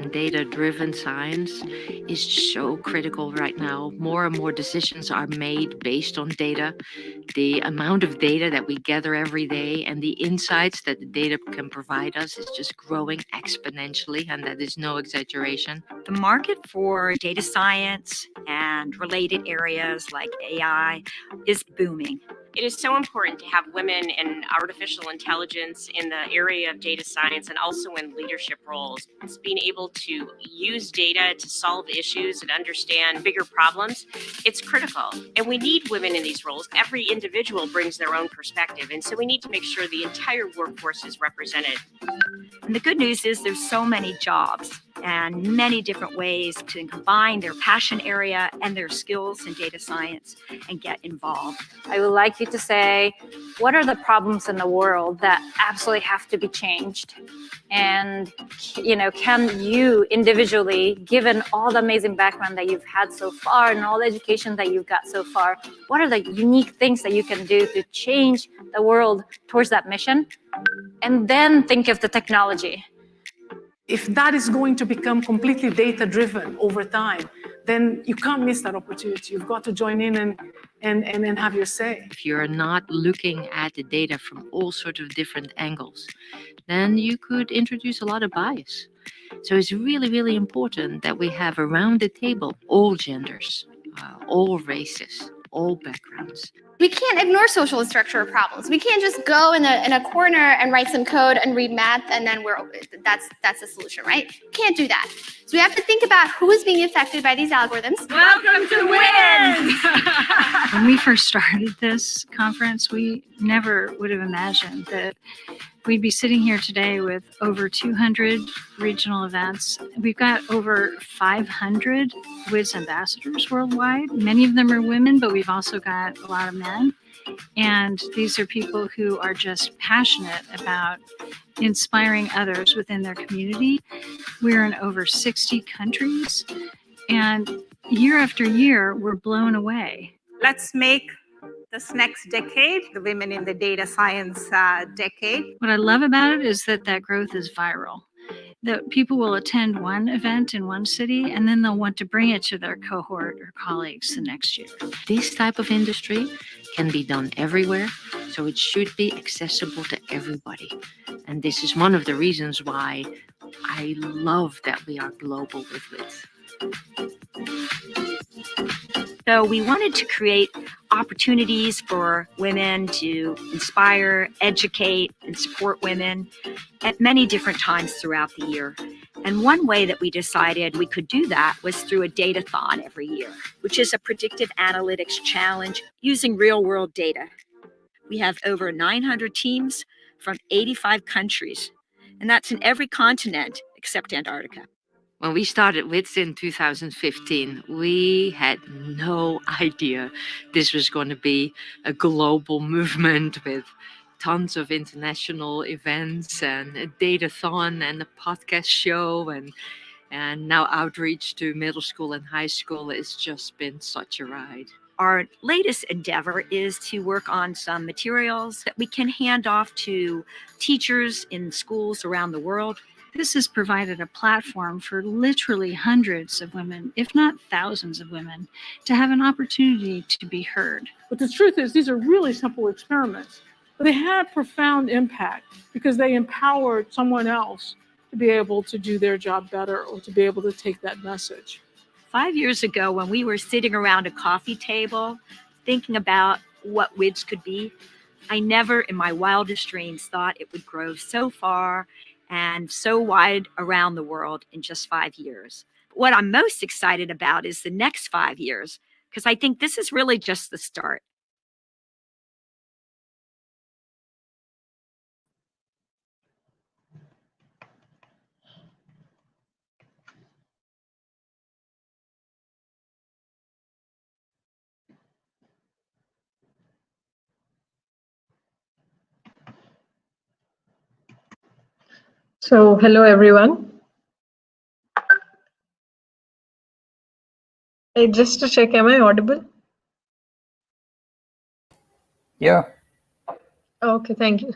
Data-driven science is so critical right now. More and more decisions are made based on data. The amount of data that we gather every day and the insights that the data can provide us is just growing exponentially, and that is no exaggeration. The market for data science and related areas like AI is booming. It is so important to have women in artificial intelligence in the area of data science and also in leadership roles. It's being able to use data to solve issues and understand bigger problems. It's critical. And we need women in these roles. Every individual brings their own perspective. And so we need to make sure the entire workforce is represented. And the good news is there's so many jobs and many different ways to combine their passion area and their skills in data science and get involved. I would like you to say, what are the problems in the world that absolutely have to be changed? And, can you individually, given all the amazing background that you've had so far and all the education that you've got so far, what are the unique things that you can do to change the world towards that mission? And then think of the technology. If that is going to become completely data-driven over time, then you can't miss that opportunity. You've got to join in and have your say. If you're not looking at the data from all sorts of different angles, then you could introduce a lot of bias. So it's really, really important that we have around the table all genders, all races, all backgrounds. We can't ignore social and structural problems. We can't just go in a corner and write some code and read math and then that's the solution, right? Can't do that. So we have to think about who is being affected by these algorithms. Welcome to WiDS! When we first started this conference, we never would have imagined that we'd be sitting here today with over 200 regional events. We've got over 500 WiDS ambassadors worldwide. Many of them are women, but we've also got a lot of men. And these are people who are just passionate about inspiring others within their community. We're in over 60 countries, and year after year, we're blown away. Let's make this next decade the Women in the Data Science decade. What I love about it is that growth is viral. That people will attend one event in one city and then they'll want to bring it to their cohort or colleagues the next year. This type of industry can be done everywhere, so it should be accessible to everybody. And this is one of the reasons why I love that we are global with WiDS. So we wanted to create opportunities for women to inspire, educate, and support women at many different times throughout the year. And one way that we decided we could do that was through a datathon every year, which is a predictive analytics challenge using real-world data. We have over 900 teams from 85 countries, and that's in every continent except Antarctica. When we started WiDS in 2015, we had no idea this was going to be a global movement with tons of international events and a datathon and a podcast show and now outreach to middle school and high school. It's just been such a ride. Our latest endeavor is to work on some materials that we can hand off to teachers in schools around the world. This has provided a platform for literally hundreds of women, if not thousands of women, to have an opportunity to be heard. But the truth is, these are really simple experiments, but they had profound impact because they empowered someone else to be able to do their job better or to be able to take that message. 5 years ago, when we were sitting around a coffee table thinking about what WiDS could be, I never in my wildest dreams thought it would grow so far and so wide around the world in just 5 years. What I'm most excited about is the next 5 years, because I think this is really just the start. So, hello everyone. Hey, just to check, am I audible? Yeah. Okay, thank you.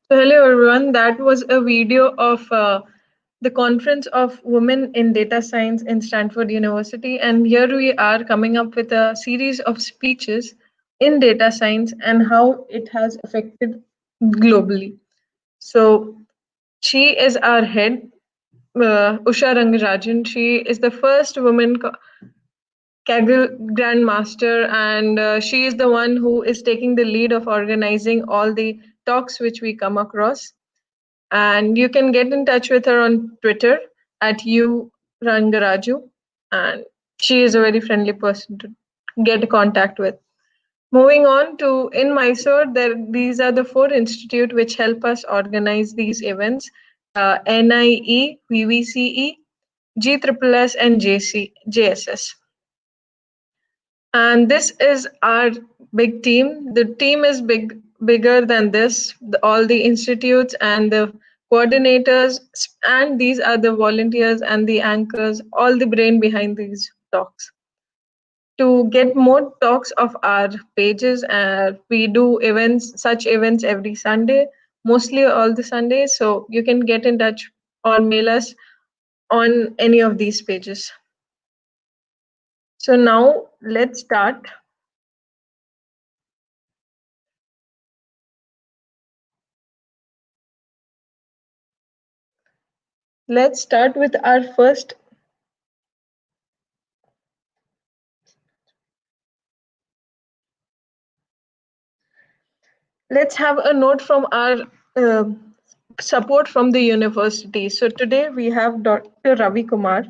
So, hello everyone. That was a video of the Conference of Women in Data Science in Stanford University. And here we are coming up with a series of speeches in data science and how it has affected globally. So she is our head, Usha Rengaraju. She is the first woman Kaggle Grandmaster, and she is the one who is taking the lead of organizing all the talks which we come across. And you can get in touch with her on Twitter at Rangaraju, and she is a very friendly person to get in contact with. Moving on to in Mysore, these are the 4 institutes which help us organize these events: NIE, VVCE, GSSS, and JSS. And this is our big team. The team is bigger than this. All the institutes and the coordinators, and these are the volunteers and the anchors, all the brain behind these talks. To get more talks of our pages, we do such events every Sunday, mostly all the Sundays. So you can get in touch or mail us on any of these pages. So now let's start. Let's start with our first. Let's have a note from our support from the university. So today we have Dr. Ravi Kumar,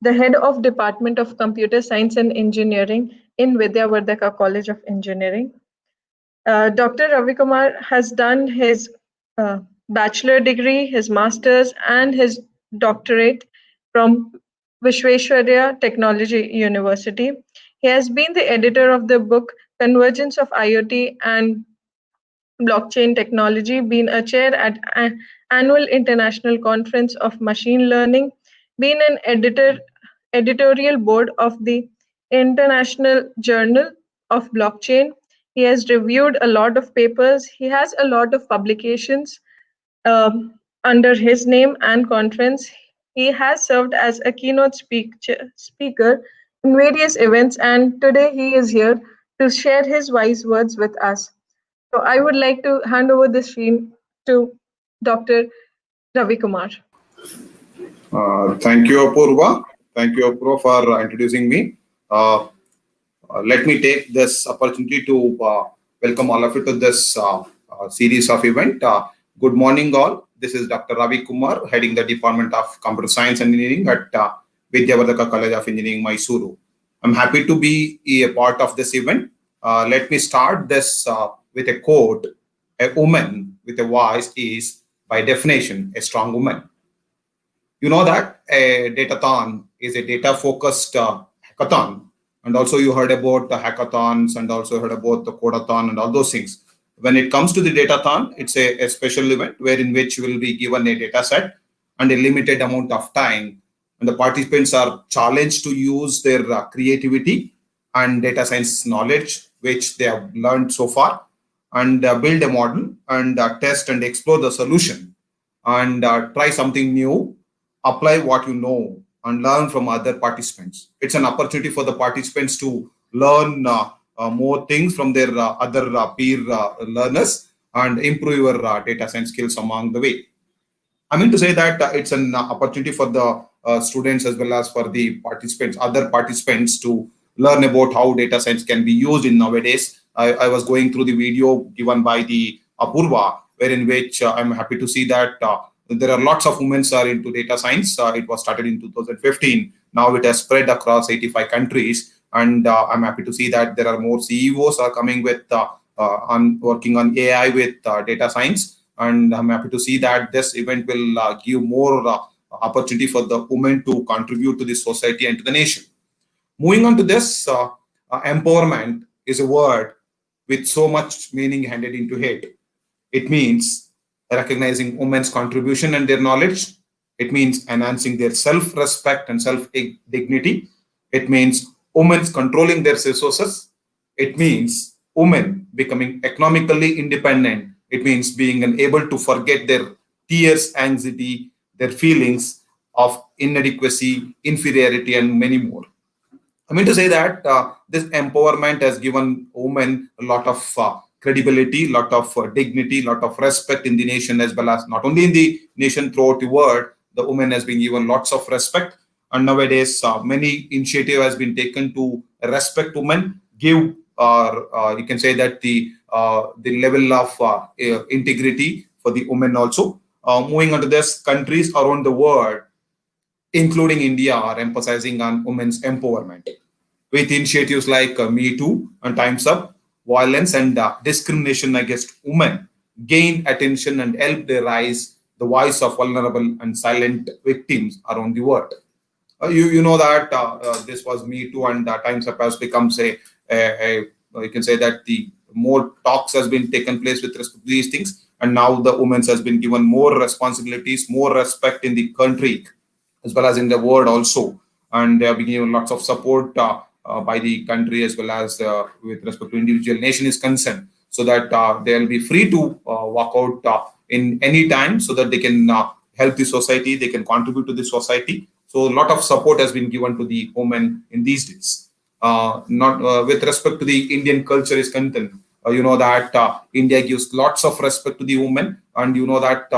the head of Department of Computer Science and Engineering in Vidyavardhaka College of Engineering. Dr. Ravi Kumar has done his bachelor degree, his master's, and his doctorate from Vishwesvaraya Technology University. He has been the editor of the book Convergence of IoT and Blockchain Technology, been a chair at annual International Conference of Machine Learning, been an editorial board of the International Journal of Blockchain. He has reviewed a lot of papers. He has a lot of publications under his name and conference. He has served as a keynote speaker in various events, and today he is here to share his wise words with us. So I would like to hand over the screen to Dr. Ravi Kumar. Thank you, Apurva. Thank you, Apurva, for introducing me. Let me take this opportunity to welcome all of you to this series of event. Good morning, all. This is Dr. Ravi Kumar, heading the Department of Computer Science and Engineering at Vidyavardhaka College of Engineering, Mysuru. I'm happy to be a part of this event. Let me start this with a quote. A woman with a voice is, by definition, a strong woman. You know that a datathon is a data-focused hackathon. And also you heard about the hackathons and also heard about the codathon and all those things. When it comes to the datathon, it's a special event wherein which you will be given a data set and a limited amount of time. And the participants are challenged to use their creativity and data science knowledge, which they have learned so far, and build a model and test and explore the solution and try something new, apply what you know, and learn from other participants. It's an opportunity for the participants to learn more things from their other peer learners and improve your data science skills along the way. I mean to say that it's an opportunity for the students as well as for the participants, other participants, to learn about how data science can be used in nowadays. I was going through the video given by the Apurva, wherein which I'm happy to see that there are lots of women are into data science. It was started in 2015. Now it has spread across 85 countries. And I'm happy to see that there are more CEOs are coming with working on AI with data science. And I'm happy to see that this event will give more opportunity for the women to contribute to the society and to the nation. Moving on to this, empowerment is a word with so much meaning handed into it. It means recognizing women's contribution and their knowledge. It means enhancing their self-respect and self-dignity. It means women controlling their resources. It means women becoming economically independent. It means being able to forget their tears, anxiety, their feelings, of inadequacy, inferiority, and many more. I mean to say that this empowerment has given women a lot of credibility, lot of dignity, lot of respect in the nation, as well as not only in the nation, throughout the world. The women has been given lots of respect, and nowadays many initiative has been taken to respect women, give you can say that the level of integrity for the women also. Moving on to this, countries around the world, including India, are emphasizing on women's empowerment with initiatives like Me Too and Time's Up. Violence and discrimination against women gained attention and helped raise the voice of vulnerable and silent victims around the world. You know that this was Me Too and Time's Up has become you can say that the more talks has been taken place with respect to these things, and now the women has been given more responsibilities, more respect in the country as well as in the world also, and they have been given lots of support by the country as well as with respect to individual nation is concerned, so that they will be free to walk out in any time, so that they can help the society, they can contribute to the society. So a lot of support has been given to the women in these days. Not with respect to the Indian culture is concerned, you know that India gives lots of respect to the women, and you know that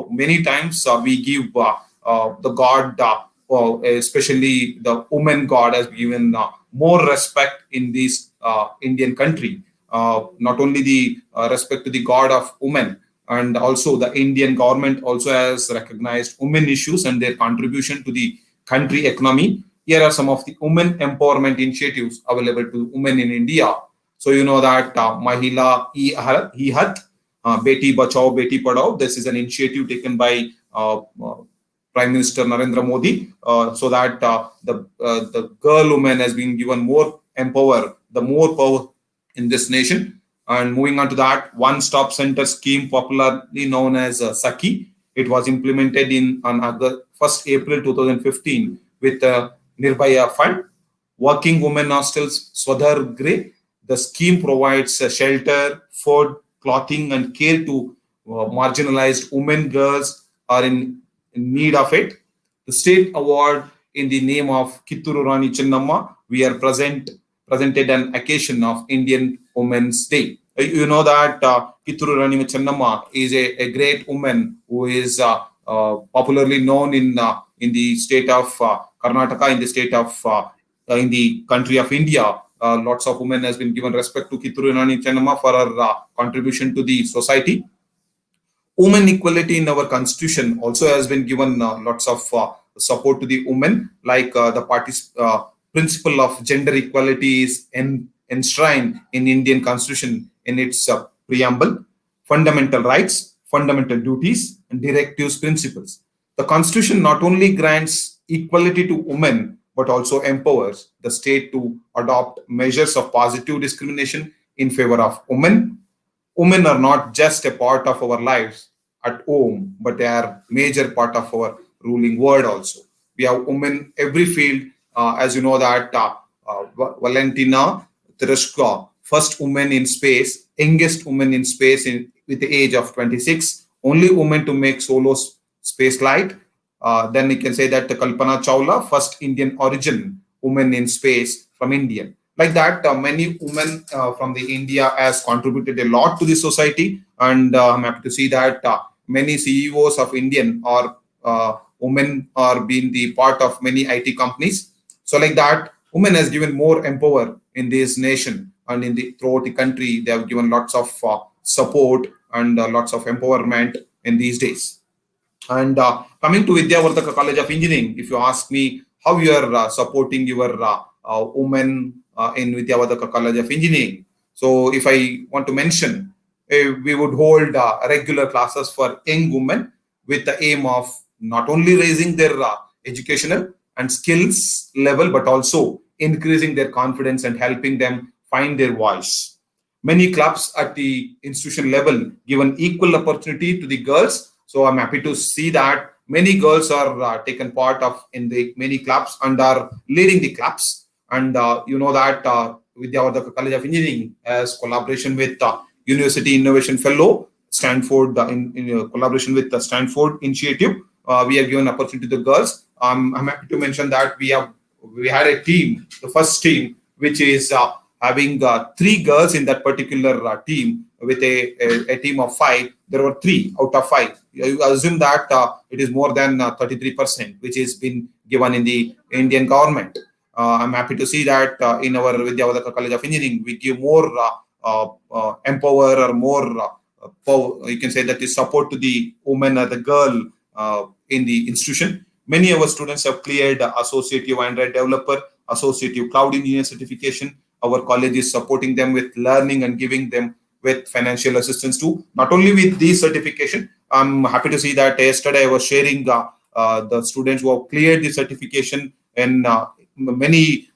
many times we give the God, especially the woman God, has given more respect in this Indian country. Not only the respect to the God of women, and also the Indian government also has recognized women issues and their contribution to the country economy. Here are some of the women empowerment initiatives available to women in India. So you know that Mahila Ihat, Beti Bachao, Beti Padhao. This is an initiative taken by Prime Minister Narendra Modi, so that the girl woman has been given more power in this nation. And moving on to that, one-stop center scheme, popularly known as Saki. It was implemented on 1st April 2015 with Nirbhaya Fund. Working women hostels, Swadhar Grey. The scheme provides shelter, food, clothing, and care to marginalized women. Girls are in need of it. The state award in the name of Kitturu Rani Chennamma, we are presented an occasion of Indian Women's Day. You know that Kitturu Rani Chennamma is a great woman who is popularly known in the state of Karnataka, in the state of in the country of India. Lots of women has been given respect to Kitturu Rani Chennamma for her contribution to the society. Women equality in our constitution also has been given lots of support to the women, like the principle of gender equality is enshrined in Indian constitution in its preamble, fundamental rights, fundamental duties, and directives principles. The constitution not only grants equality to women, but also empowers the state to adopt measures of positive discrimination in favor of women. Women are not just a part of our lives at home, but they are major part of our ruling world also. We have women every field, as you know that Valentina Tereshkova, first woman in space, youngest woman in space with the age of 26, only woman to make solo space flight. Then you can say that Kalpana Chawla, first Indian origin woman in space from India. Like that, many women from the India has contributed a lot to the society, and I'm happy to see that many CEOs of Indian or women are being the part of many IT companies. So like that, women has given more empower in this nation, and throughout the country, they have given lots of support and lots of empowerment in these days. And coming to Vidyavardhaka College of Engineering, if you ask me how you are supporting your women in Vidyavardhaka College of Engineering. So if I want to mention, we would hold regular classes for young women with the aim of not only raising their educational and skills level, but also increasing their confidence and helping them find their voice. Many clubs at the institution level given equal opportunity to the girls. So I'm happy to see that many girls are taken part of in the many clubs and are leading the clubs. And you know that Vidyavardhaka College of Engineering has collaboration with University Innovation Fellow, Stanford, in collaboration with the Stanford Initiative, we have given opportunity to the girls. I'm happy to mention that we had a team, the first team, which is having 3 girls in that particular team with a team of 5. There were 3 out of 5. You assume that it is more than 33%, which has been given in the Indian government. I'm happy to see that in our Vidyavadaka College of Engineering, we give more empower or more power, you can say that is support to the woman or the girl in the institution. Many of our students have cleared associative Android developer, associative cloud engineer certification. Our college is supporting them with learning and giving them with financial assistance too. Not only with these certification, I'm happy to see that yesterday I was sharing the students who have cleared the certification in many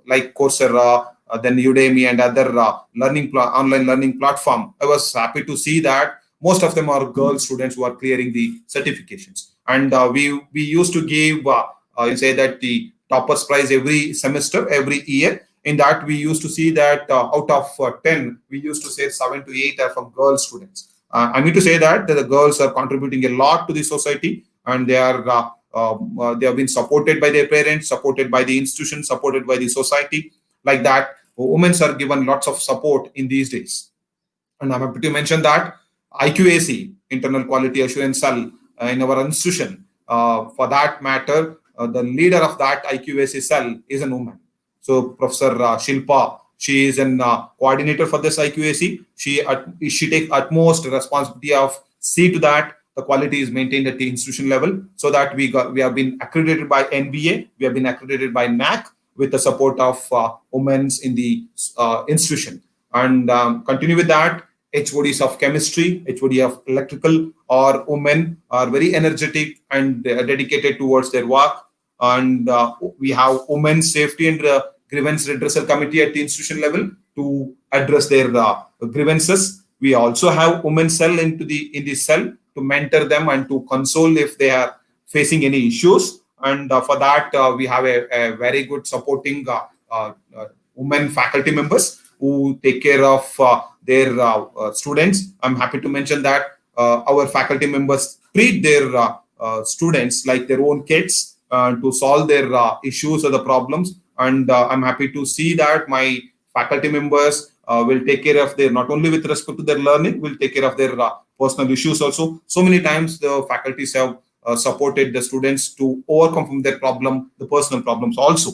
like Coursera, then Udemy and other online learning platform. I was happy to see that most of them are girl students who are clearing the certifications. And we used to give, say that the toppers prize every semester, every year. In that, we used to see that out of 10, we used to say 7 to 8 are from girl students. I mean to say that the girls are contributing a lot to the society, and they have been supported by their parents, supported by the institution, supported by the society. Like that, women are given lots of support in these days. And I'm happy to mention that IQAC, Internal Quality Assurance Cell, in our institution, for that matter, the leader of that IQAC cell is a woman. So Professor Shilpa, she is an coordinator for this IQAC. She takes utmost responsibility of see to that the quality is maintained at the institution level, so that we have been accredited by NBA, we have been accredited by NAC with the support of women's in the institution. And continue with that, HODs of chemistry, HOD of electrical or women are very energetic and dedicated towards their work. And we have women's safety and grievance redressal committee at the institution level to address their grievances. We also have women's cell in the cell to mentor them and to console if they are facing any issues. And for that, we have a very good supporting women faculty members who take care of their students. I'm happy to mention that our faculty members treat their students like their own kids to solve their issues or the problems. And I'm happy to see that my faculty members will take care of their, not only with respect to their learning, will take care of their personal issues also. So many times the faculties have supported the students to overcome from their problem, the personal problems also.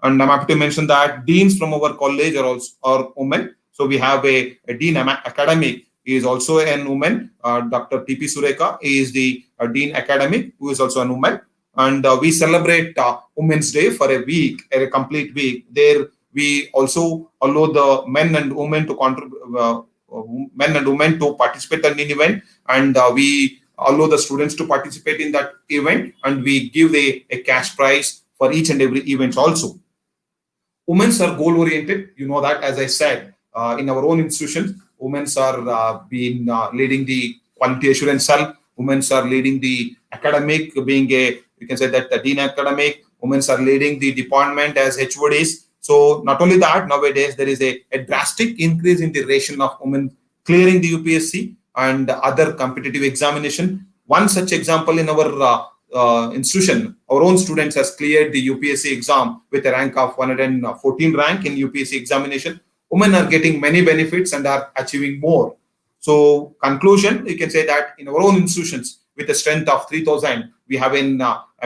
And I'm happy to mention that deans from our college are women. So we have a dean academic, he is also a woman. Dr. T.P. Sureka is the dean academic, who is also a woman. And we celebrate Women's Day for a week, a complete week. There we also allow the men and women to participate in an event, and we allow the students to participate in that event, and we give a cash prize for each and every event also. Women are goal oriented. You know that, as I said, in our own institutions, women are leading the quality assurance cell. Women are leading the academic, being you can say that the dean academic. Women are leading the department as HODs. So not only that, nowadays there is a drastic increase in the ratio of women clearing the UPSC and other competitive examination. One such example in our institution, our own students has cleared the UPSC exam with a rank of 114 rank in UPSC examination. Women are getting many benefits and are achieving more. So conclusion, you can say that in our own institutions, with a strength of 3,000, we have a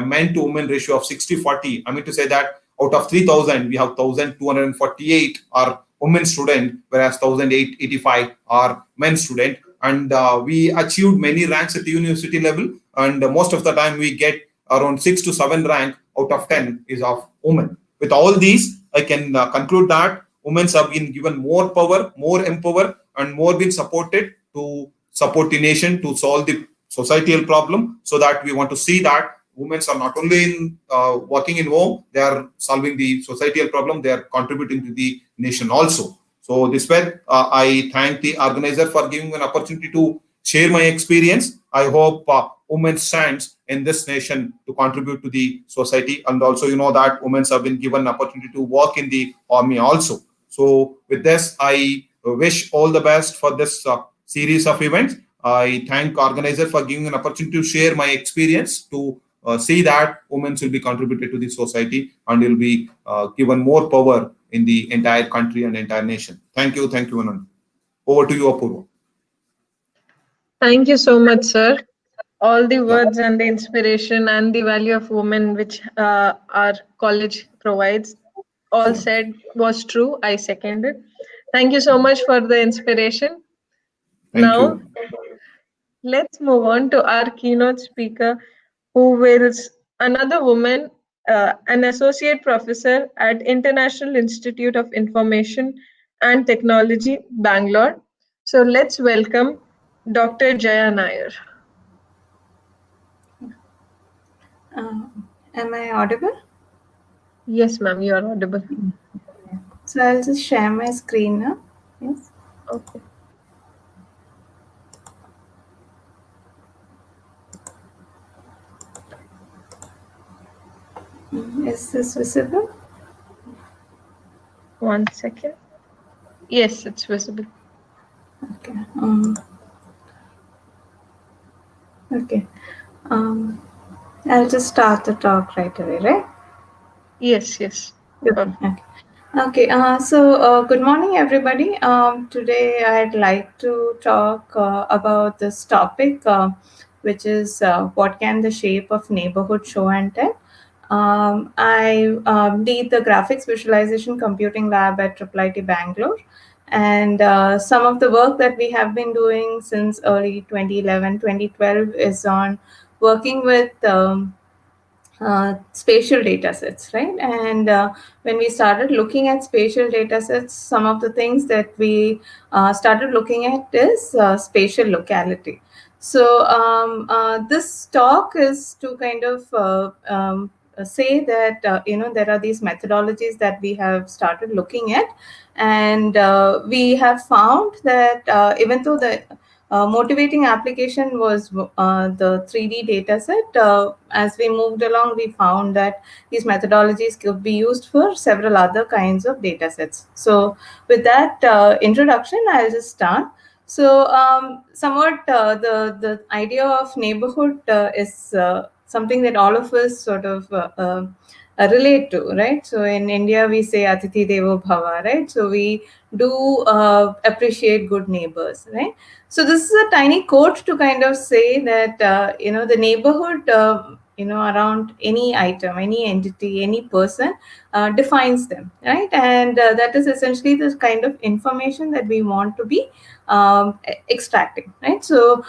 men to women ratio of 60-40. I mean to say that out of 3,000, we have 1,248 are women student, whereas 1,885 are men student. And we achieved many ranks at the university level. And most of the time we get around 6 to 7 rank out of 10 is of women. With all these, I can conclude that women have been given more power, more empower, and more been supported to support the nation to solve the societal problem. So that we want to see that women are not only working in home, they are solving the societal problem, they are contributing to the nation also. So this way, I thank the organizer for giving me an opportunity to share my experience. I hope women stands in this nation to contribute to the society. And also, you know that women have been given an opportunity to work in the army also. So with this, I wish all the best for this series of events. I thank organizer for giving an opportunity to share my experience to see that women will be contributed to the society and will be given more power in the entire country and entire nation. Thank you, Anand. Over to you, Apurva. Thank you so much, sir. All the Yeah. words and the inspiration and the value of women which our college provides, all said was true. I seconded. Thank you so much for the inspiration. Thank Now, you. let's move on to our keynote speaker, who is another woman, an associate professor at International Institute of Information and Technology, Bangalore. So let's welcome Dr. Jaya Nair. Am I audible? Yes, ma'am, you are audible. So I'll just share my screen now. Yes. Okay. Is this visible? One second. Yes, it's visible. Okay. Okay. I'll just start the talk right away, right? Yes, yes. Okay. Okay. Good morning, everybody. Today I'd like to talk about this topic, which is what can the shape of neighborhood show and tell. I lead the graphics visualization computing lab at IIIT Bangalore. And some of the work that we have been doing since early 2011, 2012 is on working with spatial data sets, right? And when we started looking at spatial data sets, some of the things that we started looking at is spatial locality. So this talk is to kind of say that there are these methodologies that we have started looking at, and we have found that even though the motivating application was the 3D data set. As we moved along, we found that these methodologies could be used for several other kinds of data sets. So with that introduction, I'll just start. So somewhat the idea of neighborhood is something that all of us sort of relate to, right? So in India, we say Atithi Devo Bhava, right? So we do appreciate good neighbors, right? So this is a tiny quote to kind of say that the neighborhood around any item, any entity, any person defines them, right? And that is essentially the kind of information that we want to be extracting, right? So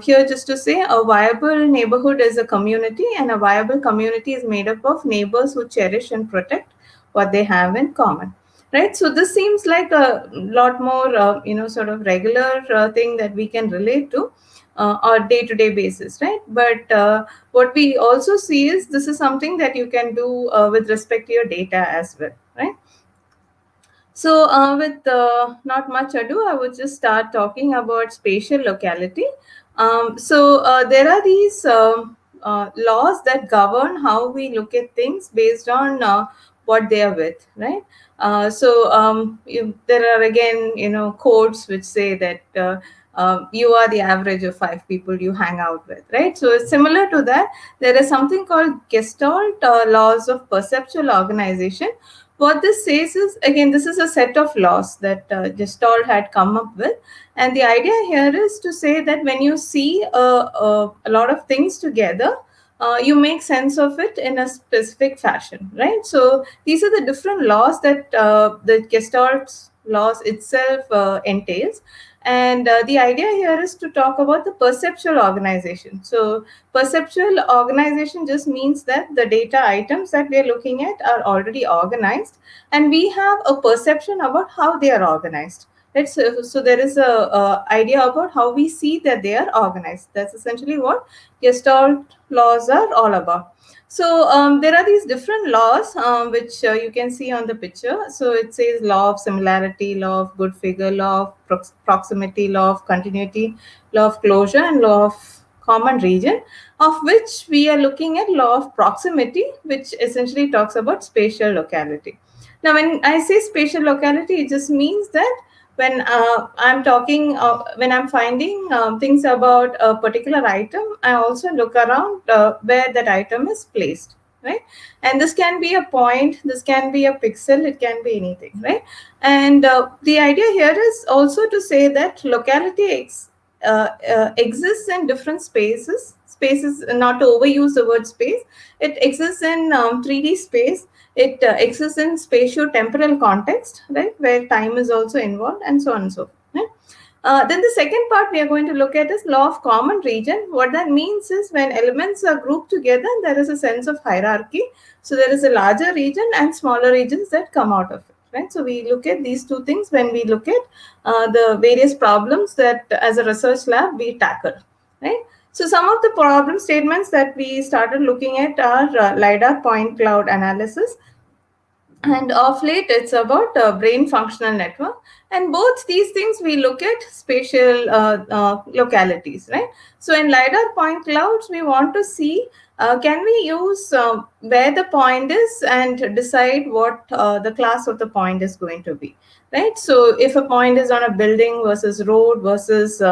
here just to say, a viable neighborhood is a community, and a viable community is made up of neighbors who cherish and protect what they have in common. Right, so this seems like a lot more, sort of regular thing that we can relate to on day-to-day basis, right? But what we also see is this is something that you can do with respect to your data as well, right? So with not much ado, I would just start talking about spatial locality. There are these laws that govern how we look at things based on what they are with, right? There are again, codes which say that you are the average of 5 people you hang out with, right? So similar to that, there is something called Gestalt laws of perceptual organization. What this says is, again, this is a set of laws that Gestalt had come up with. And the idea here is to say that when you see a lot of things together, you make sense of it in a specific fashion, right? So these are the different laws that the Gestalt laws itself entails. And the idea here is to talk about the perceptual organization. So perceptual organization just means that the data items that we are looking at are already organized, and we have a perception about how they are organized. Right? So there is a idea about how we see that they are organized. That's essentially what Gestalt laws are all about. So there are these different laws which you can see on the picture. So it says law of similarity, law of good figure, law of proximity, law of continuity, law of closure, and law of common region, of which we are looking at law of proximity, which essentially talks about spatial locality. Now, when I say spatial locality, it just means that when when I'm finding things about a particular item, I also look around where that item is placed, right? And this can be a point, this can be a pixel, it can be anything, right? And the idea here is also to say that locality exists in different spaces. Spaces, not to overuse the word space, it exists in 3D space. It exists in spatio-temporal context, right, where time is also involved, and so on and so forth. Right? Then the second part we are going to look at is law of common region. What that means is when elements are grouped together, there is a sense of hierarchy. So there is a larger region and smaller regions that come out of it. Right? So we look at these two things when we look at the various problems that as a research lab we tackle. Right? So some of the problem statements that we started looking at are LiDAR point cloud analysis. And of late, it's about brain functional network. And both these things, we look at spatial localities, right? So in LiDAR point clouds, we want to see, can we use where the point is and decide what the class of the point is going to be, right? So if a point is on a building versus road versus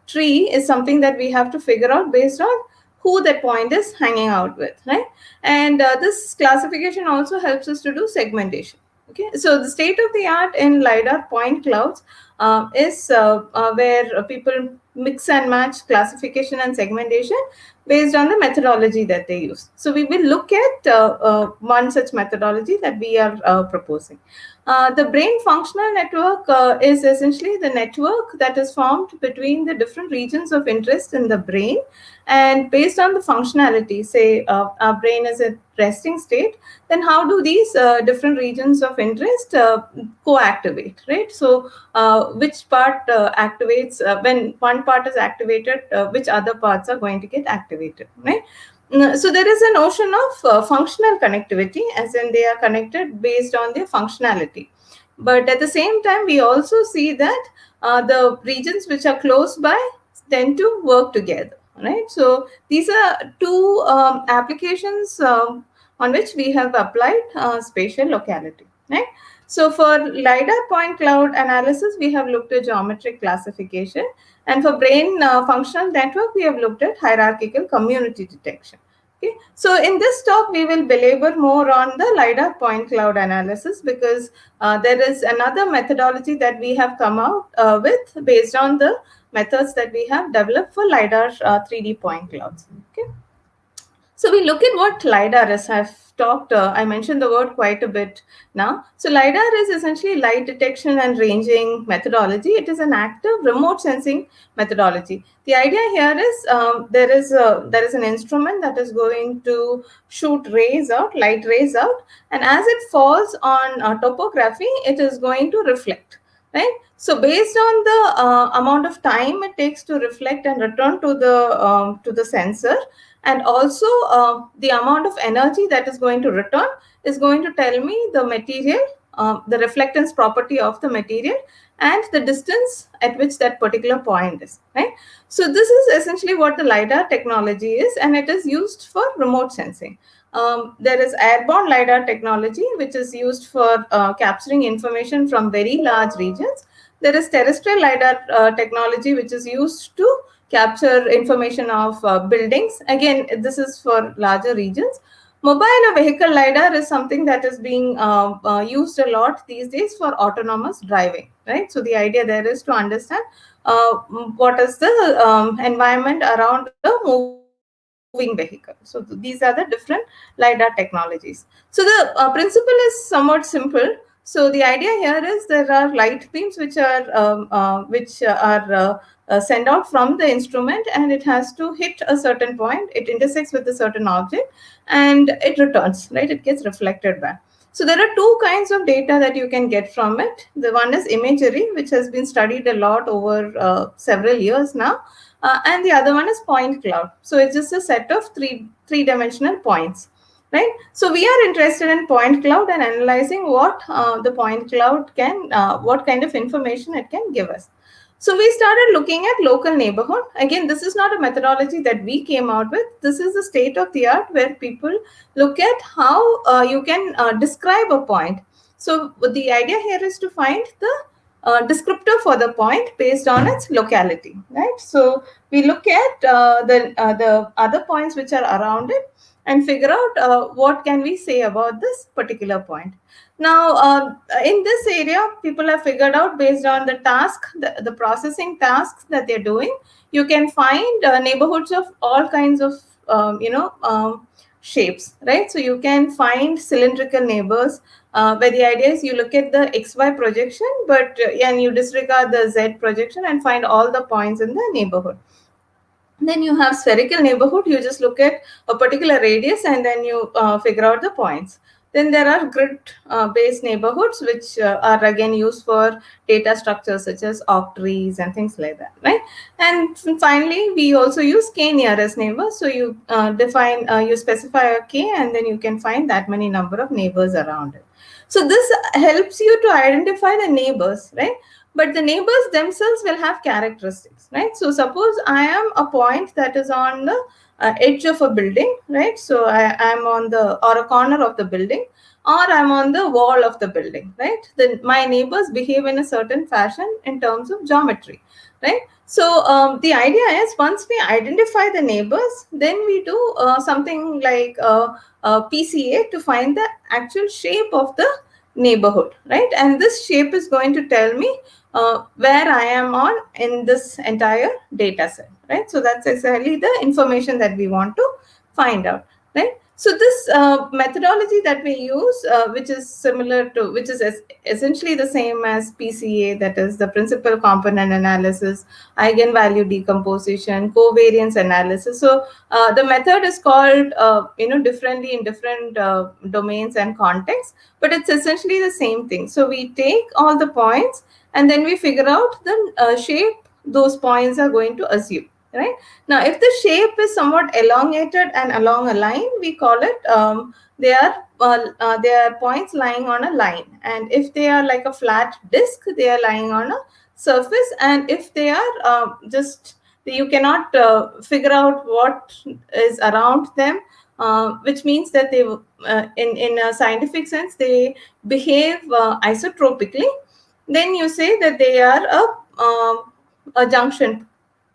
tree is something that we have to figure out based on who that point is hanging out with, right? And this classification also helps us to do segmentation. Okay, so the state of the art in LiDAR point clouds is where people mix and match classification and segmentation based on the methodology that they use. So we will look at one such methodology that we are proposing. The brain functional network is essentially the network that is formed between the different regions of interest in the brain, and based on the functionality, say our brain is at resting state, then how do these different regions of interest co-activate, right? So which part activates, when one part is activated, which other parts are going to get activated, right? So there is a notion of functional connectivity, as in they are connected based on their functionality. But at the same time, we also see that the regions which are close by tend to work together, right? So these are two applications on which we have applied spatial locality, right? So for LiDAR point cloud analysis, we have looked at geometric classification. And for brain functional network, we have looked at hierarchical community detection. Okay. So in this talk, we will belabor more on the LiDAR point cloud analysis, because there is another methodology that we have come out with based on the methods that we have developed for LiDAR 3D point clouds. Okay. So we look at what LiDAR is. I mentioned the word quite a bit now. So LiDAR is essentially light detection and ranging methodology. It is an active remote sensing methodology. The idea here is there is an instrument that is going to shoot rays out, light rays out, and as it falls on topography, it is going to reflect, right? So based on the amount of time it takes to reflect and return to the sensor, and also the amount of energy that is going to return, is going to tell me the material, the reflectance property of the material, and the distance at which that particular point is, right? So this is essentially what the LiDAR technology is, and it is used for remote sensing. There is airborne LiDAR technology, which is used for capturing information from very large regions. There is terrestrial LiDAR technology, which is used to capture information of buildings. Again, this is for larger regions. Mobile or vehicle LiDAR is something that is being used a lot these days for autonomous driving, right? So the idea there is to understand what is the environment around the moving vehicle. So these are the different LiDAR technologies. So the principle is somewhat simple. So the idea here is there are light beams which are sent out from the instrument, and it has to hit a certain point. It intersects with a certain object, and it returns, right? It gets reflected back. So there are two kinds of data that you can get from it. The one is imagery, which has been studied a lot over several years now, and the other one is point cloud. So it's just a set of three-dimensional points, right? So we are interested in point cloud and analyzing what the point cloud can, what kind of information it can give us. So we started looking at local neighborhood. Again, this is not a methodology that we came out with. This is the state of the art where people look at how you can describe a point. So the idea here is to find the descriptor for the point based on its locality, right? So we look at the other points which are around it and figure out what can we say about this particular point. Now, in this area, people have figured out based on the task, the processing tasks that they're doing, you can find neighborhoods of all kinds of, shapes, right? So you can find cylindrical neighbors, where the idea is you look at the XY projection, but and you disregard the Z projection and find all the points in the neighborhood. Then you have spherical neighborhood. You just look at a particular radius and then you figure out the points. Then there are grid-based neighborhoods, which are again used for data structures such as octrees and things like that, right? And finally, we also use k-nearest neighbors. So you you specify a k, and then you can find that many number of neighbors around it. So this helps you to identify the neighbors, right? But the neighbors themselves will have characteristics, right? So suppose I am a point that is on the edge of a building, right? So I am on or a corner of the building, or I'm on the wall of the building, right? Then my neighbors behave in a certain fashion in terms of geometry, right? So the idea is once we identify the neighbors, then we do something like PCA to find the actual shape of the neighborhood, right? And this shape is going to tell me where I am on in this entire data set, right? So that's exactly the information that we want to find out, right? So this methodology that we use, which is similar to, which is essentially the same as PCA, that is the principal component analysis, eigenvalue decomposition, covariance analysis. So the method is called, differently in different domains and contexts, but it's essentially the same thing. So we take all the points and then we figure out the shape those points are going to assume, right? Now, if the shape is somewhat elongated and along a line, we call it, they are points lying on a line. And if they are like a flat disk, they are lying on a surface. And if they are you cannot figure out what is around them, which means that they, in a scientific sense, they behave isotropically, then you say that they are a junction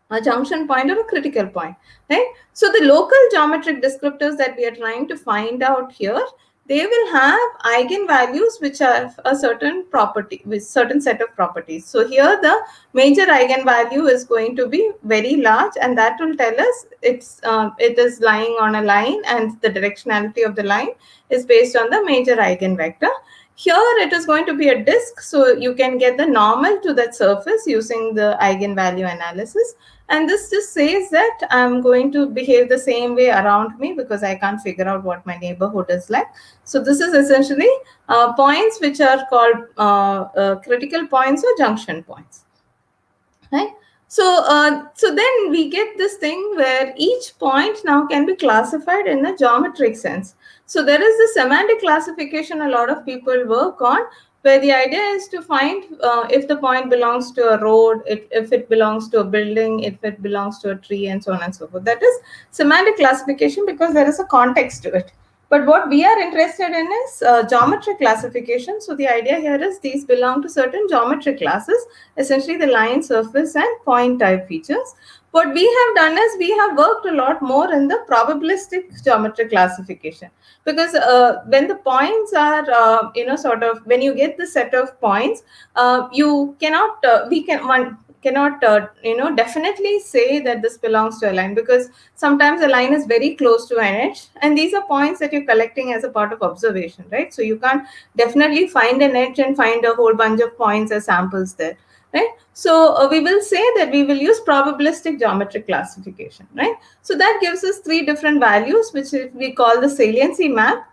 point or a critical point, right? So the local geometric descriptors that we are trying to find out here, they will have eigenvalues which are a certain property with certain set of properties. So here the major eigenvalue is going to be very large, and that will tell us it is lying on a line, and the directionality of the line is based on the major eigenvector. Here it is going to be a disk, so you can get the normal to that surface using the eigenvalue analysis. And this just says that I'm going to behave the same way around me because I can't figure out what my neighborhood is like. So this is essentially points which are called critical points or junction points, right? So then we get this thing where each point now can be classified in a geometric sense. So there is the semantic classification a lot of people work on, where the idea is to find if the point belongs to a road, if it belongs to a building, if it belongs to a tree, and so on and so forth. That is semantic classification because there is a context to it. But what we are interested in is geometric classification. So the idea here is these belong to certain geometric classes, essentially the line, surface, and point type features. What we have done is we have worked a lot more in the probabilistic geometric classification, because when the points are, when you get the set of points, you cannot, cannot definitely say that this belongs to a line, because sometimes a line is very close to an edge, and these are points that you're collecting as a part of observation, right? So you can't definitely find an edge and find a whole bunch of points as samples there, right? So we will say that we will use probabilistic geometric classification, right? So that gives us 3 different values, which we call the saliency map,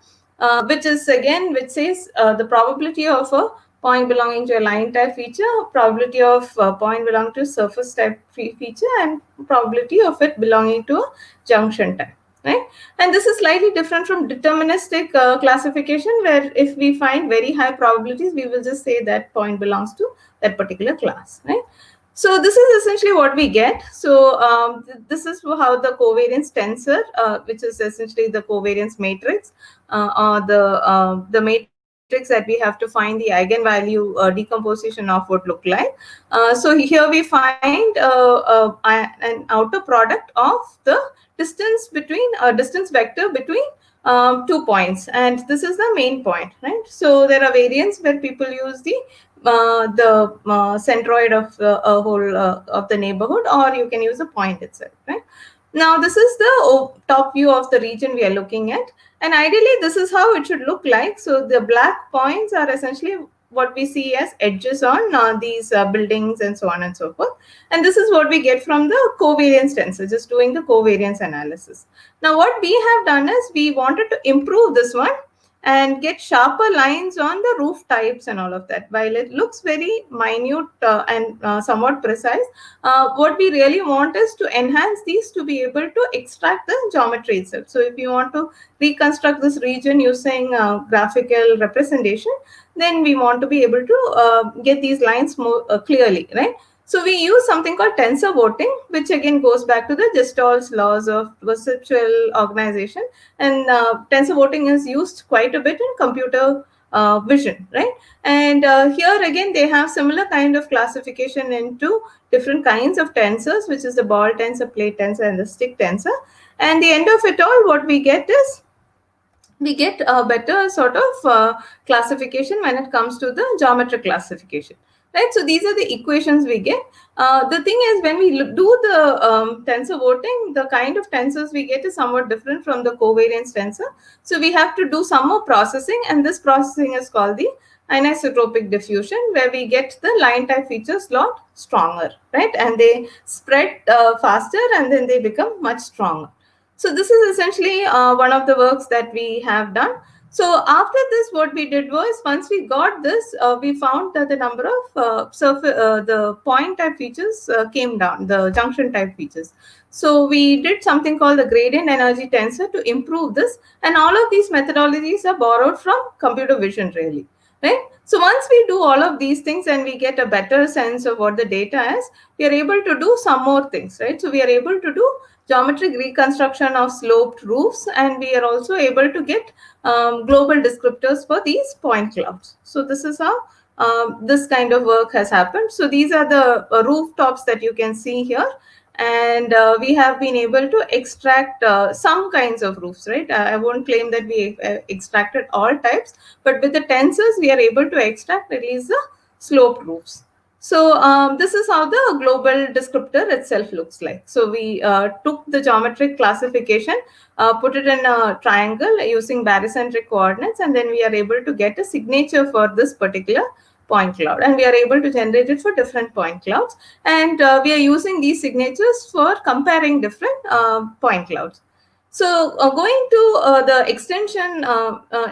which says the probability of a point belonging to a line type feature, probability of point belonging to surface type feature, and probability of it belonging to a junction type, right? And this is slightly different from deterministic classification, where if we find very high probabilities, we will just say that point belongs to that particular class, right? So this is essentially what we get. So this is how the covariance tensor, which is essentially the covariance matrix, or the matrix that we have to find the eigenvalue decomposition of would look like. So here we find an outer product of the distance vector between 2 points, and this is the main point, right? So there are variants where people use the centroid of the whole of the neighborhood, or you can use the point itself, right? Now this is the top view of the region we are looking at, and ideally this is how it should look like. So the black points are essentially what we see as edges on these buildings and so on and so forth. And this is what we get from the covariance tensor, just doing the covariance analysis. Now what we have done is we wanted to improve this one and get sharper lines on the roof types and all of that. While it looks very minute and somewhat precise, what we really want is to enhance these to be able to extract the geometry itself. So if you want to reconstruct this region using graphical representation, then we want to be able to get these lines more clearly, right? So we use something called tensor voting, which again goes back to the Gestall's laws of perceptual organization. And tensor voting is used quite a bit in computer vision, right? And here again, they have similar kind of classification into different kinds of tensors, which is the ball tensor, plate tensor, and the stick tensor. And the end of it all, what we get is we get a better sort of classification when it comes to the geometric classification. Right, so these are the equations we get. The thing is, when we do the tensor voting, the kind of tensors we get is somewhat different from the covariance tensor. So we have to do some more processing, and this processing is called the anisotropic diffusion, where we get the line type features a lot stronger, right? And they spread faster, and then they become much stronger. So this is essentially one of the works that we have done. So after this, what we did was, once we got this, we found that the number of the point type features came down, the junction type features. So we did something called the gradient energy tensor to improve this. And all of these methodologies are borrowed from computer vision, really, right? So once we do all of these things and we get a better sense of what the data is, we are able to do some more things, right? So we are able to do geometric reconstruction of sloped roofs, and we are also able to get global descriptors for these point clouds. So this is how this kind of work has happened. So these are the rooftops that you can see here. And we have been able to extract some kinds of roofs, right? I won't claim that we extracted all types, but with the tensors, we are able to extract at least the sloped roofs. So this is how the global descriptor itself looks like. So we took the geometric classification, put it in a triangle using barycentric coordinates, and then we are able to get a signature for this particular point cloud, and we are able to generate it for different point clouds, and we are using these signatures for comparing different point clouds. So going to the extension,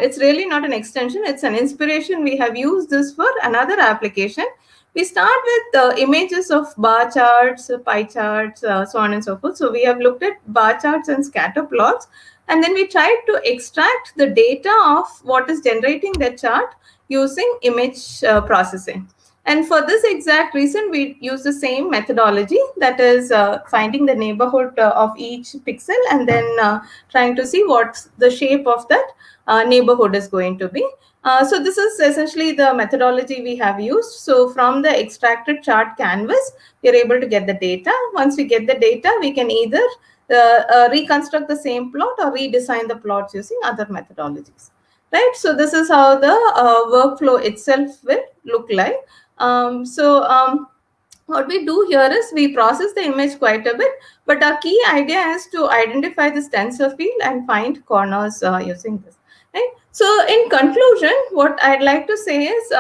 it's really not an extension, it's an inspiration. We have used this for another application. We start with images of bar charts, pie charts, so on and so forth. So we have looked at bar charts and scatter plots, and then we tried to extract the data of what is generating the chart using image processing. And for this exact reason, we use the same methodology, that is finding the neighborhood of each pixel and then trying to see what the shape of that neighborhood is going to be. So this is essentially the methodology we have used. So from the extracted chart canvas, we are able to get the data. Once we get the data, we can either reconstruct the same plot or redesign the plots using other methodologies. Right? So this is how the workflow itself will look like. What we do here is we process the image quite a bit, but our key idea is to identify this tensor field and find corners using this. Right? So in conclusion, what I'd like to say is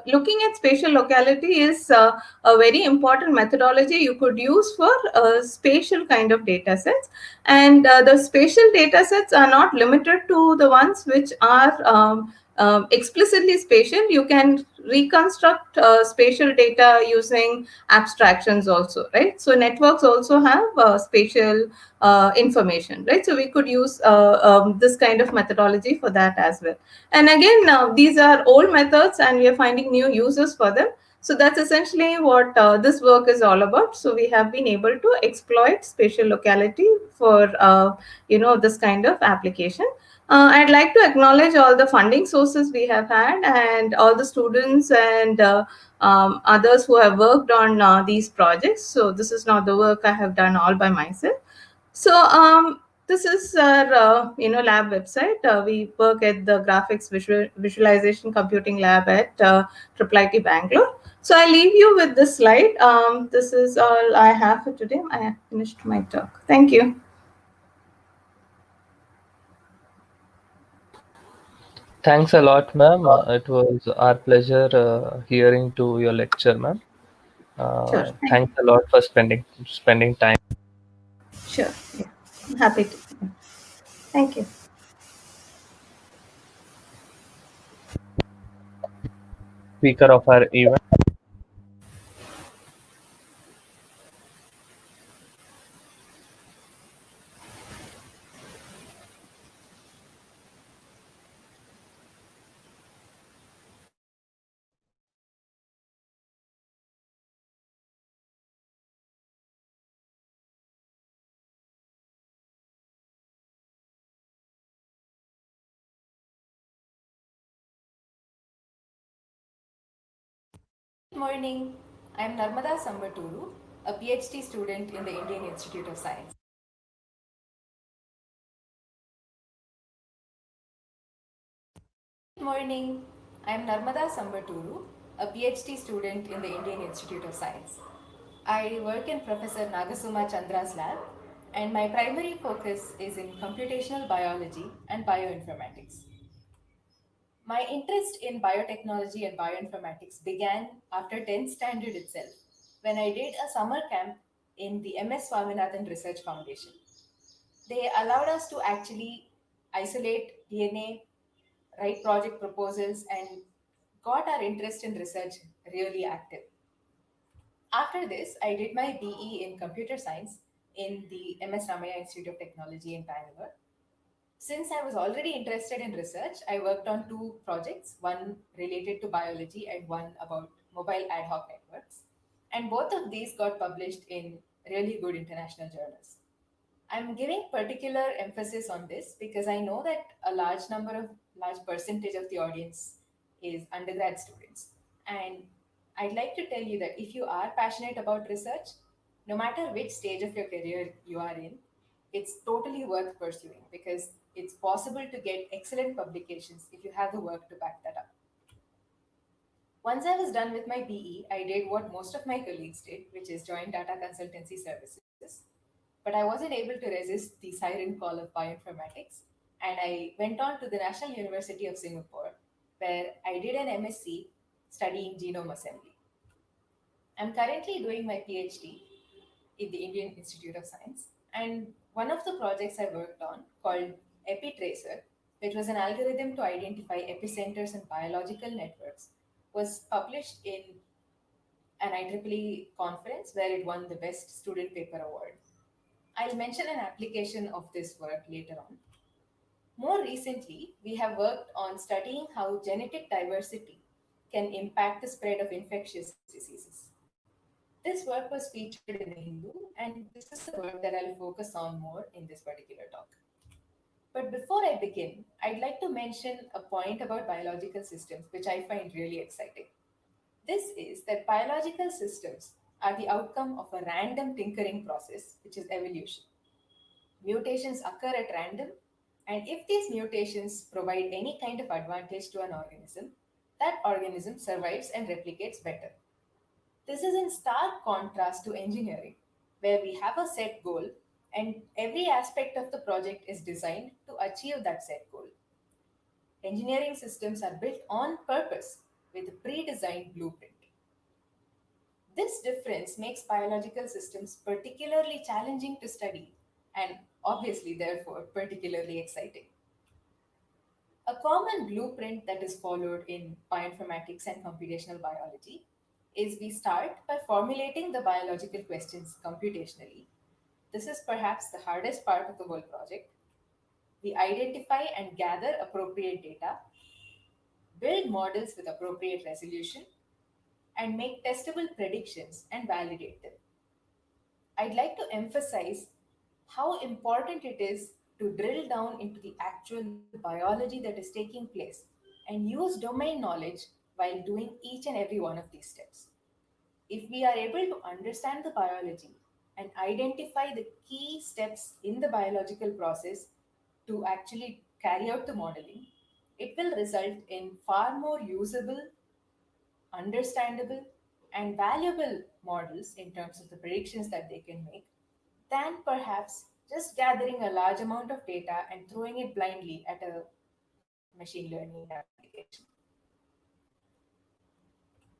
looking at spatial locality is a very important methodology you could use for spatial kind of data sets. And the spatial data sets are not limited to the ones which are explicitly spatial. You can reconstruct spatial data using abstractions also, right? So networks also have spatial information, right? So we could use this kind of methodology for that as well. And again, these are old methods and we are finding new uses for them. So that's essentially what this work is all about. So we have been able to exploit spatial locality for this kind of application. I'd like to acknowledge all the funding sources we have had and all the students and others who have worked on these projects. So this is not the work I have done all by myself. So this is our lab website. We work at the graphics visualization computing lab at IIIT Bangalore. So I leave you with this slide. This is all I have for today. I have finished my talk. Thank you. Thanks a lot, ma'am. It was our pleasure hearing to your lecture, ma'am. Sure. Thanks a lot for spending time. Sure. Yeah. I'm happy to. Thank you. Speaker of our event. Good morning. I am Narmada Sambaturu, a PhD student in the Indian Institute of Science. Good morning. I am Narmada Sambaturu, a PhD student in the Indian Institute of Science. I work in Professor Nagasuma Chandra's lab, and my primary focus is in computational biology and bioinformatics. My interest in biotechnology and bioinformatics began after 10th standard itself, when I did a summer camp in the MS Swaminathan Research Foundation. They allowed us to actually isolate DNA, write project proposals, and got our interest in research really active. After this, I did my BE in computer science in the MS Ramaya Institute of Technology in Bangalore. Since I was already interested in research, I worked on two projects, one related to biology and one about mobile ad hoc networks. And both of these got published in really good international journals. I'm giving particular emphasis on this because I know that a large percentage of the audience is undergrad students. And I'd like to tell you that if you are passionate about research, no matter which stage of your career you are in, it's totally worth pursuing because it's possible to get excellent publications if you have the work to back that up. Once I was done with my BE, I did what most of my colleagues did, which is join data consultancy services. But I wasn't able to resist the siren call of bioinformatics, and I went on to the National University of Singapore, where I did an MSc studying genome assembly. I'm currently doing my PhD in the Indian Institute of Science, and one of the projects I worked on, called EpiTracer, which was an algorithm to identify epicenters in biological networks, was published in an IEEE conference where it won the Best Student Paper Award. I'll mention an application of this work later on. More recently, we have worked on studying how genetic diversity can impact the spread of infectious diseases. This work was featured in the Hindu, and this is the work that I'll focus on more in this particular talk. But before I begin, I'd like to mention a point about biological systems which I find really exciting. This is that biological systems are the outcome of a random tinkering process, which is evolution. Mutations occur at random, and if these mutations provide any kind of advantage to an organism, that organism survives and replicates better. This is in stark contrast to engineering, where we have a set goal and every aspect of the project is designed to achieve that set goal. Engineering systems are built on purpose with a pre-designed blueprint. This difference makes biological systems particularly challenging to study and obviously, therefore, particularly exciting. A common blueprint that is followed in bioinformatics and computational biology is we start by formulating the biological questions computationally. This is perhaps the hardest part of the whole project. We identify and gather appropriate data, build models with appropriate resolution, and make testable predictions and validate them. I'd like to emphasize how important it is to drill down into the actual biology that is taking place and use domain knowledge while doing each and every one of these steps. If we are able to understand the biology and identify the key steps in the biological process to actually carry out the modeling, it will result in far more usable, understandable, and valuable models in terms of the predictions that they can make than perhaps just gathering a large amount of data and throwing it blindly at a machine learning application.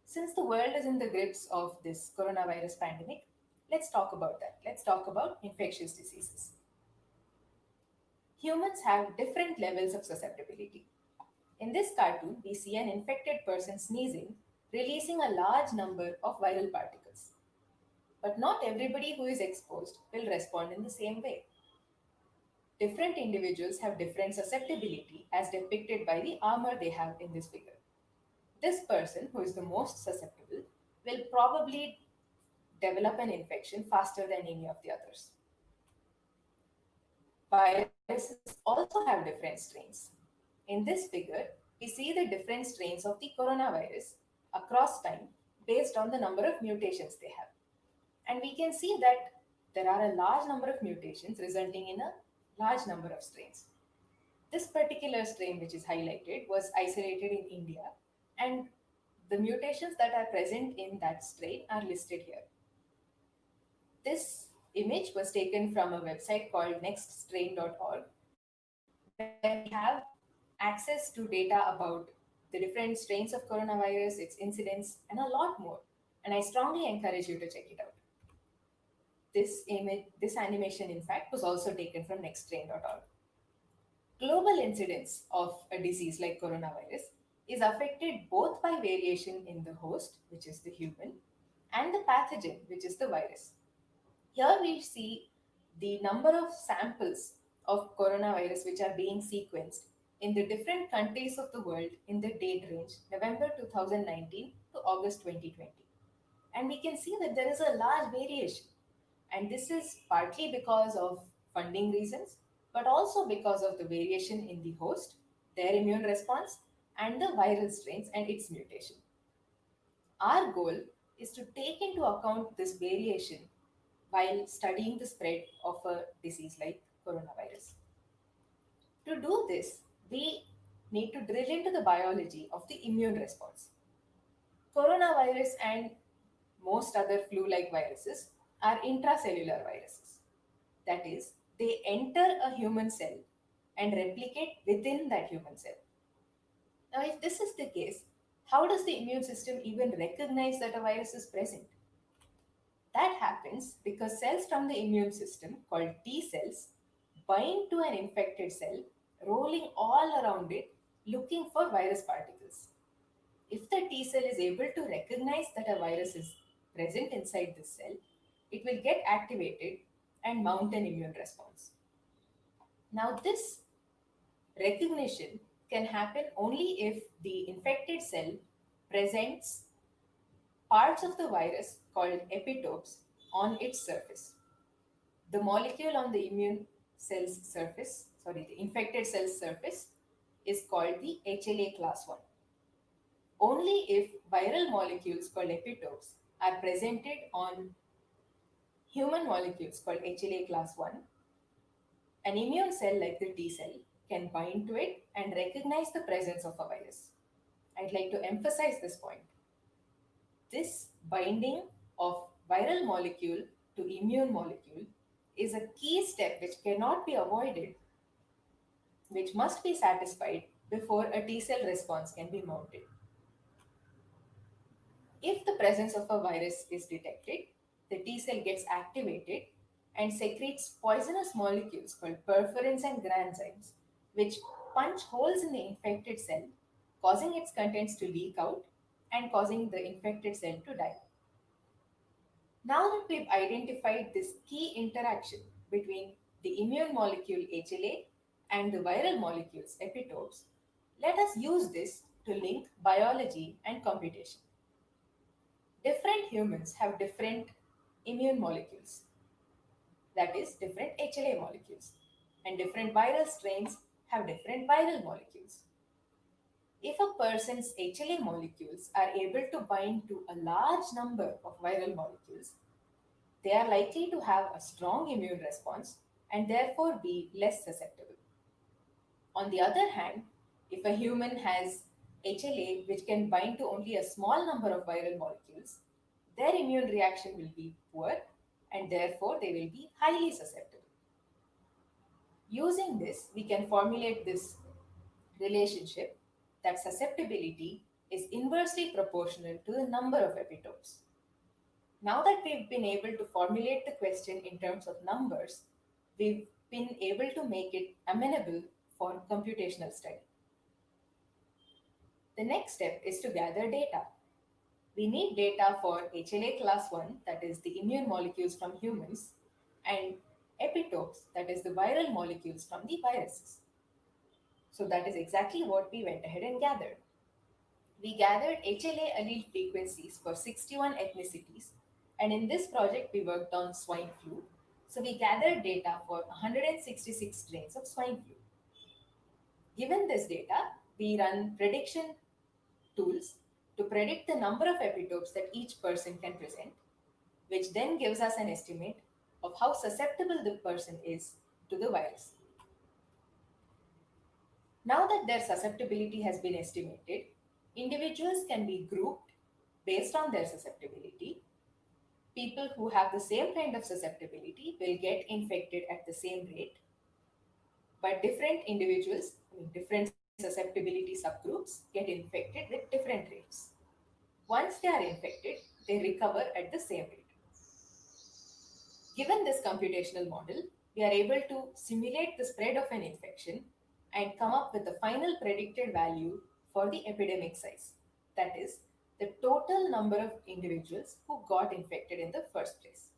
Since the world is in the grips of this coronavirus pandemic, let's talk about that. Let's talk about infectious diseases. Humans have different levels of susceptibility. In this cartoon, we see an infected person sneezing, releasing a large number of viral particles. But not everybody who is exposed will respond in the same way. Different individuals have different susceptibility as depicted by the armor they have in this figure. This person, who is the most susceptible, will probably develop an infection faster than any of the others. Viruses also have different strains. In this figure, we see the different strains of the coronavirus across time based on the number of mutations they have. And we can see that there are a large number of mutations resulting in a large number of strains. This particular strain, which is highlighted, was isolated in India, and the mutations that are present in that strain are listed here. This image was taken from a website called nextstrain.org, where we have access to data about the different strains of coronavirus, its incidence, and a lot more. And I strongly encourage you to check it out. This animation, in fact, was also taken from nextstrain.org. Global incidence of a disease like coronavirus is affected both by variation in the host, which is the human, and the pathogen, which is the virus. Here we see the number of samples of coronavirus which are being sequenced in the different countries of the world in the date range November 2019 to August 2020. And we can see that there is a large variation. And this is partly because of funding reasons, but also because of the variation in the host, their immune response, and the viral strains and its mutation. Our goal is to take into account this variation while studying the spread of a disease like coronavirus. To do this, we need to drill into the biology of the immune response. Coronavirus and most other flu-like viruses are intracellular viruses. That is, they enter a human cell and replicate within that human cell. Now, if this is the case, how does the immune system even recognize that a virus is present? That happens because cells from the immune system, called T cells, bind to an infected cell, rolling all around it, looking for virus particles. If the T cell is able to recognize that a virus is present inside this cell, it will get activated and mount an immune response. Now, this recognition can happen only if the infected cell presents parts of the virus called epitopes on its surface. The molecule on the immune cell's surface, the infected cell's surface, is called the HLA class 1. Only if viral molecules called epitopes are presented on human molecules called HLA class 1, an immune cell like the T cell can bind to it and recognize the presence of a virus. I'd like to emphasize this point. This binding of viral molecule to immune molecule is a key step which cannot be avoided, which must be satisfied before a T cell response can be mounted. If the presence of a virus is detected, the T cell gets activated and secretes poisonous molecules called perforins and granzymes, which punch holes in the infected cell, causing its contents to leak out and causing the infected cell to die. Now that we've identified this key interaction between the immune molecule HLA and the viral molecules epitopes, let us use this to link biology and computation. Different humans have different immune molecules, that is, different HLA molecules. and different viral strains have different viral molecules. If a person's HLA molecules are able to bind to a large number of viral molecules, they are likely to have a strong immune response and therefore be less susceptible. On the other hand, if a human has HLA which can bind to only a small number of viral molecules, their immune reaction will be poor and therefore they will be highly susceptible. Using this, we can formulate this relationship that susceptibility is inversely proportional to the number of epitopes. Now that we've been able to formulate the question in terms of numbers, we've been able to make it amenable for computational study. The next step is to gather data. We need data for HLA class 1, that is the immune molecules from humans, and epitopes, that is the viral molecules from the viruses. So that is exactly what we went ahead and gathered. We gathered HLA allele frequencies for 61 ethnicities, and in this project we worked on swine flu. So we gathered data for 166 strains of swine flu. Given this data, we run prediction tools to predict the number of epitopes that each person can present, which then gives us an estimate of how susceptible the person is to the virus. Now that their susceptibility has been estimated, individuals can be grouped based on their susceptibility. People who have the same kind of susceptibility will get infected at the same rate, but different individuals, different susceptibility subgroups, get infected with different rates. Once they are infected, they recover at the same rate. Given this computational model, we are able to simulate the spread of an infection and come up with the final predicted value for the epidemic size. That is, the total number of individuals who got infected in the first place.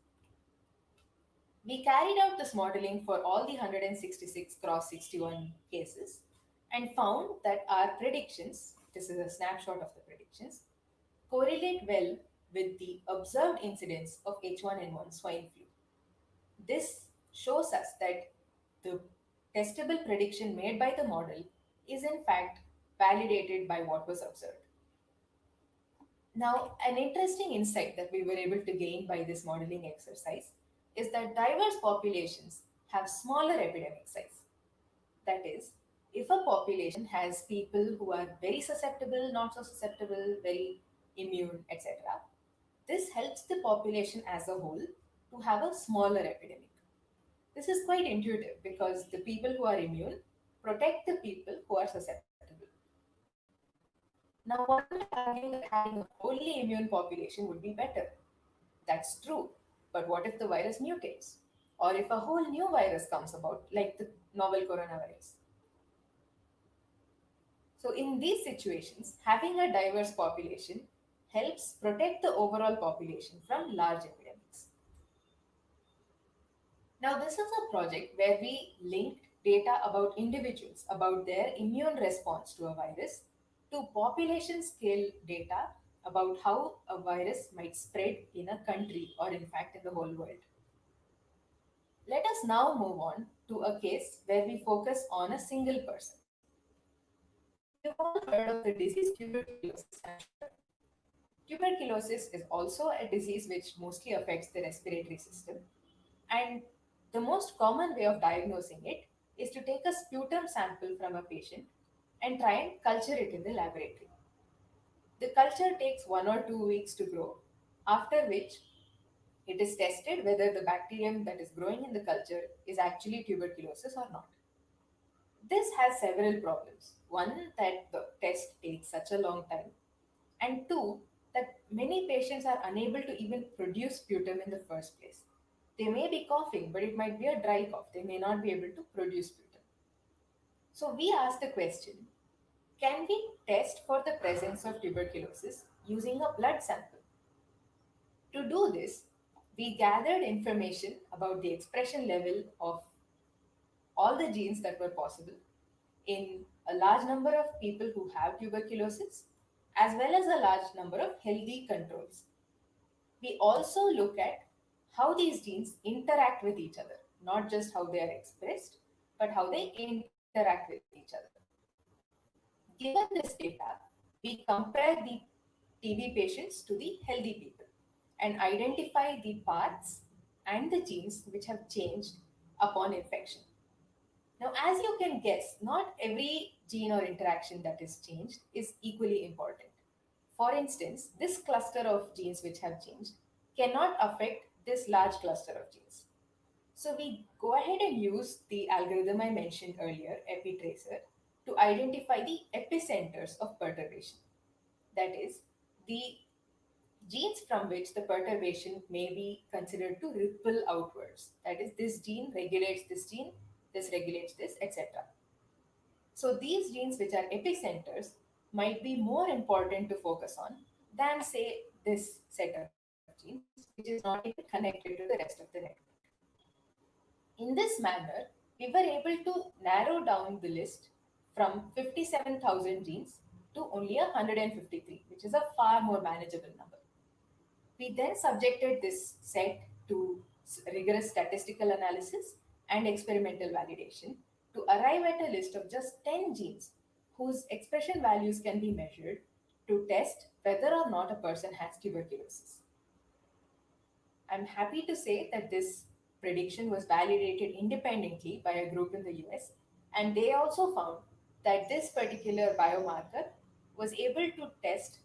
We carried out this modeling for all the 166 cross 61 cases and found that our predictions, this is a snapshot of the predictions, correlate well with the observed incidence of H1N1 swine flu. This shows us that the testable prediction made by the model is in fact validated by what was observed. Now, an interesting insight that we were able to gain by this modeling exercise is that diverse populations have smaller epidemic size. That is, if a population has people who are very susceptible, not so susceptible, very immune, etc., this helps the population as a whole to have a smaller epidemic. This is quite intuitive because the people who are immune protect the people who are susceptible. Now, one might argue that having a wholly immune population would be better. That's true, but what if the virus mutates? Or if a whole new virus comes about, like the novel coronavirus? So in these situations, having a diverse population helps protect the overall population from large epidemics. Now, this is a project where we linked data about individuals, about their immune response to a virus, to population scale data about how a virus might spread in a country or in fact in the whole world. Let us now move on to a case where we focus on a single person. You've all heard of the disease tuberculosis, I'm sure. Tuberculosis is also a disease which mostly affects the respiratory system, and the most common way of diagnosing it is to take a sputum sample from a patient and try and culture it in the laboratory. The culture takes 1 or 2 weeks to grow, after which it is tested whether the bacterium that is growing in the culture is actually tuberculosis or not. This has several problems. One, that the test takes such a long time, and two, that many patients are unable to even produce sputum in the first place. They may be coughing, but it might be a dry cough. They may not be able to produce sputum. So we asked the question, can we test for the presence of tuberculosis using a blood sample? To do this, we gathered information about the expression level of all the genes that were possible in a large number of people who have tuberculosis, as well as a large number of healthy controls. We also look at how these genes interact with each other, not just how they are expressed, but how they interact with each other. Given this data, we compare the TB patients to the healthy people and identify the parts and the genes which have changed upon infection. Now, as you can guess, not every gene or interaction that is changed is equally important. For instance, this cluster of genes which have changed cannot affect this large cluster of genes. So we go ahead and use the algorithm I mentioned earlier, EpiTracer, to identify the epicenters of perturbation. That is, the genes from which the perturbation may be considered to ripple outwards. That is, this gene regulates this regulates this, etc. So these genes which are epicenters might be more important to focus on than, say, this set of genes, which is not even connected to the rest of the network. In this manner, we were able to narrow down the list from 57,000 genes to only 153, which is a far more manageable number. We then subjected this set to rigorous statistical analysis and experimental validation to arrive at a list of just 10 genes whose expression values can be measured to test whether or not a person has tuberculosis. I'm happy to say that this prediction was validated independently by a group in the US, and they also found that this particular biomarker was able to test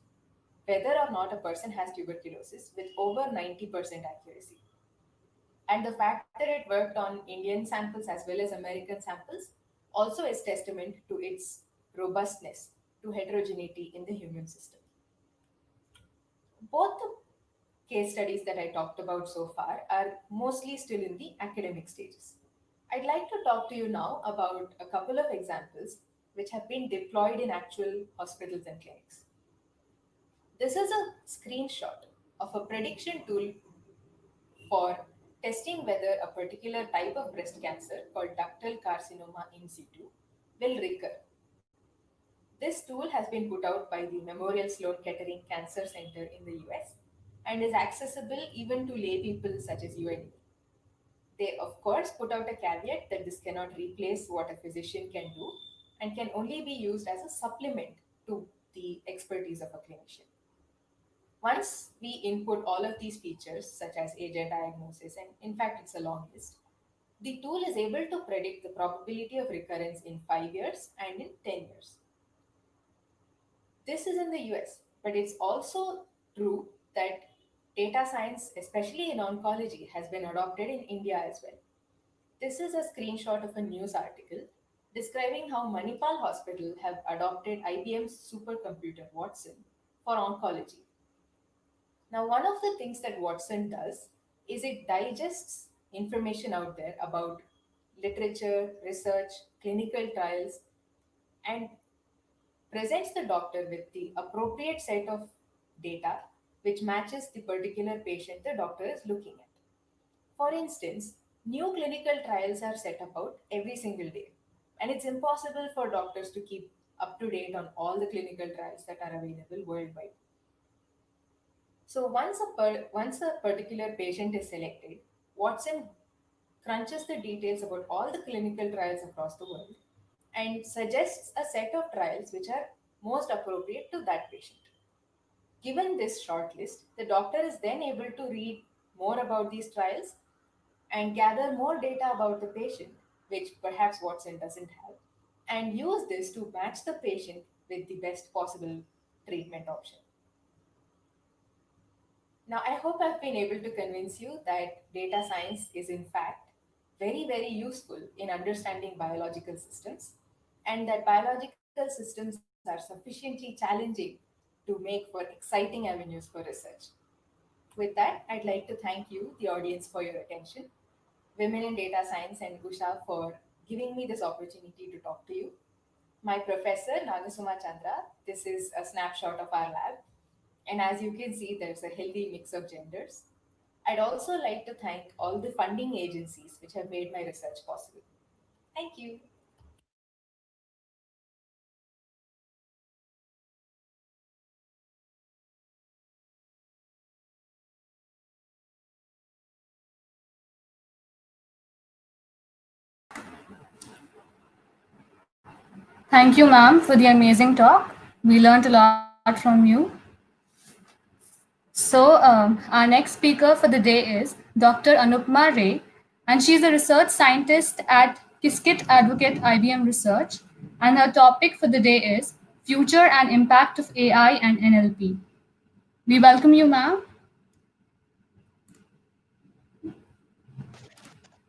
whether or not a person has tuberculosis with over 90% accuracy. And the fact that it worked on Indian samples as well as American samples also is testament to its robustness to heterogeneity in the human system. Both the case studies that I talked about so far are mostly still in the academic stages. I'd like to talk to you now about a couple of examples which have been deployed in actual hospitals and clinics. This is a screenshot of a prediction tool for testing whether a particular type of breast cancer called ductal carcinoma in situ will recur. This tool has been put out by the Memorial Sloan Kettering Cancer Center in the US and is accessible even to lay people such as you and me. They, of course, put out a caveat that this cannot replace what a physician can do and can only be used as a supplement to the expertise of a clinician. Once we input all of these features, such as age diagnosis, and in fact, it's a long list, the tool is able to predict the probability of recurrence in 5 years and in 10 years. This is in the US, but it's also true that data science, especially in oncology, has been adopted in India as well. This is a screenshot of a news article describing how Manipal Hospital have adopted IBM's supercomputer Watson for oncology. Now, one of the things that Watson does is it digests information out there about literature, research, clinical trials, and presents the doctor with the appropriate set of data which matches the particular patient the doctor is looking at. For instance, new clinical trials are set about every single day, and it's impossible for doctors to keep up to date on all the clinical trials that are available worldwide. So once a particular patient is selected, Watson crunches the details about all the clinical trials across the world and suggests a set of trials which are most appropriate to that patient. Given this short list, the doctor is then able to read more about these trials and gather more data about the patient, which perhaps Watson doesn't have, and use this to match the patient with the best possible treatment option. Now, I hope I've been able to convince you that data science is in fact very, very useful in understanding biological systems, and that biological systems are sufficiently challenging to make for exciting avenues for research. With that, I'd like to thank you, the audience, for your attention, Women in Data Science and Usha for giving me this opportunity to talk to you. My professor, Nagasuma Chandra, this is a snapshot of our lab. And as you can see, there's a healthy mix of genders. I'd also like to thank all the funding agencies which have made my research possible. Thank you. Thank you, ma'am, for the amazing talk. We learned a lot from you. So, our next speaker for the day is Dr. Anupma Ray, and she's a research scientist at Qiskit Advocate IBM Research. And her topic for the day is Future and Impact of AI and NLP. We welcome you, ma'am.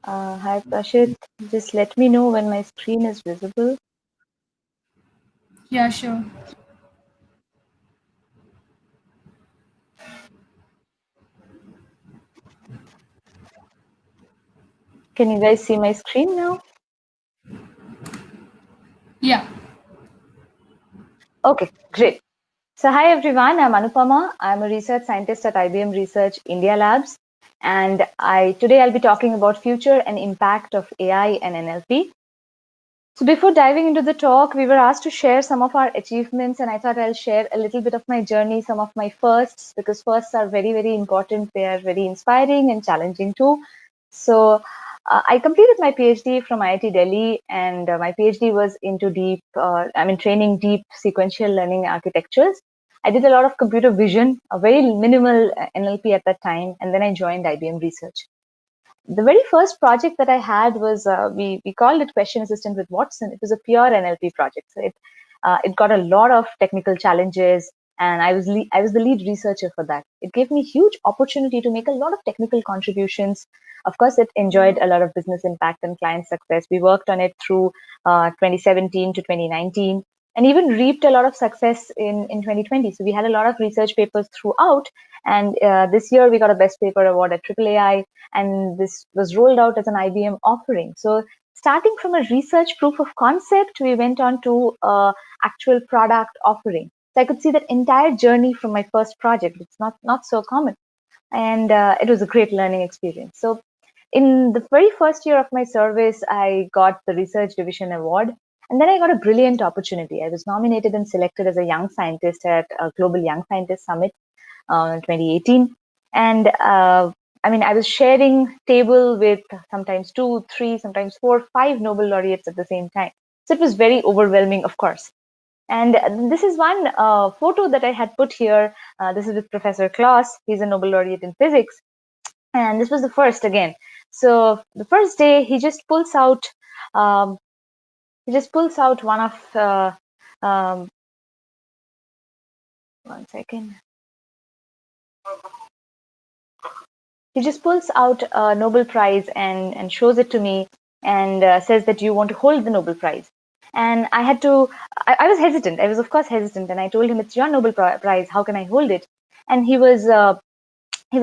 Hi, Prashit. Just let me know when my screen is visible. Yeah, sure. Can you guys see my screen now? Yeah. Okay, great. So hi everyone, I'm Anupama. I'm a research scientist at IBM Research India Labs. And today I'll be talking about future and impact of AI and NLP. So before diving into the talk, we were asked to share some of our achievements, and I thought I'll share a little bit of my journey, some of my firsts, because firsts are very, very important. They are very inspiring and challenging too. So I completed my PhD from IIT Delhi, and my PhD was into training deep sequential learning architectures. I did a lot of computer vision, a very minimal NLP at that time, and then I joined IBM Research. The very first project that I had was we called it Question Assistant with Watson. It was a pure NLP project. So it got a lot of technical challenges, and I was the lead researcher for that. It gave me huge opportunity to make a lot of technical contributions. Of course, it enjoyed a lot of business impact and client success. We worked on it through 2017 to 2019, and even reaped a lot of success in 2020. So we had a lot of research papers throughout, and this year we got a Best Paper Award at AAAI, and this was rolled out as an IBM offering. So starting from a research proof of concept, we went on to actual product offering. So I could see that entire journey from my first project. It's not so common, and it was a great learning experience. So in the very first year of my service, I got the Research Division Award. And then I got a brilliant opportunity. I was nominated and selected as a young scientist at a Global Young Scientist Summit in 2018. And I was sharing table with sometimes 2, 3, sometimes 4, 5 Nobel laureates at the same time. So it was very overwhelming, of course. And this is one photo that I had put here. This is with Professor Klaus. He's a Nobel laureate in physics. And this was the first again. So the first day, he just pulls out one of one second. He just pulls out a Nobel Prize and shows it to me and says that you want to hold the Nobel Prize. And I was hesitant. I was, of course, hesitant. And I told him, it's your Nobel Prize. How can I hold it? And he was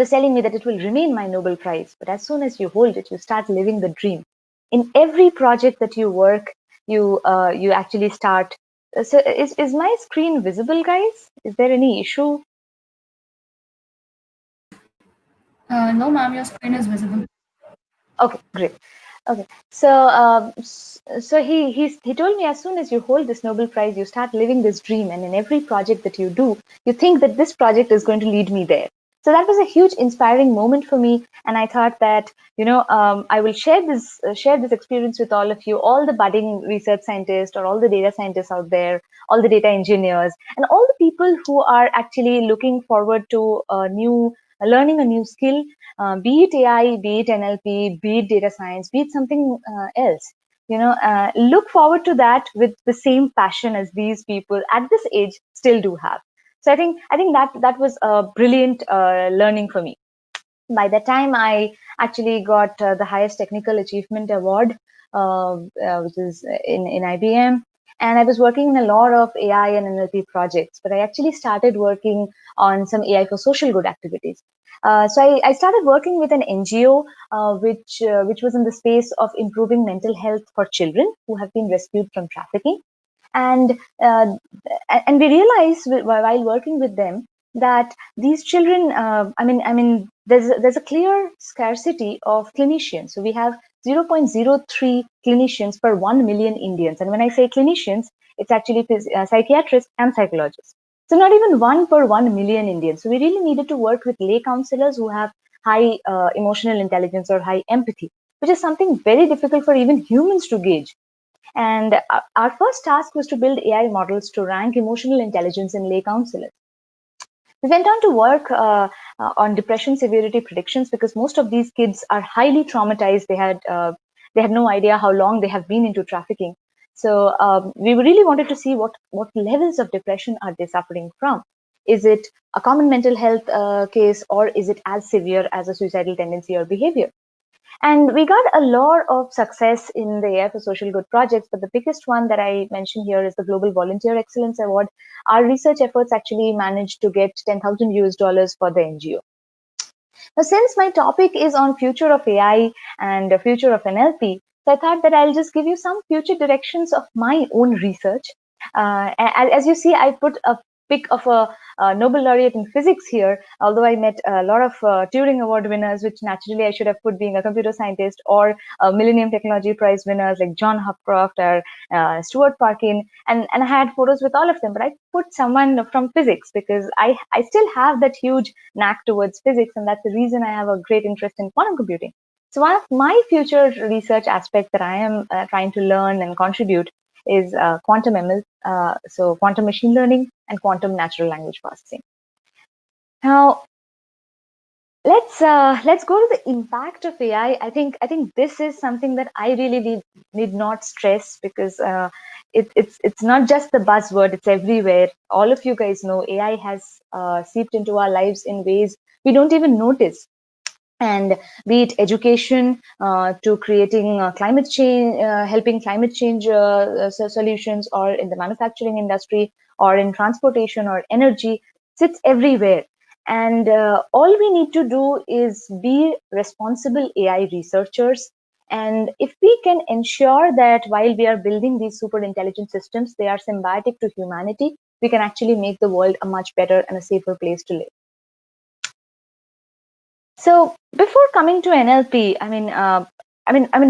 telling me that it will remain my Nobel Prize. But as soon as you hold it, you start living the dream. In every project that you work, you actually start. So is my screen visible, guys? Is there any issue? No, ma'am, your screen is visible. Okay, great. Okay, so he told me, as soon as you hold this Nobel Prize, you start living this dream, and in every project that you do, you think that this project is going to lead me there. So that was a huge inspiring moment for me, and I thought that I will share this experience with all of you, all the budding research scientists or all the data scientists out there, all the data engineers, and all the people who are actually looking forward to learning a new skill, be it AI, be it NLP, be it data science, be it something else. Look forward to that with the same passion as these people at this age still do have. So I think that was a brilliant learning for me. By the time I actually got the highest technical achievement award, which is in IBM, and I was working in a lot of AI and NLP projects, but I actually started working on some AI for social good activities. So I started working with an NGO which was in the space of improving mental health for children who have been rescued from trafficking, and we realized while working with them that these children, there's a clear scarcity of clinicians. So we have 0.03 clinicians per 1 million Indians. And when I say clinicians, it's actually psychiatrists and psychologists. So not even 1 per 1 million Indians. So we really needed to work with lay counselors who have high emotional intelligence or high empathy, which is something very difficult for even humans to gauge. And our first task was to build AI models to rank emotional intelligence in lay counselors. We went on to work on depression severity predictions because most of these kids are highly traumatized. They had no idea how long they have been into trafficking. So we really wanted to see what levels of depression are they suffering from. Is it a common mental health case, or is it as severe as a suicidal tendency or behavior? And we got a lot of success in the AI for Social Good projects, but the biggest one that I mentioned here is the Global Volunteer Excellence Award. Our research efforts actually managed to get $10,000 for the NGO. Now, since my topic is on future of AI and the future of NLP, so I thought that I'll just give you some future directions of my own research. As you see, I put a pic of a Nobel laureate in physics here, although I met a lot of Turing Award winners, which naturally I should have put being a computer scientist, or Millennium Technology Prize winners like John Hopcroft or Stuart Parkin, and I had photos with all of them, but I put someone from physics because I still have that huge knack towards physics, and that's the reason I have a great interest in quantum computing. So one of my future research aspects that I am trying to learn and contribute is quantum ML, so quantum machine learning and quantum natural language processing. Now, let's go to the impact of AI. I think this is something that I really need not stress, because it's not just the buzzword; it's everywhere. All of you guys know AI has seeped into our lives in ways we don't even notice. And be it education to creating climate change, helping climate change solutions, or in the manufacturing industry, or in transportation or energy, sits everywhere. And all we need to do is be responsible AI researchers. And if we can ensure that while we are building these super intelligent systems, they are symbiotic to humanity, we can actually make the world a much better and a safer place to live. So before coming to NLP,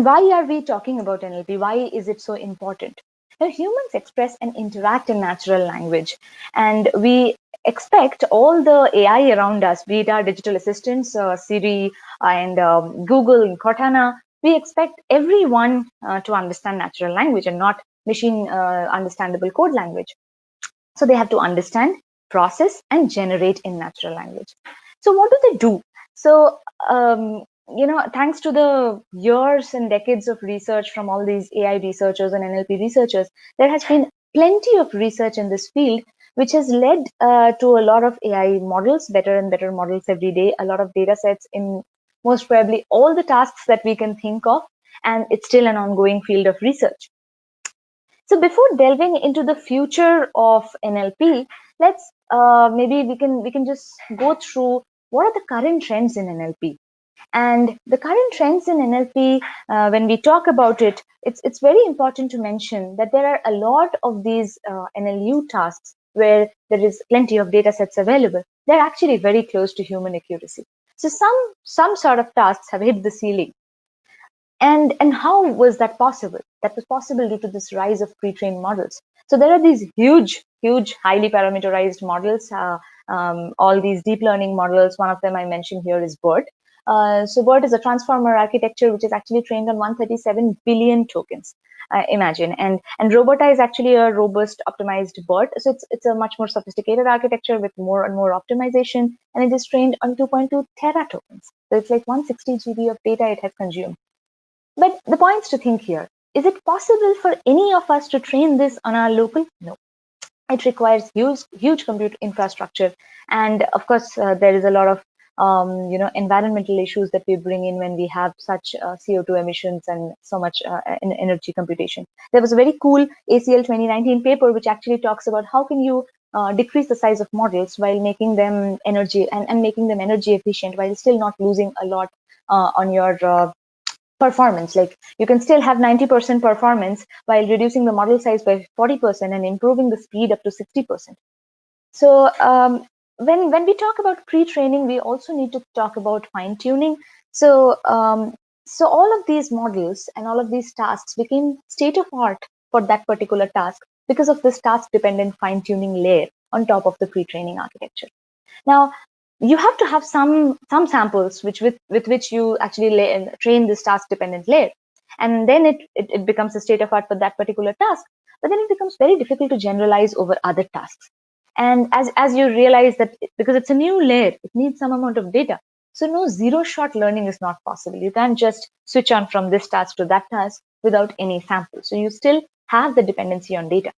why are we talking about NLP? Why is it so important? Now, humans express and interact in natural language, and we expect all the AI around us, be it our digital assistants, Siri and Google and Cortana, we expect everyone to understand natural language and not machine understandable code language. So they have to understand, process, and generate in natural language. So what do they do? So, thanks to the years and decades of research from all these AI researchers and NLP researchers, there has been plenty of research in this field, which has led to a lot of AI models, better and better models every day, a lot of data sets in most probably all the tasks that we can think of, and it's still an ongoing field of research. So before delving into the future of NLP, let's maybe we can just go through what are the current trends in NLP. And the current trends in NLP, when we talk about it, it's very important to mention that there are a lot of these NLU tasks where there is plenty of data sets available. They're actually very close to human accuracy. So some sort of tasks have hit the ceiling. And how was that possible? That was possible due to this rise of pre-trained models. So there are these huge, highly parameterized models, all these deep learning models. One of them I mentioned here is BERT. So BERT is a transformer architecture which is actually trained on 137 billion tokens. Imagine, and Robota is actually a robust optimized BERT. So it's a much more sophisticated architecture with more and more optimization, and it is trained on 2.2 tera tokens. So it's like 160 GB of data it has consumed. But the points to think here, is it possible for any of us to train this on our local? No. It requires huge compute infrastructure. And of course, there is a lot of environmental issues that we bring in when we have such CO2 emissions and so much energy computation. There was a very cool ACL 2019 paper which actually talks about how can you decrease the size of models while making them energy and making them energy efficient while still not losing a lot on your performance. Like you can still have 90% performance while reducing the model size by 40% and improving the speed up to 60%. So when we talk about pre-training, we also need to talk about fine-tuning. So so all of these models and all of these tasks became state of art for that particular task because of this task-dependent fine-tuning layer on top of the pre-training architecture. Now, you have to have some samples with which you actually train this task dependent layer. And then it becomes a state of art for that particular task. But then it becomes very difficult to generalize over other tasks. And as you realize that because it's a new layer, it needs some amount of data. So no zero-shot learning is not possible. You can't just switch on from this task to that task without any sample. So you still have the dependency on data.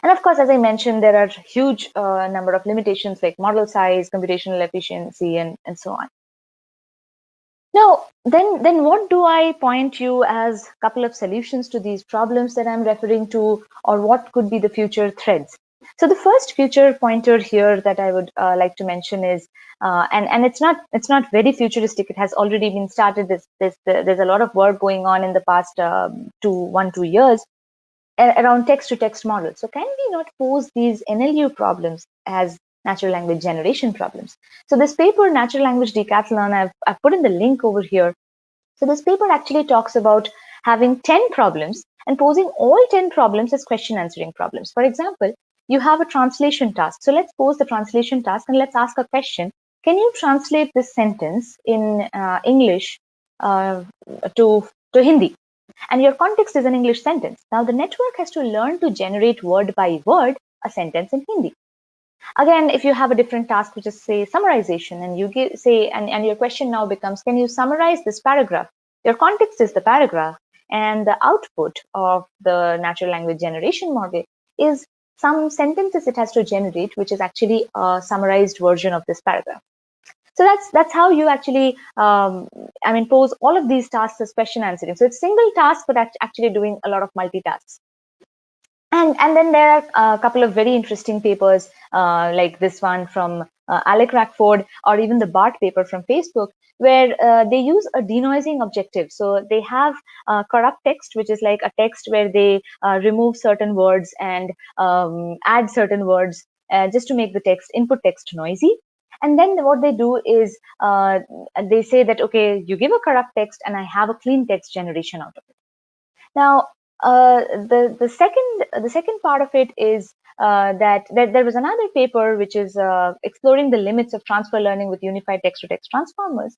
And of course, as I mentioned, there are huge number of limitations like model size, computational efficiency, and so on. Now, then what do I point you as a couple of solutions to these problems that I'm referring to, or what could be the future threads? So the first future pointer here that I would like to mention is, and it's not very futuristic. It has already been started. There's a lot of work going on in the past 2 years around text-to-text models. So can we not pose these NLU problems as natural language generation problems? So this paper, Natural Language Decathlon, I've put in the link over here. So this paper actually talks about having 10 problems and posing all 10 problems as question answering problems. For example, you have a translation task. So let's pose the translation task and let's ask a question. Can you translate this sentence in English to Hindi? And your context is an English sentence. Now the network has to learn to generate word by word a sentence in Hindi. Again, if you have a different task, which is say summarization, and you say, and your question now becomes, can you summarize this paragraph? Your context is the paragraph, and the output of the natural language generation model is some sentences it has to generate, which is actually a summarized version of this paragraph. So that's how you actually, pose all of these tasks as question answering. So it's single task, but actually doing a lot of multitasks. And then there are a couple of very interesting papers like this one from Alec Rackford, or even the BART paper from Facebook, where they use a denoising objective. So they have corrupt text, which is like a text where they remove certain words and add certain words just to make the input text noisy. And then what they do is they say that, okay, you give a corrupt text and I have a clean text generation out of it. Now, the second part of it is that there was another paper which is exploring the limits of transfer learning with unified text-to-text transformers.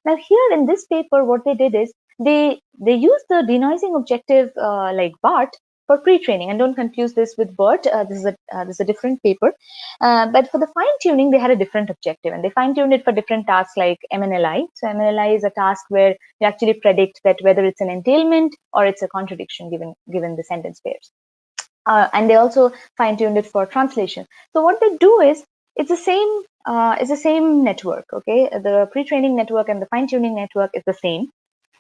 Now, here in this paper, what they did is they used the denoising objective like BART for pre-training, and don't confuse this with BERT. This is a different paper. But for the fine-tuning, they had a different objective, and they fine-tuned it for different tasks like MNLI. So MNLI is a task where you actually predict that whether it's an entailment or it's a contradiction given the sentence pairs. And they also fine-tuned it for translation. So what they do is it's the same network. Okay, the pre-training network and the fine-tuning network is the same.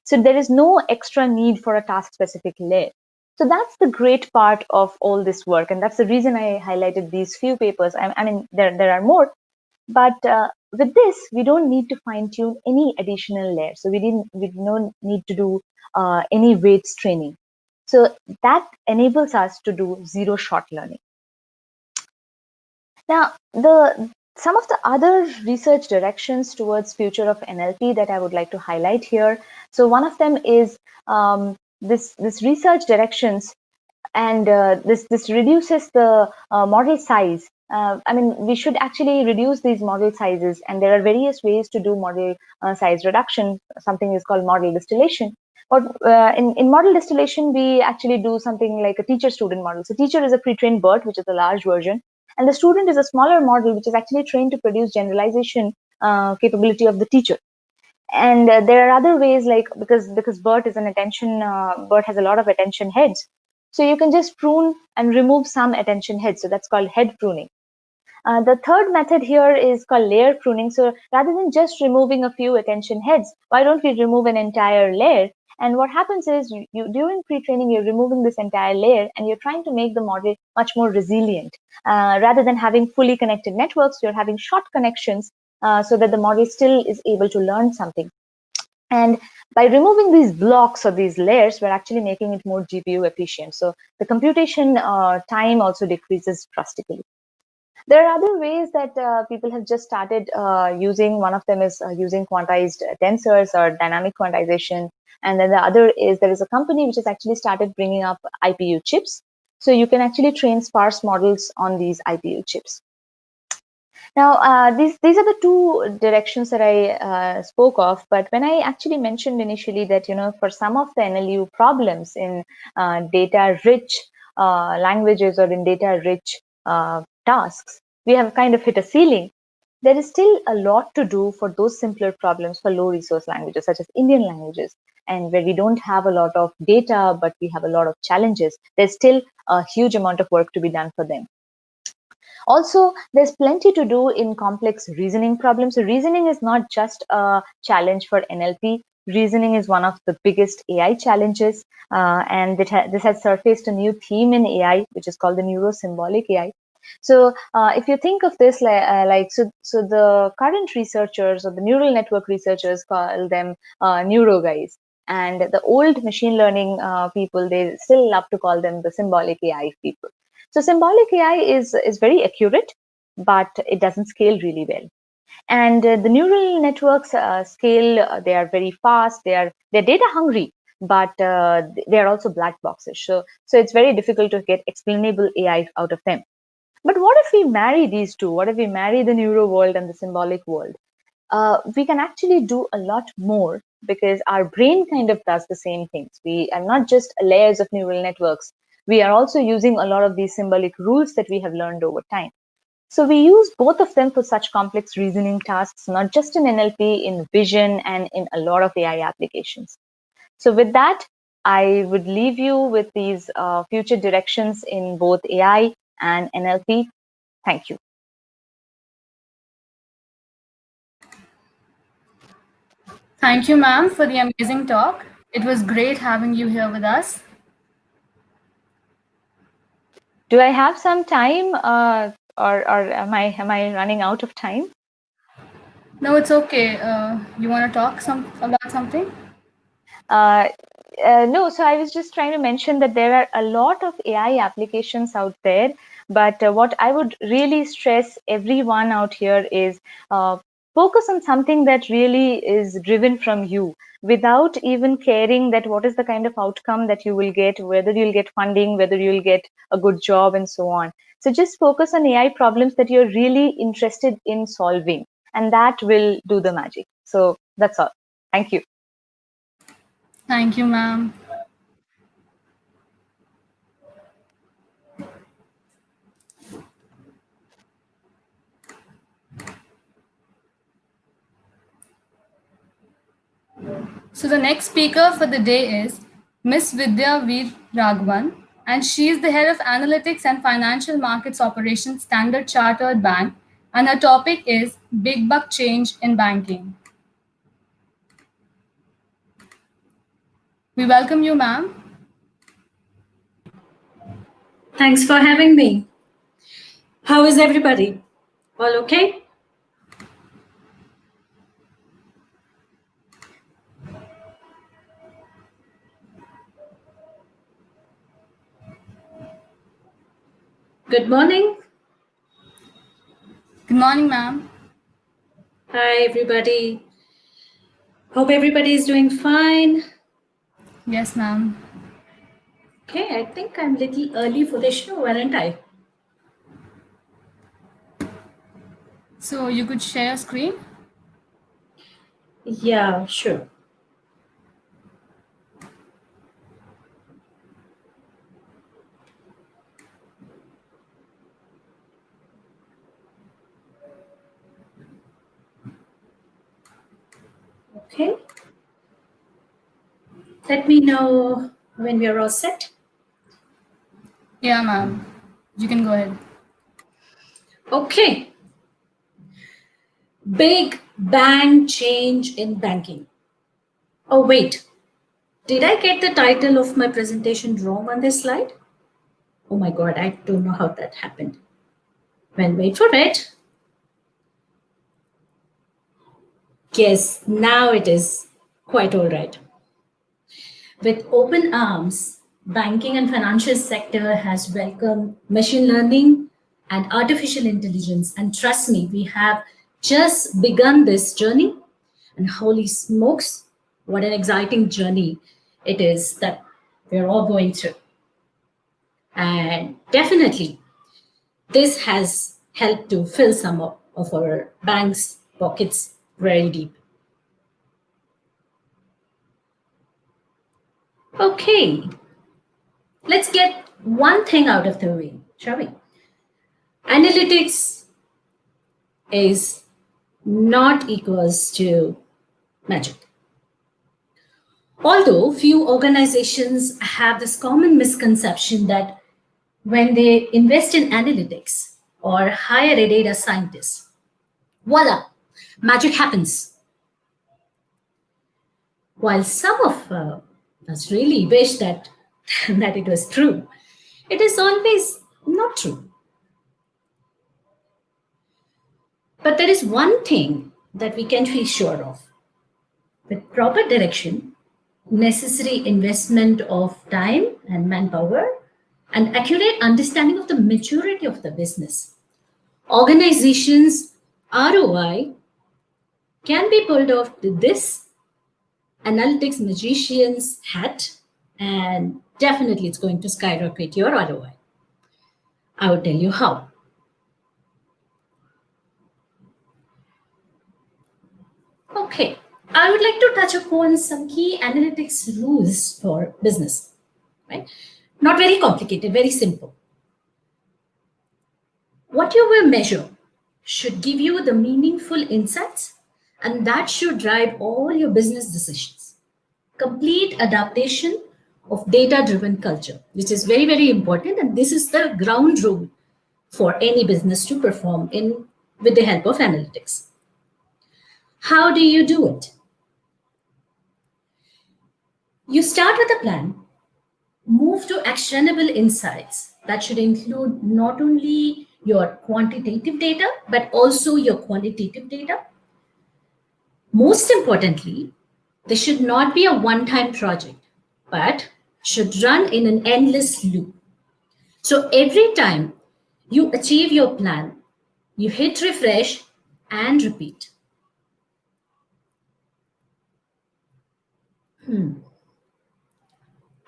So there is no extra need for a task-specific layer. So that's the great part of all this work, and that's the reason I highlighted these few papers. I mean, there are more, but with this, we don't need to fine-tune any additional layer. So we don't need to do any weights training. So that enables us to do zero-shot learning. Now, some of the other research directions towards future of NLP that I would like to highlight here. So one of them is this research directions, and this reduces the model size. We should actually reduce these model sizes, and there are various ways to do model size reduction. Something is called model distillation. But in model distillation, we actually do something like a teacher-student model. So teacher is a pre-trained BERT, which is a large version, and the student is a smaller model, which is actually trained to produce generalization capability of the teacher. And there are other ways, like because BERT is an attention, BERT has a lot of attention heads. So you can just prune and remove some attention heads. So that's called head pruning. The third method here is called layer pruning. So rather than just removing a few attention heads, why don't we remove an entire layer? And what happens is you during pre-training, you're removing this entire layer and you're trying to make the model much more resilient. Rather than having fully connected networks, you're having short connections so that the model still is able to learn something. And by removing these blocks or these layers, we're actually making it more GPU efficient. So the computation time also decreases drastically. There are other ways that people have just started using. One of them is using quantized tensors or dynamic quantization. And then the other is there is a company which has actually started bringing up IPU chips. So you can actually train sparse models on these IPU chips. Now, these are the two directions that I spoke of. But when I actually mentioned initially that, for some of the NLU problems in data-rich languages or in data-rich tasks, we have kind of hit a ceiling. There is still a lot to do for those simpler problems for low resource languages, such as Indian languages, and where we don't have a lot of data, but we have a lot of challenges. There's still a huge amount of work to be done for them. Also, there's plenty to do in complex reasoning problems. So reasoning is not just a challenge for NLP. Reasoning is one of the biggest AI challenges, and this has surfaced a new theme in AI, which is called the neurosymbolic AI. So if you think of this so the current researchers or the neural network researchers call them neuro guys, and the old machine learning people, they still love to call them the symbolic AI people. So symbolic AI is very accurate, but it doesn't scale really well. And the neural networks scale, they are very fast, they're data hungry, but they're also black boxes. So it's very difficult to get explainable AI out of them. But what if we marry these two? What if we marry the neuro world and the symbolic world? We can actually do a lot more because our brain kind of does the same things. We are not just layers of neural networks. We are also using a lot of these symbolic rules that we have learned over time. So we use both of them for such complex reasoning tasks, not just in NLP, in vision, and in a lot of AI applications. So with that, I would leave you with these future directions in both AI and NLP. Thank you. Thank you, ma'am, for the amazing talk. It was great having you here with us. Do I have some time, or am I running out of time? No, it's okay. You want to talk about something? No, so I was just trying to mention that there are a lot of AI applications out there, but what I would really stress everyone out here is focus on something that really is driven from you, without even caring that what is the kind of outcome that you will get, whether you'll get funding, whether you'll get a good job, and so on. So just focus on AI problems that you're really interested in solving, and that will do the magic. So that's all. Thank you. Thank you, ma'am. So the next speaker for the day is Ms. Vidya Veer Raghavan, and she is the head of analytics and financial markets operations, Standard Chartered Bank, and her topic is Big Buck Change in Banking. We welcome you, ma'am. Thanks for having me. How is everybody? All okay? Good morning. Good morning, ma'am. Hi, everybody. Hope everybody is doing fine. Yes, ma'am. Okay, I think I'm a little early for the show, aren't I? So you could share your screen? Yeah, sure. Okay. Let me know when we are all set. Yeah, ma'am. You can go ahead. Okay. Big bang change in banking. Oh, wait. Did I get the title of my presentation wrong on this slide? Oh my God, I don't know how that happened. Well, wait for it. Yes, now it is quite all right. With open arms, banking and financial sector has welcomed machine learning and artificial intelligence. And trust me, we have just begun this journey. And holy smokes, what an exciting journey it is that we're all going through. And definitely, this has helped to fill some of our banks' pockets very deep. Okay, let's get one thing out of the way, shall we? Analytics is not equals to magic. Although few organizations have this common misconception that when they invest in analytics or hire a data scientist, voila, magic happens. While some of us really wish that, that it was true, it is always not true. But there is one thing that we can be sure of. With proper direction, necessary investment of time and manpower, and accurate understanding of the maturity of the business, organizations' ROI can be pulled off with this analytics magician's hat, and definitely it's going to skyrocket your ROI. I will tell you how. Okay, I would like to touch upon some key analytics rules for business, right? Not very complicated, very simple. What you will measure should give you the meaningful insights, and that should drive all your business decisions. Complete adaptation of data-driven culture, which is very, very important, and this is the ground rule for any business to perform with the help of analytics. How do you do it? You start with a plan, move to actionable insights that should include not only your quantitative data, but also your qualitative data. Most importantly, this should not be a one-time project, but should run in an endless loop. So every time you achieve your plan, you hit refresh and repeat.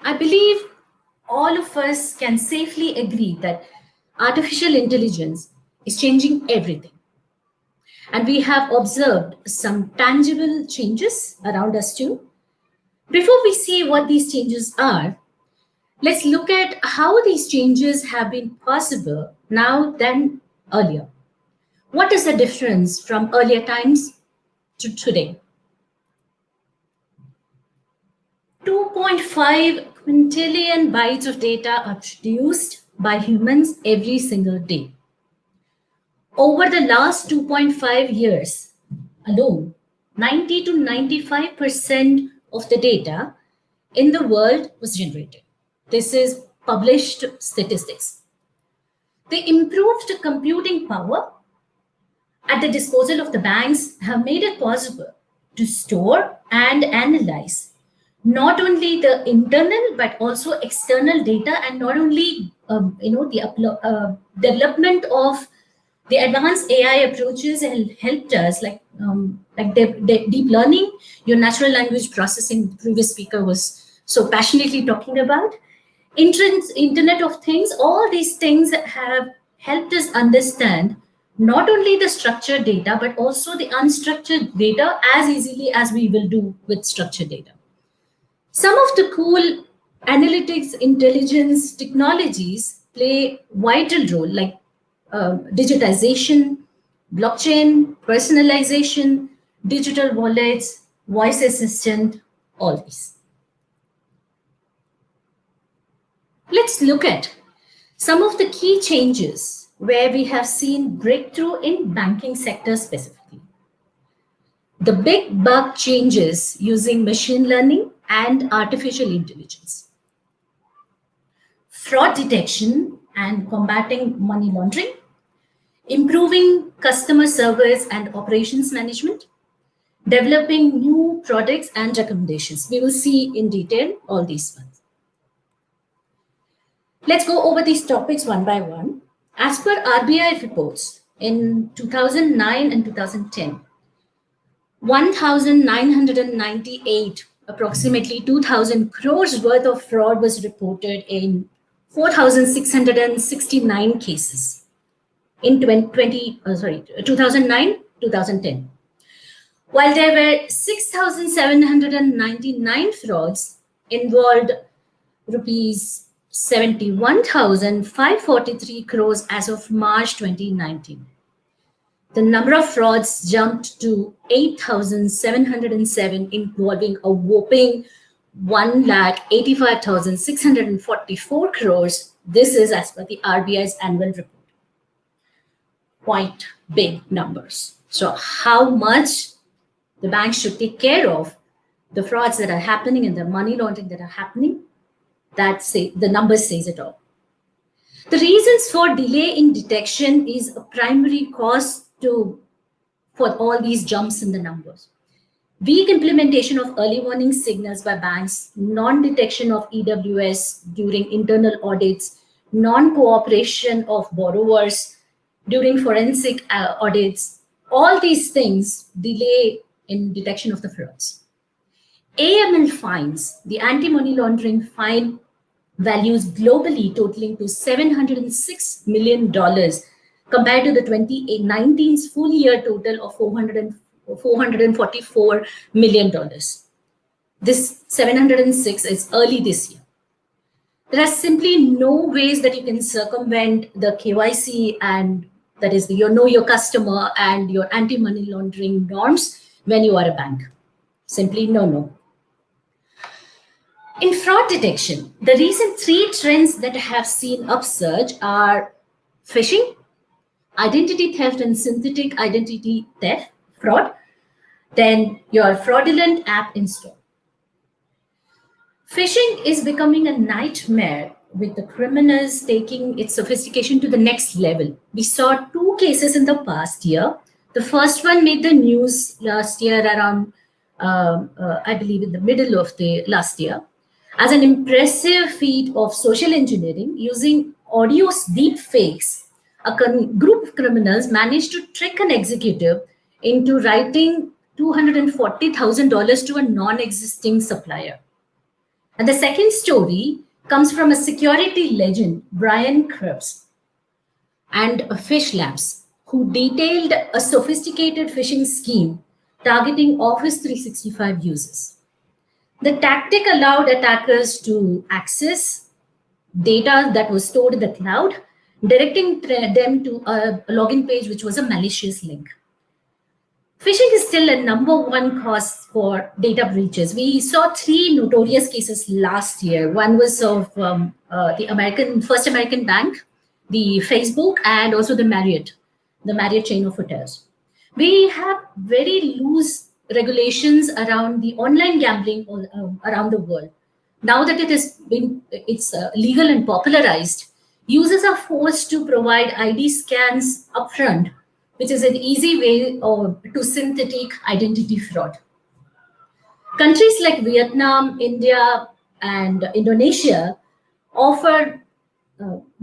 I believe all of us can safely agree that artificial intelligence is changing everything. And we have observed some tangible changes around us too. Before we see what these changes are, let's look at how these changes have been possible now than earlier. What is the difference from earlier times to today? 2.5 quintillion bytes of data are produced by humans every single day. Over the last 2.5 years alone, 90 to 95% of the data in the world was generated. This is published statistics. The improved computing power at the disposal of the banks have made it possible to store and analyze not only the internal but also external data, and not only the development of the advanced AI approaches helped us, like deep learning, your natural language processing. The previous speaker was so passionately talking about. Internet of Things, all these things have helped us understand not only the structured data, but also the unstructured data as easily as we will do with structured data. Some of the cool analytics intelligence technologies play vital role, like digitization, blockchain, personalization, digital wallets, voice assistant, all these. Let's look at some of the key changes where we have seen breakthrough in banking sector specifically. The big bug changes using machine learning and artificial intelligence. Fraud detection and combating money laundering. Improving customer service and operations management. Developing new products and recommendations. We will see in detail all these ones. Let's go over these topics one by one. As per RBI reports in 2009 and 2010, 1,998, approximately 2,000 crores worth of fraud was reported in 4,669 cases. in 2009, 2010. While there were 6,799 frauds, involved rupees 71,543 crores as of March 2019. The number of frauds jumped to 8,707, involving a whopping 1,85,644 crores. This is as per the RBI's annual report. Quite big numbers. So how much the banks should take care of the frauds that are happening and the money laundering that are happening, the numbers says it all. The reasons for delay in detection is a primary cause for all these jumps in the numbers. Weak implementation of early warning signals by banks, non-detection of EWS during internal audits, non-cooperation of borrowers during forensic audits, all these things delay in detection of the frauds. AML fines, the anti-money laundering fine values globally totaling to $706 million compared to the 2019's full year total of $444 million. This 706 is early this year. There are simply no ways that you can circumvent the KYC, and that is know your customer and your anti-money laundering norms when you are a bank. Simply no. In fraud detection, the recent 3 trends that have seen upsurge are phishing, identity theft and synthetic identity theft, fraud, then your fraudulent app install. Phishing is becoming a nightmare, with the criminals taking its sophistication to the next level. We saw 2 cases in the past year. The first one made the news last year around, I believe in the middle of the last year, as an impressive feat of social engineering using audio deep fakes. A group of criminals managed to trick an executive into writing $240,000 to a non-existing supplier. And the second story comes from a security legend, Brian Krebs, and Fish Labs, who detailed a sophisticated phishing scheme targeting Office 365 users. The tactic allowed attackers to access data that was stored in the cloud, directing them to a login page which was a malicious link. Phishing is still a #1 cause for data breaches. We saw 3 notorious cases last year. One was of the First American Bank, the Facebook, and also the Marriott chain of hotels. We have very loose regulations around the online gambling around the world. Now that it's legal and popularized, users are forced to provide ID scans upfront, which is an easy way to synthetic identity fraud. Countries like Vietnam, India, and Indonesia offer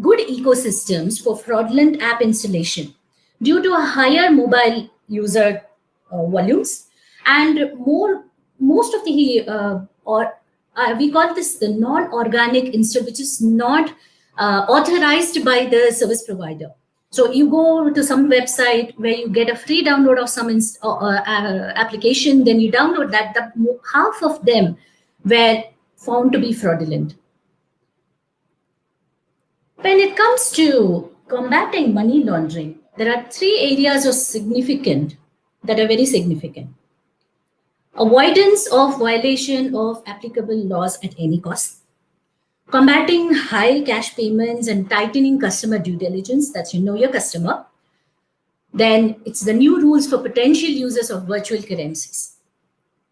good ecosystems for fraudulent app installation due to a higher mobile user volumes, and most of the we call this the non-organic install, which is not authorized by the service provider. So you go to some website where you get a free download of some application, then you download that. Half of them were found to be fraudulent. When it comes to combating money laundering, there are 3 areas that are very significant. Avoidance of violation of applicable laws at any cost. Combating high cash payments and tightening customer due diligence, that's know your customer. Then it's the new rules for potential users of virtual currencies.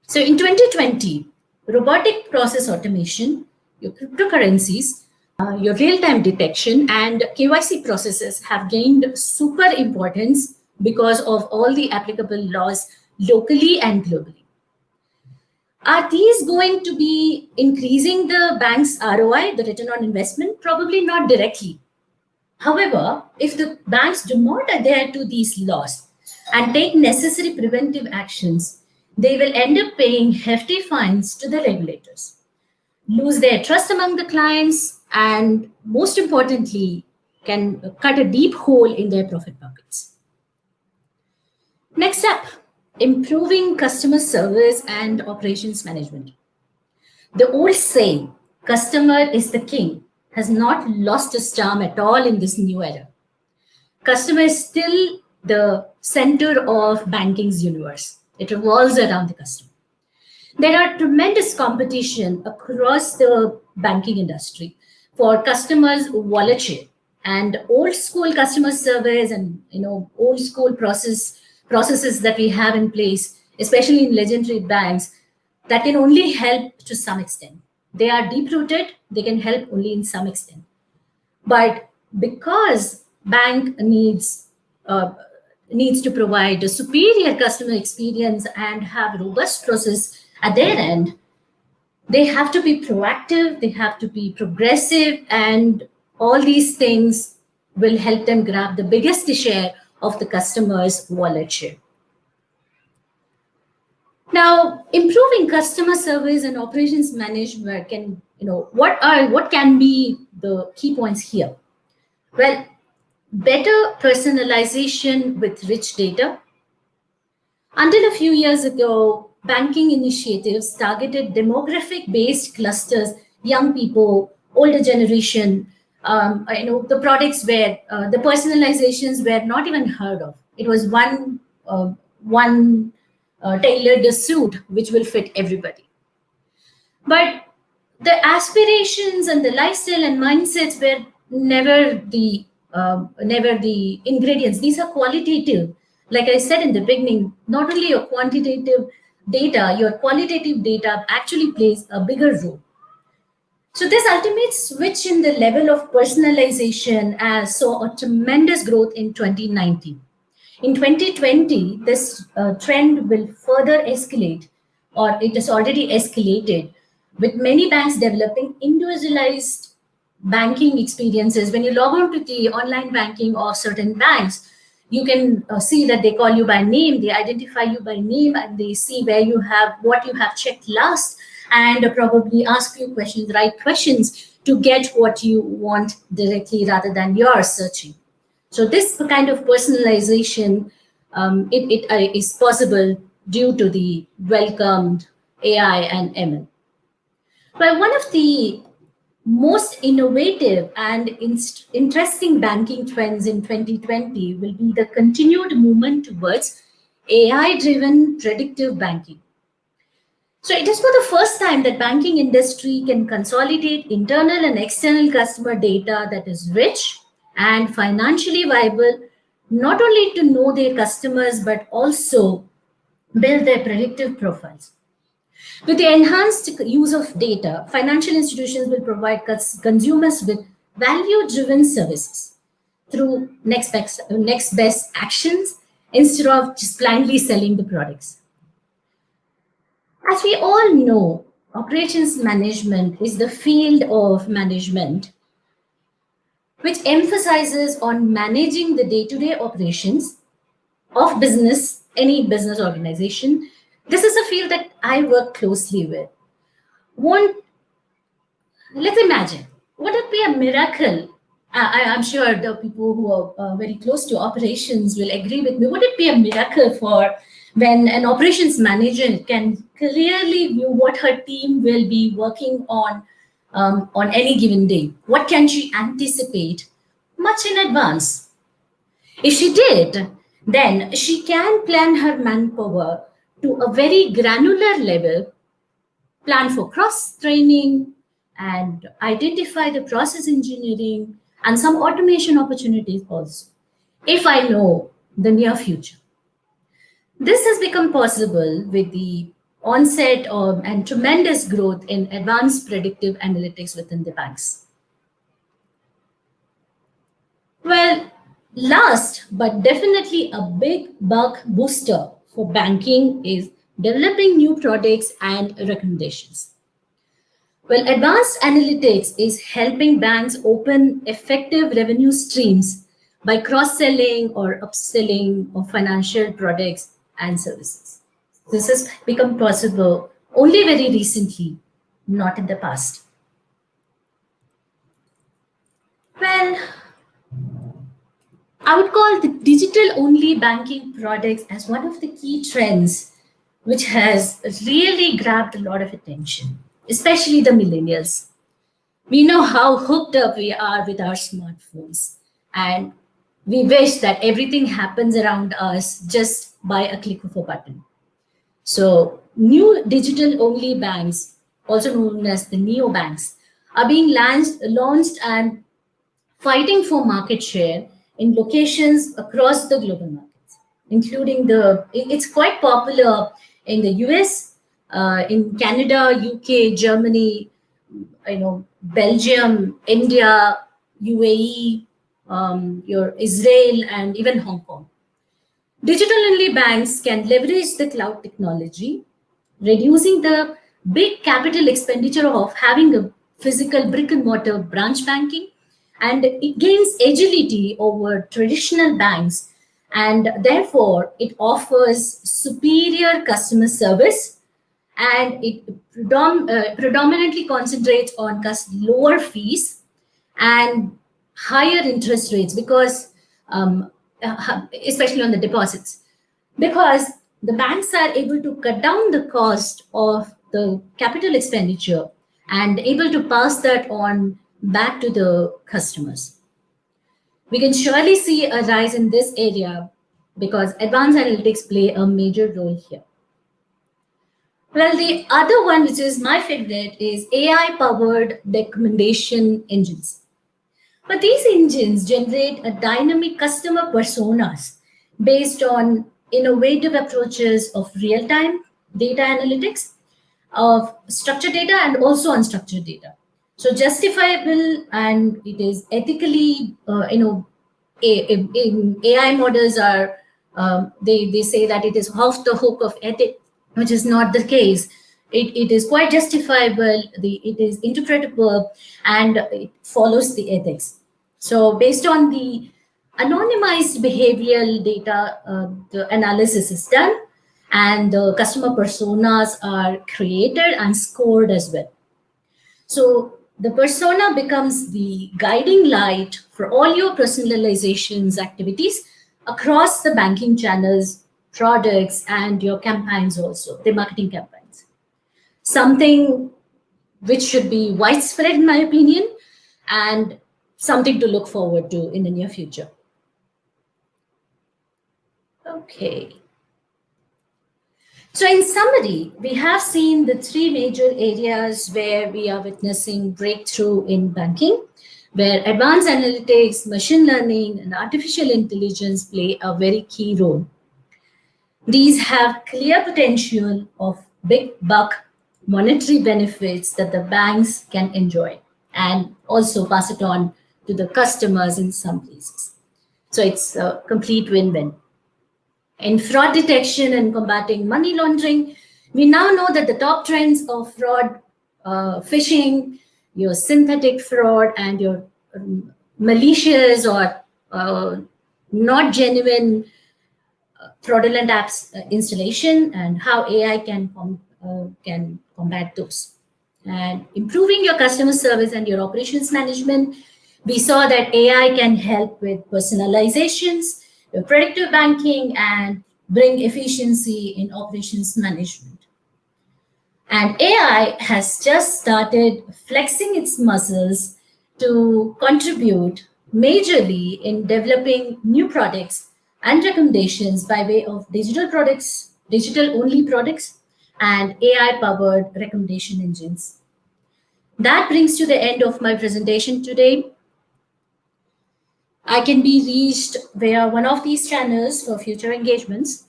So in 2020, robotic process automation, your cryptocurrencies, your real-time detection and KYC processes have gained super importance because of all the applicable laws locally and globally. Are these going to be increasing the bank's ROI, the return on investment? Probably not directly. However, if the banks do not adhere to these laws and take necessary preventive actions, they will end up paying hefty fines to the regulators, lose their trust among the clients, and most importantly, can cut a deep hole in their profit pockets. Next up, improving customer service and operations management. The old saying, customer is the king, has not lost its charm at all in this new era. Customer is still the center of banking's universe. It revolves around the customer. There are tremendous competition across the banking industry for customers' wallet share, and old school customer service and old school processes that we have in place, especially in legendary banks, that can only help to some extent. They are deep rooted, they can help only in some extent. But because bank needs to provide a superior customer experience and have robust process at their end, they have to be proactive, they have to be progressive, and all these things will help them grab the biggest share of the customer's wallet share. Now, improving customer service and operations management can, what can be the key points here? Well, better personalization with rich data. Until a few years ago, banking initiatives targeted demographic-based clusters, young people, older generation. The products where the personalizations were not even heard of. It was one tailored suit which will fit everybody. But the aspirations and the lifestyle and mindsets were never the ingredients. These are qualitative. Like I said in the beginning, not only your quantitative data, your qualitative data actually plays a bigger role. So this ultimate switch in the level of personalization saw a tremendous growth in 2019. In 2020, this trend will further escalate, or it has already escalated, with many banks developing individualized banking experiences. When you log on to the online banking of certain banks, you can see that they call you by name, they identify you by name, and they see what you have checked last, and probably ask you right questions to get what you want directly rather than your searching. So this kind of personalization, it is possible due to the welcomed AI and ML. Well, one of the most innovative and interesting banking trends in 2020 will be the continued movement towards AI-driven predictive banking. So it is for the first time that banking industry can consolidate internal and external customer data that is rich and financially viable, not only to know their customers, but also build their predictive profiles. With the enhanced use of data, financial institutions will provide consumers with value-driven services through next best actions instead of just blindly selling the products. As we all know, operations management is the field of management which emphasizes on managing the day-to-day operations of business, any business organization. This is a field that I work closely with. Let's imagine, would it be a miracle? I'm sure the people who are very close to operations will agree with me. Would it be a miracle for when an operations manager can clearly view what her team will be working on any given day? What can she anticipate much in advance? If she did, then she can plan her manpower to a very granular level, plan for cross-training, and identify the process engineering and some automation opportunities also, if I know the near future. This has become possible with the onset and tremendous growth in advanced predictive analytics within the banks. Well, last but definitely a big buck booster for banking is developing new products and recommendations. Well, advanced analytics is helping banks open effective revenue streams by cross-selling or upselling of financial products and services. This has become possible only very recently, not in the past. Well, I would call the digital-only banking products as one of the key trends which has really grabbed a lot of attention, especially the millennials. We know how hooked up we are with our smartphones, and we wish that everything happens around us just by a click of a button. So new digital-only banks, also known as the neobanks, are being launched and fighting for market share in locations across the global markets, including it's quite popular in the US, in Canada, UK, Germany, Belgium, India, UAE, your Israel, and even Hong Kong. Digital-only banks can leverage the cloud technology, reducing the big capital expenditure of having a physical brick-and-mortar branch banking, and it gains agility over traditional banks, and therefore it offers superior customer service, and it predominantly concentrates on lower fees and higher interest rates, because especially on the deposits, because the banks are able to cut down the cost of the capital expenditure and able to pass that on back to the customers. We can surely see a rise in this area because advanced analytics play a major role here. Well, the other one, which is my favorite, is AI-powered recommendation engines. But these engines generate a dynamic customer personas based on innovative approaches of real-time data analytics, of structured data and also unstructured data. So justifiable, and it is ethically, AI models are, they say that it is off the hook of ethics, which is not the case. It is quite justifiable, it is interpretable, and it follows the ethics. So based on the anonymized behavioral data, the analysis is done, and the customer personas are created and scored as well. So the persona becomes the guiding light for all your personalizations activities across the banking channels, products, and your campaigns also, the marketing campaigns. Something which should be widespread in my opinion, and something to look forward to in the near future. Okay. So in summary, we have seen the three major areas where we are witnessing breakthrough in banking, where advanced analytics, machine learning, and artificial intelligence play a very key role. These have clear potential of big buck monetary benefits that the banks can enjoy and also pass it on to the customers in some cases. So it's a complete win-win. In fraud detection and combating money laundering, we now know that the top trends of fraud, phishing, your synthetic fraud, and your malicious or not genuine fraudulent apps installation, and how AI can combat those. And improving your customer service and your operations management, we saw that AI can help with personalizations, predictive banking, and bring efficiency in operations management. And AI has just started flexing its muscles to contribute majorly in developing new products and recommendations by way of digital products, digital-only products, and AI-powered recommendation engines. That brings to the end of my presentation today. I can be reached via one of these channels for future engagements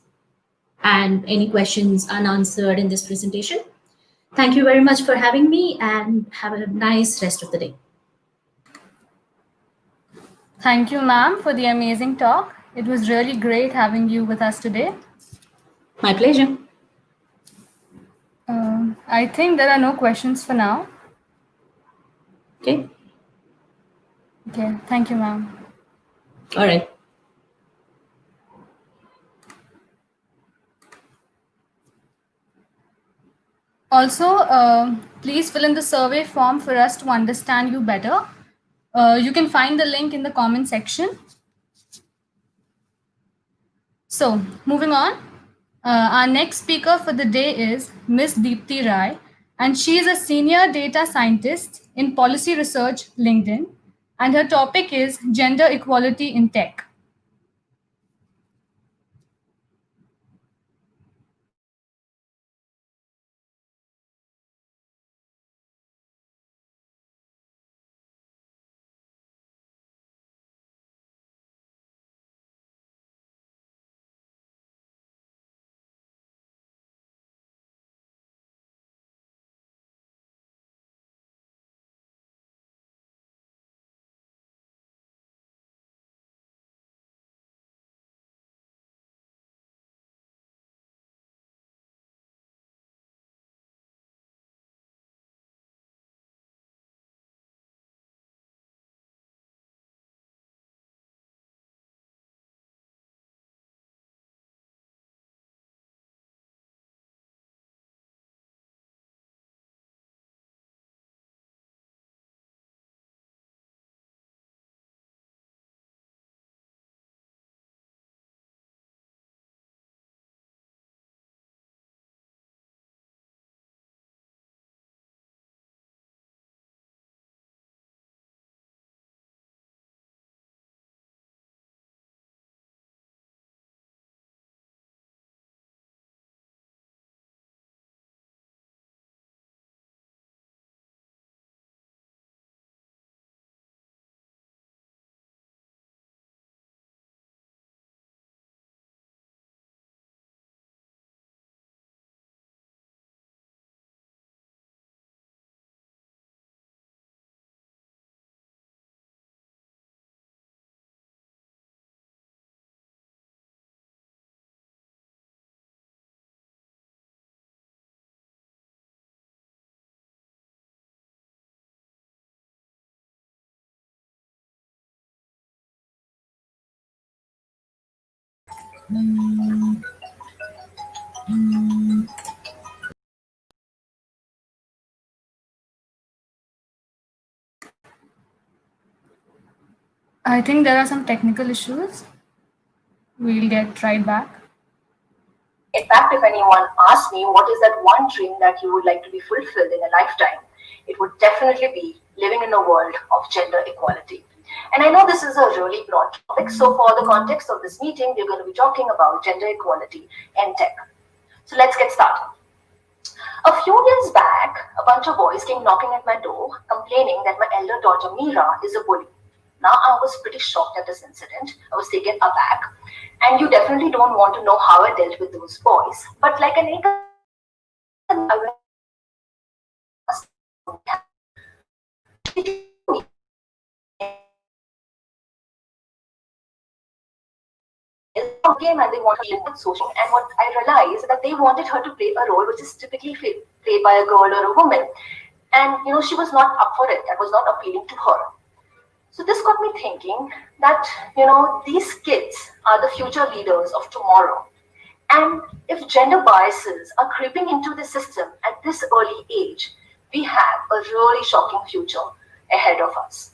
and any questions unanswered in this presentation. Thank you very much for having me, and have a nice rest of the day. Thank you, ma'am, for the amazing talk. It was really great having you with us today. My pleasure. I think there are no questions for now. Okay. Okay, thank you, ma'am. All right. Also, please fill in the survey form for us to understand you better. You can find the link in the comment section. So, moving on, our next speaker for the day is Ms. Deepthi Rai, and she is a senior data scientist in policy research, LinkedIn, and her topic is gender equality in tech. I think there are some technical issues. We'll get right back. In fact, if anyone asked me what is that one dream that you would like to be fulfilled in a lifetime, it would definitely be living in a world of gender equality. And I know this is a really broad topic, so for the context of this meeting, we're going to be talking about gender equality and tech. So let's get started. A few years back, a bunch of boys came knocking at my door, complaining that my elder daughter Mira is a bully. Now, I was pretty shocked at this incident. I was taken aback. And you definitely don't want to know how I dealt with those boys. But like an eagle, I game and they want to be social. And what I realized that they wanted her to play a role which is typically played by a girl or a woman. And she was not up for it. That was not appealing to her. So this got me thinking that, these kids are the future leaders of tomorrow. And if gender biases are creeping into the system at this early age, we have a really shocking future ahead of us.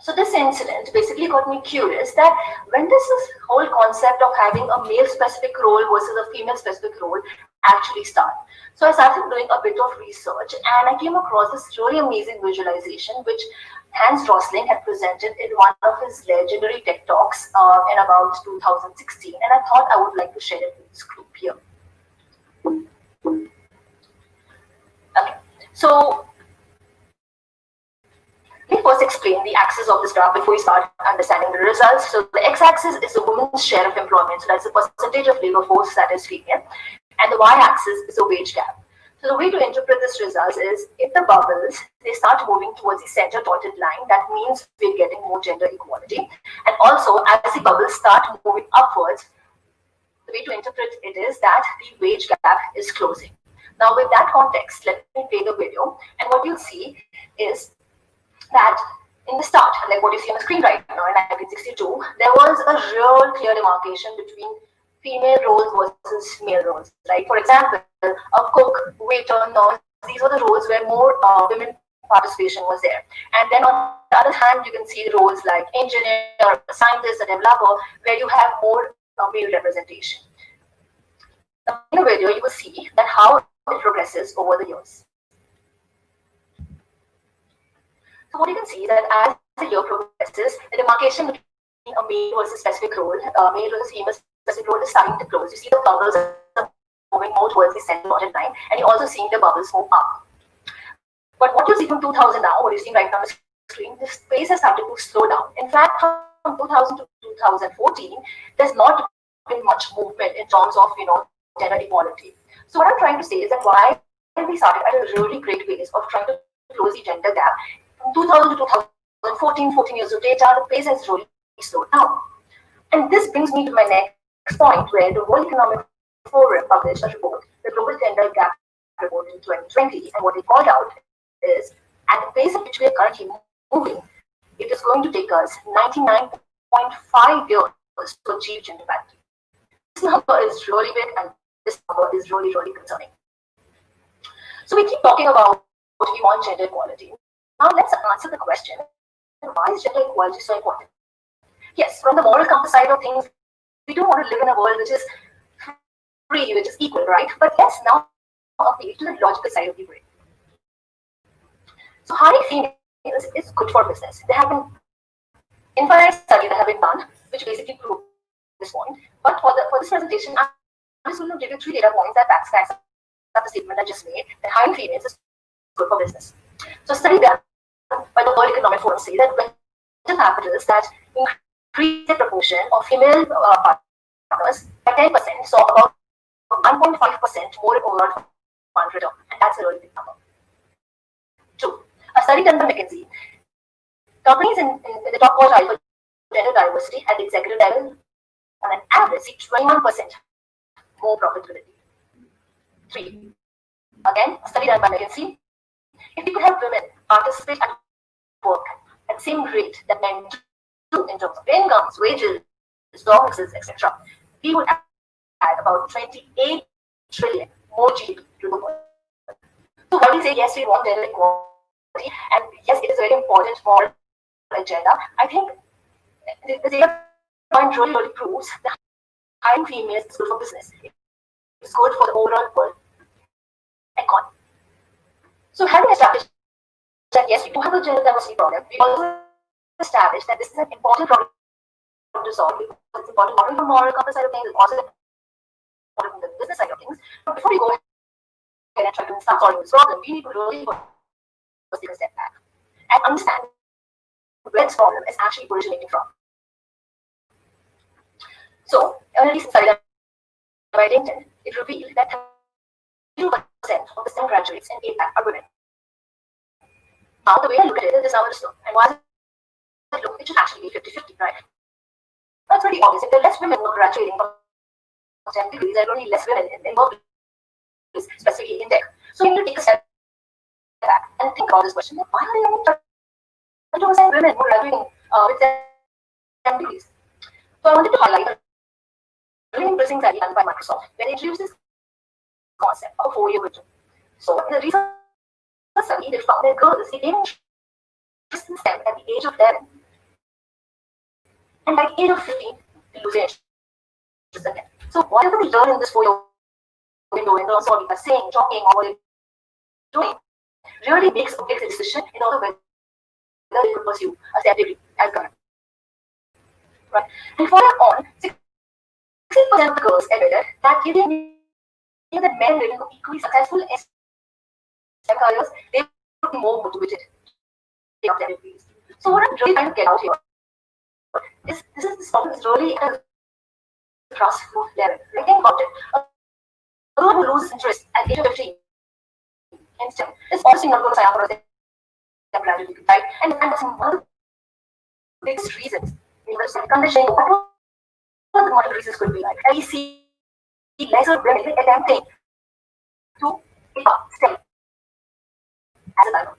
So this incident basically got me curious that when does this whole concept of having a male-specific role versus a female-specific role actually start? So I started doing a bit of research and I came across this really amazing visualization which Hans Rosling had presented in one of his legendary tech talks in about 2016, and I thought I would like to share it with this group here. Okay, so let me first explain the axis of this graph before we start understanding the results. So the x-axis is the woman's share of employment, so that's the percentage of labor force that is female, and the y-axis is the wage gap. So the way to interpret this result is if the bubbles, they start moving towards the center dotted line, that means we're getting more gender equality. And also as the bubbles start moving upwards, the way to interpret it is that the wage gap is closing. Now with that context, let me play the video. And what you'll see is that in the start, like what you see on the screen right now in 1962, there was a real clear demarcation between female roles versus male roles. Like for example, a cook, waiter, nurse, these were the roles where more women participation was there. And then on the other hand, you can see roles like engineer, scientist, a developer, where you have more male representation. In the video, you will see that how it progresses over the years. So what you can see is that as the year progresses, the demarcation between a male versus specific role, male versus female specific role is starting to close. You see the bubbles are moving more towards the center dotted line, and you're also seeing the bubbles move up. But what you see from 2000 now, what you're seeing right now on the screen, the space has started to slow down. In fact, from 2000 to 2014, there's not been much movement in terms of gender equality. So what I'm trying to say is that while we started at a really great pace of trying to close the gender gap, from 2000 to 2014, 14 years of data, the pace has really slowed down. And this brings me to my next point, where the World Economic Forum published a report, the Global Gender Gap Report in 2020, and what they called out is, at the pace at which we are currently moving, it is going to take us 99.5 years to achieve gender parity. This number is really big, and this number is really, really concerning. So we keep talking about we want gender equality. Now let's answer the question, why is gender equality so important? Yes, from the moral compass side of things, we do want to live in a world which is free, which is equal, right? But let's now appeal to the logical side of the brain. So hiring females is good for business. There have been infinite studies that have been done, which basically prove this point. But for this presentation, I'm just going to give you 3 data points that backs up the statement I just made, that hiring females is good for business. So a study done by the World Economic Forum say that venture capitalists that increase the proportion of female partners by 10% saw about 1.5% more in overall fund return, and that's a really big number. 2. A study done by McKinsey. Companies in the top quartile for gender diversity at the executive level, on an average, see 21% more profitability. 3. Again, a study done by McKinsey. If we could have women participate at work at the same rate that men do in terms of incomes, wages, bonuses, etc., we would add about 28 trillion more GDP to the world. So while we say yes, we want gender equality, and yes, it is a very important moral agenda, I think the data point really proves that hiring females is good for business. It's good for the overall world economy. So having established that yes, we do have a gender diversity problem, we also established that this is an important problem to solve because it's important not only from the moral compass side of things, it's also important from the business side of things. But before we go ahead and try to start solving this problem, we need to really take a step back and understand where this problem is actually originating from. So, in a recent study by LinkedIn, it revealed that 2% of the STEM graduates in APAC are women. Now, the way I look at it is now this look. And why does it look? It should actually be 50-50, right? That's pretty obvious. If there are less women who are graduating from STEM degrees, there are only less women in workplaces, specifically in tech. So, you need to take a step back and think about this question. Why are there only 20% women who are graduating with STEM degrees? So, I wanted to highlight a really interesting study done by Microsoft, where they introduced this concept of a 4-year vision. So, in the recent study, they found that girls gain interest in STEM at the age of 11, and by the age of 15, they lose their interest in STEM. So, whatever we learn in this 4-year window in terms of what we are saying, talking, or what we're doing, really makes a decision in order whether they could pursue a STEM degree as current. Right? And further on, 60% of the girls admitted that if they knew that men will be equally successful in STEM careers, they would be more motivated to take up their degrees. So what I'm really trying to get out here is this problem is really at a grassroots level. Like, think about it. A girl who loses interest at the age of 15 in STEM is obviously not going to sign up for a STEM graduate degree, right? And that's one of the biggest reasons. Conditioning, what the multiple reasons could be like. And we see lesser women attempting to pick up STEM as a level.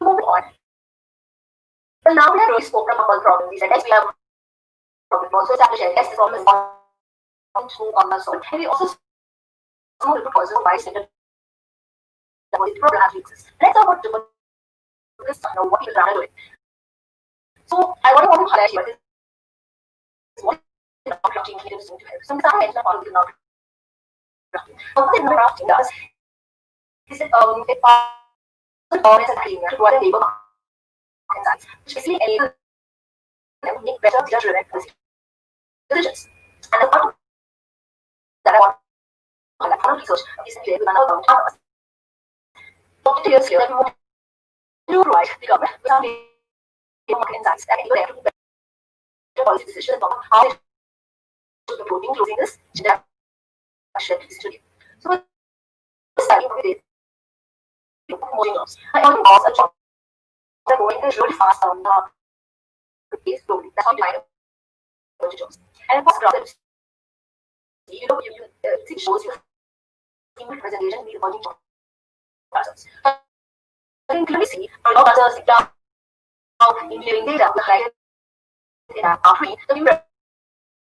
Moving on. Well, now we have really spoken about the problem. We said, yes, we have a problem. We also established that yes, this problem is not to solve. And we also saw the proposal of why gender diversity problem actually exists. Let's talk about this, what people are doing. So, what I want to highlight here is what non-drafting is going to help. So some mention about the non-drafting. What the non-drafting does is it powers an academia to provide a labor insights, which basically enable them to make better data-driven decisions. And the part that I want to highlight research recently with another others. What it is here that we want to provide the government with some labor market insights that enable them to make better policy decisions on how they should be promoting closing this gender study. So this study we did more jobs. I only was a job that going really fast on the pace slowly. That's how you find a jobs. And it was rather it shows you human representation in the emerging job patterns. You can clearly see a lot of others down in living data like in our tree, the new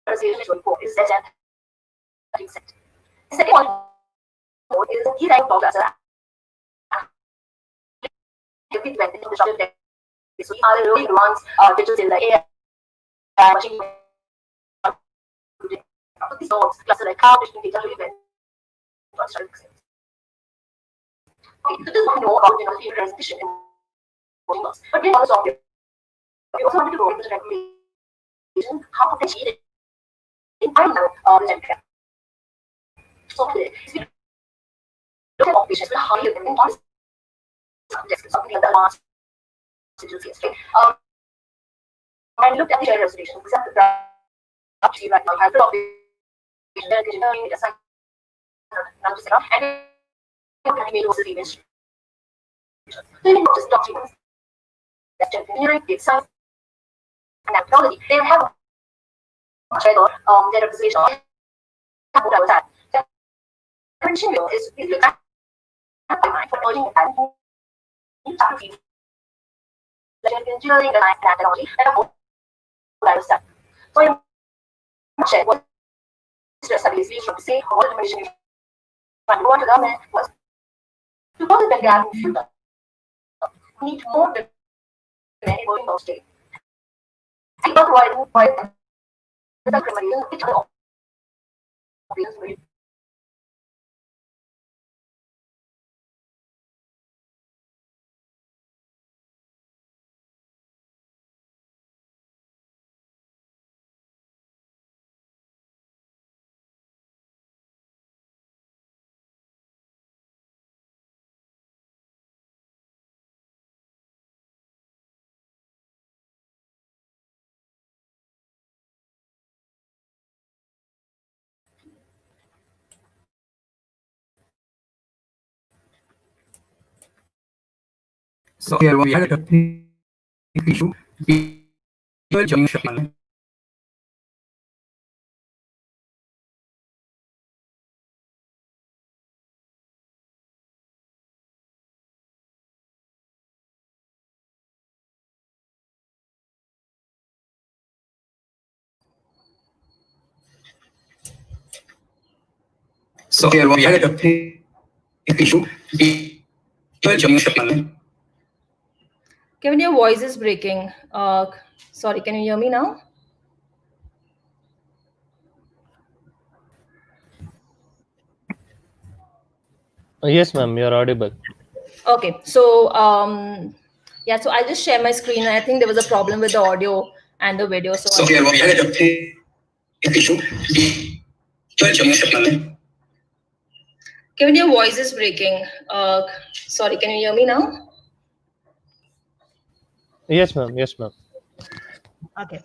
representation is 24 is less than 30%. The second one is the key type of data implemented in disruptive tech. So these are the really ones which is in the AI machine learning. These nodes cluster like how different data really went. Okay, so this is what we know about field representation in models. But we also wanted to know into regulation how potentially in time now the gender. So today, we look at operations with how you can implement something like the advanced agencies. And looked at the gender representation. For example, actually right now has the operation engineering, data science, and continue to the image. So you can just documents that engineering, data science, and technology. They have a their representation of what I was at. The continuum is look at for emerging and engineering and technology and what I was at. So in check what stress studies used to say what information you find what the government was to close the gap in future. We need more than emerging those states. I don't know why the criminal which are obviously so here we had a technical issue. So here we had a technical issue. Kevin, your voice is breaking. Sorry, can you hear me now? Yes, ma'am, you're audible. Okay, so yeah, so I'll just share my screen. I think there was a problem with the audio and the video. So here we had a technical issue. Kevin, your voice is breaking. Sorry, can you hear me now? Yes, ma'am. Yes, ma'am. Okay.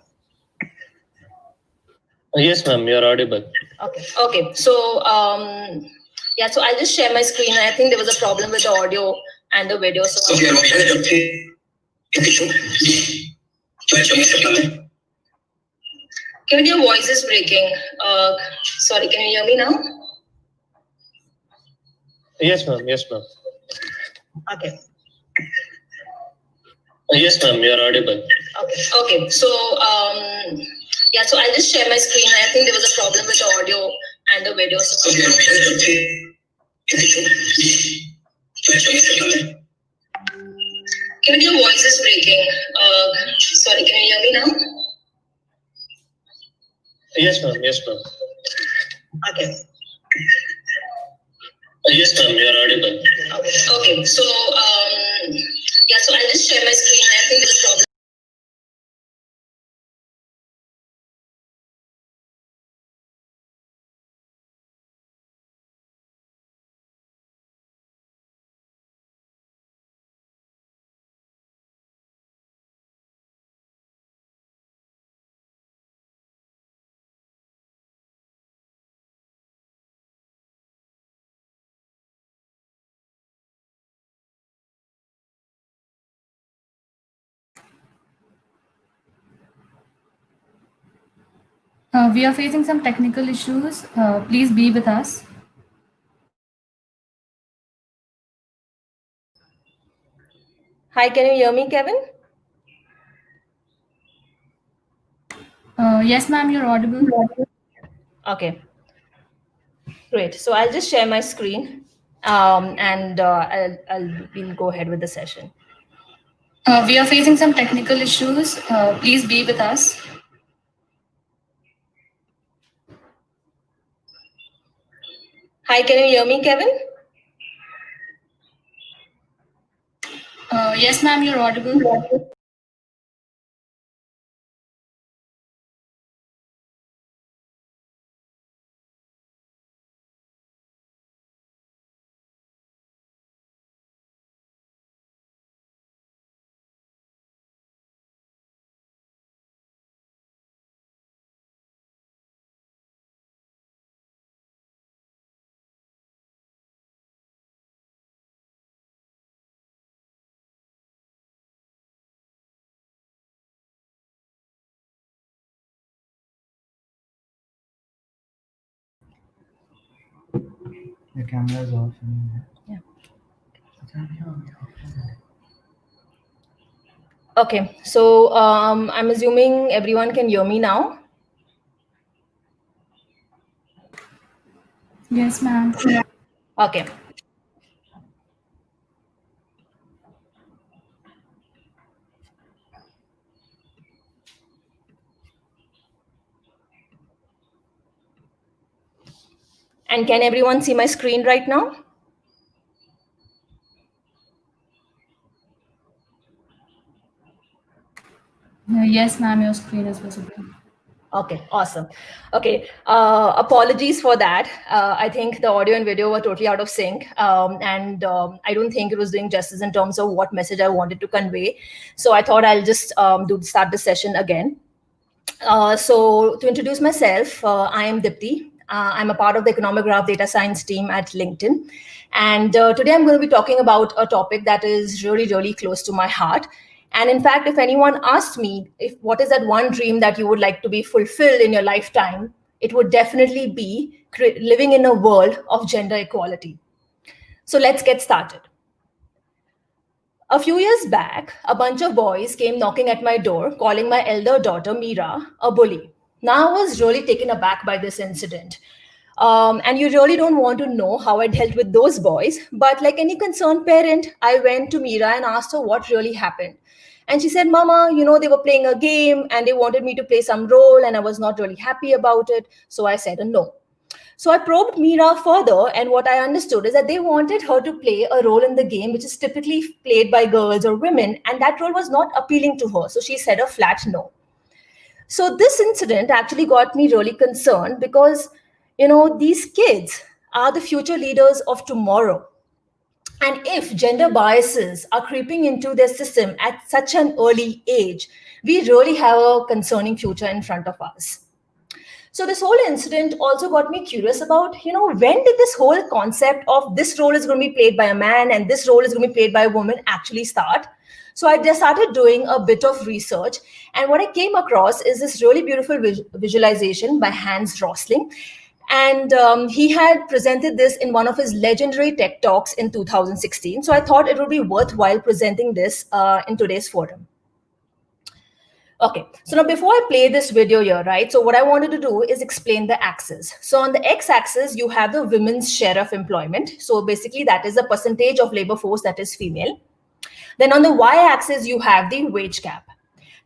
Yes, ma'am, you're audible. Okay. Okay. So yeah, so I'll just share my screen. I think there was a problem with the audio and the video. So here we had a issue. Kevin, your voice is breaking. Sorry, can you hear me now? Yes, ma'am. Yes, ma'am. Okay. Yes, ma'am, you're audible. Okay. Okay. So yeah, so I'll just share my screen. I think there was a problem with the audio and the video. So here we had a issue. Kevin, your voice is breaking. Sorry, can you hear me now? Yes, ma'am. Yes, ma'am. Okay. Yes, ma'am. You are audible. Okay. So, yeah. So I'll just share my screen. I think there's a problem. We are facing some technical issues. Please be with us. Hi, can you hear me, Kevin? Yes, ma'am, you're audible. Okay, great. So I'll just share my screen and we'll go ahead with the session. We are facing some technical issues. Please be with us. Hi, can you hear me, Kevin? Yes, ma'am, you're audible. The camera is off. Yeah. Okay, so I'm assuming everyone can hear me now. Yes, ma'am. Okay. And can everyone see my screen right now? Yes, ma'am, your screen is visible. Okay, awesome. Okay, apologies for that. I think the audio and video were totally out of sync, and I don't think it was doing justice in terms of what message I wanted to convey. So I thought I'll just start the session again. So to introduce myself, I am Dipti. I'm a part of the Economic Graph Data Science team at LinkedIn. And today I'm going to be talking about a topic that is really, really close to my heart. And in fact, if anyone asked me what is that one dream that you would like to be fulfilled in your lifetime, it would definitely be living in a world of gender equality. So let's get started. A few years back, a bunch of boys came knocking at my door, calling my elder daughter, Meera, a bully. Now, I was really taken aback by this incident. And you really don't want to know how I dealt with those boys. But like any concerned parent, I went to Meera and asked her what really happened. And she said, Mama, they were playing a game and they wanted me to play some role and I was not really happy about it. So I said a no. So I probed Meera further, and what I understood is that they wanted her to play a role in the game, which is typically played by girls or women, and that role was not appealing to her. So she said a flat no. So this incident actually got me really concerned because, these kids are the future leaders of tomorrow. And if gender biases are creeping into their system at such an early age, we really have a concerning future in front of us. So this whole incident also got me curious about, when did this whole concept of this role is going to be played by a man and this role is going to be played by a woman actually start? So I just started doing a bit of research. And what I came across is this really beautiful visualization by Hans Rosling. And he had presented this in one of his legendary TED Talks in 2016. So I thought it would be worthwhile presenting this in today's forum. Okay, so now before I play this video here, right, so what I wanted to do is explain the axis. So on the x-axis, you have the women's share of employment. So basically that is the percentage of labor force that is female. Then on the y-axis, you have the wage gap.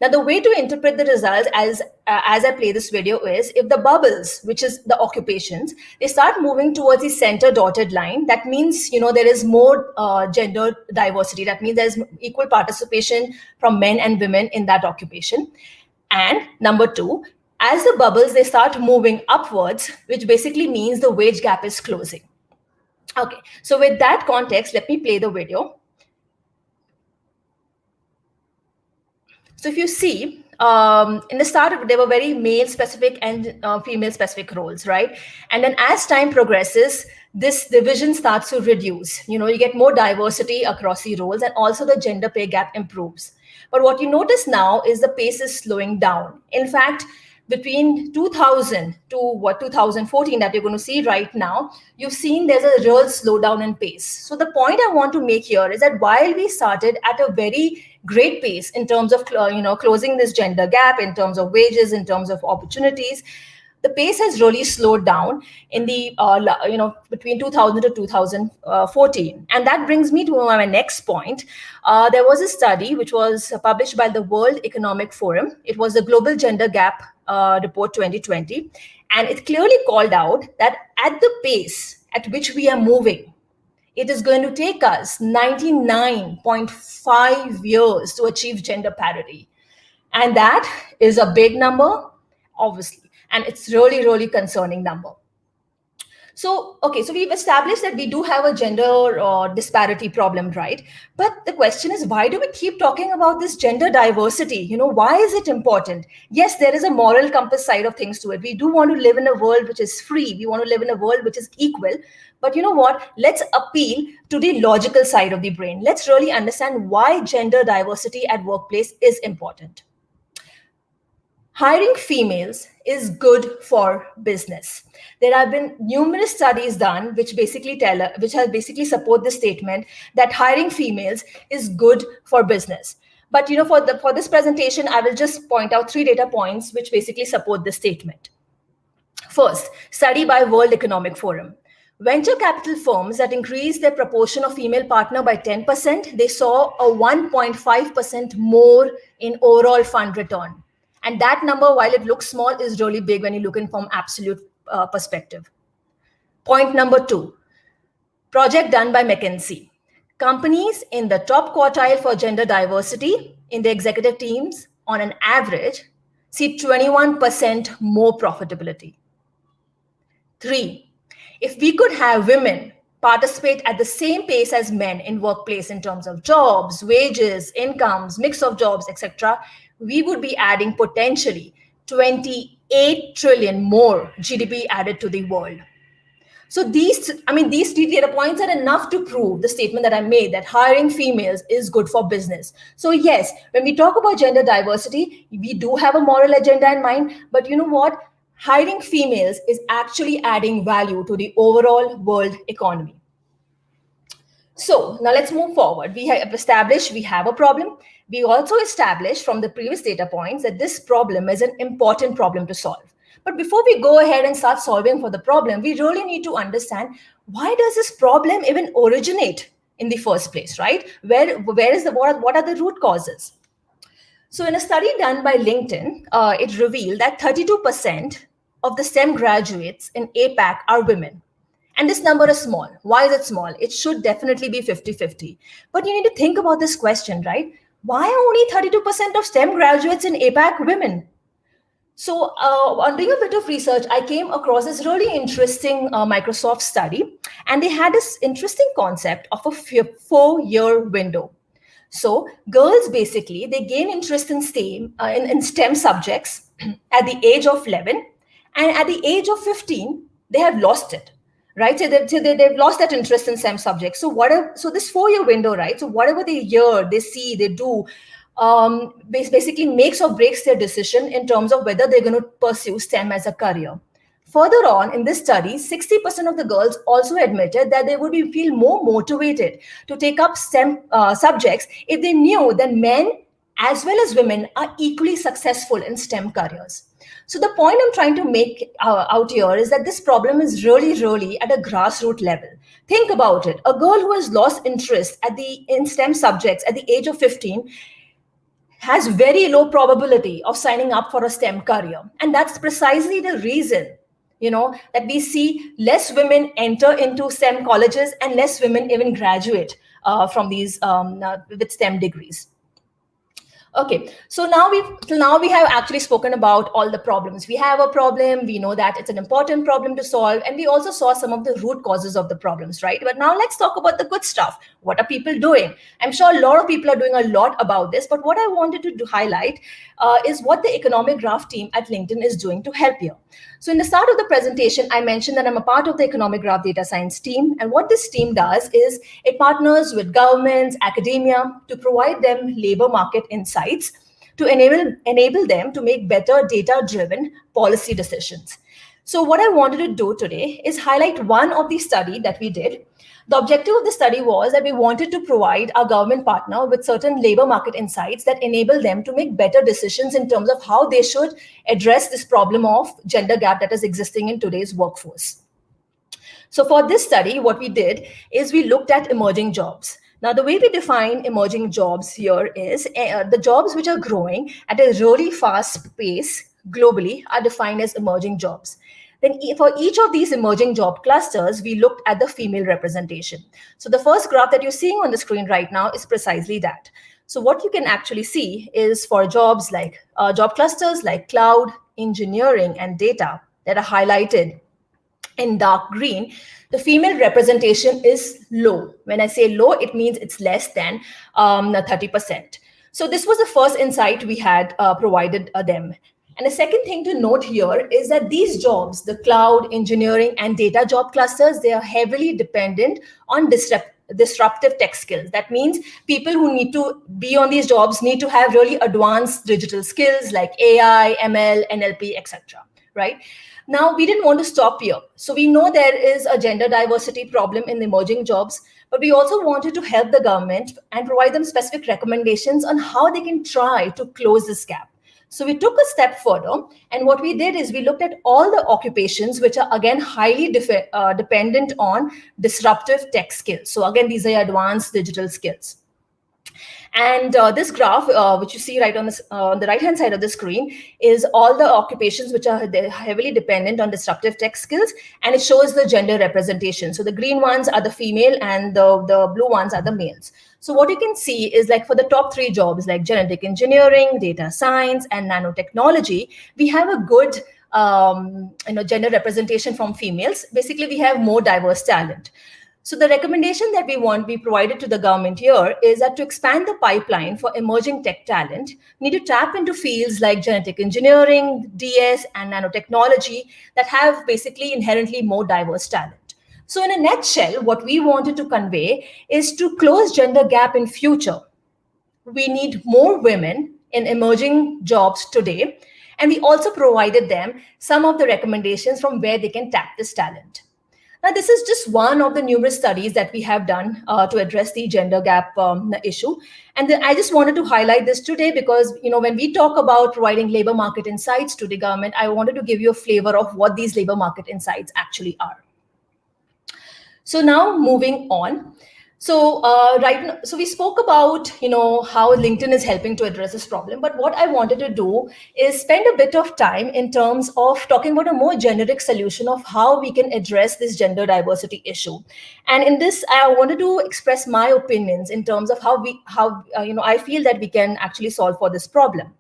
Now, the way to interpret the results as I play this video is, if the bubbles, which is the occupations, they start moving towards the center dotted line, that means, there is more gender diversity. That means there's equal participation from men and women in that occupation. And number two, as the bubbles, they start moving upwards, which basically means the wage gap is closing. Okay, so with that context, let me play the video. So if you see, in the start, there were very male-specific and female-specific roles, right? And then as time progresses, this division starts to reduce. You get more diversity across the roles, and also the gender pay gap improves. But what you notice now is the pace is slowing down. In fact, between 2000 to 2014 that you're going to see right now, you've seen there's a real slowdown in pace. So the point I want to make here is that while we started at a very great pace in terms of closing this gender gap, in terms of wages, in terms of opportunities, the pace has really slowed down in the between 2000 to 2014. And that brings me to my next point. There was a study which was published by the World Economic Forum. It was the Global Gender Gap Report 2020. And it clearly called out that at the pace at which we are moving, it is going to take us 99.5 years to achieve gender parity. And that is a big number, obviously. And it's really, really concerning number. So, okay, so we've established that we do have a gender disparity problem, right? But the question is, why do we keep talking about this gender diversity? Why is it important? Yes, there is a moral compass side of things to it. We do want to live in a world which is free. We want to live in a world which is equal. But you know what? Let's appeal to the logical side of the brain. Let's really understand why gender diversity at workplace is important. Hiring females is good for business. There have been numerous studies done which have basically support the statement that hiring females is good for business. But for this presentation, I will just point out 3 data points which basically support this statement. First, study by World Economic Forum. Venture capital firms that increased their proportion of female partner by 10%, they saw a 1.5% more in overall fund return. And that number, while it looks small, is really big when you look in from absolute perspective. Point number 2, project done by McKinsey. Companies in the top quartile for gender diversity in the executive teams, on an average, see 21% more profitability. 3, if we could have women participate at the same pace as men in workplace in terms of jobs, wages, incomes, mix of jobs, etc., we would be adding potentially 28 trillion more GDP added to the world. So these 3 data points are enough to prove the statement that I made, that hiring females is good for business. So yes, when we talk about gender diversity, we do have a moral agenda in mind, but you know what? Hiring females is actually adding value to the overall world economy. So now let's move forward. We have established we have a problem. We also established from the previous data points that this problem is an important problem to solve. But before we go ahead and start solving for the problem, we really need to understand, why does this problem even originate in the first place, right? What are the root causes? So in a study done by LinkedIn, it revealed that 32% of the STEM graduates in APAC are women. And this number is small. Why is it small? It should definitely be 50-50. But you need to think about this question, right? Why are only 32% of STEM graduates in APAC women? So on doing a bit of research, I came across this really interesting Microsoft study. And they had this interesting concept of a 4-year window. So girls, basically, they gain interest in STEM subjects at the age of 11. And at the age of 15, they have lost it. Right, so they've lost that interest in STEM subjects. So this 4-year window, right? So whatever they hear, they see, they do, basically makes or breaks their decision in terms of whether they're going to pursue STEM as a career. Further on in this study, 60% of the girls also admitted that they would feel more motivated to take up STEM subjects if they knew that men as well as women are equally successful in STEM careers. So the point I'm trying to make out here is that this problem is really, really at a grassroots level. Think about it. A girl who has lost interest in STEM subjects at the age of 15 has very low probability of signing up for a STEM career. And that's precisely the reason, that we see less women enter into STEM colleges and less women even graduate from these with STEM degrees. Okay, so till now we have actually spoken about all the problems. We have a problem, we know that it's an important problem to solve, and we also saw some of the root causes of the problems, right? But now let's talk about the good stuff. What are people doing? I'm sure a lot of people are doing a lot about this, but what I wanted to highlight is what the economic graph team at LinkedIn is doing to help you. So in the start of the presentation, I mentioned that I'm a part of the economic graph data science team. And what this team does is it partners with governments, academia to provide them labor market insights to enable them to make better data-driven policy decisions. So what I wanted to do today is highlight one of the study that we did. The objective of the study was that we wanted to provide our government partner with certain labor market insights that enable them to make better decisions in terms of how they should address this problem of gender gap that is existing in today's workforce. So for this study, what we did is we looked at emerging jobs. Now, the way we define emerging jobs here is the jobs which are growing at a really fast pace globally are defined as emerging jobs. Then for each of these emerging job clusters, we looked at the female representation. So the first graph that you're seeing on the screen right now is precisely that. So what you can actually see is for jobs like job clusters like cloud, engineering, and data that are highlighted in dark green, the female representation is low. When I say low, it means it's less than 30%. So this was the first insight we had provided them. And the second thing to note here is that these jobs, the cloud, engineering, and data job clusters, they are heavily dependent on disruptive tech skills. That means people who need to be on these jobs need to have really advanced digital skills like AI, ML, NLP, etc. Right? Now, we didn't want to stop here. So we know there is a gender diversity problem in emerging jobs, but we also wanted to help the government and provide them specific recommendations on how they can try to close this gap. So we took a step further, and what we did is we looked at all the occupations which are again highly dependent on disruptive tech skills. So again, these are advanced digital skills. And this graph, which you see right on the right-hand side of the screen, is all the occupations which are heavily dependent on disruptive tech skills, and it shows the gender representation. So the green ones are the female, and the blue ones are the males. So what you can see is like for the top 3 jobs like genetic engineering, data science, and nanotechnology, we have a good gender representation from females. Basically, we have more diverse talent. So the recommendation that we provided to the government here is that to expand the pipeline for emerging tech talent, we need to tap into fields like genetic engineering, DS, and nanotechnology that have basically inherently more diverse talent. So in a nutshell, what we wanted to convey is to close gender gap in future. We need more women in emerging jobs today, and we also provided them some of the recommendations from where they can tap this talent. Now, this is just one of the numerous studies that we have done to address the gender gap issue. And then I just wanted to highlight this today because, when we talk about providing labor market insights to the government, I wanted to give you a flavor of what these labor market insights actually are. So now moving on. So so we spoke about, how LinkedIn is helping to address this problem. But what I wanted to do is spend a bit of time in terms of talking about a more generic solution of how we can address this gender diversity issue. And in this, I wanted to express my opinions in terms of how I feel that we can actually solve for this problem.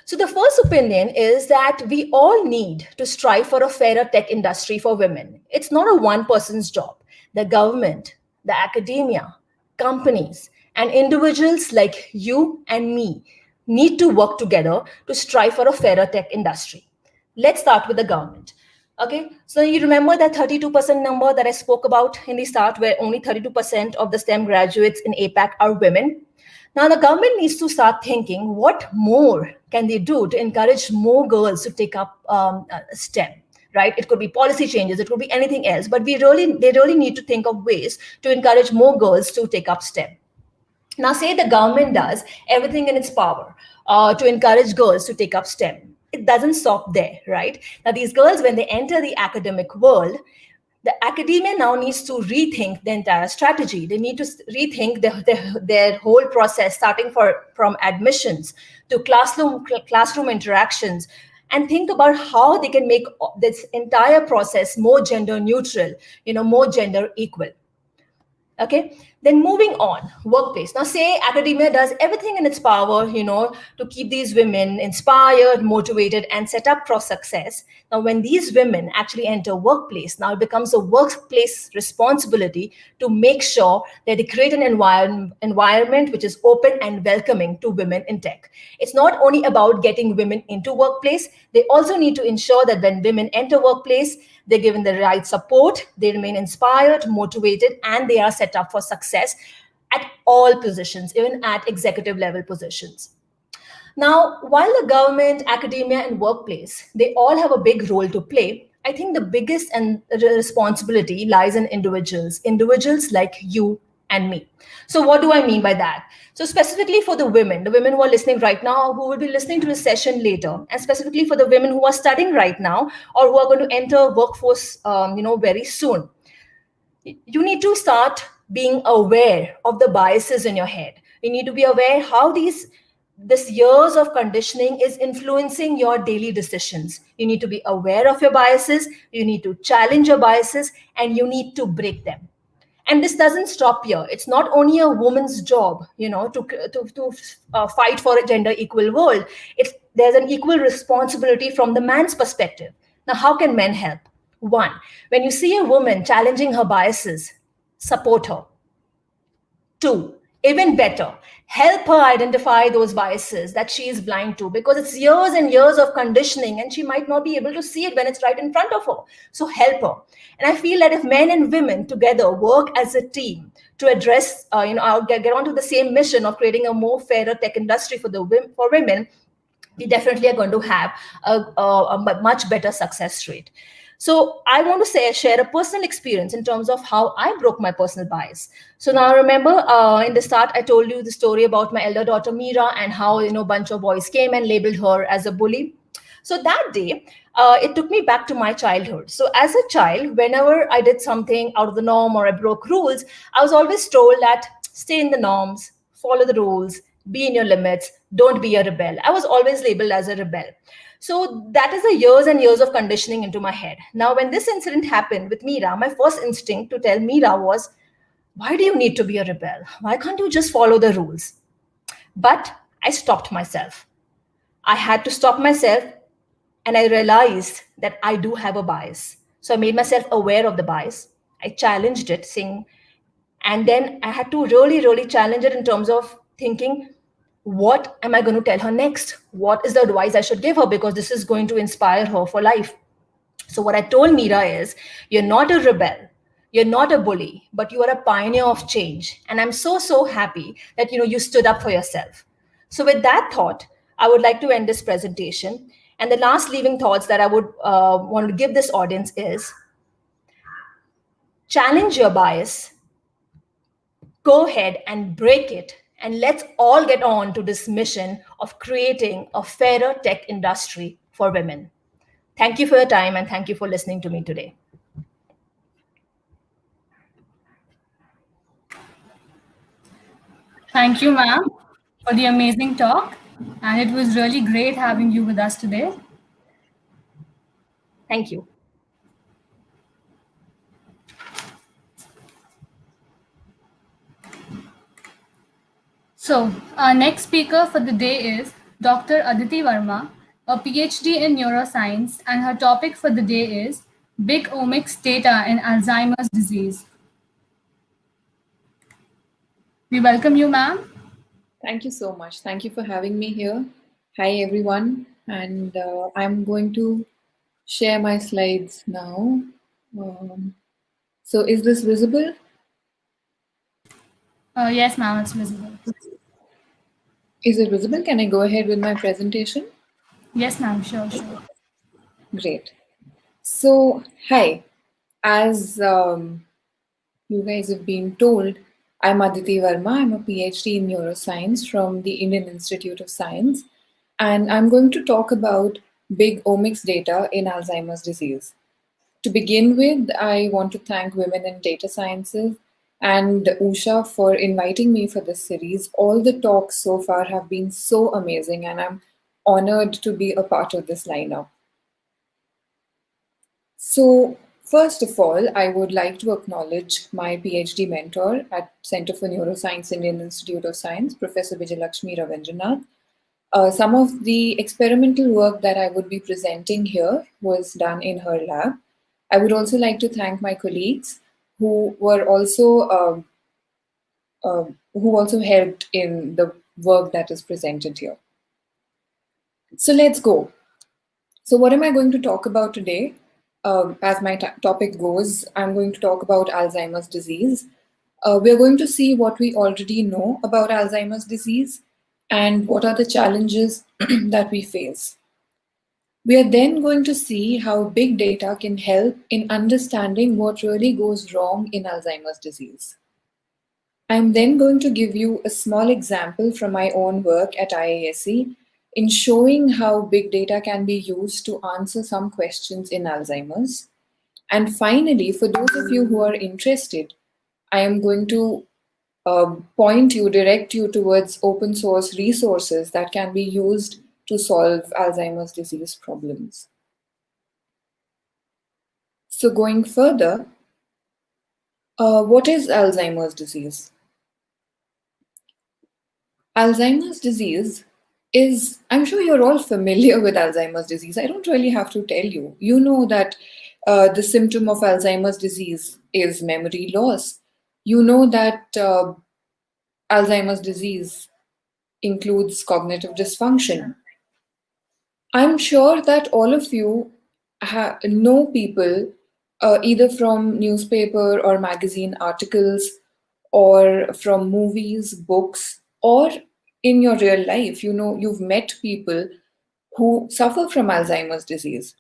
So the first opinion is that we all need to strive for a fairer tech industry for women. It's not a one person's job. The government, the academia, companies, and individuals like you and me need to work together to strive for a fairer tech industry. Let's start with the government. Okay, so you remember that 32% number that I spoke about in the start, where only 32% of the STEM graduates in APAC are women. Now, the government needs to start thinking what more can they do to encourage more girls to take up STEM, right? It could be policy changes, it could be anything else, but they really need to think of ways to encourage more girls to take up STEM. Now, say the government does everything in its power to encourage girls to take up STEM. It doesn't stop there, right? Now, these girls, when they enter the academic world, the academia now needs to rethink the entire strategy. They need to rethink their whole process, starting from admissions to classroom interactions, and think about how they can make this entire process more gender neutral, more gender equal. Okay, then moving on, workplace. Now, say academia does everything in its power, to keep these women inspired, motivated, and set up for success. Now, when these women actually enter workplace, now it becomes a workplace responsibility to make sure that they create an environment which is open and welcoming to women in tech. It's not only about getting women into workplace, they also need to ensure that when women enter workplace, they're given the right support, they remain inspired, motivated, and they are set up for success at all positions, even at executive level positions. Now, while the government, academia, and workplace, they all have a big role to play, I think the biggest responsibility lies in individuals like you and me. So what do I mean by that? So specifically for the women who are listening right now, who will be listening to this session later, and specifically for the women who are studying right now or who are going to enter workforce, very soon, you need to start being aware of the biases in your head. You need to be aware how this years of conditioning is influencing your daily decisions. You need to be aware of your biases, you need to challenge your biases, and you need to break them. And this doesn't stop here. It's not only a woman's job, to fight for a gender equal world. There's an equal responsibility from the man's perspective. Now, how can men help? One, when you see a woman challenging her biases, support her. Two, even better, help her identify those biases that she is blind to, because it's years and years of conditioning and she might not be able to see it when it's right in front of her. So help her. And I feel that if men and women together work as a team to address, get onto the same mission of creating a more fairer tech industry for women, we definitely are going to have a much better success rate. So I want to share a personal experience in terms of how I broke my personal bias. So now remember in the start, I told you the story about my elder daughter, Meera, and how, a bunch of boys came and labeled her as a bully. So that day, it took me back to my childhood. So as a child, whenever I did something out of the norm or I broke rules, I was always told that stay in the norms, follow the rules, be in your limits, don't be a rebel. I was always labeled as a rebel. So that is the years and years of conditioning into my head. Now, when this incident happened with Meera, my first instinct to tell Meera was, why do you need to be a rebel? Why can't you just follow the rules? But I stopped myself. I had to stop myself, and I realized that I do have a bias. So I made myself aware of the bias. I challenged it, and then I had to really, really challenge it in terms of thinking, what am I going to tell her next? What is the advice I should give her? Because this is going to inspire her for life. So what I told Meera is, you're not a rebel, you're not a bully, but you are a pioneer of change. And I'm so, so happy that, you stood up for yourself. So with that thought, I would like to end this presentation. And the last leaving thoughts that I would want to give this audience is, challenge your bias, go ahead and break it, and let's all get on to this mission of creating a fairer tech industry for women. Thank you for your time, and thank you for listening to me today. Thank you, ma'am, for the amazing talk. And it was really great having you with us today. Thank you. So our next speaker for the day is Dr. Aditi Verma, a PhD in neuroscience, and her topic for the day is Big Omics Data in Alzheimer's Disease. We welcome you, ma'am. Thank you so much. Thank you for having me here. Hi, everyone. And I'm going to share my slides now. So is this visible? Yes, ma'am, it's visible. Is it visible? Can I go ahead with my presentation? Yes, ma'am, sure. Great. So, hi. As you guys have been told, I'm Aditi Verma. I'm a PhD in neuroscience from the Indian Institute of Science. And I'm going to talk about big omics data in Alzheimer's disease. To begin with, I want to thank Women in Data Sciences and Usha for inviting me for this series. All the talks so far have been so amazing, and I'm honored to be a part of this lineup. So, first of all, I would like to acknowledge my PhD mentor at Center for Neuroscience, Indian Institute of Science, Professor Vijayalakshmi Ravindranath. Some of the experimental work that I would be presenting here was done in her lab. I would also like to thank my colleagues who were also who also helped in the work that is presented here. So let's go. So what am I going to talk about today? As my topic goes, I'm going to talk about Alzheimer's disease. We're going to see what we already know about Alzheimer's disease and what are the challenges that we face. We are then going to see how big data can help in understanding what really goes wrong in Alzheimer's disease. I'm then going to give you a small example from my own work at IISc in showing how big data can be used to answer some questions in Alzheimer's. And finally, for those of you who are interested, I am going to direct you towards open source resources that can be used to solve Alzheimer's disease problems. So going further, what is Alzheimer's disease? Alzheimer's disease is, I'm sure you're all familiar with Alzheimer's disease. I don't really have to tell you. You know that the symptom of Alzheimer's disease is memory loss. You know that Alzheimer's disease includes cognitive dysfunction. I'm sure that all of you know people either from newspaper or magazine articles or from movies, books, or in your real life. You know, you've met people who suffer from Alzheimer's disease.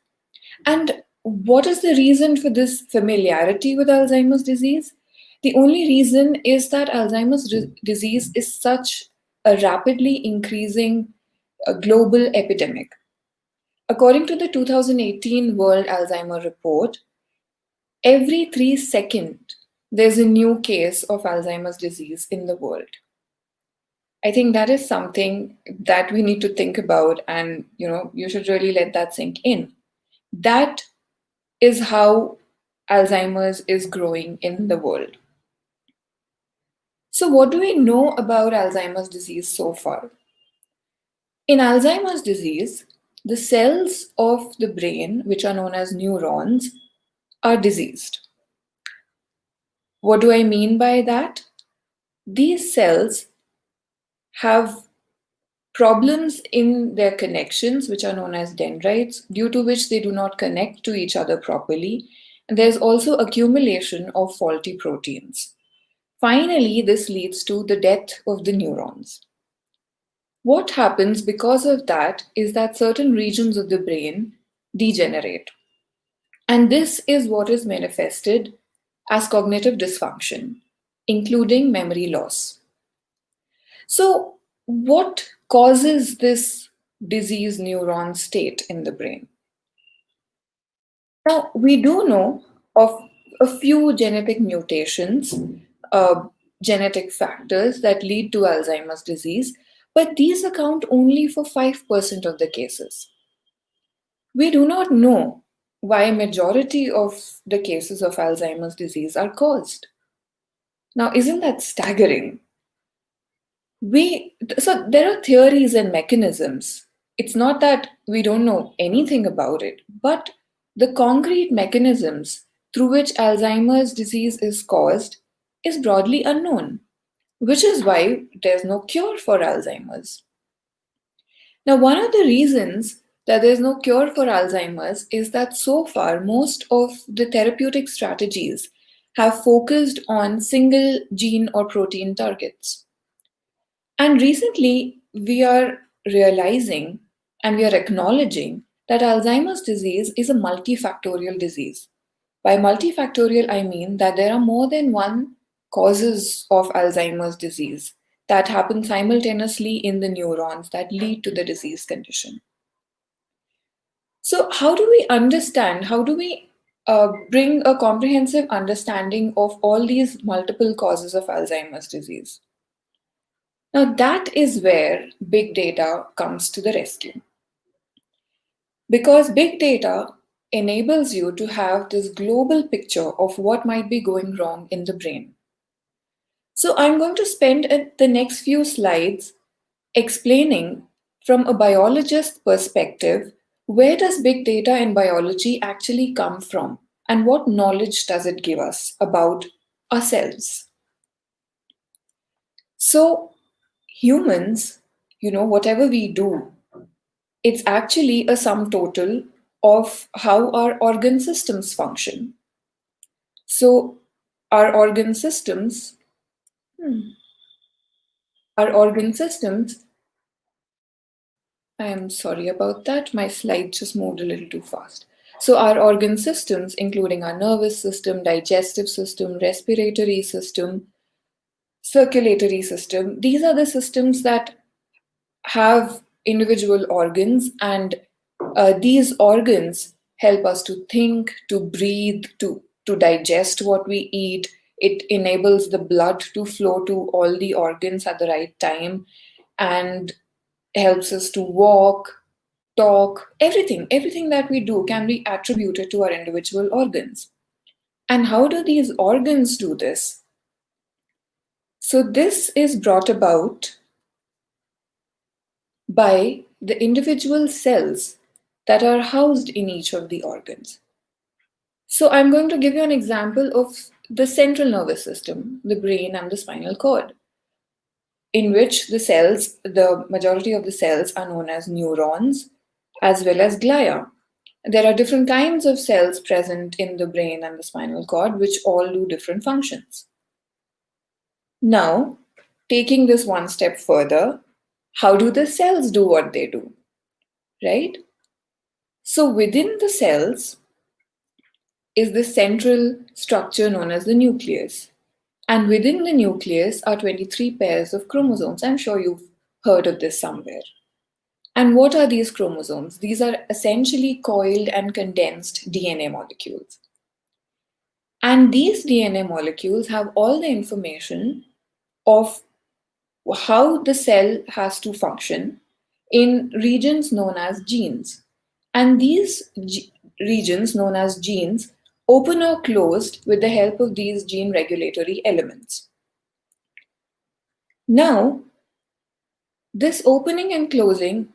And what is the reason for this familiarity with Alzheimer's disease? The only reason is that Alzheimer's disease is such a rapidly increasing global epidemic. According to the 2018 World Alzheimer Report, every 3 seconds, there's a new case of Alzheimer's disease in the world. I think that is something that we need to think about, and you should really let that sink in. That is how Alzheimer's is growing in the world. So what do we know about Alzheimer's disease so far? In Alzheimer's disease, the cells of the brain, which are known as neurons, are diseased. What do I mean by that? These cells have problems in their connections, which are known as dendrites, due to which they do not connect to each other properly. And there's also accumulation of faulty proteins. Finally, this leads to the death of the neurons. What happens because of that is that certain regions of the brain degenerate. And this is what is manifested as cognitive dysfunction, including memory loss. So, what causes this diseased neuron state in the brain? Now, we do know of a few genetic mutations, genetic factors that lead to Alzheimer's disease, but these account only for 5% of the cases. We do not know why a majority of the cases of Alzheimer's disease are caused. Now, isn't that staggering? So there are theories and mechanisms. It's not that we don't know anything about it, but the concrete mechanisms through which Alzheimer's disease is caused is broadly unknown, which is why there's no cure for Alzheimer's. Now, one of the reasons that there's no cure for Alzheimer's is that so far, most of the therapeutic strategies have focused on single gene or protein targets. And recently, we are realizing and we are acknowledging that Alzheimer's disease is a multifactorial disease. By multifactorial, I mean that there are more than one causes of Alzheimer's disease that happen simultaneously in the neurons that lead to the disease condition. So how do we understand, how do we bring a comprehensive understanding of all these multiple causes of Alzheimer's disease. Now, that is where big data comes to the rescue. Because big data enables you to have this global picture of what might be going wrong in the brain. So I'm going to spend the next few slides explaining from a biologist's perspective, where does big data in biology actually come from and what knowledge does it give us about ourselves? So humans, whatever we do, it's actually a sum total of how our organ systems function. So our organ systems, I am sorry about that. My slide just moved a little too fast. So our organ systems, including our nervous system, digestive system, respiratory system, circulatory system, these are the systems that have individual organs, and these organs help us to think, to breathe, to digest what we eat. It enables the blood to flow to all the organs at the right time and helps us to walk, talk, everything that we do can be attributed to our individual organs. And how do these organs do this? So this is brought about by the individual cells that are housed in each of the organs. So I'm going to give you an example of the central nervous system, the brain and the spinal cord, in which the majority of the cells are known as neurons as well as glia. There are different kinds of cells present in the brain and the spinal cord, which all do different functions. Now, taking this one step further, how do the cells do what they do, right? So within the cells is the central structure known as the nucleus. And within the nucleus are 23 pairs of chromosomes. I'm sure you've heard of this somewhere. And what are these chromosomes? These are essentially coiled and condensed DNA molecules. And these DNA molecules have all the information of how the cell has to function in regions known as genes. And these regions known as genes open or closed with the help of these gene regulatory elements. Now, this opening and closing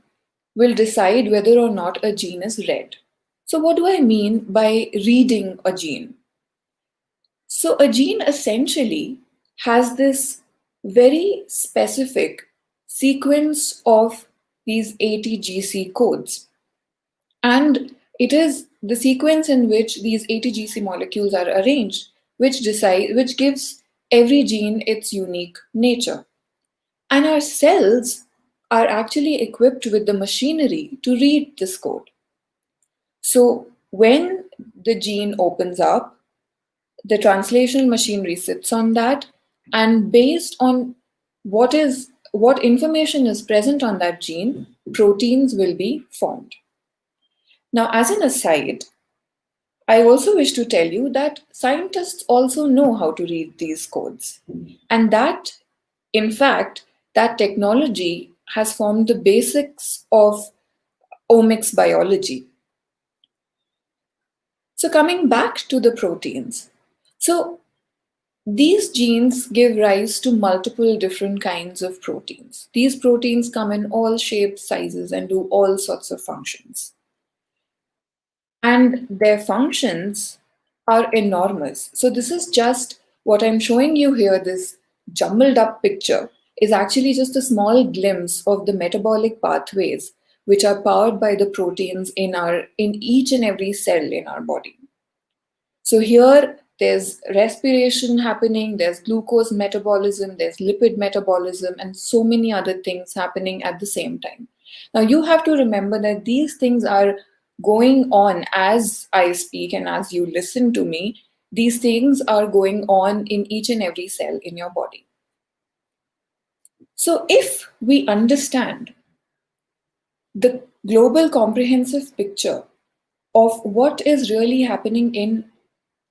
will decide whether or not a gene is read. So what do I mean by reading a gene? So a gene essentially has this very specific sequence of these ATGC codes. And it is the sequence in which these ATGC molecules are arranged, which gives every gene its unique nature. And our cells are actually equipped with the machinery to read this code. So when the gene opens up, the translational machinery sits on that, and based on what information is present on that gene, proteins will be formed. Now, as an aside, I also wish to tell you that scientists also know how to read these codes, and that, in fact, that technology has formed the basics of omics biology. So coming back to the proteins. So these genes give rise to multiple different kinds of proteins. These proteins come in all shapes, sizes, and do all sorts of functions. And their functions are enormous. So this is just what I'm showing you here, this jumbled up picture is actually just a small glimpse of the metabolic pathways which are powered by the proteins in each and every cell in our body. So here there's respiration happening, there's glucose metabolism, there's lipid metabolism, and so many other things happening at the same time. Now you have to remember that these things are going on as I speak and as you listen to me. These things are going on in each and every cell in your body. So if we understand the global comprehensive picture of what is really happening in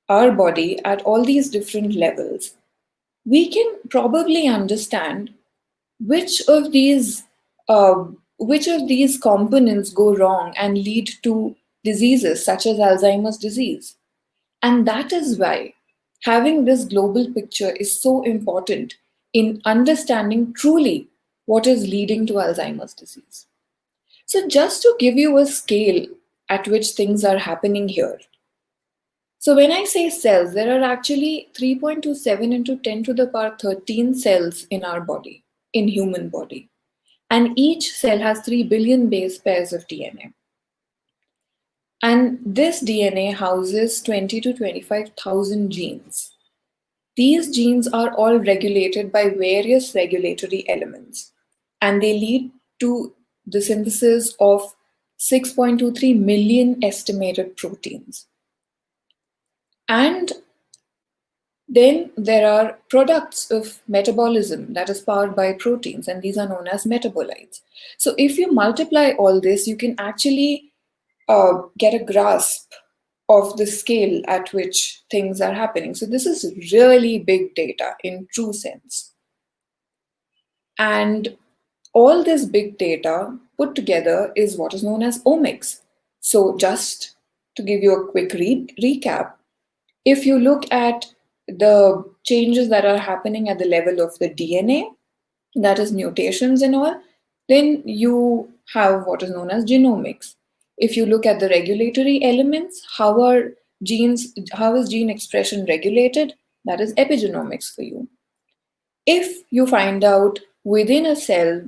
our body at all these different levels, we can probably understand which of these components go wrong and lead to diseases such as Alzheimer's disease. And that is why having this global picture is so important in understanding truly what is leading to Alzheimer's disease. So just to give you a scale at which things are happening here. So when I say cells, there are actually 3.27 into 10 to the power 13 cells in our body, in human body. And each cell has 3 billion base pairs of DNA. And this DNA houses 20 to 25,000 genes. These genes are all regulated by various regulatory elements, and they lead to the synthesis of 6.23 million estimated proteins. And then there are products of metabolism that is powered by proteins, and these are known as metabolites. So if you multiply all this, you can actually get a grasp of the scale at which things are happening. So this is really big data in true sense. And all this big data put together is what is known as omics. So just to give you a quick recap, if you look at the changes that are happening at the level of the DNA, that is mutations and all, then you have what is known as genomics. If you look at the regulatory elements, how is gene expression regulated? That is epigenomics for you. If you find out within a cell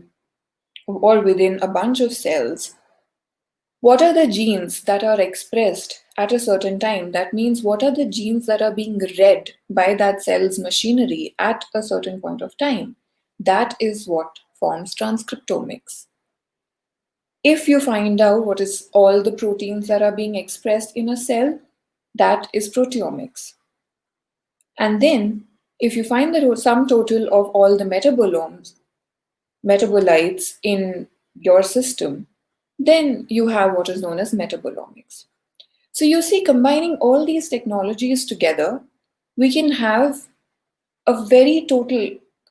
or within a bunch of cells, what are the genes that are expressed at a certain time? That means what are the genes that are being read by that cell's machinery at a certain point of time? That is what forms transcriptomics. If you find out what is all the proteins that are being expressed in a cell, that is proteomics. And then if you find the sum total of all the metabolites in your system, then you have what is known as metabolomics. So you see, combining all these technologies together, we can have a very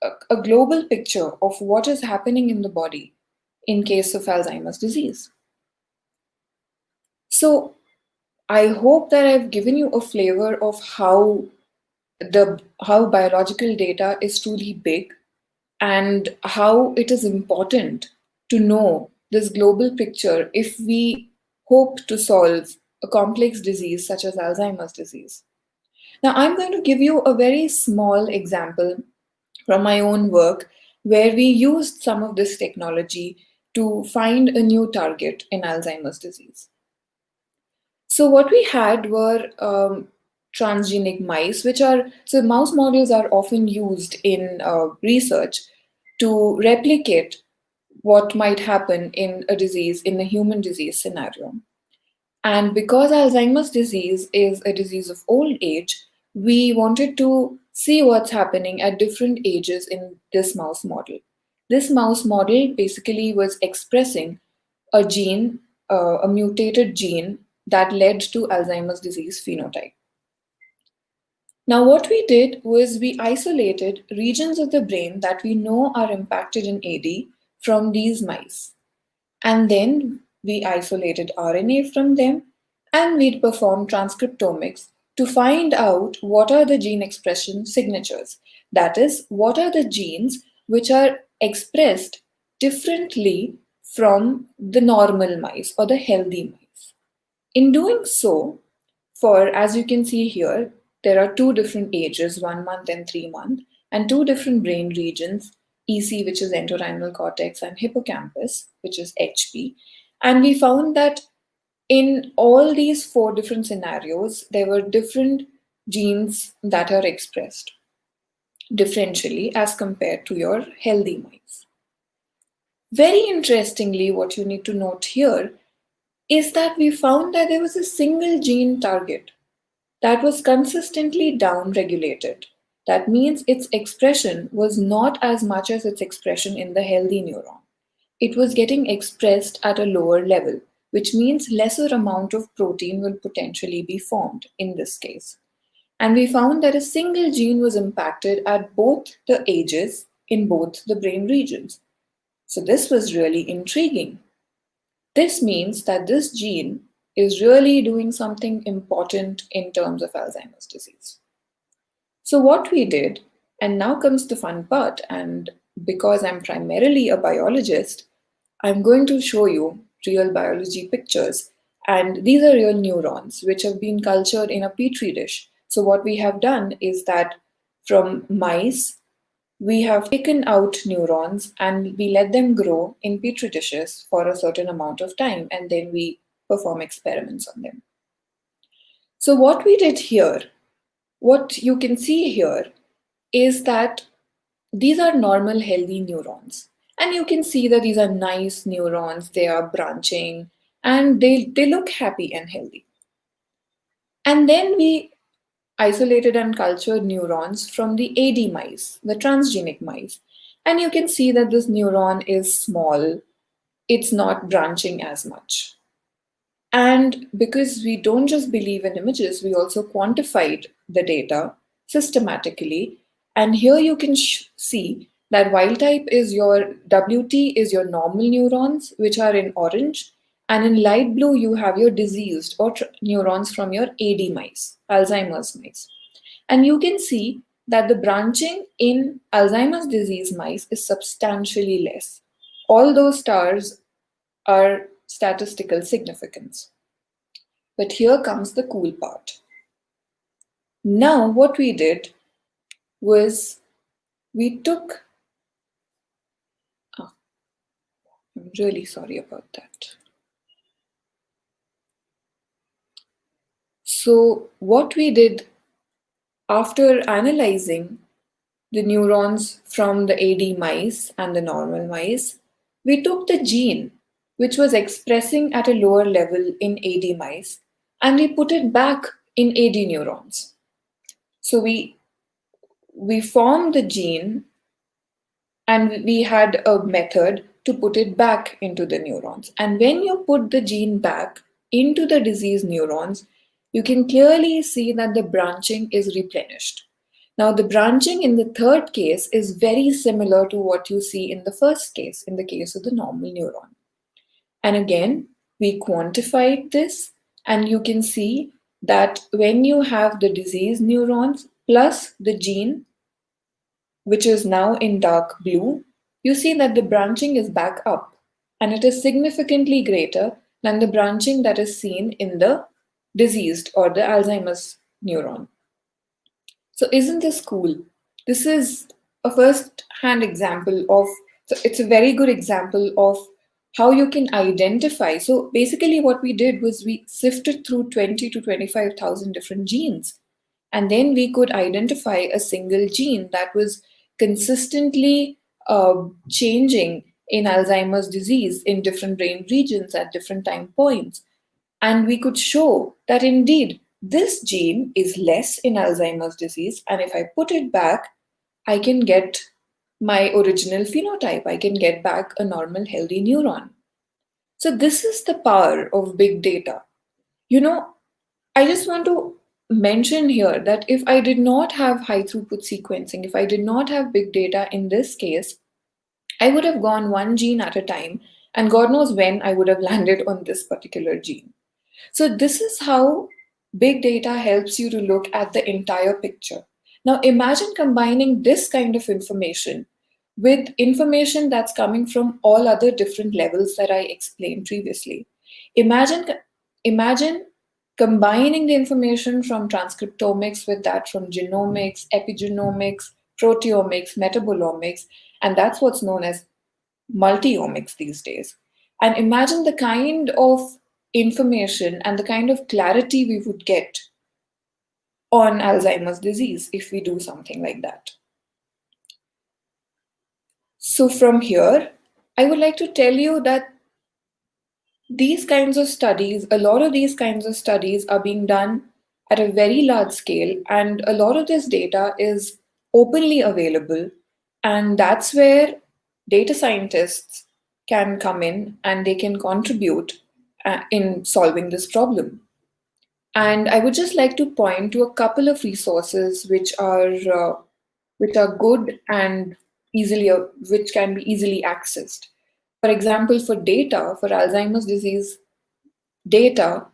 a global picture of what is happening in the body in case of Alzheimer's disease. So I hope that I've given you a flavor of how biological data is truly big and how it is important to know this global picture if we hope to solve a complex disease such as Alzheimer's disease. Now, I'm going to give you a very small example from my own work where we used some of this technology to find a new target in Alzheimer's disease. So what we had were transgenic mice, so mouse models are often used in research to replicate what might happen in a human disease scenario. And because Alzheimer's disease is a disease of old age, we wanted to see what's happening at different ages in this mouse model. This mouse model basically was expressing a gene, a mutated gene that led to Alzheimer's disease phenotype. Now, what we did was we isolated regions of the brain that we know are impacted in AD from these mice. And then we isolated RNA from them, and we'd perform transcriptomics to find out what are the gene expression signatures. That is, what are the genes which are expressed differently from the normal mice or the healthy mice. In doing so, as you can see here, there are two different ages, 1 month and 3 months, and two different brain regions, EC, which is entorhinal cortex, and hippocampus, which is HP. And we found that in all these 4 different scenarios, there were different genes that are expressed differentially as compared to your healthy mice. Very interestingly, what you need to note here is that we found that there was a single gene target that was consistently down-regulated. That means its expression was not as much as its expression in the healthy neuron. It was getting expressed at a lower level, which means lesser amount of protein will potentially be formed in this case. And we found that a single gene was impacted at both the ages in both the brain regions. So this was really intriguing. This means that this gene is really doing something important in terms of Alzheimer's disease. So what we did, and now comes the fun part, and because I'm primarily a biologist, I'm going to show you real biology pictures. And these are real neurons which have been cultured in a petri dish. So what we have done is that from mice, we have taken out neurons and we let them grow in petri dishes for a certain amount of time, and then we perform experiments on them. So what we did here, what you can see here, is that these are normal healthy neurons. And you can see that these are nice neurons, they are branching, and they look happy and healthy. And then we isolated and cultured neurons from the AD mice, the transgenic mice. And you can see that this neuron is small, it's not branching as much. And because we don't just believe in images, we also quantified the data systematically. And here you can see that wild type is your WT is your normal neurons, which are in orange. And in light blue, you have your diseased or neurons from your AD mice, Alzheimer's mice. And you can see that the branching in Alzheimer's disease mice is substantially less. All those stars are statistical significance. But here comes the cool part. Now what we did was we took, I'm really sorry about that. So what we did after analyzing the neurons from the AD mice and the normal mice, we took the gene which was expressing at a lower level in AD mice and we put it back in AD neurons. So we formed the gene and we had a method to put it back into the neurons. And when you put the gene back into the diseased neurons, you can clearly see that the branching is replenished. Now, the branching in the third case is very similar to what you see in the first case, in the case of the normal neuron. And again, we quantified this, and you can see that when you have the diseased neurons plus the gene, which is now in dark blue, you see that the branching is back up, and it is significantly greater than the branching that is seen in the diseased or the Alzheimer's neuron. So isn't this cool? This is a first-hand example of, so it's a very good example of how you can identify. So basically what we did was we sifted through 20 to 25,000 different genes, and then we could identify a single gene that was consistently changing in Alzheimer's disease in different brain regions at different time points. And we could show that indeed this gene is less in Alzheimer's disease, and if I put it back, I can get my original phenotype. I can get back a normal healthy neuron. So this is the power of big data. You know, I just want to mention here that if I did not have high throughput sequencing, if I did not have big data in this case, I would have gone one gene at a time, and God knows when I would have landed on this particular gene. So this is how big data helps you to look at the entire picture. Now imagine combining this kind of information with information that's coming from all other different levels that I explained previously. Imagine combining the information from transcriptomics with that from genomics, epigenomics, proteomics, metabolomics, and that's what's known as multiomics these days. And imagine the kind of information and the kind of clarity we would get on Alzheimer's disease if we do something like that. So from here, I would like to tell you that these kinds of studies, a lot of these kinds of studies are being done at a very large scale, and a lot of this data is openly available, and that's where data scientists can come in and they can contribute in solving this problem. And I would just like to point to a couple of resources which are good and which can be easily accessed. For example, for data, for Alzheimer's disease data,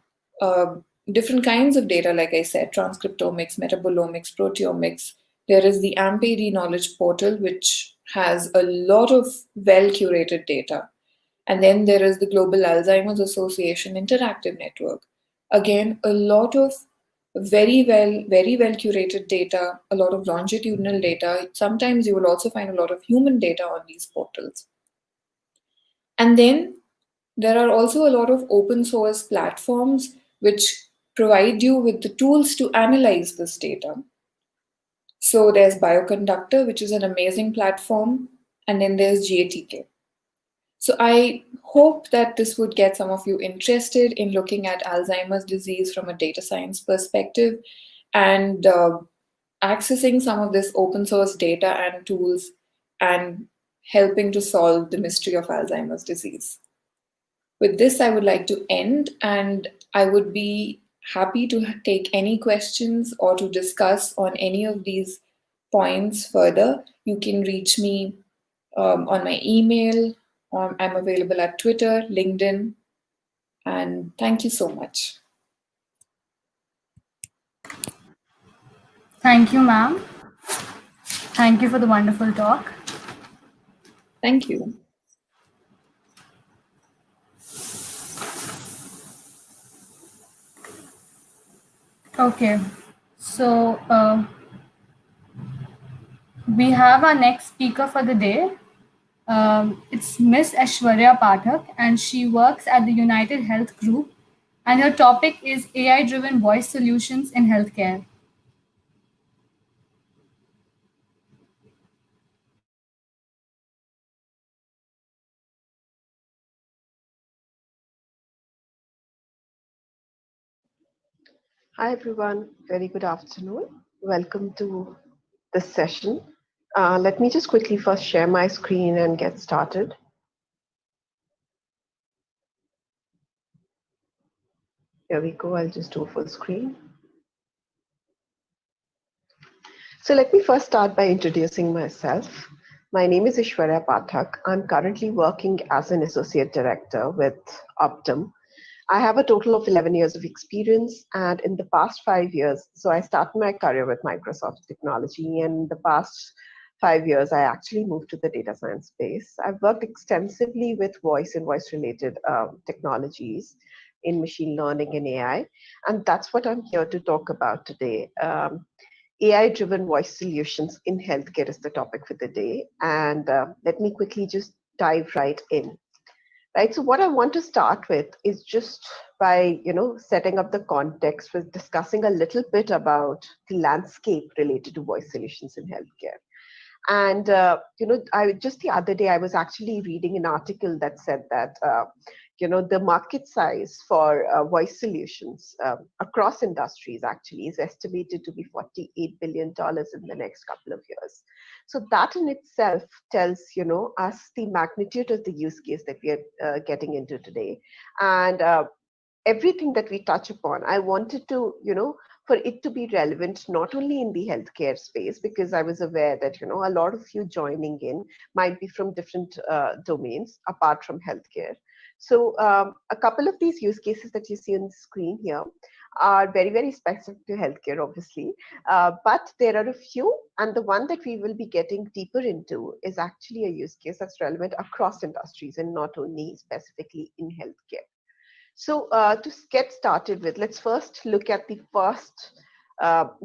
different kinds of data, like I said, transcriptomics, metabolomics, proteomics. There is the AMP-AD knowledge portal, which has a lot of well-curated data. And then there is the Global Alzheimer's Association Interactive Network. Again, a lot of very well curated data, a lot of longitudinal data. Sometimes you will also find a lot of human data on these portals. And then there are also a lot of open source platforms which provide you with the tools to analyze this data. So there's Bioconductor, which is an amazing platform, and then there's GATK. So I hope that this would get some of you interested in looking at Alzheimer's disease from a data science perspective and accessing some of this open source data and tools and helping to solve the mystery of Alzheimer's disease. With this, I would like to end, and I would be happy to take any questions or to discuss on any of these points further. You can reach me on my email. I'm available at Twitter, LinkedIn, and thank you so much. Thank you, ma'am. Thank you for the wonderful talk. Thank you. Okay, so we have our next speaker for the day. It's Miss Aishwarya Pathak, and she works at the United Health Group, and her topic is AI-driven voice solutions in healthcare. Hi, everyone. Very good afternoon. Welcome to this session. Let me just quickly first share my screen and get started. Here we go. I'll just do full screen. So let me first start by introducing myself. My name is Aishwarya Pathak. I'm currently working as an associate director with Optum. I have a total of 11 years of experience, and in the past 5 years, so I started my career with Microsoft Technology, and in the past 5 years, I actually moved to the data science space. I've worked extensively with voice and voice-related technologies in machine learning and AI, and that's what I'm here to talk about today. AI-driven voice solutions in healthcare is the topic for the day, and let me quickly just dive right in. Right. So what I want to start with is just by, setting up the context with discussing a little bit about the landscape related to voice solutions in healthcare. And, just the other day, I was actually reading an article that said that, the market size for voice solutions across industries actually is estimated to be $48 billion in the next couple of years. So that in itself tells, us the magnitude of the use case that we are getting into today. And everything that we touch upon, I wanted to, for it to be relevant, not only in the healthcare space, because I was aware that, a lot of you joining in might be from different domains apart from healthcare. So a couple of these use cases that you see on the screen here are very, very specific to healthcare, obviously, but there are a few, and the one that we will be getting deeper into is actually a use case that's relevant across industries and not only specifically in healthcare. So to get started with, let's first look at the first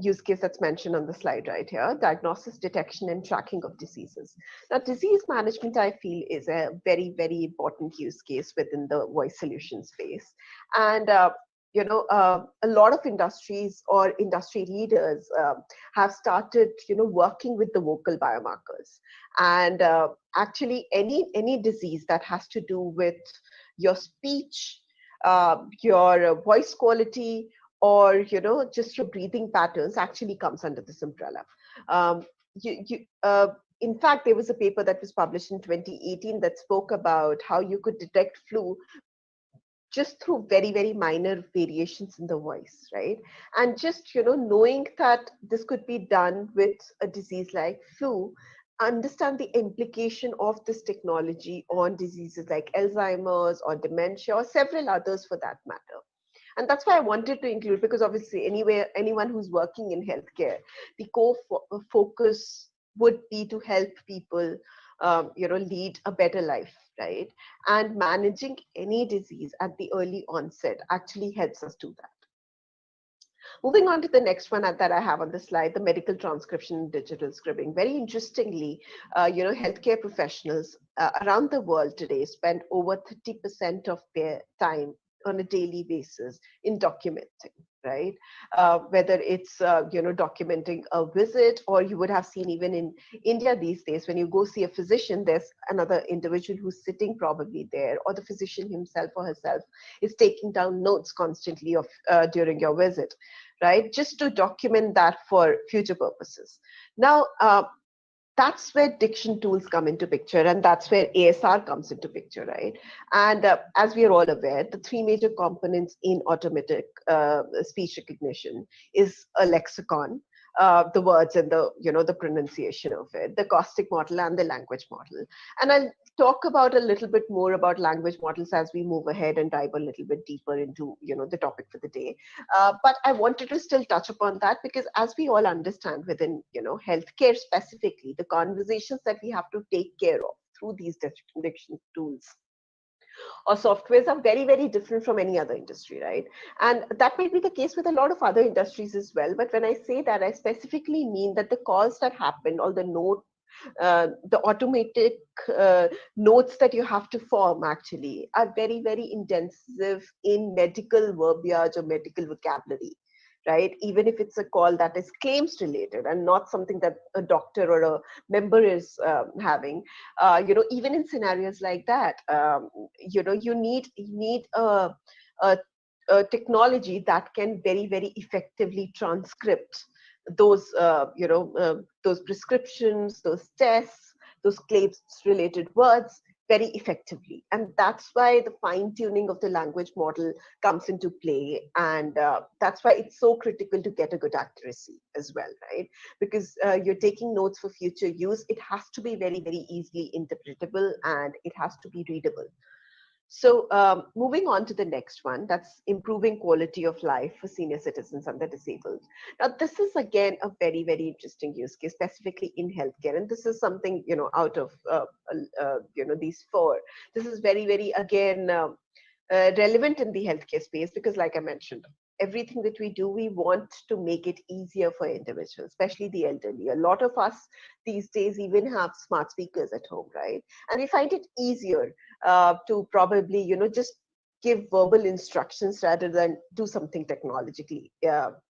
use case that's mentioned on the slide right here: diagnosis, detection, and tracking of diseases. Now, disease management, I feel, is a very, very important use case within the voice solution space. And a lot of industries or industry leaders have started, working with the vocal biomarkers. And actually, any disease that has to do with your speech, your voice quality, or just your breathing patterns actually comes under this umbrella. In fact, there was a paper that was published in 2018 that spoke about how you could detect flu just through very, very minor variations in the voice, right? And just, knowing that this could be done with a disease like flu, understand the implication of this technology on diseases like Alzheimer's or dementia or several others for that matter. And that's why I wanted to include, because obviously anyone who's working in healthcare, the core focus would be to help people, lead a better life, right? And managing any disease at the early onset actually helps us do that. Moving on to the next one that I have on the slide, the medical transcription and digital scribbing. Very interestingly, healthcare professionals around the world today spend over 30% of their time on a daily basis in documenting, right? Whether it's, documenting a visit, or you would have seen even in India these days, when you go see a physician, there's another individual who's sitting probably there, or the physician himself or herself is taking down notes constantly of during your visit, right? Just to document that for future purposes. Now, that's where diction tools come into picture, and that's where ASR comes into picture, right? And as we are all aware, the three major components in automatic speech recognition is a lexicon, the words and the pronunciation of it, the caustic model and the language model. And I'll talk about a little bit more about language models as we move ahead and dive a little bit deeper into the topic for the day. But I wanted to still touch upon that, because as we all understand within healthcare specifically, the conversations that we have to take care of through these diction tools or softwares are very, very different from any other industry, right? And that might be the case with a lot of other industries as well. But when I say that, I specifically mean that the calls that happen, or the automatic notes that you have to form actually are very, very intensive in medical verbiage or medical vocabulary, right? Even if it's a call that is claims related and not something that a doctor or a member is having, even in scenarios like that, you need a technology that can very, very effectively transcript those those prescriptions, those tests, those claims related words very effectively. And that's why the fine tuning of the language model comes into play. And that's why it's so critical to get a good accuracy as well, right? Because you're taking notes for future use. It has to be very, very easily interpretable, and it has to be readable. So moving on to the next one, that's improving quality of life for senior citizens and the disabled. Now, this is again a very, very interesting use case, specifically in healthcare. And this is something, out of, these four. This is very, very, again, relevant in the healthcare space, because like I mentioned, everything that we do, we want to make it easier for individuals, especially the elderly. A lot of us these days even have smart speakers at home, right? And we find it easier to probably, just give verbal instructions rather than do something technologically,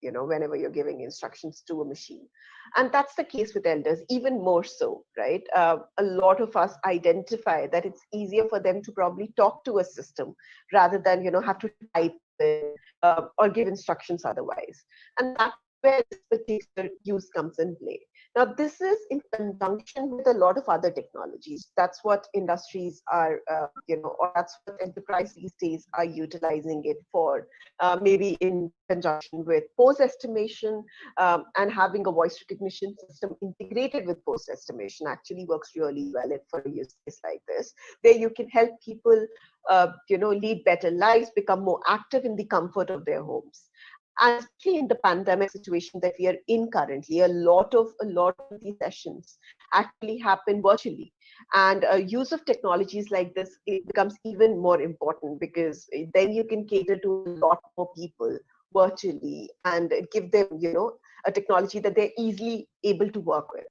whenever you're giving instructions to a machine. And that's the case with elders, even more so, right? A lot of us identify that it's easier for them to probably talk to a system rather than, have to type it, or give instructions otherwise. And that's where this particular use comes in play. Now, this is in conjunction with a lot of other technologies. That's what industries are, or that's what enterprise these days are utilizing it for, maybe in conjunction with pose estimation, and having a voice recognition system integrated with pose estimation actually works really well for a use case like this, where you can help people, lead better lives, become more active in the comfort of their homes. And especially in the pandemic situation that we are in currently, a lot of these sessions actually happen virtually. And use of technologies like this, it becomes even more important, because then you can cater to a lot more people virtually and give them, a technology that they're easily able to work with.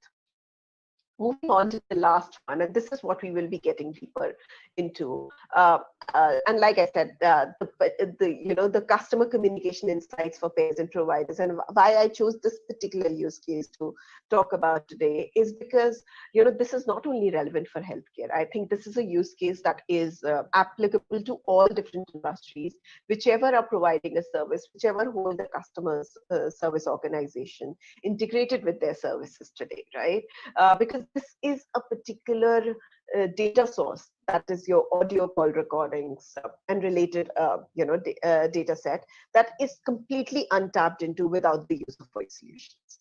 Moving on to the last one, and this is what we will be getting deeper into. And like I said, the customer communication insights for payers and providers, and why I chose this particular use case to talk about today is because, this is not only relevant for healthcare. I think this is a use case that is applicable to all different industries, whichever are providing a service, whichever hold the customer's service organization integrated with their services today, right? Because this is a particular data source, that is your audio call recordings and related data set, that is completely untapped into without the use of voice solutions.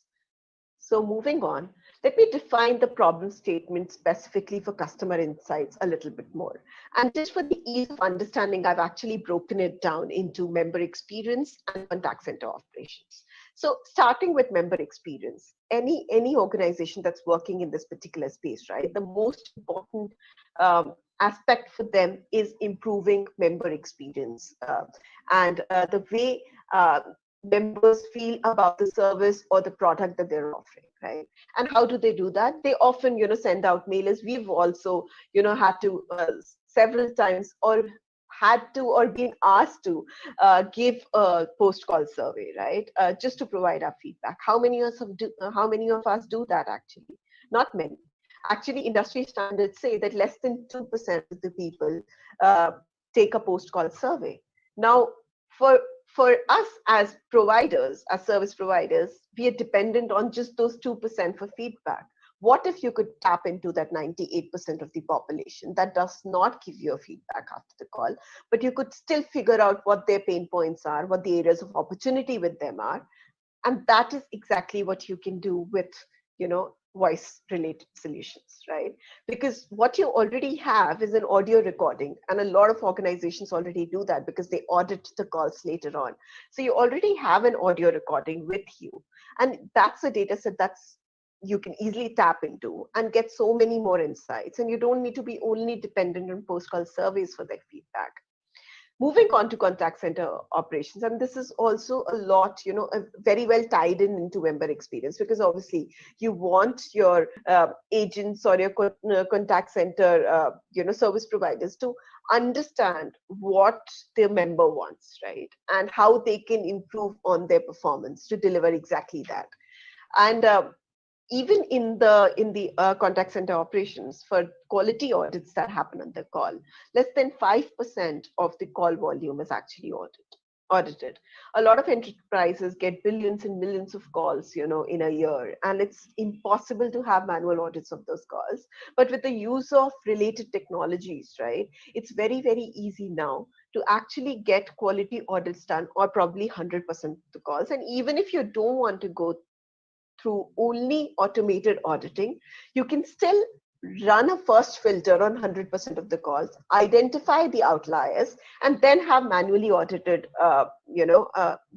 So moving on, let me define the problem statement specifically for customer insights a little bit more. And just for the ease of understanding, I've actually broken it down into member experience and contact center operations. So starting with member experience, any organization that's working in this particular space, right, the most important aspect for them is improving member experience and the way members feel about the service or the product that they're offering, right? And how do they do that? They often, send out mailers. We've also, had to several times or been asked to give a post-call survey, right? Just to provide our feedback. How many of us do that actually? Not many. Actually, industry standards say that less than 2% of the people take a post-call survey. Now, for us as providers, as service providers, we are dependent on just those 2% for feedback. What if you could tap into that 98% of the population that does not give you a feedback after the call, but you could still figure out what their pain points are, what the areas of opportunity with them are. And that is exactly what you can do with, voice related solutions, right? Because what you already have is an audio recording, and a lot of organizations already do that because they audit the calls later on. So you already have an audio recording with you, and that's a data set that's you can easily tap into and get so many more insights, and you don't need to be only dependent on post-call surveys for that feedback. Moving on to contact center operations, and this is also a lot, very well tied into member experience, because obviously you want your agents or your contact center, service providers to understand what their member wants, right? And how they can improve on their performance to deliver exactly that. And even in the contact center operations, for quality audits that happen on the call, less than 5% of the call volume is actually audited. A lot of enterprises get billions and millions of calls, in a year, and it's impossible to have manual audits of those calls. But with the use of related technologies, right, it's very, very easy now to actually get quality audits done, or probably 100% of the calls. And even if you don't want to go through only automated auditing, you can still run a first filter on 100% of the calls, identify the outliers, and then have manually audited,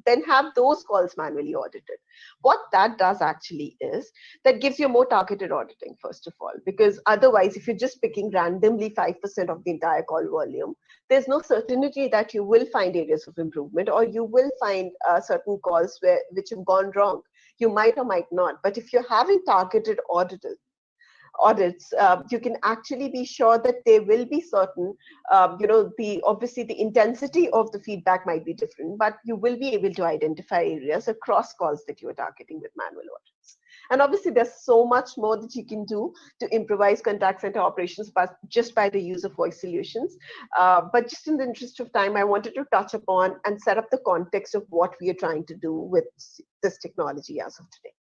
then have those calls manually audited. What that does actually is that gives you more targeted auditing, first of all, because otherwise, if you're just picking randomly 5% of the entire call volume, there's no certainty that you will find areas of improvement, or you will find certain calls which have gone wrong. You might or might not, but if you're having targeted audits, you can actually be sure that there will be certain, obviously the intensity of the feedback might be different, but you will be able to identify areas across calls that you are targeting with manual audits. And obviously there's so much more that you can do to improvise contact center operations, but just by the use of voice solutions. But just in the interest of time, I wanted to touch upon and set up the context of what we are trying to do with this technology as of today.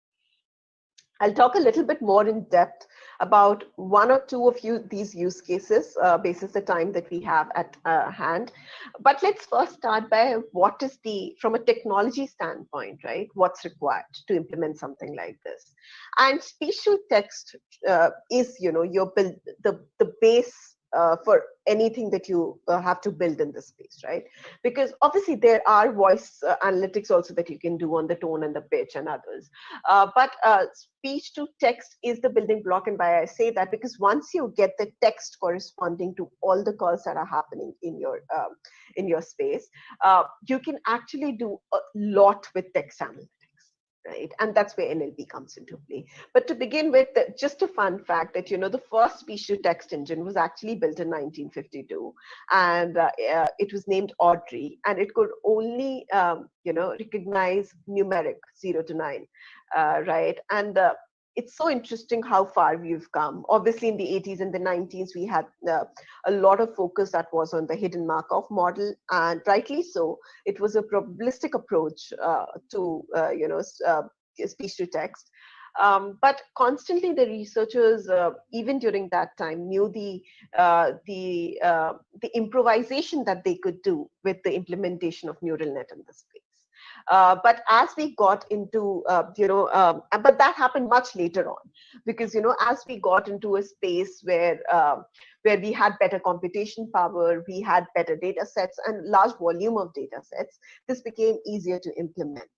I'll talk a little bit more in depth about one or two of these use cases, basis the time that we have at hand. But let's first start by what is from a technology standpoint, right? What's required to implement something like this? And speech to text is, the base for anything that you have to build in this space, right? Because obviously there are voice analytics also that you can do on the tone and the pitch and others. But speech to text is the building block. And why I say that, because once you get the text corresponding to all the calls that are happening in your space, you can actually do a lot with text analytics. Right, and that's where NLP comes into play. But to begin with, just a fun fact that the first speech-to-text engine was actually built in 1952, and it was named Audrey, and it could only recognize numeric 0 to 9, right? And it's so interesting how far we've come. Obviously, in the 80s and the 90s, we had a lot of focus that was on the hidden Markov model, and rightly so. It was a probabilistic approach to speech to text. But constantly the researchers, even during that time, knew the improvisation that they could do with the implementation of neural net in this space. But as we got into, but that happened much later on, because, as we got into a space where we had better computation power, we had better data sets and large volume of data sets, this became easier to implement.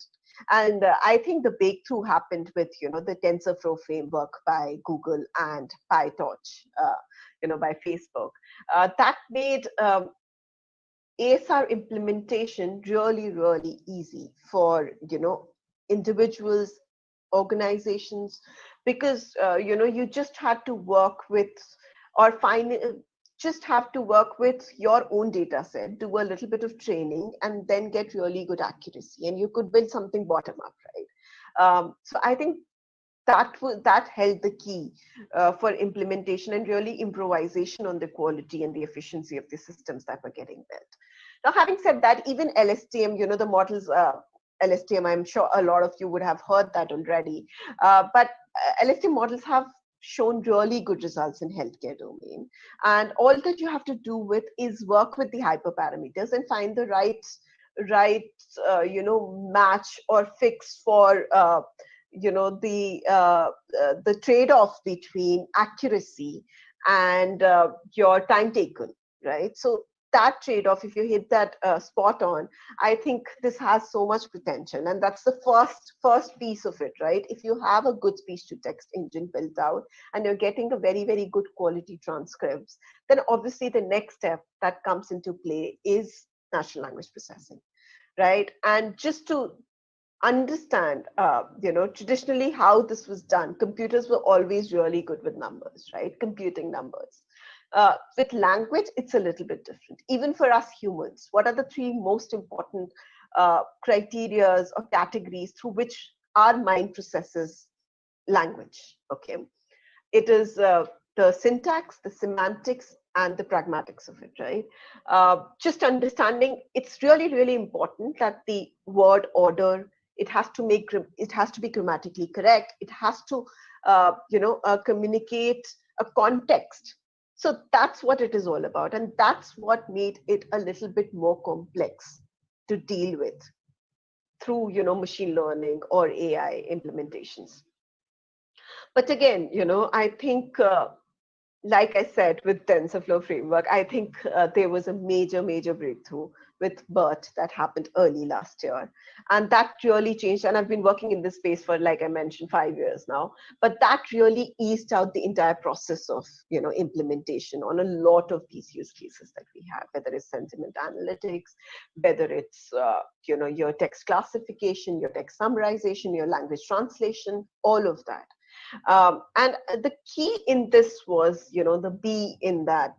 And I think the breakthrough happened with, the TensorFlow framework by Google and PyTorch, by Facebook. That made ASR implementation really, really easy for, individuals, organizations, because, you just had to work with or just have to work with your own data set, do a little bit of training, and then get really good accuracy. And you could build something bottom up, right? So I think that held the key for implementation and really improvisation on the quality and the efficiency of the systems that were getting built. Now, having said that, even LSTM, the models, LSTM, I'm sure a lot of you would have heard that already, but LSTM models have shown really good results in healthcare domain. And all that you have to do with is work with the hyperparameters and find the right match or fix for the trade-off between accuracy and your time taken, right? So that trade-off, if you hit that spot on, I think this has so much potential. And that's the first piece of it, right? If you have a good speech-to-text engine built out and you're getting a very, very good quality transcripts, then obviously the next step that comes into play is natural language processing, right? And just to understand, traditionally how this was done, computers were always really good with numbers, right? Computing numbers. With language, it's a little bit different. Even for us humans, what are the three most important criteria or categories through which our mind processes language? Okay, it is the syntax, the semantics, and the pragmatics of it, right? Just understanding, it's really, really important that the word order, it has to be grammatically correct. It has to, communicate a context. So that's what it is all about. And that's what made it a little bit more complex to deal with through, machine learning or AI implementations. But again, I think, like I said, with TensorFlow framework, I think there was a major breakthrough with BERT that happened early last year. And that really changed. And I've been working in this space for, like I mentioned, 5 years now. But that really eased out the entire process of, implementation on a lot of these use cases that we have, whether it's sentiment analytics, whether it's, your text classification, your text summarization, your language translation, all of that. And the key in this was, the B in that,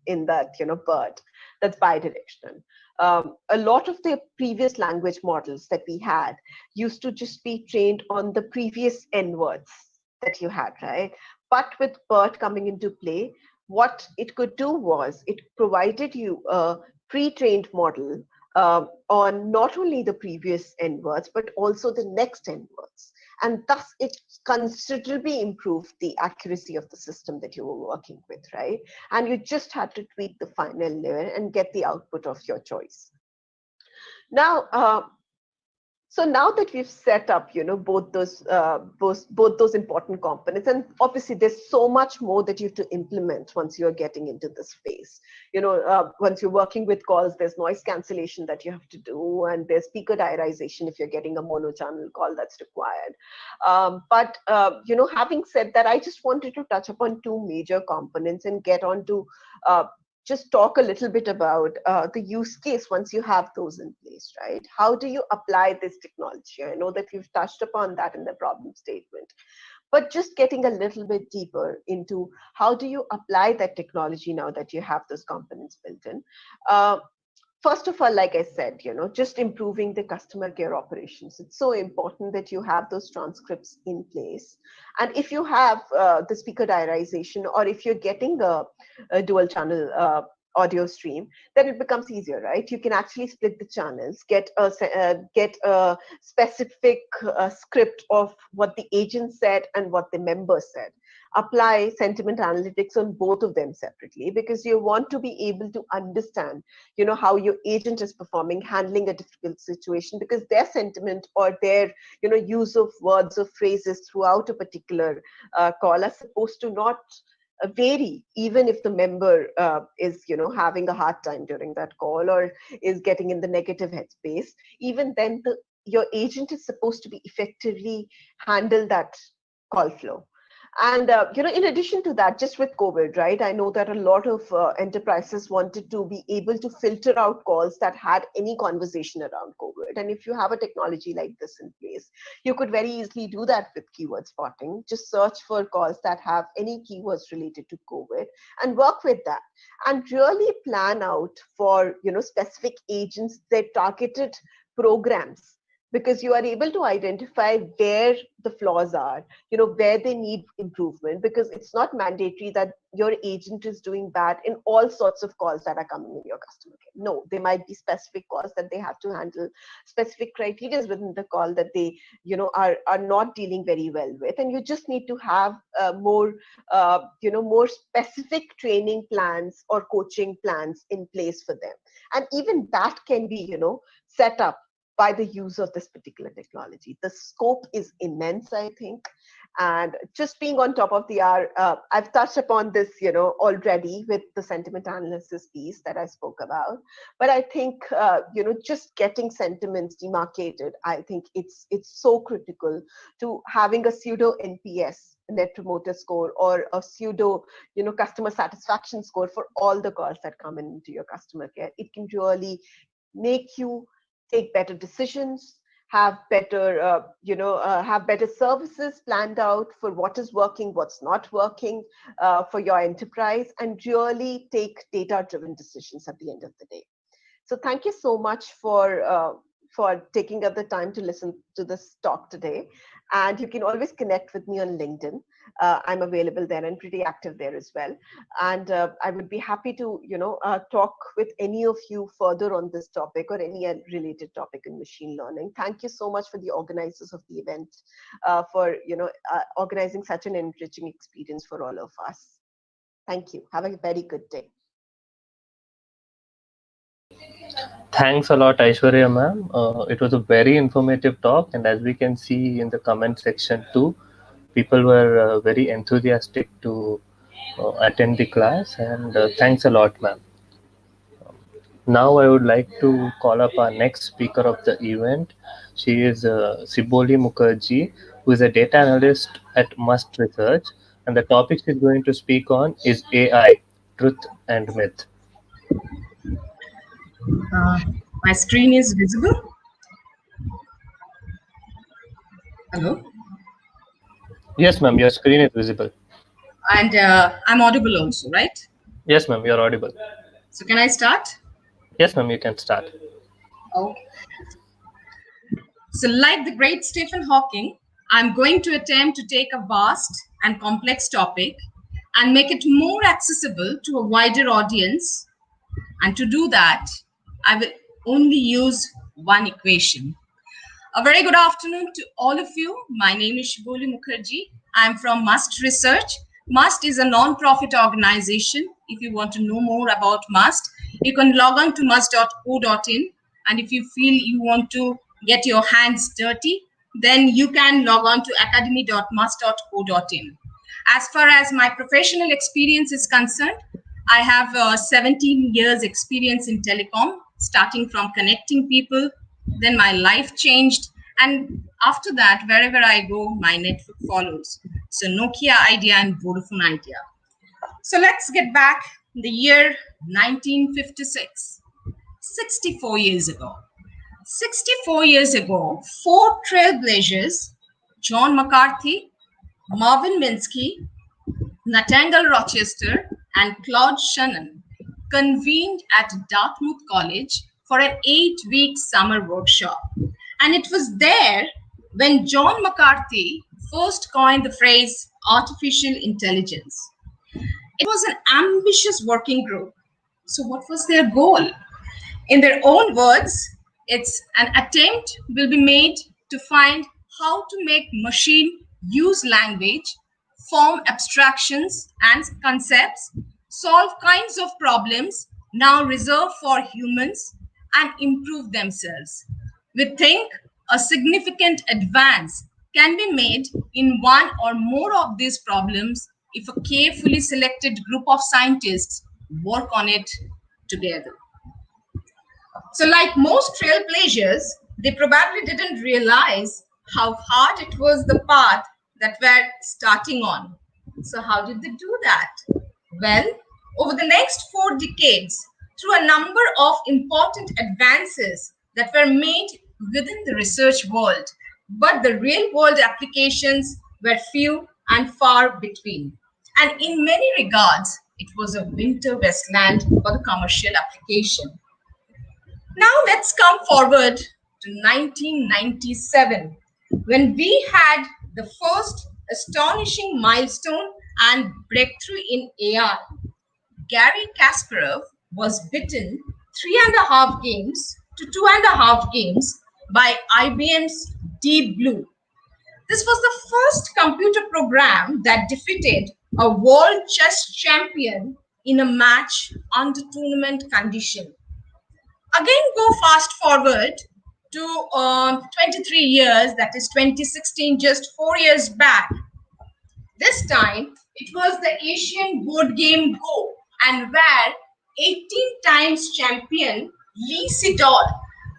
BERT, that's bidirectional. A lot of the previous language models that we had used to just be trained on the previous N words that you had, right? But with BERT coming into play, what it could do was it provided you a pre-trained model on not only the previous N words, but also the next N words. And thus it considerably improved the accuracy of the system that you were working with, right? And you just had to tweak the final layer and get the output of your choice. Now, so now that we've set up, both those important components, and obviously there's so much more that you have to implement once you're getting into this space. Once you're working with calls, there's noise cancellation that you have to do, and there's speaker diarization if you're getting a mono-channel call that's required. But having said that, I just wanted to touch upon two major components and get on to just talk a little bit about the use case once you have those in place, right? How do you apply this technology? I know that we've touched upon that in the problem statement, but just getting a little bit deeper into how do you apply that technology now that you have those components built in. First of all, like I said, just improving the customer care operations. It's so important that you have those transcripts in place. And if you have the speaker diarization, or if you're getting a dual channel audio stream, then it becomes easier, right? You can actually split the channels, get a specific script of what the agent said and what the member said. Apply sentiment analytics on both of them separately, because you want to be able to understand, how your agent is performing, handling a difficult situation, because their sentiment or their, use of words or phrases throughout a particular call are supposed to not vary, even if the member is having a hard time during that call or is getting in the negative headspace. Even then, your agent is supposed to be effectively handle that call flow. And in addition to that, just with COVID, right, I know that a lot of enterprises wanted to be able to filter out calls that had any conversation around COVID. And if you have a technology like this in place, you could very easily do that with keyword spotting. Just search for calls that have any keywords related to COVID and work with that, and really plan out for specific agents their targeted programs, because you are able to identify where the flaws are, where they need improvement, because it's not mandatory that your agent is doing bad in all sorts of calls that are coming in your customer care. No, there might be specific calls that they have to handle, specific criteria within the call that they, are not dealing very well with. And you just need to have more specific training plans or coaching plans in place for them. And even that can be, set up by the use of this particular technology. The scope is immense, I think. And just being on top of the hour, I've touched upon this, already with the sentiment analysis piece that I spoke about. But I think, just getting sentiments demarcated, I think it's so critical to having a pseudo NPS, Net Promoter Score, or a pseudo, customer satisfaction score for all the calls that come into your customer care. It can really make you take better decisions, have better, have better services planned out for what is working, what's not working for your enterprise, and really take data-driven decisions at the end of the day. So thank you so much for taking up the time to listen to this talk today. And you can always connect with me on LinkedIn. I'm available there and pretty active there as well. And I would be happy to, talk with any of you further on this topic or any related topic in machine learning. Thank you so much for the organizers of the event for, organizing such an enriching experience for all of us. Thank you. Have a very good day. Thanks a lot, Aishwarya ma'am. It was a very informative talk, and as we can see in the comment section too, people were very enthusiastic to attend the class, and thanks a lot, ma'am. Now I would like to call up our next speaker of the event. She is Siboli Mukherjee, who is a data analyst at Must Research, and the topic she's going to speak on is AI, Truth and Myth. My screen is visible? Hello? Yes, ma'am, your screen is visible. And I'm audible also, right? Yes, ma'am, you're audible. So can I start? Yes, ma'am, you can start. Okay. So like the great Stephen Hawking, I'm going to attempt to take a vast and complex topic and make it more accessible to a wider audience. And to do that, I will only use one equation. A very good afternoon to all of you. My name is Siboli Mukherjee. I'm from Must Research. Must is a non-profit organization. If you want to know more about Must, you can log on to must.co.in. And if you feel you want to get your hands dirty, then you can log on to academy.must.co.in. As far as my professional experience is concerned, I have 17 years experience in telecom, starting from connecting people. Then my life changed. And after that, wherever I go, my network follows. So Nokia idea and Vodafone idea. So let's get back the year 1956, 64 years ago. 64 years ago, 4 trailblazers, John McCarthy, Marvin Minsky, Nathaniel Rochester, and Claude Shannon convened at Dartmouth College for an 8-week summer workshop. And it was there when John McCarthy first coined the phrase artificial intelligence. It was an ambitious working group So what was their goal? In their own words, it's an attempt will be made to find how to make machine use language, form abstractions and concepts, solve kinds of problems now reserved for humans, and improve themselves. We think a significant advance can be made in one or more of these problems if a carefully selected group of scientists work on it together. So like most trailblazers, they probably didn't realize how hard it was the path that we're starting on. So how did they do that? Well, over the next 4 decades, through a number of important advances that were made within the research world, but the real world applications were few and far between. And in many regards, it was a winter wasteland for the commercial application. Now let's come forward to 1997, when we had the first astonishing milestone and breakthrough in AI. Gary Kasparov was beaten 3.5 games to 2.5 games by IBM's Deep Blue. This was the first computer program that defeated a world chess champion in a match under tournament condition. Again, go fast forward to 23 years, that is 2016, just 4 years back. This time, it was the Asian board game Go, and where 18 times champion Lee Sedol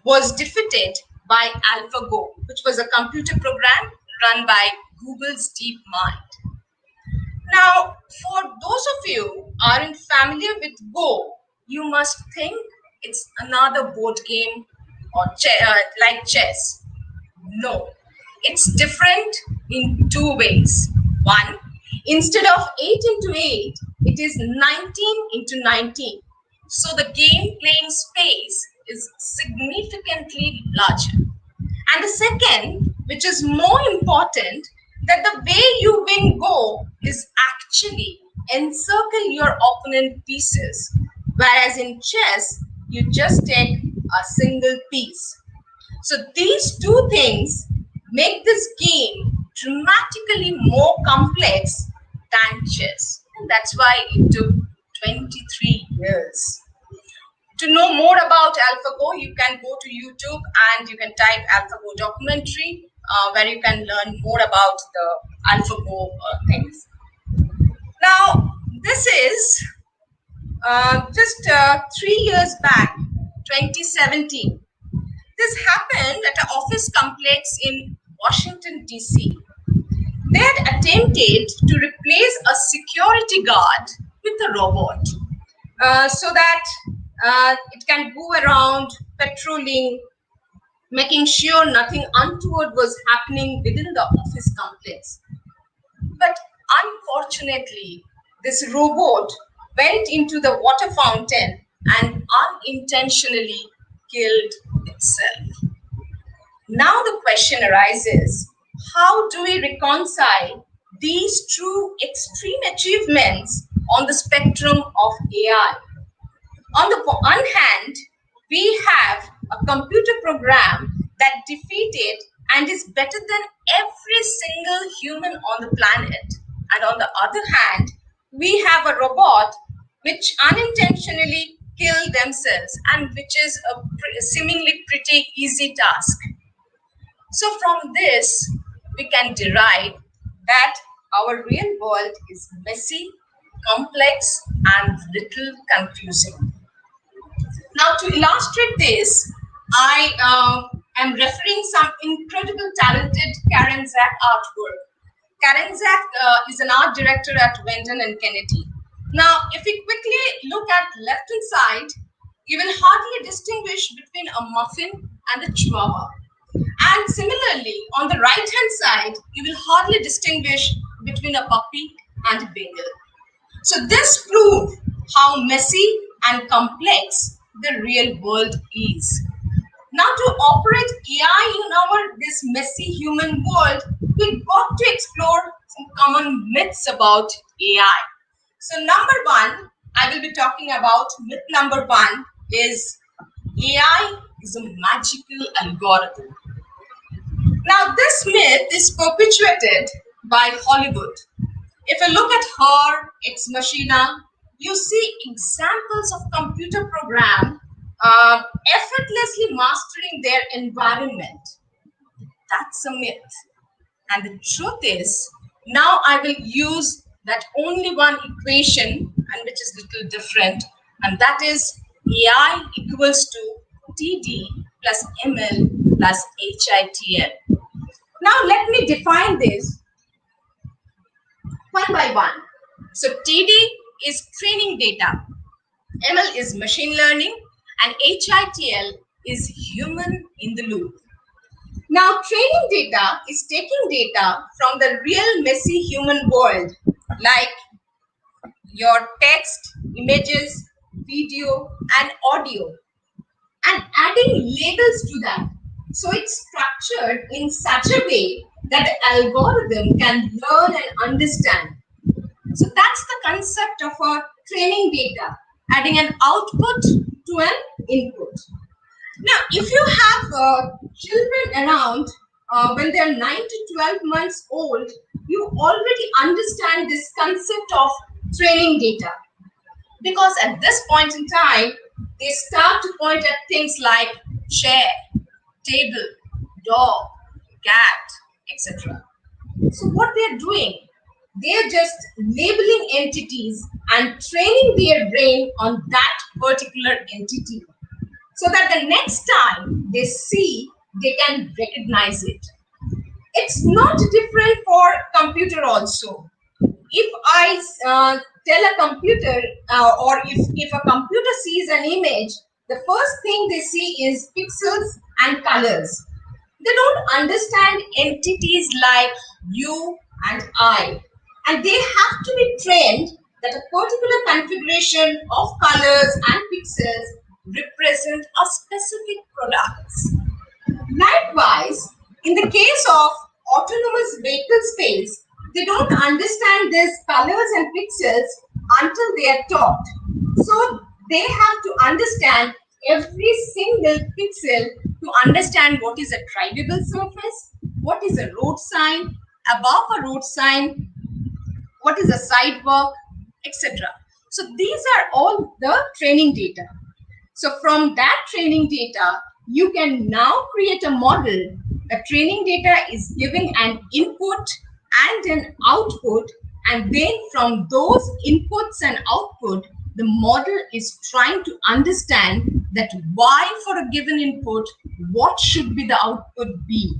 was defeated by AlphaGo, which was a computer program run by Google's DeepMind. Now, for those of you who aren't familiar with Go, you must think it's another board game or like chess. No, it's different in 2 ways. One, instead of 8 into 8, it is 19 into 19. So the game playing space is significantly larger. And the second, which is more important, that the way you win Go is actually encircle your opponent pieces, whereas in chess, you just take a single piece. So these two things make this game dramatically more complex than chess. And that's why it took 23 years. To know more about AlphaGo, you can go to YouTube and you can type AlphaGo documentary, where you can learn more about the AlphaGo things. Now, this is just 3 years back, 2017. This happened at an office complex in Washington, DC. They had attempted to replace a security guard with a robot so that it can go around patrolling, making sure nothing untoward was happening within the office complex. But unfortunately, this robot went into the water fountain and unintentionally killed itself. Now the question arises, how do we reconcile these two extreme achievements on the spectrum of AI? On the one hand, we have a computer program that defeated and is better than every single human on the planet. And on the other hand, we have a robot which unintentionally killed themselves, and which is a seemingly pretty easy task. So from this, we can derive that our real world is messy, complex, and little confusing. Now, to illustrate this, I am referring some incredible talented Karen Zak artwork. Karen Zak is an art director at Wendon and Kennedy. Now, if we quickly look at left-hand side, you will hardly distinguish between a muffin and a chihuahua. And similarly, on the right-hand side, you will hardly distinguish between a puppy and a Bengal. So this proves how messy and complex the real world is. Now, to operate AI in this messy human world, we've got to explore some common myths about AI. So number one, I will be talking about myth number 1 is AI is a magical algorithm. Now, this myth is perpetuated by Hollywood. If you look at Her, Ex Machina, you see examples of computer program effortlessly mastering their environment. That's a myth. And the truth is, now I will use that only one equation, and which is a little different, and that is AI equals to TD plus ML plus HITL. Now let me define this one by one. So TD is training data, ML is machine learning, and HITL is human in the loop. Now, training data is taking data from the real messy human world, like your text, images, video, and audio, and adding labels to that. So it's structured in such a way that the algorithm can learn and understand. So that's the concept of a training data, adding an output to an input. Now, if you have children around when they're 9 to 12 months old, you already understand this concept of training data. Because at this point in time, they start to point at things like chair, table, dog, cat, etc. So what they're doing, they're just labeling entities and training their brain on that particular entity, so that the next time they see, they can recognize it. It's not different for computer also. If I tell a computer or if a computer sees an image, the first thing they see is pixels and colors. They don't understand entities like you and I. And they have to be trained that a particular configuration of colors and pixels represent a specific products. Likewise, in the case of autonomous vehicle space, they don't understand these colors and pixels until they are taught. So they have to understand every single pixel to understand what is a drivable surface, what is a road sign, above a road sign, what is a sidewalk, etc. So these are all the training data. So from that training data, you can now create a model. The training data is giving an input and an output, and then from those inputs and output, the model is trying to understand that why for a given input, what should be the output be.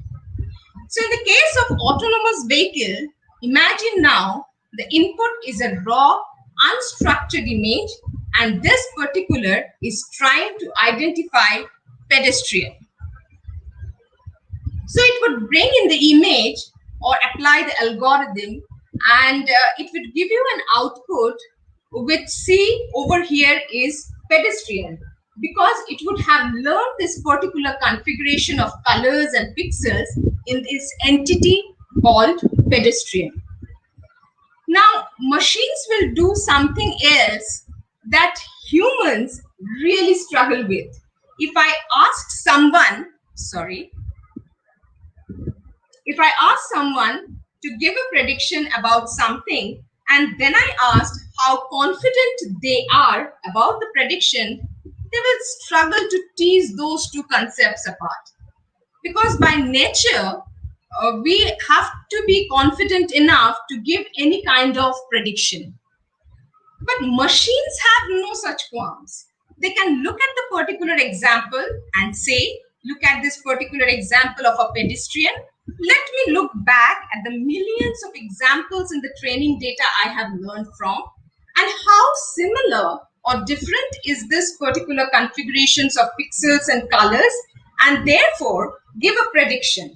So in the case of autonomous vehicle, imagine now the input is a raw, unstructured image, and this particular is trying to identify pedestrian. So it would bring in the image or apply the algorithm, and it would give you an output which C over here is pedestrian, because it would have learned this particular configuration of colors and pixels in this entity called pedestrian. Now, machines will do something else that humans really struggle with. If I ask someone, if I ask someone to give a prediction about something, and then I asked how confident they are about the prediction, they will struggle to tease those two concepts apart. Because by nature, we have to be confident enough to give any kind of prediction. But machines have no such qualms. They can look at the particular example and say, look at this particular example of a pedestrian. Let me look back at the millions of examples in the training data I have learned from, and how similar or different is this particular configurations of pixels and colors, and therefore give a prediction.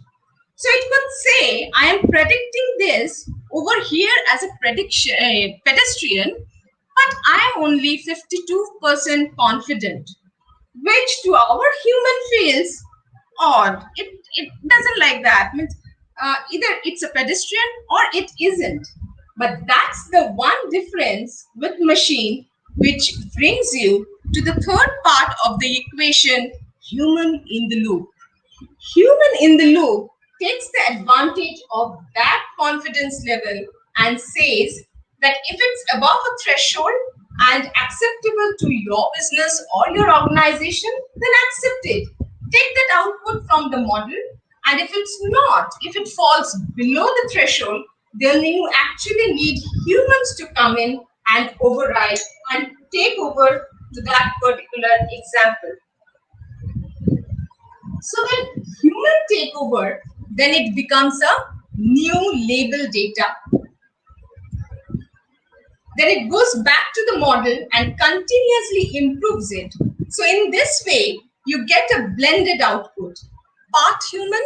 So it could say, I am predicting this over here as a prediction, pedestrian, but I am only 52% confident, which to our human feels odd. It doesn't like that. Means either it's a pedestrian or it isn't. But that's the one difference with machine. which brings you to the third part of the equation, human in the loop. Human in the loop takes the advantage of that confidence level and says that if it's above a threshold and acceptable to your business or your organization, then accept it. Take that output from the model, and if it's not, if it falls below the threshold, then you actually need humans to come in and override and take over to that particular example. So when human take over, then it becomes a new label data. Then it goes back to the model and continuously improves it. So in this way, you get a blended output, part human,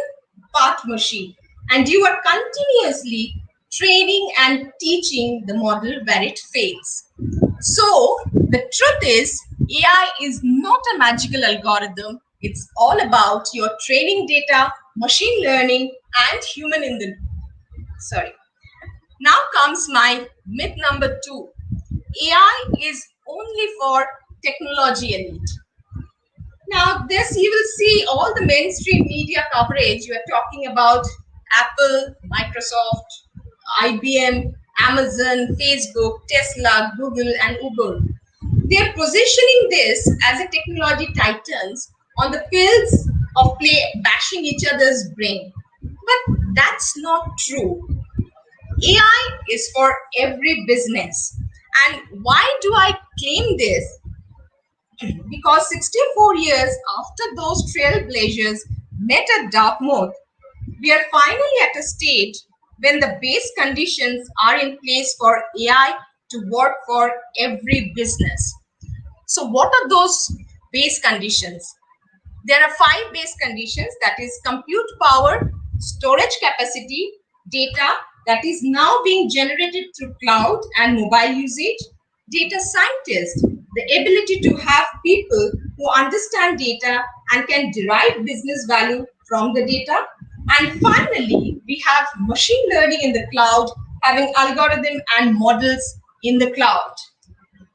part machine. And you are continuously training and teaching the model where it fails. So the truth is, AI is not a magical algorithm. It's all about your training data, machine learning, and human in the loop. Sorry. Now comes my myth number 2. AI is only for technology elite. Now this you will see all the mainstream media coverage. You are talking about Apple, Microsoft, IBM, Amazon, Facebook, Tesla, Google, and Uber. They are positioning this as a technology titans on the fields of play bashing each other's brain. But that's not true. AI is for every business. And why do I claim this? Because 64 years after those trailblazers met at Dartmouth, we are finally at a stage when the base conditions are in place for AI to work for every business. So what are those base conditions? There are 5 base conditions, that is compute power, storage capacity, data that is now being generated through cloud and mobile usage, data scientists, the ability to have people who understand data and can derive business value from the data. And finally, we have machine learning in the cloud, having algorithm and models in the cloud.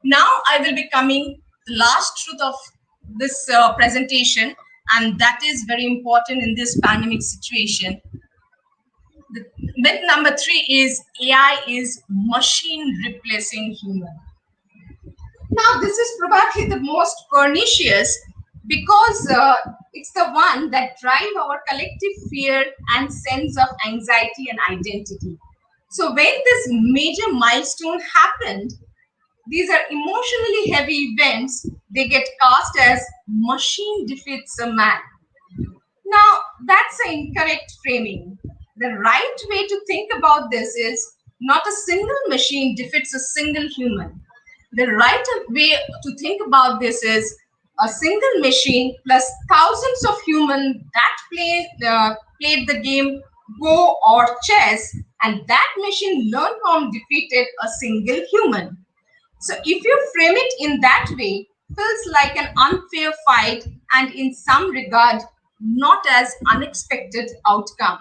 Now I will be coming to the last truth of this presentation, and that is very important in this pandemic situation. The myth number 3 is AI is machine replacing human. Now this is probably the most pernicious because it's the one that drives our collective fear and sense of anxiety and identity. So when this major milestone happened, these are emotionally heavy events. They get cast as machine defeats a man. Now, that's an incorrect framing. The right way to think about this is not a single machine defeats a single human. The right way to think about this is a single machine plus thousands of humans that played the game Go or chess, and that machine learned from defeated a single human. So if you frame it in that way, feels like an unfair fight and in some regard, not as unexpected outcome.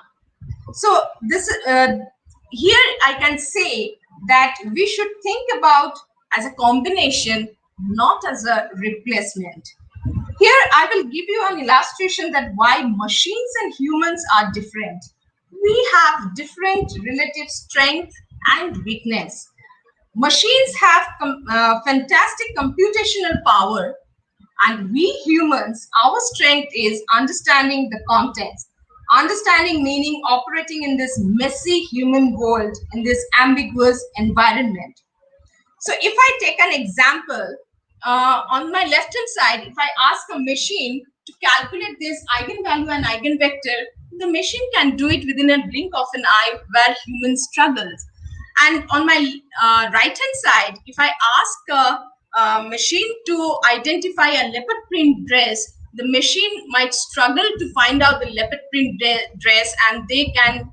So this here I can say that we should think about as a combination, not as a replacement. Here I will give you an illustration that why machines and humans are different. We have different relative strength and weakness. Machines have fantastic computational power, and we humans, our strength is understanding the context. Understanding meaning operating in this messy human world, in this ambiguous environment. So if I take an example, on my left hand side, if I ask a machine to calculate this eigenvalue and eigenvector, the machine can do it within a blink of an eye where human struggles. And on my right hand side, if I ask a machine to identify a leopard print dress, the machine might struggle to find out the leopard print dress, and they can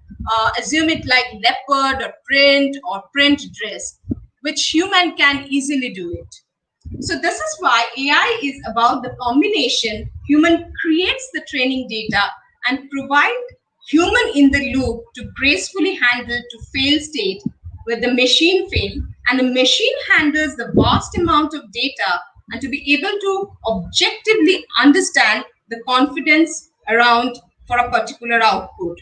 assume it like leopard or print dress, which human can easily do it. So this is why AI is about the combination. Human creates the training data and provide human in the loop to gracefully handle to fail state where the machine fail, and a machine handles the vast amount of data, and to be able to objectively understand the confidence around for a particular output.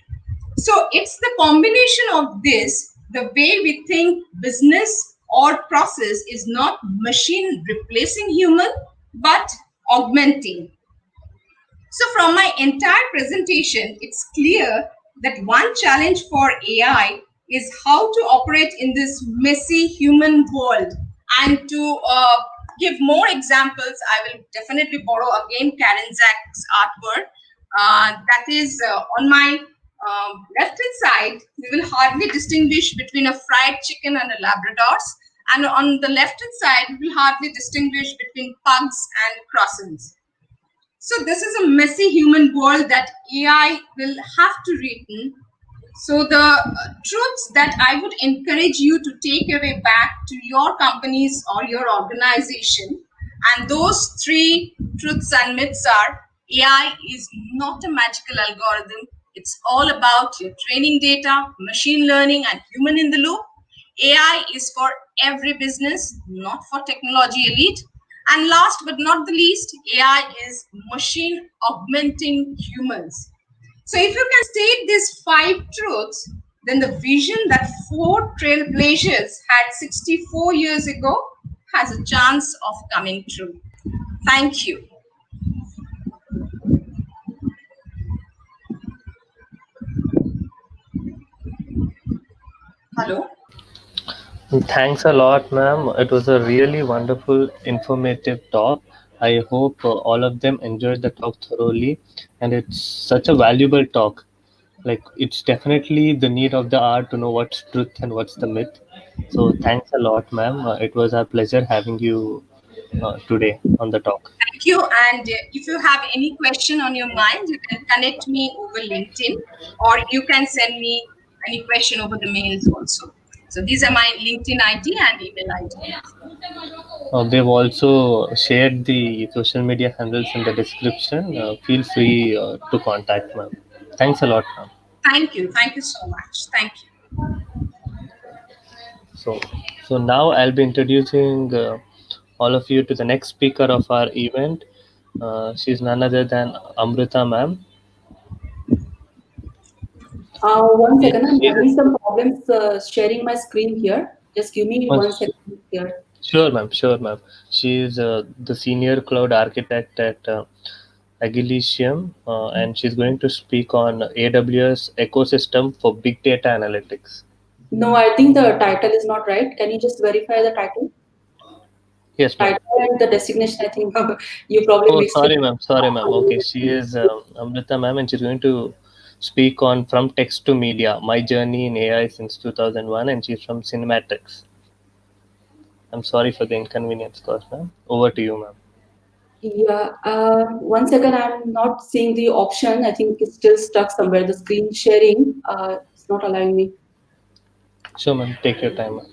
So it's the combination of this, the way we think business or process is not machine replacing human, but augmenting. So from my entire presentation, it's clear that one challenge for AI is how to operate in this messy human world. And to give more examples, I will definitely borrow again Karen Zach's artwork. That is on my left hand side, we will hardly distinguish between a fried chicken and a Labradors. And on the left hand side, we will hardly distinguish between pugs and croissants. So this is a messy human world that AI will have to reckon. So the truths that I would encourage you to take away back to your companies or your organization, and those three truths and myths are: AI is not a magical algorithm. It's all about your training data, machine learning, and human in the loop. AI is for every business, not for technology elite. And last but not the least, AI is machine augmenting humans. So if you can state these 5 truths, then the vision that 4 trailblazers had 64 years ago has a chance of coming true. Thank you. Hello. Thanks a lot, ma'am. It was a really wonderful, informative talk. I hope all of them enjoyed the talk thoroughly, and it's such a valuable talk. Like, it's definitely the need of the hour to know what's truth and what's the myth. So thanks a lot, ma'am. It was our pleasure having you today on the talk. Thank you. And if you have any question on your mind, you can connect me over LinkedIn, or you can send me any question over the mails also. So these are my LinkedIn ID and email ID. They've also shared the social media handles in the description. Feel free to contact ma'am. Thanks a lot, ma'am. Thank you. Thank you so much. Thank you. So now I'll be introducing all of you to the next speaker of our event. She's none other than Amrita ma'am. One second, I'm having some problems sharing my screen here. Just give me 1 second here. Sure, ma'am. Sure, ma'am. She is the senior cloud architect at Agilitium, and she's going to speak on AWS ecosystem for big data analytics. No, I think the title is not right. Can you just verify the title? Yes, ma'am. Title and the designation, I think you probably mixed sorry, it. ma'am. Sorry, ma'am. Okay, she is Amrita, ma'am, and she's going to speak on From Text to Media, My Journey in AI since 2001, and she's from Cinematics. I'm sorry for the inconvenience caused, ma'am. Over to you, ma'am. Yeah, 1 second, I'm not seeing the option. I think it's still stuck somewhere. The screen sharing, it's not allowing me. Sure, ma'am. Take your time, ma'am.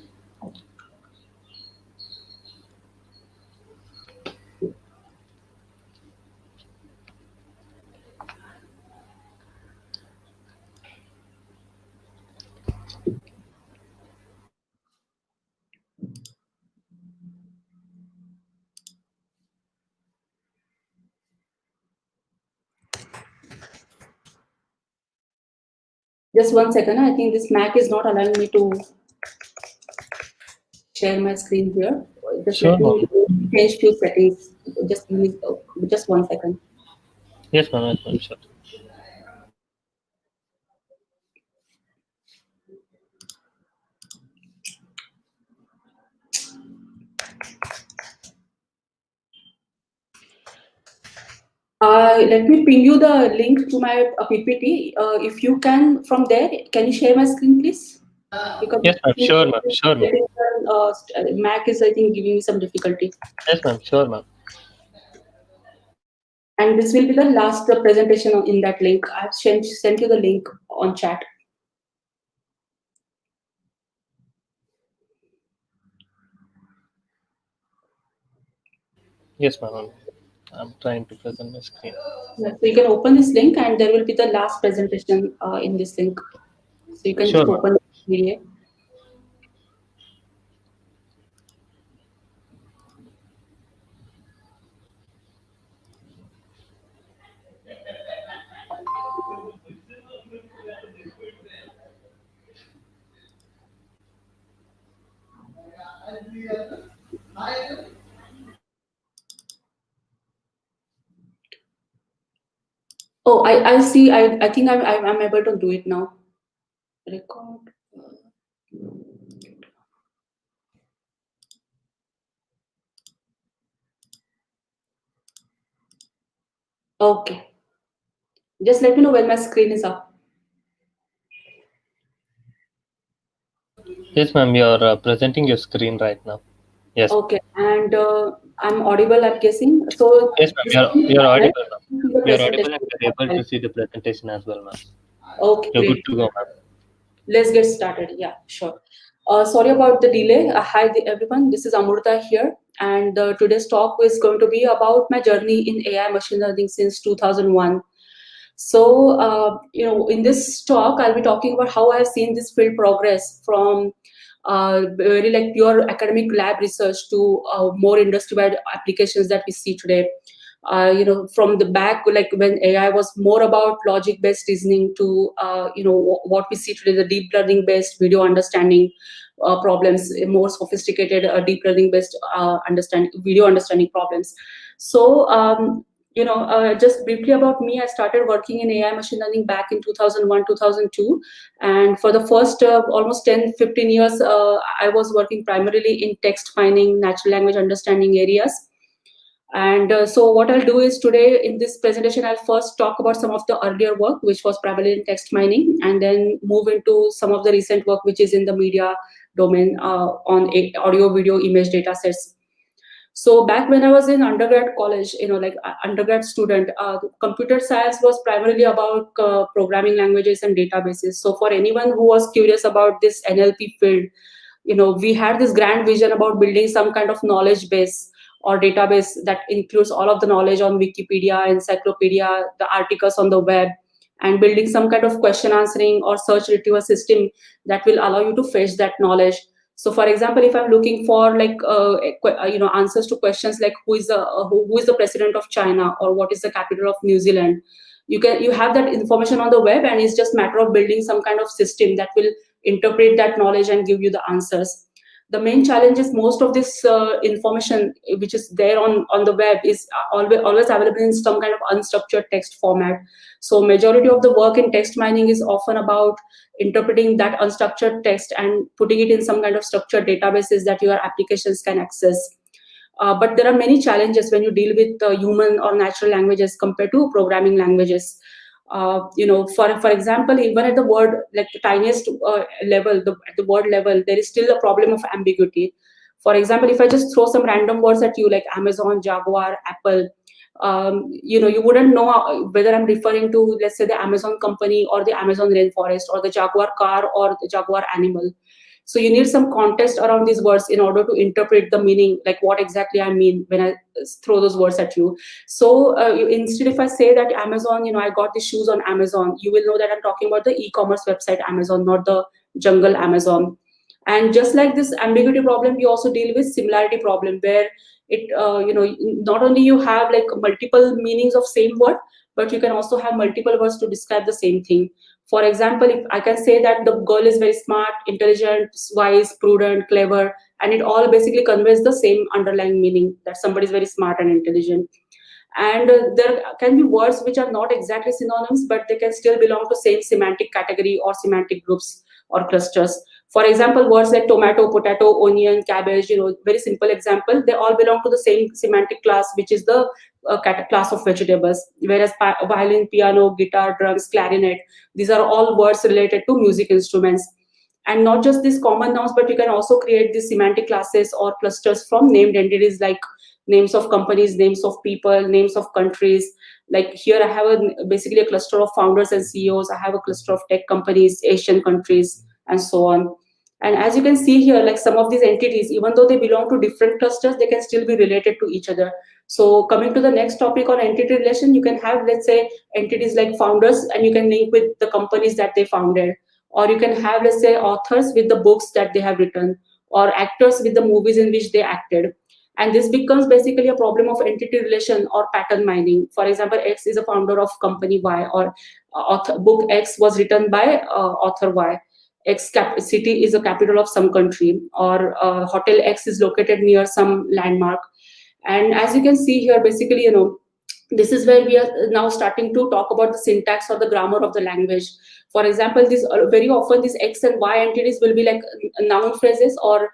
Just 1 second. I think this Mac is not allowing me to share my screen here. Just Sure, let me change few settings. Just 1 second. Yes, ma'am. Yes, ma'am. Sure. Let me ping you the link to my PPT. If you can, from there, can you share my screen, please? Because yes, ma'am. Sure, ma'am. Sure, ma'am. Mac is, I think, giving me some difficulty. Yes, ma'am. Sure, ma'am. And this will be the last presentation in that link. I've sent you the link on chat. Yes, ma'am. I'm trying to present my screen. Yeah, so you can open this link, and there will be the last presentation in this link. So you can Sure, just open the PDF. Oh, I see. I think I'm able to do it now. Record. Okay. Just let me know when my screen is up. Yes, ma'am, you're presenting your screen right now. Yes. Okay, and I'm audible, I'm guessing. So Yes, ma'am, you're audible, ma'am. You're audible and you're able to Okay, see the presentation as well, ma'am. You're good great. to go, ma'am. Let's get started. Yeah, sure. Sorry about the delay. Hi, everyone. This is Amrita here, and today's talk is going to be about my journey in AI machine learning since 2001. So, in this talk, I'll be talking about how I have seen this field progress from very like pure academic lab research to more industry-wide applications that we see today. From the back, like when AI was more about logic-based reasoning to, what we see today, the deep learning-based video understanding problems, more sophisticated deep learning-based video understanding problems. So, just briefly about me, I started working in AI machine learning back in 2001, 2002. And for the first almost 10, 15 years, I was working primarily in text mining, natural language understanding areas. And so what I'll do is today in this presentation, I'll first talk about some of the earlier work, which was primarily in text mining, and then move into some of the recent work, which is in the media domain on audio, video, image data sets. So back when I was in undergrad college, undergrad student, computer science was primarily about programming languages and databases. So for anyone who was curious about this NLP field, we had this grand vision about building some kind of knowledge base or database that includes all of the knowledge on Wikipedia, encyclopedia, the articles on the web, and building some kind of question answering or search retrieval system that will allow you to fetch that knowledge. So, for example, if I'm looking for answers to questions like who is the president of China or what is the capital of New Zealand, you have that information on the web, and it's just matter of building some kind of system that will interpret that knowledge and give you the answers. The main challenge is most of this information which is there on the web is always available in some kind of unstructured text format. So majority of the work in text mining is often about interpreting that unstructured text and putting it in some kind of structured databases that your applications can access. But there are many challenges when you deal with human or natural languages compared to programming languages. For example, even at the word, like the tiniest level, at the word level, there is still a problem of ambiguity. For example, if I just throw some random words at you like Amazon, Jaguar, Apple, you wouldn't know whether I'm referring to, let's say, the Amazon company or the Amazon rainforest or the Jaguar car or the Jaguar animal. So you need some context around these words in order to interpret the meaning, like what exactly I mean when I throw those words at you. So instead, if I say that Amazon, I got the shoes on Amazon, you will know that I'm talking about the e-commerce website Amazon, not the jungle Amazon. And just like this ambiguity problem, we also deal with similarity problem where it, not only you have like multiple meanings of same word, but you can also have multiple words to describe the same thing. For example, if I can say that the girl is very smart, intelligent, wise, prudent, clever, and it all basically conveys the same underlying meaning that somebody is very smart and intelligent. And there can be words which are not exactly synonyms, but they can still belong to same semantic category or semantic groups or clusters. For example, words like tomato, potato, onion, cabbage, very simple example, they all belong to the same semantic class, which is the class of vegetables. Whereas violin, piano, guitar, drums, clarinet, these are all words related to music instruments. And not just these common nouns, but you can also create these semantic classes or clusters from named entities like names of companies, names of people, names of countries. Like here I have basically a cluster of founders and CEOs. I have a cluster of tech companies, Asian countries, and so on. And as you can see here, like some of these entities, even though they belong to different clusters, they can still be related to each other. So coming to the next topic on entity relation, you can have, let's say, entities like founders, and you can link with the companies that they founded. Or you can have, let's say, authors with the books that they have written, or actors with the movies in which they acted. And this becomes basically a problem of entity relation or pattern mining. For example, X is a founder of company Y, or book X was written by author Y. city is a capital of some country, or hotel X is located near some landmark. And as you can see here, basically, this is where we are now starting to talk about the syntax or the grammar of the language. For example, this very often these X and Y entities will be like noun phrases, or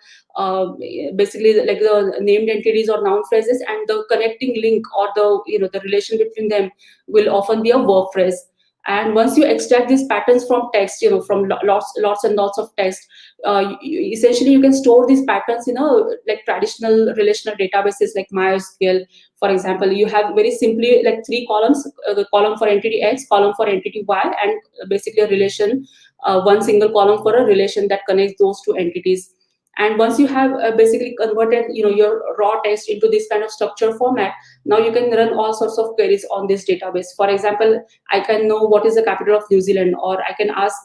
basically like the named entities or noun phrases, and the connecting link or the relation between them will often be a verb phrase. And once you extract these patterns from text, from lots and lots of text, essentially you can store these patterns in like traditional relational databases like MySQL. For example, you have very simply like 3 columns: the column for entity X, column for entity Y, and basically a relation, one single column for a relation that connects those 2 entities. And once you have basically converted your raw text into this kind of structure format, now you can run all sorts of queries on this database. For example, I can know what is the capital of New Zealand, or I can ask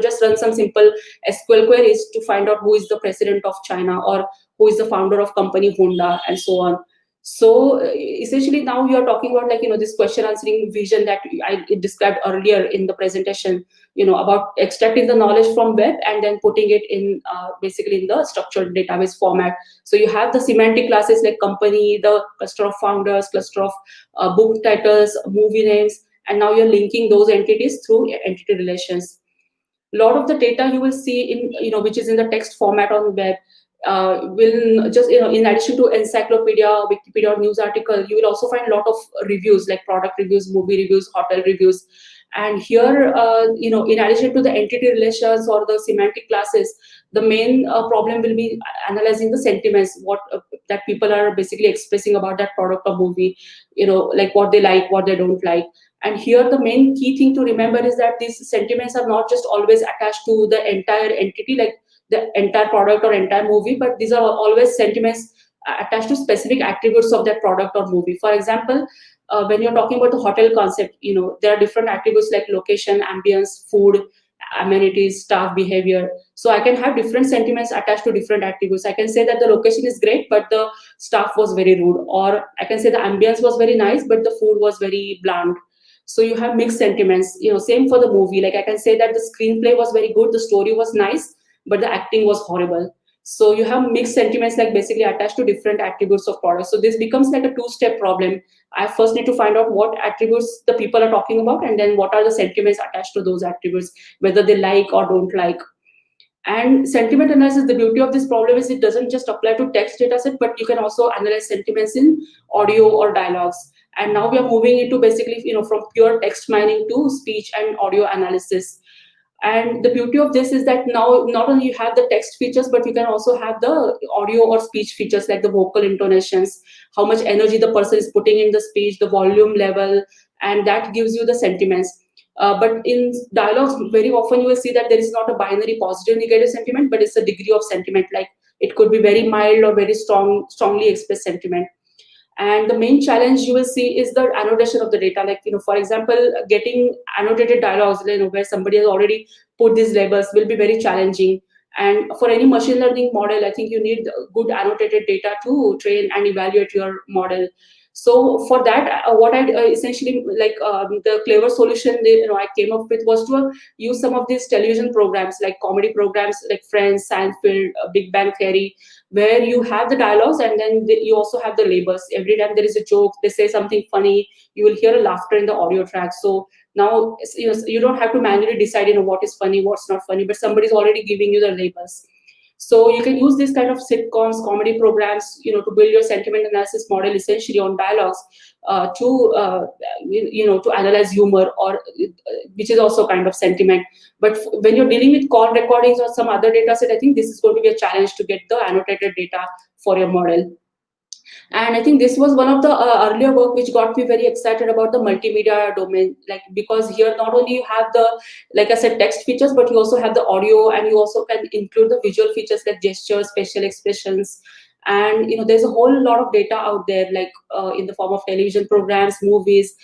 just run some simple SQL queries to find out who is the president of China, or who is the founder of company Honda, and so on. So essentially now you are talking about this question answering vision that I described earlier in the presentation, about extracting the knowledge from web and then putting it in basically in the structured database format. So you have the semantic classes like company, the cluster of founders, cluster of book titles, movie names, and now you're linking those entities through entity relations. A lot of the data you will see in which is in the text format on web will just in addition to encyclopedia, Wikipedia, or news article, you will also find a lot of reviews like product reviews, movie reviews, hotel reviews. And here in addition to the entity relations or the semantic classes, the main problem will be analyzing the sentiments, what that people are basically expressing about that product or movie, like what they like, what they don't like. And here the main key thing to remember is that these sentiments are not just always attached to the entire entity, like the entire product or entire movie, but these are always sentiments attached to specific attributes of that product or movie. For example, when you're talking about the hotel concept, there are different attributes like location, ambience, food, amenities, staff behavior. So I can have different sentiments attached to different attributes. I can say that the location is great, but the staff was very rude, or I can say the ambience was very nice, but the food was very bland. So you have mixed sentiments. Same for the movie. Like I can say that the screenplay was very good, the story was nice, but the acting was horrible. So you have mixed sentiments like basically attached to different attributes of products. So this becomes like a 2-step problem. I first need to find out what attributes the people are talking about, and then what are the sentiments attached to those attributes, whether they like or don't like. And sentiment analysis, the beauty of this problem is it doesn't just apply to text data set, but you can also analyze sentiments in audio or dialogues. And now we are moving into basically, from pure text mining to speech and audio analysis. And the beauty of this is that now not only you have the text features, but you can also have the audio or speech features like the vocal intonations, how much energy the person is putting in the speech, the volume level, and that gives you the sentiments. But in dialogues, very often you will see that there is not a binary positive negative sentiment, but it's a degree of sentiment. Like it could be very mild or very strongly expressed sentiment. And the main challenge you will see is the annotation of the data. Like, for example, getting annotated dialogues, where somebody has already put these labels will be very challenging. And for any machine learning model, I think you need good annotated data to train and evaluate your model. So for that, what I essentially the clever solution I came up with was to use some of these television programs like comedy programs like Friends, Seinfeld, Big Bang Theory, where you have the dialogues and then you also have the labels. Every time there is a joke, they say something funny, you will hear a laughter in the audio track. So now you don't have to manually decide what is funny, what's not funny, but somebody's already giving you the labels. So you can use this kind of sitcoms, comedy programs, to build your sentiment analysis model essentially on dialogues to analyze humor, or which is also kind of sentiment. But when you're dealing with call recordings or some other data set, I think this is going to be a challenge to get the annotated data for your model. And I think this was one of the earlier work which got me very excited about the multimedia domain, because here not only you have the, like I said, text features, but you also have the audio, and you also can include the visual features like gestures, facial expressions. And there's a whole lot of data out there, like in the form of television programs, movies,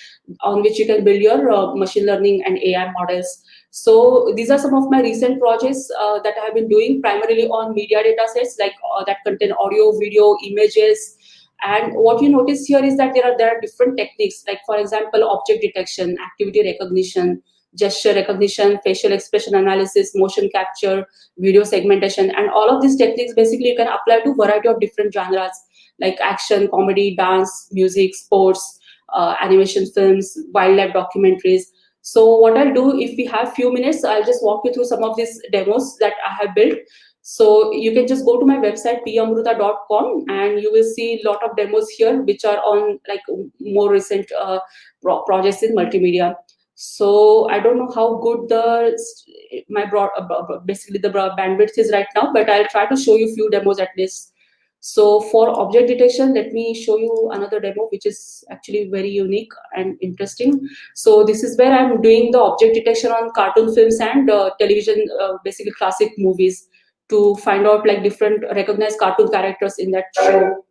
on which you can build your machine learning and AI models. So these are some of my recent projects that I have been doing, primarily on media data sets like that contain audio, video, images. And what you notice here is that there are different techniques, like for example, object detection, activity recognition, gesture recognition, facial expression analysis, motion capture, video segmentation, and all of these techniques basically you can apply to a variety of different genres like action, comedy, dance, music, sports, animation films, wildlife documentaries. So what I'll do, if we have few minutes, I'll just walk you through some of these demos that I have built. So you can just go to my website pamruta.com and you will see a lot of demos here which are on like more recent projects in multimedia. So I don't know how good basically the bandwidth is right now, but I'll try to show you a few demos at least. So for object detection, let me show you another demo which is actually very unique and interesting. So this is where I'm doing the object detection on cartoon films and television, basically classic movies, to find out like different recognized cartoon characters in that show.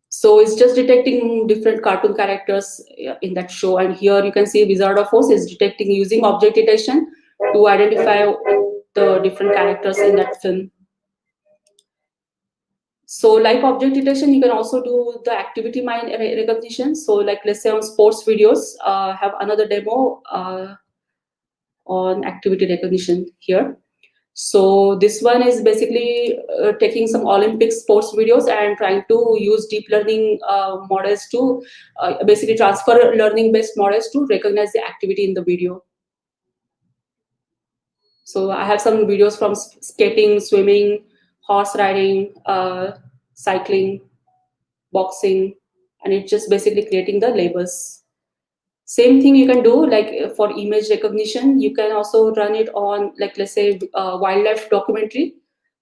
So it's just detecting different cartoon characters in that show. And here you can see Wizard of Oz is detecting using object detection to identify the different characters in that film. So like object detection, you can also do the activity mind recognition. So like let's say on sports videos, have another demo on activity recognition here. So this one is basically taking some Olympic sports videos and trying to use deep learning models to basically transfer learning based models to recognize the activity in the video. So I have some videos from skating, swimming, horse riding, cycling, boxing, and it's just basically creating the labels. Same thing you can do like for image recognition. You can also run it on like let's say wildlife documentary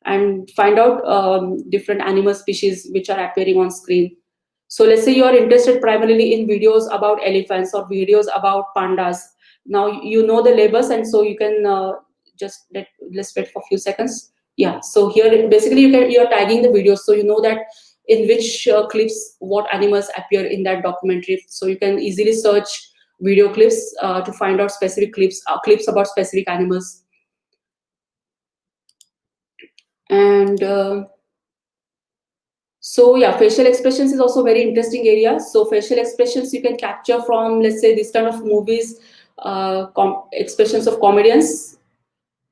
and find out different animal species which are appearing on screen. So let's say you are interested primarily in videos about elephants or videos about pandas. Now you know the labels, and so you can let's wait for a few seconds. Yeah, so here basically you're tagging the videos, so you know that in which clips what animals appear in that documentary. So you can easily search video clips to find out specific clips about specific animals. And so yeah, facial expressions is also a very interesting area. So facial expressions you can capture from, let's say, this kind of movies, expressions of comedians,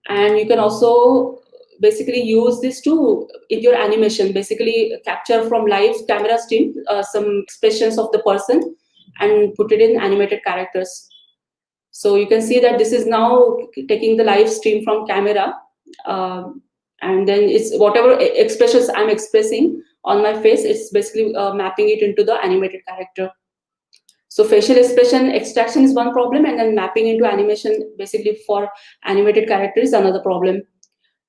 and you can also basically use this to in your animation, basically capture from live camera stream some expressions of the person and put it in animated characters. So you can see that this is now taking the live stream from camera, and then it's whatever expressions I'm expressing on my face, it's basically mapping it into the animated character. So facial expression extraction is one problem, and then mapping into animation basically for animated character is another problem.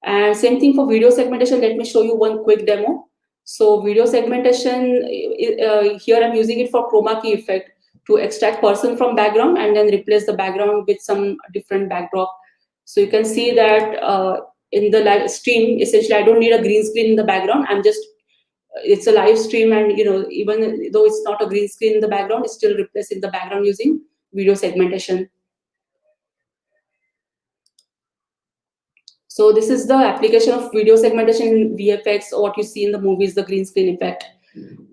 And same thing for video segmentation. Let me show you one quick demo. So video segmentation, here I'm using it for chroma key effect to extract person from background and then replace the background with some different backdrop. So you can see that in the live stream, essentially I don't need a green screen in the background. It's a live stream, and even though it's not a green screen in the background, it's still replacing the background using video segmentation. So this is the application of video segmentation in VFX, or what you see in the movies, the green screen effect.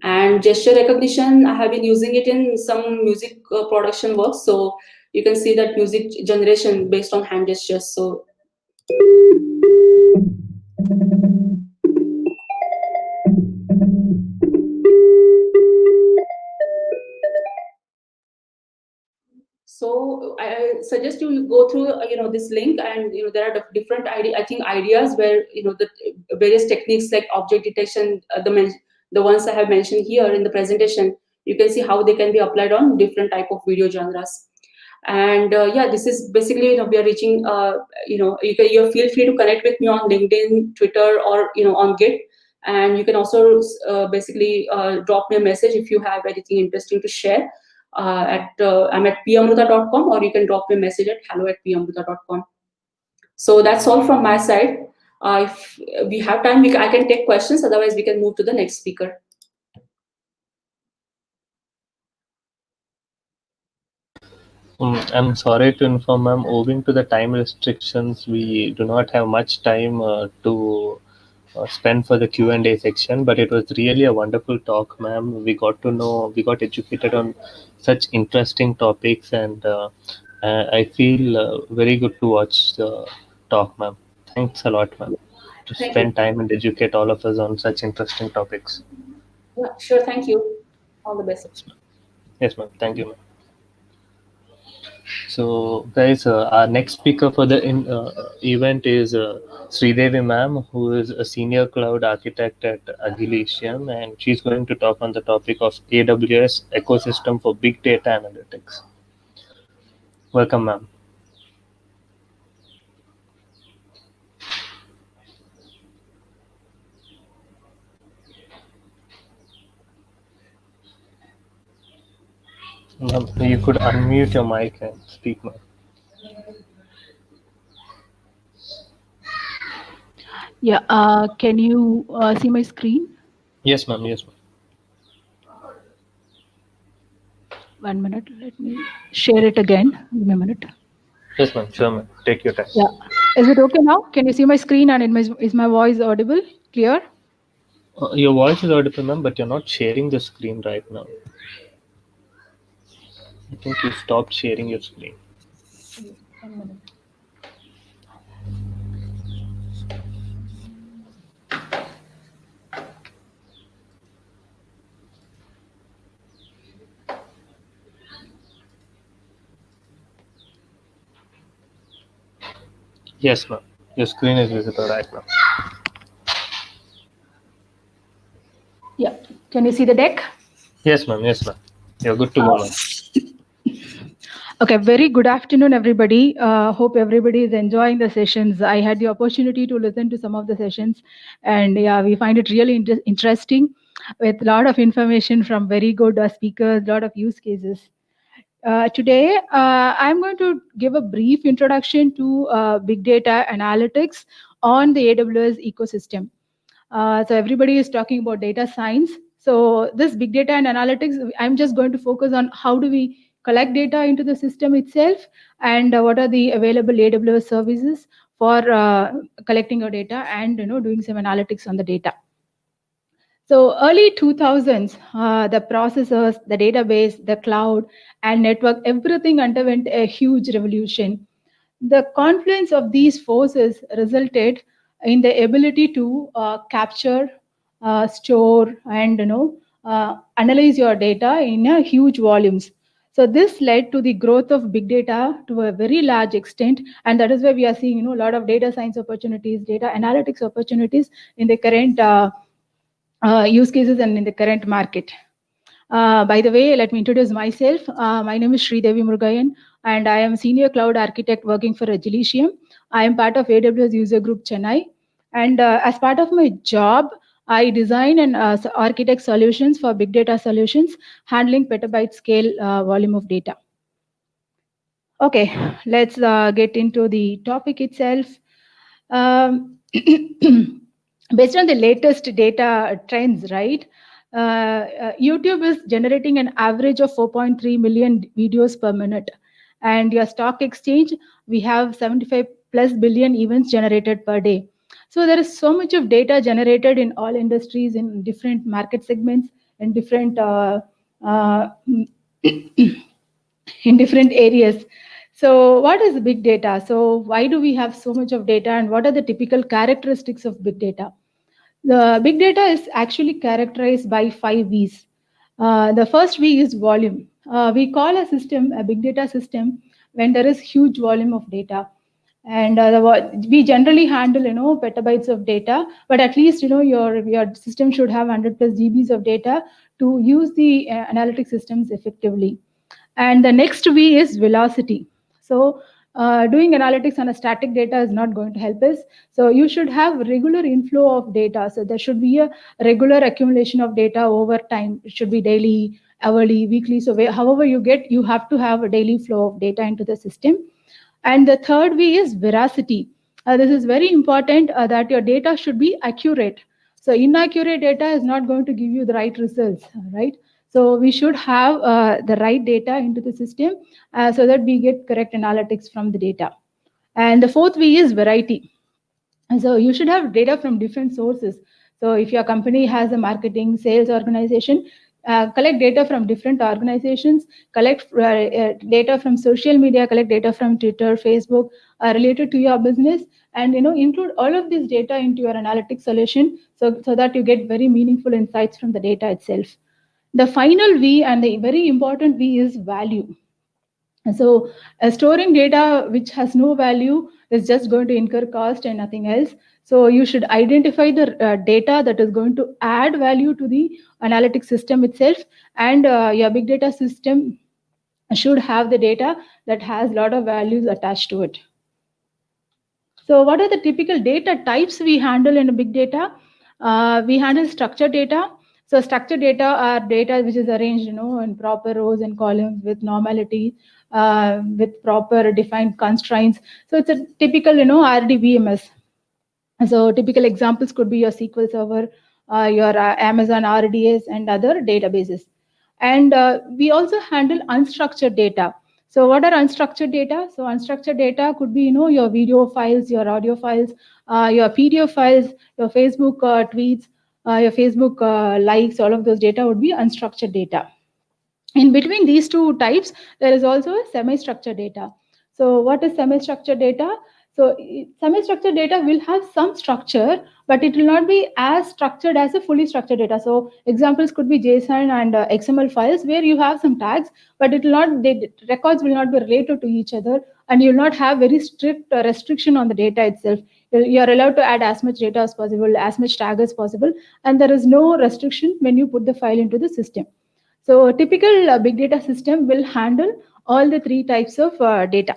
And gesture recognition, I have been using it in some music production work. So you can see that music generation based on hand gestures. So So I suggest you go through this link, and there are different ideas where the various techniques like object detection, the ones I have mentioned here in the presentation, you can see how they can be applied on different type of video genres. And yeah, this is basically we are reaching you feel free to connect with me on LinkedIn, Twitter, or on Git. And you can also basically drop me a message if you have anything interesting to share. I'm at pamruta.com, or you can drop me a message at hello@pamruta.com. So that's all from my side. If we have time, I can take questions. Otherwise, we can move to the next speaker. I'm sorry to inform, ma'am, owing to the time restrictions, we do not have much time to spend for the Q&A section, but it was really a wonderful talk, ma'am. We got to know, we got educated on such interesting topics, and I feel very good to watch the talk, ma'am. Thanks a lot, ma'am, to Thank you. spend time and educate all of us on such interesting topics. Yeah, sure. Thank you. All the best. Yes, ma'am. Thank you, ma'am. So, guys, our next speaker for the event is Sridevi ma'am, who is a senior cloud architect at Agilitium, and she's going to talk on the topic of AWS ecosystem for big data analytics. Welcome, ma'am. Ma'am, you could unmute your mic and speak, ma'am. Yeah, can you see my screen? Yes, ma'am. Yes, ma'am. 1 minute, let me share it again. Give me a minute. Yes, ma'am. Sure, ma'am. Take your time. Yeah, is it okay now? Can you see my screen and is my voice audible, clear? Your voice is audible, ma'am, but you're not sharing the screen right now. I think you stopped sharing your screen. 1 minute. Yes, ma'am. Your screen is visible right now. Yeah, can you see the deck? Yes, ma'am. Yes, ma'am. You're good to go, ma'am. Okay, very good afternoon, everybody. Hope everybody is enjoying the sessions. I had the opportunity to listen to some of the sessions, and yeah, we find it really interesting with a lot of information from very good speakers, a lot of use cases. Today, I'm going to give a brief introduction to big data analytics on the AWS ecosystem. So everybody is talking about data science. So this big data and analytics, I'm just going to focus on how do we collect data into the system itself, and what are the available AWS services for collecting your data and doing some analytics on the data. So early 2000s, the processors, the database, the cloud, and network, everything underwent a huge revolution. The confluence of these forces resulted in the ability to capture, store, and analyze your data in huge volumes. So this led to the growth of big data to a very large extent, and that is why we are seeing a lot of data science opportunities, data analytics opportunities in the current use cases and in the current market. By the way, let me introduce myself. My name is Sridevi Murugayan, and I am Senior Cloud Architect working for Agilitium. I am part of AWS User Group Chennai. And as part of my job, I design and architect solutions for big data solutions, handling petabyte scale volume of data. Okay, let's get into the topic itself. Based on the latest data trends, right? YouTube is generating an average of 4.3 million videos per minute. And your stock exchange, we have 75 plus billion events generated per day. So there is so much of data generated in all industries, in different market segments, in different in different areas. So what is big data? So why do we have so much of data, and what are the typical characteristics of big data? The big data is actually characterized by 5 V's. The first V is volume. We call a system a big data system when there is huge volume of data. And we generally handle petabytes of data, but at least your system should have 100 plus GBs of data to use the analytic systems effectively. And the next V is velocity. So doing analytics on a static data is not going to help us. So you should have regular inflow of data. So there should be a regular accumulation of data over time. It should be daily, hourly, weekly. So however you get, you have to have a daily flow of data into the system. And the third V is veracity. This is very important that your data should be accurate. So inaccurate data is not going to give you the right results, right? So we should have the right data into the system so that we get correct analytics from the data. And the fourth V is variety. And so you should have data from different sources. So if your company has a marketing, sales organization, collect data from different organizations, collect data from social media, collect data from Twitter, Facebook, related to your business, and include all of this data into your analytics solution, so that you get very meaningful insights from the data itself. The final V, and the very important V, is value. So storing data which has no value is just going to incur cost and nothing else. So you should identify the data that is going to add value to the analytics system itself, and your big data system should have the data that has a lot of values attached to it. So what are the typical data types we handle in big data? We handle structured data. So structured data are data which is arranged, in proper rows and columns with normality, with proper defined constraints. So it's a typical, RDBMS. So typical examples could be your SQL Server, your Amazon RDS, and other databases. And we also handle unstructured data. So what are unstructured data? So unstructured data could be, your video files, your audio files, your PDF files, your Facebook tweets, your Facebook likes. All of those data would be unstructured data. In between these two types, there is also a semi-structured data. So what is semi-structured data? So semi-structured data will have some structure, but it will not be as structured as a fully structured data. So examples could be JSON and XML files where you have some tags, but it will not, the records will not be related to each other, and you will not have very strict restriction on the data itself. You are allowed to add as much data as possible, as much tag as possible, and there is no restriction when you put the file into the system. So a typical big data system will handle all the three types of data.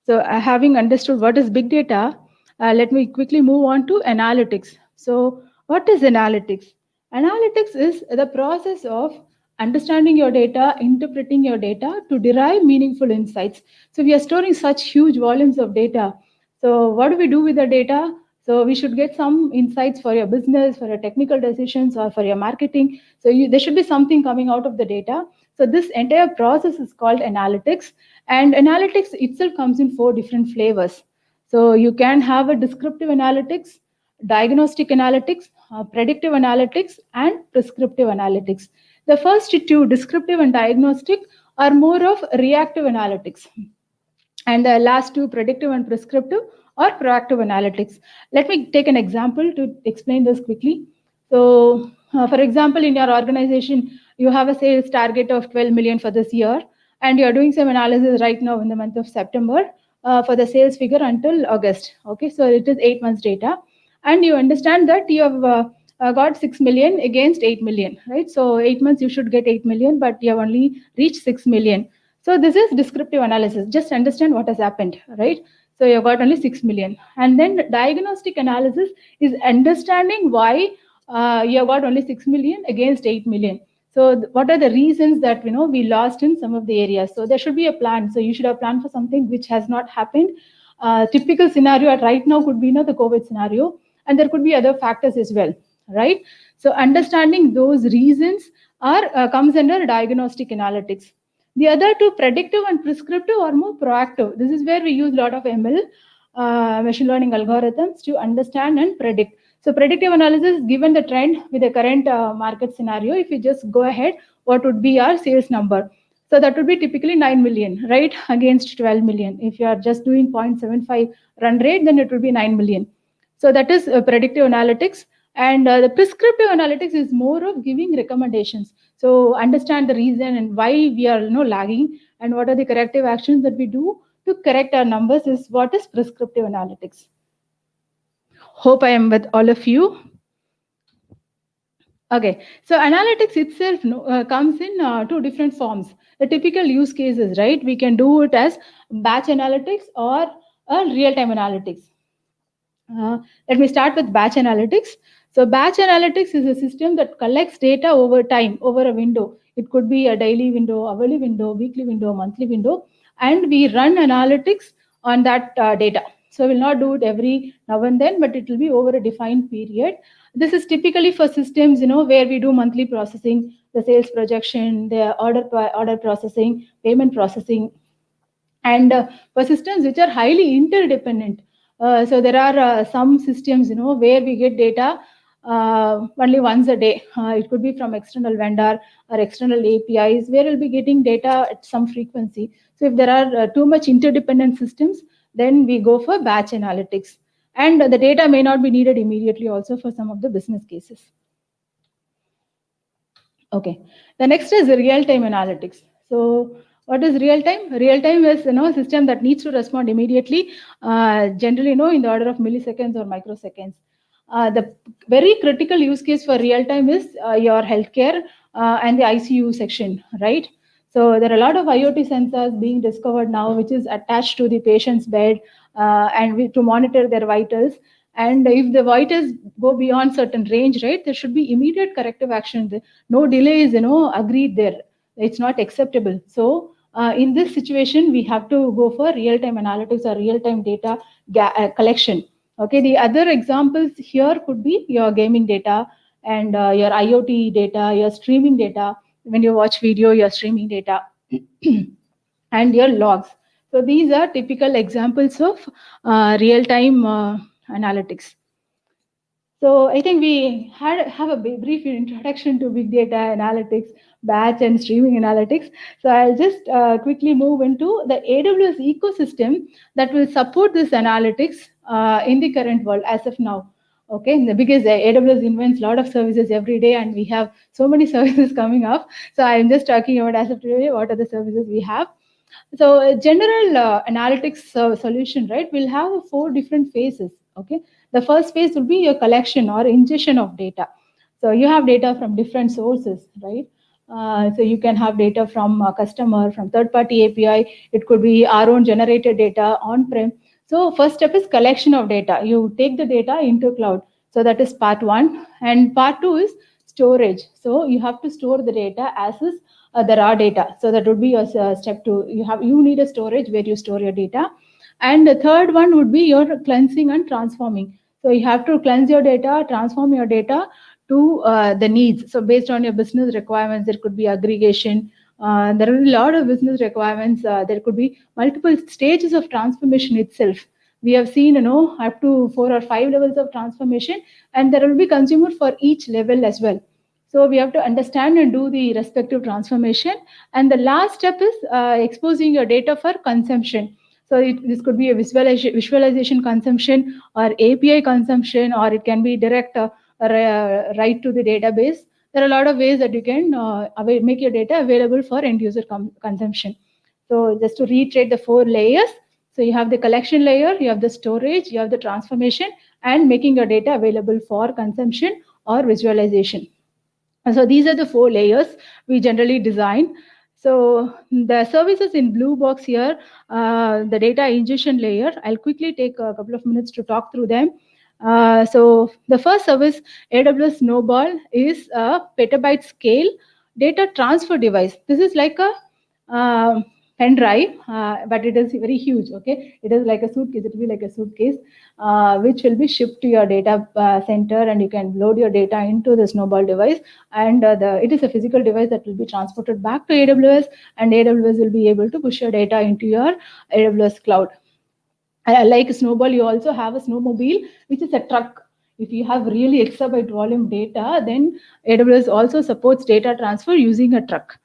So having understood what is big data, let me quickly move on to analytics. So what is analytics? Analytics is the process of understanding your data, interpreting your data to derive meaningful insights. So we are storing such huge volumes of data. So what do we do with the data? So we should get some insights for your business, for your technical decisions, or for your marketing. So there should be something coming out of the data. So this entire process is called analytics, and analytics itself comes in 4 different flavors. So you can have a descriptive analytics, diagnostic analytics, predictive analytics, and prescriptive analytics. The first 2, descriptive and diagnostic, are more of reactive analytics. And the last 2, predictive and prescriptive, or proactive analytics. Let me take an example to explain this quickly. So, for example, in your organization, you have a sales target of 12 million for this year, and you're doing some analysis right now in the month of September for the sales figure until August. Okay, so it is 8 months data, and you understand that you have got 6 million against 8 million, right? So 8 months you should get 8 million, but you have only reached 6 million. So this is descriptive analysis. Just understand what has happened, right? So you've got only 6 million. And then diagnostic analysis is understanding why you got only 6 million against 8 million. So what are the reasons that we lost in some of the areas? So there should be a plan. So you should have planned for something which has not happened. Typical scenario right now could be the COVID scenario, and there could be other factors as well, right? So understanding those reasons comes under diagnostic analytics. The other 2, predictive and prescriptive, are more proactive. This is where we use a lot of ML, machine learning algorithms, to understand and predict. So predictive analysis, given the trend with the current market scenario, if you just go ahead, what would be our sales number? So that would be typically 9 million, right, against 12 million. If you are just doing 0.75 run rate, then it will be 9 million. So that is predictive analytics. And the prescriptive analytics is more of giving recommendations. So understand the reason and why we are lagging, and what are the corrective actions that we do to correct our numbers is what is prescriptive analytics. Hope I am with all of you. Okay, so analytics itself comes in 2 different forms. The typical use cases, right? We can do it as batch analytics or real-time analytics. Let me start with batch analytics. So batch analytics is a system that collects data over time, over a window. It could be a daily window, hourly window, weekly window, monthly window, and we run analytics on that data. So we'll not do it every now and then, but it will be over a defined period. This is typically for systems, where we do monthly processing, the sales projection, the order processing, payment processing, and for systems which are highly interdependent. So there are some systems, where we get data only once a day. It could be from external vendor or external APIs, where we'll be getting data at some frequency. So if there are too much interdependent systems, then we go for batch analytics. And the data may not be needed immediately also for some of the business cases. Okay, the next is real-time analytics. So what is real-time? Real-time is a system that needs to respond immediately, generally in the order of milliseconds or microseconds. The very critical use case for real-time is your healthcare and the ICU section, right? So there are a lot of IoT sensors being discovered now, which is attached to the patient's bed and to monitor their vitals. And if the vitals go beyond certain range, right, there should be immediate corrective action. No delays, agreed there. It's not acceptable. So in this situation, we have to go for real-time analytics or real-time data collection. Okay, the other examples here could be your gaming data and your IoT data, your streaming data. When you watch video, your streaming data and your logs. So these are typical examples of real-time analytics. So I think we have a brief introduction to big data analytics, batch and streaming analytics. So I'll just quickly move into the AWS ecosystem that will support this analytics in the current world as of now. Okay, because AWS invents a lot of services every day and we have so many services coming up. So I'm just talking about as of today, what are the services we have. So a general analytics solution, right, will have 4 different phases. Okay, the first phase will be your collection or ingestion of data. So you have data from different sources, right? So you can have data from a customer, from third-party API. It could be our own generated data on-prem. So first step is collection of data. You take the data into cloud. So that is part 1. And part 2 is storage. So you have to store the data as is the raw data. So that would be your step 2. You need a storage where you store your data. And the third one would be your cleansing and transforming. So you have to cleanse your data, transform your data to the needs. So based on your business requirements, there could be aggregation. There are a lot of business requirements. There could be multiple stages of transformation itself. We have seen, up to 4 or 5 levels of transformation, and there will be consumer for each level as well. So we have to understand and do the respective transformation. And the last step is exposing your data for consumption. So this could be a visualization consumption or API consumption, or it can be direct write to the database. There are a lot of ways that you can make your data available for end user consumption. So just to reiterate the 4 layers. So you have the collection layer, you have the storage, you have the transformation, and making your data available for consumption or visualization. And so these are the 4 layers we generally design. So the services in blue box here, the data ingestion layer, I'll quickly take a couple of minutes to talk through them. So the first service, AWS Snowball, is a petabyte scale data transfer device. This is like a pen drive, but it is very huge. Okay, it is like a suitcase. It will be like a suitcase, which will be shipped to your data center, and you can load your data into the Snowball device. And it is a physical device that will be transported back to AWS, and AWS will be able to push your data into your AWS cloud. Like Snowball, you also have a snowmobile, which is a truck. If you have really exabyte volume data, then AWS also supports data transfer using a truck.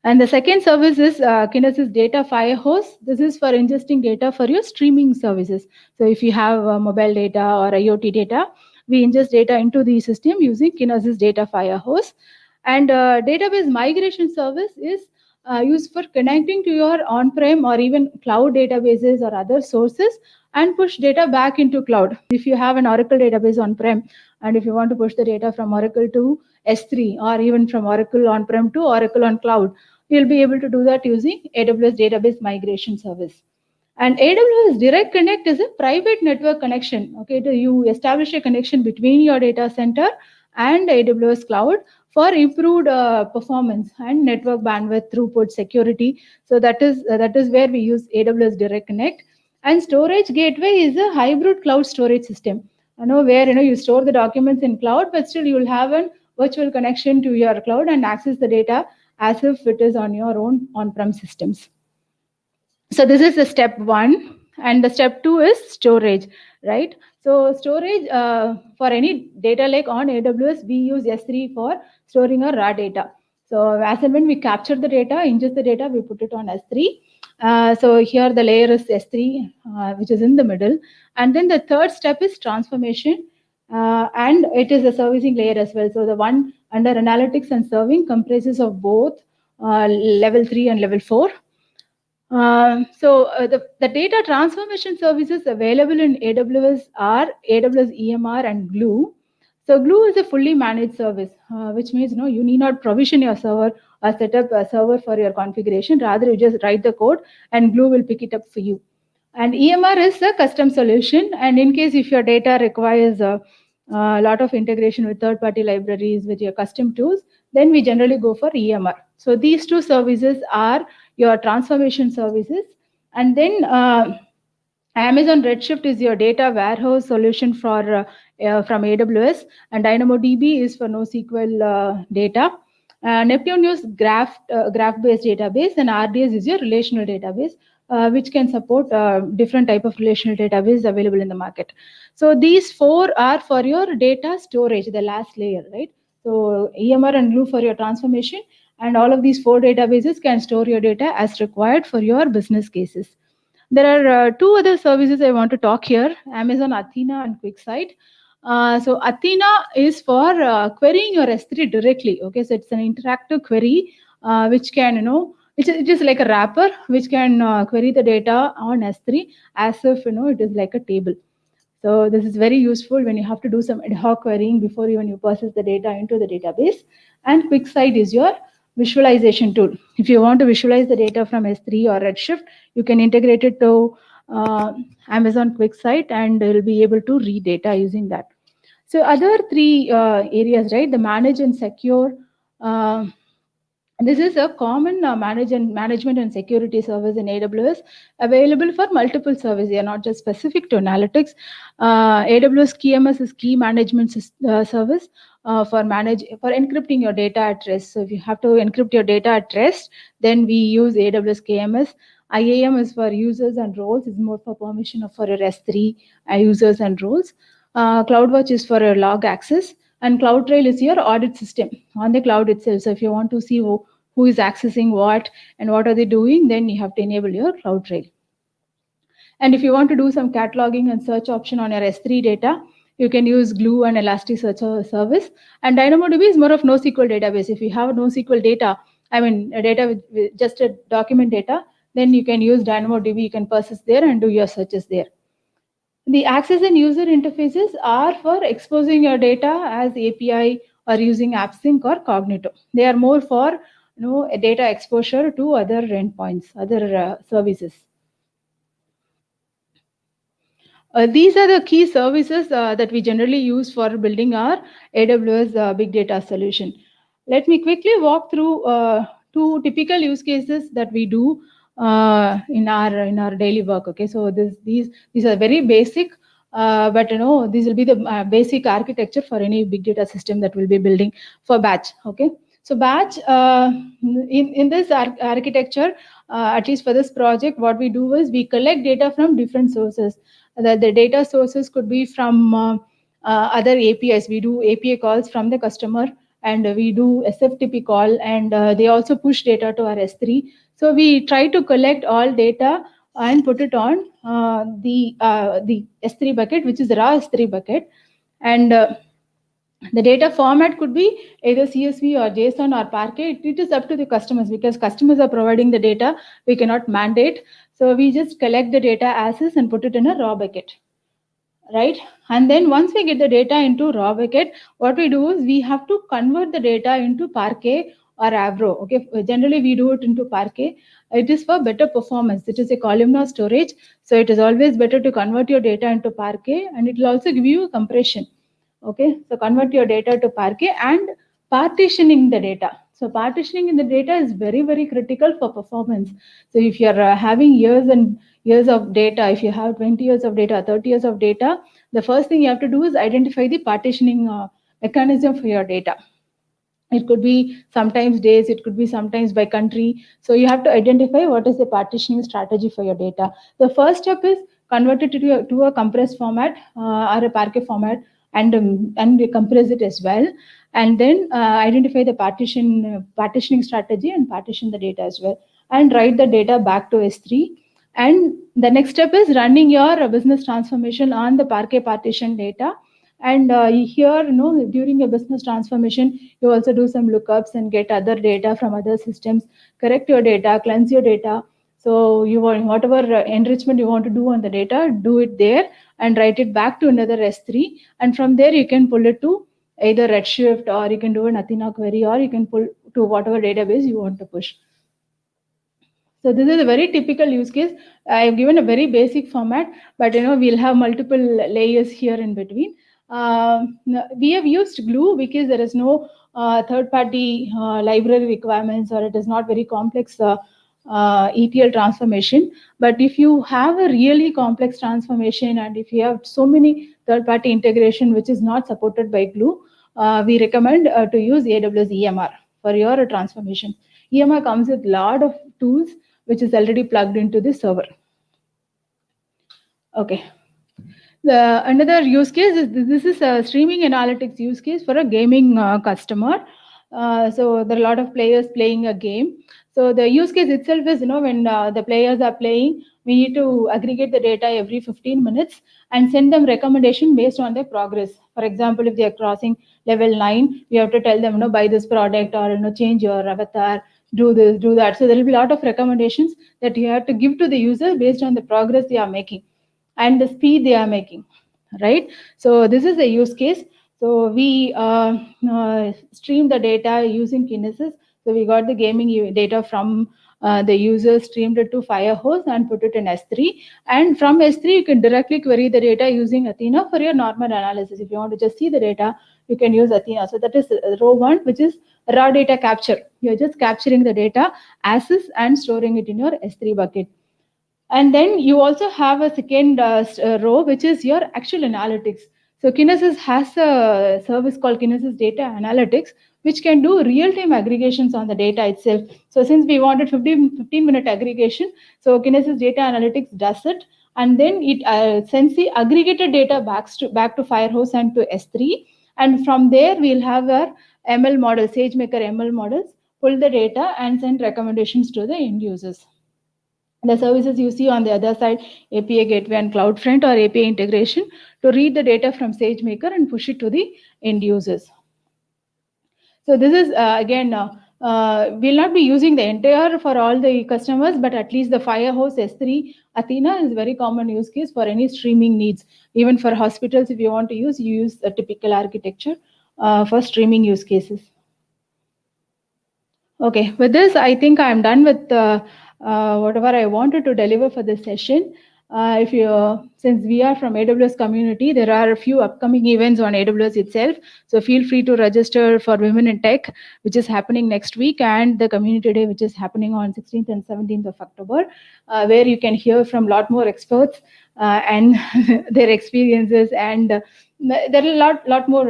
And the second service is Kinesis Data Firehose. This is for ingesting data for your streaming services. So if you have mobile data or IoT data, we ingest data into the system using Kinesis Data Firehose. And database migration service is used for connecting to your on-prem or even cloud databases or other sources and push data back into cloud. If you have an Oracle database on-prem, and if you want to push the data from Oracle to S3 or even from Oracle on-prem to Oracle on cloud, you'll be able to do that using AWS Database Migration Service. And AWS Direct Connect is a private network connection. Okay, you establish a connection between your data center and AWS cloud for improved performance and network bandwidth, throughput, security. So that is where we use AWS Direct Connect. And Storage Gateway is a hybrid cloud storage system. Where you store the documents in cloud, but still you will have a virtual connection to your cloud and access the data as if it is on your own on-prem systems. So this is the step 1. And the step 2 is storage, right? So storage for any data lake on AWS, we use S3 for storing our raw data. So as and when we capture the data, ingest the data, we put it on S3. So here the layer is S3, which is in the middle. And then the third step is transformation. And it is a servicing layer as well. So the one under analytics and serving comprises of both level 3 and level 4. The data transformation services available in AWS are AWS EMR and Glue. So Glue is a fully managed service, which means you need not provision your server or set up a server for your configuration. Rather, you just write the code and Glue will pick it up for you. And EMR is a custom solution. And in case if your data requires a lot of integration with third-party libraries, with your custom tools, then we generally go for EMR. So these two services are your transformation services. And then Amazon Redshift is your data warehouse solution for from AWS, and DynamoDB is for NoSQL data. Neptune is graph-based database, and RDS is your relational database, which can support different type of relational database available in the market. So these 4 are for your data storage, the last layer, right? So EMR and Glue for your transformation, and all of these 4 databases can store your data as required for your business cases. There are 2 other services I want to talk here, Amazon Athena and QuickSight. So Athena is for querying your S3 directly. Okay, so it's an interactive query which can, it is like a wrapper which can query the data on S3 as if, it is like a table. So this is very useful when you have to do some ad hoc querying before even you process the data into the database. And QuickSight is your visualization tool. If you want to visualize the data from S3 or Redshift, you can integrate it to Amazon QuickSight and you'll be able to read data using that. So other 3 areas, right? The manage and secure. This is a common management and security service in AWS, available for multiple services. They are not just specific to analytics. AWS KMS is key management service for encrypting your data at rest. So if you have to encrypt your data at rest, then we use AWS KMS. IAM is for users and roles. It's more for permission for your S3 users and roles. CloudWatch is for your log access. And CloudTrail is your audit system on the cloud itself. So if you want to see who is accessing what and what are they doing, then you have to enable your CloudTrail. And if you want to do some cataloging and search option on your S3 data, you can use Glue and Elasticsearch service. And DynamoDB is more of NoSQL database. If you have NoSQL data, a data with just a document data, then you can use DynamoDB. You can persist there and do your searches there. The access and user interfaces are for exposing your data as API or using AppSync or Cognito. They are more for data exposure to other endpoints, other services. These are the key services that we generally use for building our AWS big data solution. Let me quickly walk through 2 typical use cases that we do in our daily work. Okay, so these are very basic, but these will be the basic architecture for any big data system that we'll be building for batch. Okay, so batch in this architecture, at least for this project, what we do is we collect data from different sources. The data sources could be from other APIs. We do API calls from the customer, and we do SFTP call, and they also push data to our S3. So we try to collect all data and put it on the S3 bucket, which is the raw S3 bucket. And the data format could be either CSV or JSON or Parquet. It is up to the customers, because customers are providing the data. We cannot mandate. So we just collect the data as is and put it in a raw bucket, right? And then once we get the data into raw bucket, what we do is we have to convert the data into Parquet or Avro. Okay, generally we do it into Parquet. It is for better performance. It is a columnar storage, so it is always better to convert your data into Parquet, and it will also give you a compression. Okay, so convert your data to Parquet and partitioning the data. So partitioning in the data is very, very critical for performance. So if you're having years and years of data, if you have 20 years of data, 30 years of data, the first thing you have to do is identify the partitioning mechanism for your data. It could be sometimes days, it could be sometimes by country. So you have to identify what is the partitioning strategy for your data. The first step is convert it to a compressed format or a Parquet format, and compress it as well. And then identify the partitioning strategy and partition the data as well. And write the data back to S3. And the next step is running your business transformation on the Parquet partition data. And here, during a business transformation, you also do some lookups and get other data from other systems, correct your data, cleanse your data. So you want whatever enrichment you want to do on the data, do it there and write it back to another S3. And from there, you can pull it to either Redshift, or you can do an Athena query, or you can pull to whatever database you want to push. So this is a very typical use case. I have given a very basic format, but we'll have multiple layers here in between. We have used Glue because there is no third-party library requirements, or it is not very complex ETL transformation. But if you have a really complex transformation, and if you have so many third-party integration which is not supported by Glue, we recommend to use AWS EMR for your transformation. EMR comes with a lot of tools which is already plugged into the server. Okay. Another use case is this is a streaming analytics use case for a gaming customer. So there are a lot of players playing a game. So the use case itself is, when the players are playing, we need to aggregate the data every 15 minutes and send them recommendation based on their progress. For example, if they are crossing level 9, we have to tell them, buy this product, or change your avatar, do this, do that. So there will be a lot of recommendations that you have to give to the user based on the progress they are making and the speed they are making, right? So this is a use case. So we stream the data using Kinesis. So we got the gaming data from the user, streamed it to Firehose and put it in S3. And from S3, you can directly query the data using Athena for your normal analysis. If you want to just see the data, you can use Athena. So that is row 1, which is raw data capture. You're just capturing the data as is and storing it in your S3 bucket. And then you also have a second row, which is your actual analytics. So Kinesis has a service called Kinesis Data Analytics, which can do real-time aggregations on the data itself. So since we wanted 15-minute aggregation, so Kinesis Data Analytics does it. And then it sends the aggregated data back to Firehose and to S3. And from there, we'll have our ML model, SageMaker ML models, pull the data and send recommendations to the end users. The services you see on the other side, API Gateway and CloudFront, or API integration, to read the data from SageMaker and push it to the end users. So this is, again, we'll not be using the entire for all the customers, but at least the Firehose S3 Athena is a very common use case for any streaming needs. Even for hospitals, if you want to use, you use a typical architecture for streaming use cases. Okay, with this, I think I'm done with whatever I wanted to deliver for this session. Since we are from AWS community, there are a few upcoming events on AWS itself. So feel free to register for Women in Tech, which is happening next week, and the Community Day, which is happening on 16th and 17th of October, where you can hear from a lot more experts and their experiences. And there are a lot more,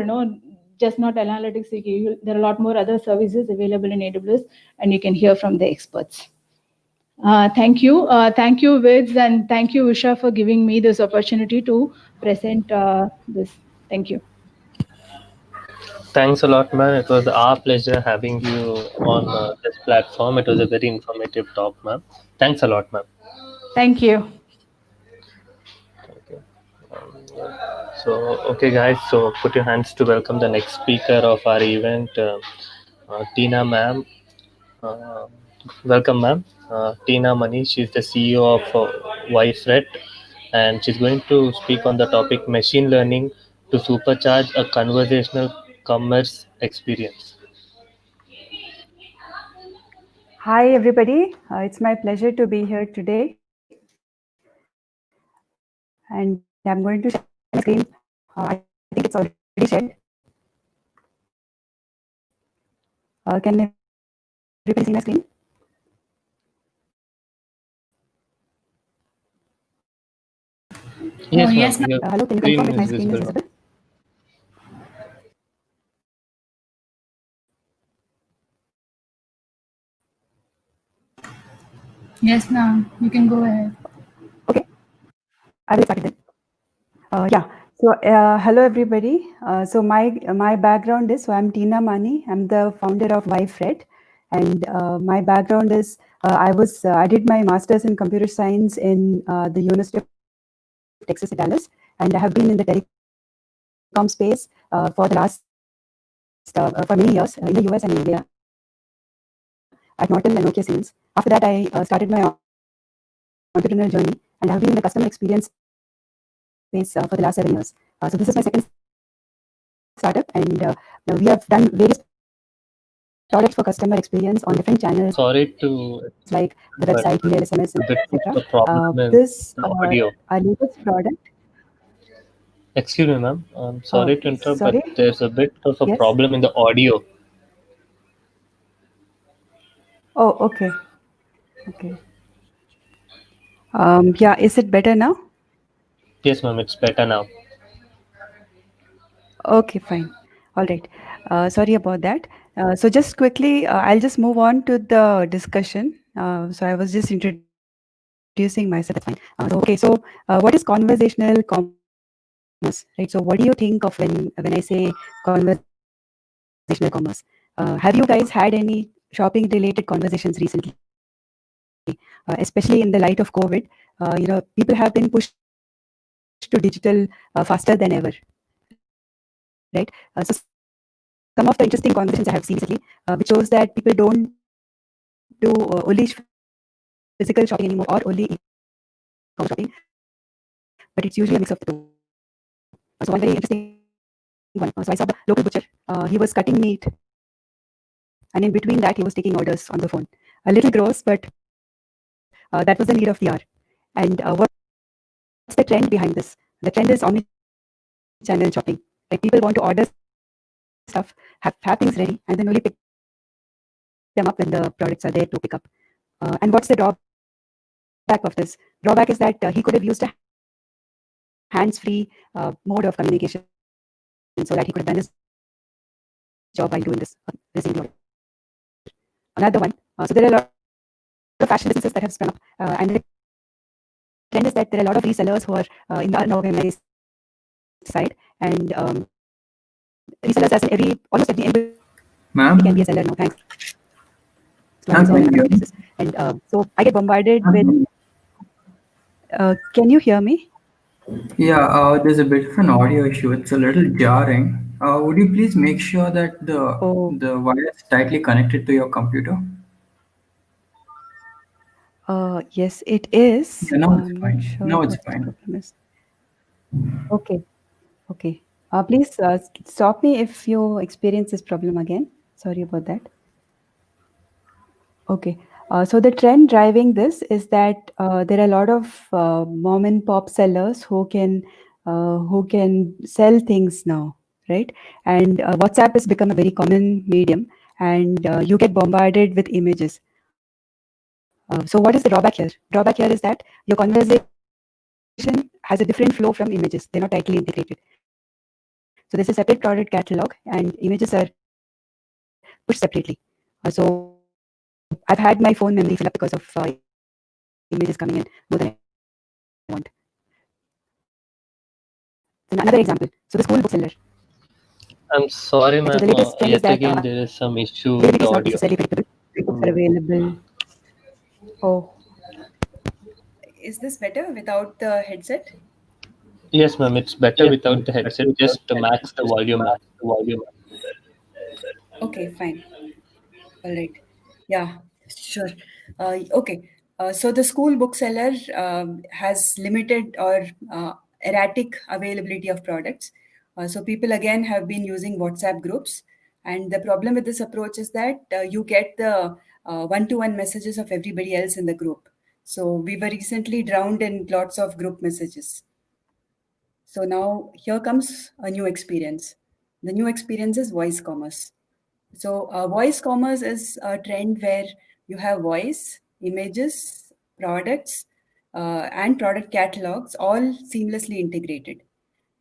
just not analytics. There are a lot more other services available in AWS, and you can hear from the experts. Thank you. Thank you, WiDS, and thank you, Usha, for giving me this opportunity to present this. Thank you. Thanks a lot, ma'am. It was our pleasure having you on this platform. It was a very informative talk, ma'am. Thanks a lot, ma'am. Thank you. So, okay, guys, so put your hands to welcome the next speaker of our event, Tina, ma'am. Welcome, ma'am. Tina Mani, she's the CEO of WiSRET, and she's going to speak on the topic machine learning to supercharge a conversational commerce experience. Hi, everybody. It's my pleasure to be here today. And I'm going to share my screen. I think it's already shared. Can everybody see my screen? Yes, ma'am. Yes, hello, can you confirm if my screen is visible? Yes, ma'am. You can go ahead. Okay, I will start it then. Yeah. So hello everybody. So my background is, so I'm Tina Mani. I'm the founder of YFred, and my background is I did my master's in computer science in the University of Texas at Dallas, and I have been in the telecom space for the last for many years in the US and India at Nortel and Nokia Siemens. After that, I started my entrepreneurial journey, and I've been in the customer experience space for the last 7 years. So this is my second startup, and we have done various products for customer experience on different channels. Sorry to, Like the but website, email, SMS, a bit of etc. a problem in This the audio. our latest product. Excuse me, ma'am. I'm sorry to interrupt, Sorry. but there's a bit of a Yes. problem in the audio. Oh, okay. Okay. Yeah, is it better now? Yes, ma'am, it's better now. Okay, fine. All right. Sorry about that. So just quickly, I'll just move on to the discussion. So I was just introducing myself. That's fine. So what is conversational commerce, right? So what do you think of when I say conversational commerce? Have you guys had any shopping related conversations recently? Especially in the light of COVID, people have been pushed to digital faster than ever, right? So some of the interesting conversations I have seen recently, which shows that people don't do only physical shopping anymore or only e-commerce shopping, but it's usually a mix of the two. So one very interesting one. So I saw the local butcher. He was cutting meat, and in between that, he was taking orders on the phone. A little gross, but that was the need of the hour. And what's the trend behind this? The trend is omni-channel shopping. Like people want to order stuff, have things ready, and then only pick them up when the products are there to pick up. And what's the drawback of this? Drawback is that he could have used a hands-free mode of communication so that he could have done his job while doing this. Another one. So there are a lot of fashion businesses that have sprung up, and the trend is that there are a lot of resellers who are in the unorganized side, and resellers, as in almost every anybody Ma'am? can be a seller now, thanks to Ma'am, Amazon can and you other hear me? places. And so I get bombarded with. Can you hear me? Yeah, there's a bit of an audio issue. It's a little jarring. Would you please make sure that the wire is tightly connected to your computer? Yes, it is. Yeah, now it's I'm not fine. sure Now it's what the fine. problem is. Okay, okay. Please stop me if you experience this problem again. Sorry about that. Okay. So the trend driving this is that there are a lot of mom and pop sellers who can sell things now, right? And WhatsApp has become a very common medium, and you get bombarded with images. So what is the drawback here? Drawback here is that your conversation has a different flow from images. They're not tightly integrated. So there's a separate product catalog, and images are pushed separately. So I've had my phone memory fill up because of images coming in more than I want. And another example. So the school bookseller. I'm sorry, So ma'am. the latest trend is Yet that again, there is some issue with availability the is not audio. necessarily predictable. Books are available. Oh, is this better without the headset? Yes, ma'am, it's better without the headset. Just max the volume up. Okay, fine. All right. Yeah, sure. Okay. So the school bookseller has limited or erratic availability of products. So people again have been using WhatsApp groups. And the problem with this approach is that you get the one-to-one messages of everybody else in the group. So we were recently drowned in lots of group messages. So now here comes a new experience. The new experience is voice commerce. So voice commerce is a trend where you have voice, images, products, and product catalogs all seamlessly integrated,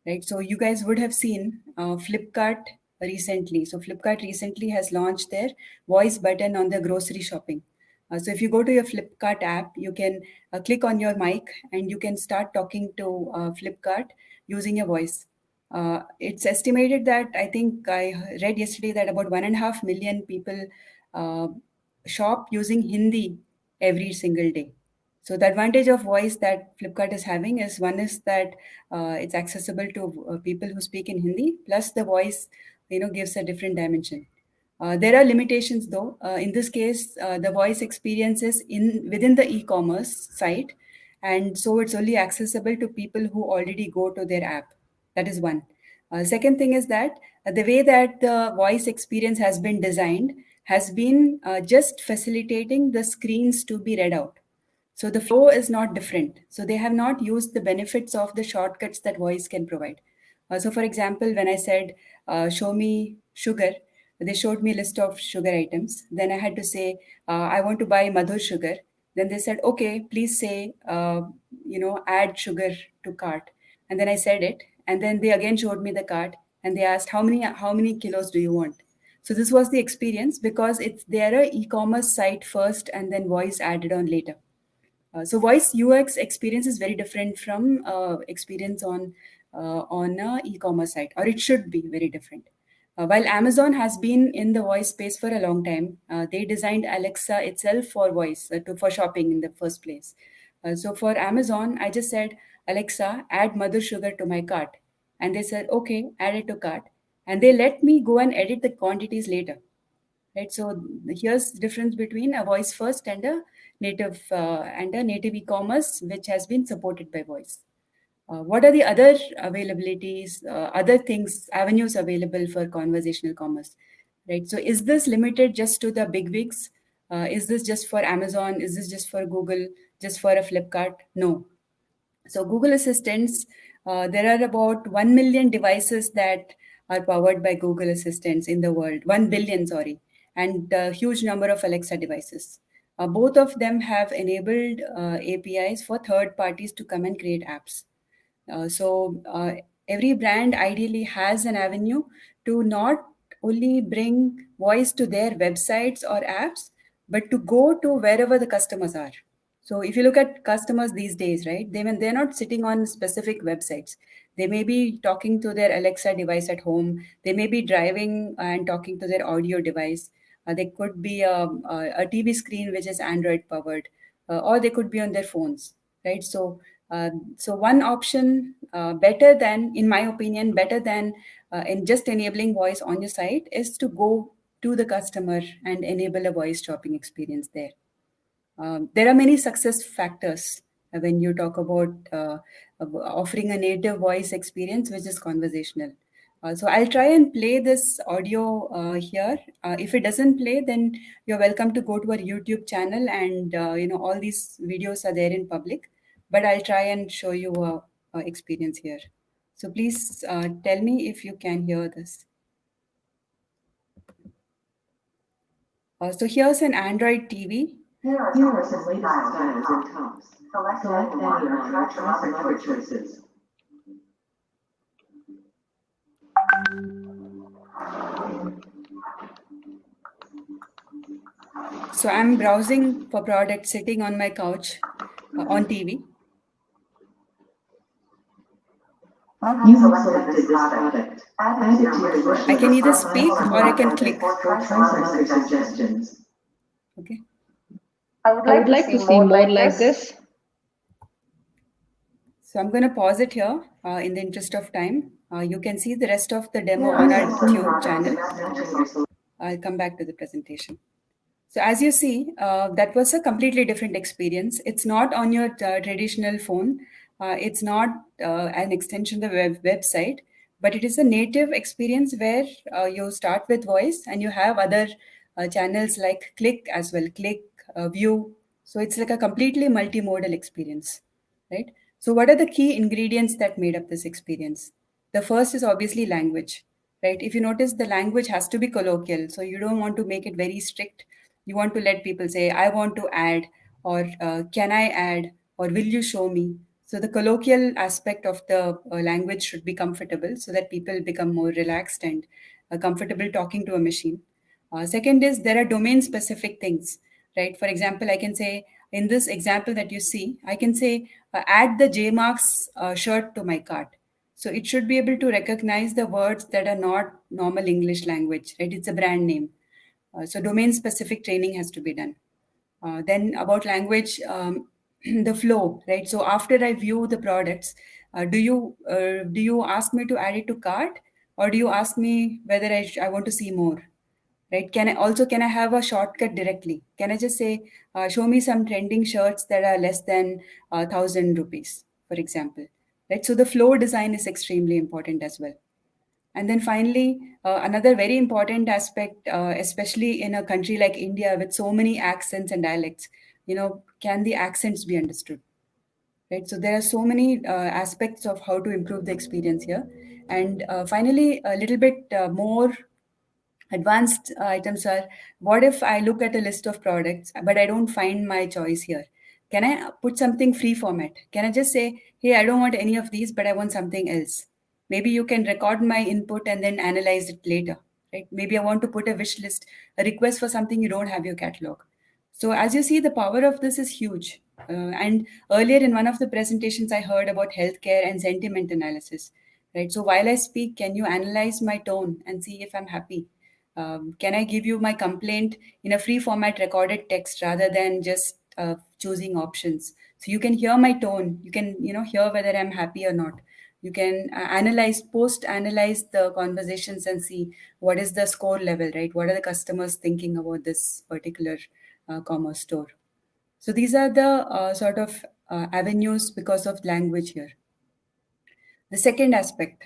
right? So you guys would have seen Flipkart recently. So Flipkart recently has launched their voice button on their grocery shopping. So if you go to your Flipkart app, you can click on your mic and you can start talking to Flipkart using your voice. It's estimated that, I think I read yesterday, that about 1.5 million people shop using Hindi every single day. So the advantage of voice that Flipkart is having is, one is that it's accessible to people who speak in Hindi, plus the voice, gives a different dimension. There are limitations though. In this case, the voice experience is within the e-commerce site, and so it's only accessible to people who already go to their app. That is one. Second thing is that the way that the voice experience has been designed has been just facilitating the screens to be read out. So the flow is not different. So they have not used the benefits of the shortcuts that voice can provide. So for example, when I said, show me sugar, they showed me a list of sugar items. Then I had to say, I want to buy Madhur sugar. Then they said, okay, please say, add sugar to cart. And then I said it. And then they again showed me the cart and they asked, how many kilos do you want? So this was the experience, because they're an e-commerce site first and then voice added on later. So voice UX experience is very different from experience on a e-commerce site, or it should be very different. While Amazon has been in the voice space for a long time, they designed Alexa itself for voice, for shopping in the first place. So for Amazon, I just said, Alexa, add mother sugar to my cart. And they said, okay, add it to cart. And they let me go and edit the quantities later. Right. So here's the difference between a voice first and a native e-commerce, which has been supported by voice. What are the other availabilities, other things, avenues available for conversational commerce? Right. So is this limited just to the big wigs? Is this just for Amazon? Is this just for Google? Just for a Flipkart? No. So Google Assistants, there are about 1 million devices that are powered by Google Assistants in the world, 1 billion, sorry, and a huge number of Alexa devices. Both of them have enabled APIs for third parties to come and create apps. So every brand ideally has an avenue to not only bring voice to their websites or apps, but to go to wherever the customers are. So if you look at customers these days, right, they're not sitting on specific websites. They may be talking to their Alexa device at home. They may be driving and talking to their audio device. They could be a TV screen which is Android powered, or they could be on their phones, right? So one option, better than, in my opinion, better than in just enabling voice on your site, is to go to the customer and enable a voice shopping experience there. There are many success factors when you talk about offering a native voice experience which is conversational. So I'll try and play this audio here. If it doesn't play, then you're welcome to go to our YouTube channel, and all these videos are there in public. But I'll try and show you a experience here. So please tell me if you can hear this. So here's an Android TV. Here are some latest styles and tops. Select any among your transfer choices. So I'm browsing for products sitting on my couch on TV. You have selected this product. Add it to your list. I can either speak or I can click. Or try some other suggestions. Okay. I would like to see more like this. So I'm going to pause it here in the interest of time. You can see the rest of the demo on our YouTube channel. I'll come back to the presentation. So as you see, that was a completely different experience. It's not on your traditional phone. It's not an extension of the website, but it is a native experience where you start with voice and you have other channels like click as well, click, view. So it's like a completely multimodal experience, right? So what are the key ingredients that made up this experience? The first is obviously language, right? If you notice, the language has to be colloquial. So you don't want to make it very strict. You want to let people say, I want to add, or can I add, or will you show me? So the colloquial aspect of the language should be comfortable so that people become more relaxed and comfortable talking to a machine. Second is there are domain specific things. right? For example, I can say, in this example that you see, I can say, add the J Marks shirt to my cart. So it should be able to recognize the words that are not normal English language, right? It's a brand name. So domain-specific training has to be done. Then about language, the flow, right? So after I view the products, do you ask me to add it to cart, or do you ask me whether I want to see more? Right? Can I have a shortcut directly? Can I just say, show me some trending shirts that are less than 1,000 rupees, for example, right? So the flow design is extremely important as well. And then finally, another very important aspect, especially in a country like India with so many accents and dialects, can the accents be understood? Right. So there are so many aspects of how to improve the experience here. And finally, a little bit more advanced items are, what if I look at a list of products, but I don't find my choice here? Can I put something free format? Can I just say, hey, I don't want any of these, but I want something else? Maybe you can record my input and then analyze it later, right? Maybe I want to put a wish list, a request for something you don't have your catalog. So as you see, the power of this is huge. And earlier in one of the presentations, I heard about healthcare and sentiment analysis, right? So while I speak, can you analyze my tone and see if I'm happy? Can I give you my complaint in a free format recorded text rather than just choosing options? So you can hear my tone. You can, hear whether I'm happy or not. You can post-analyze the conversations and see what is the score level, right? What are the customers thinking about this particular commerce store? So these are the sort of avenues because of language here. The second aspect,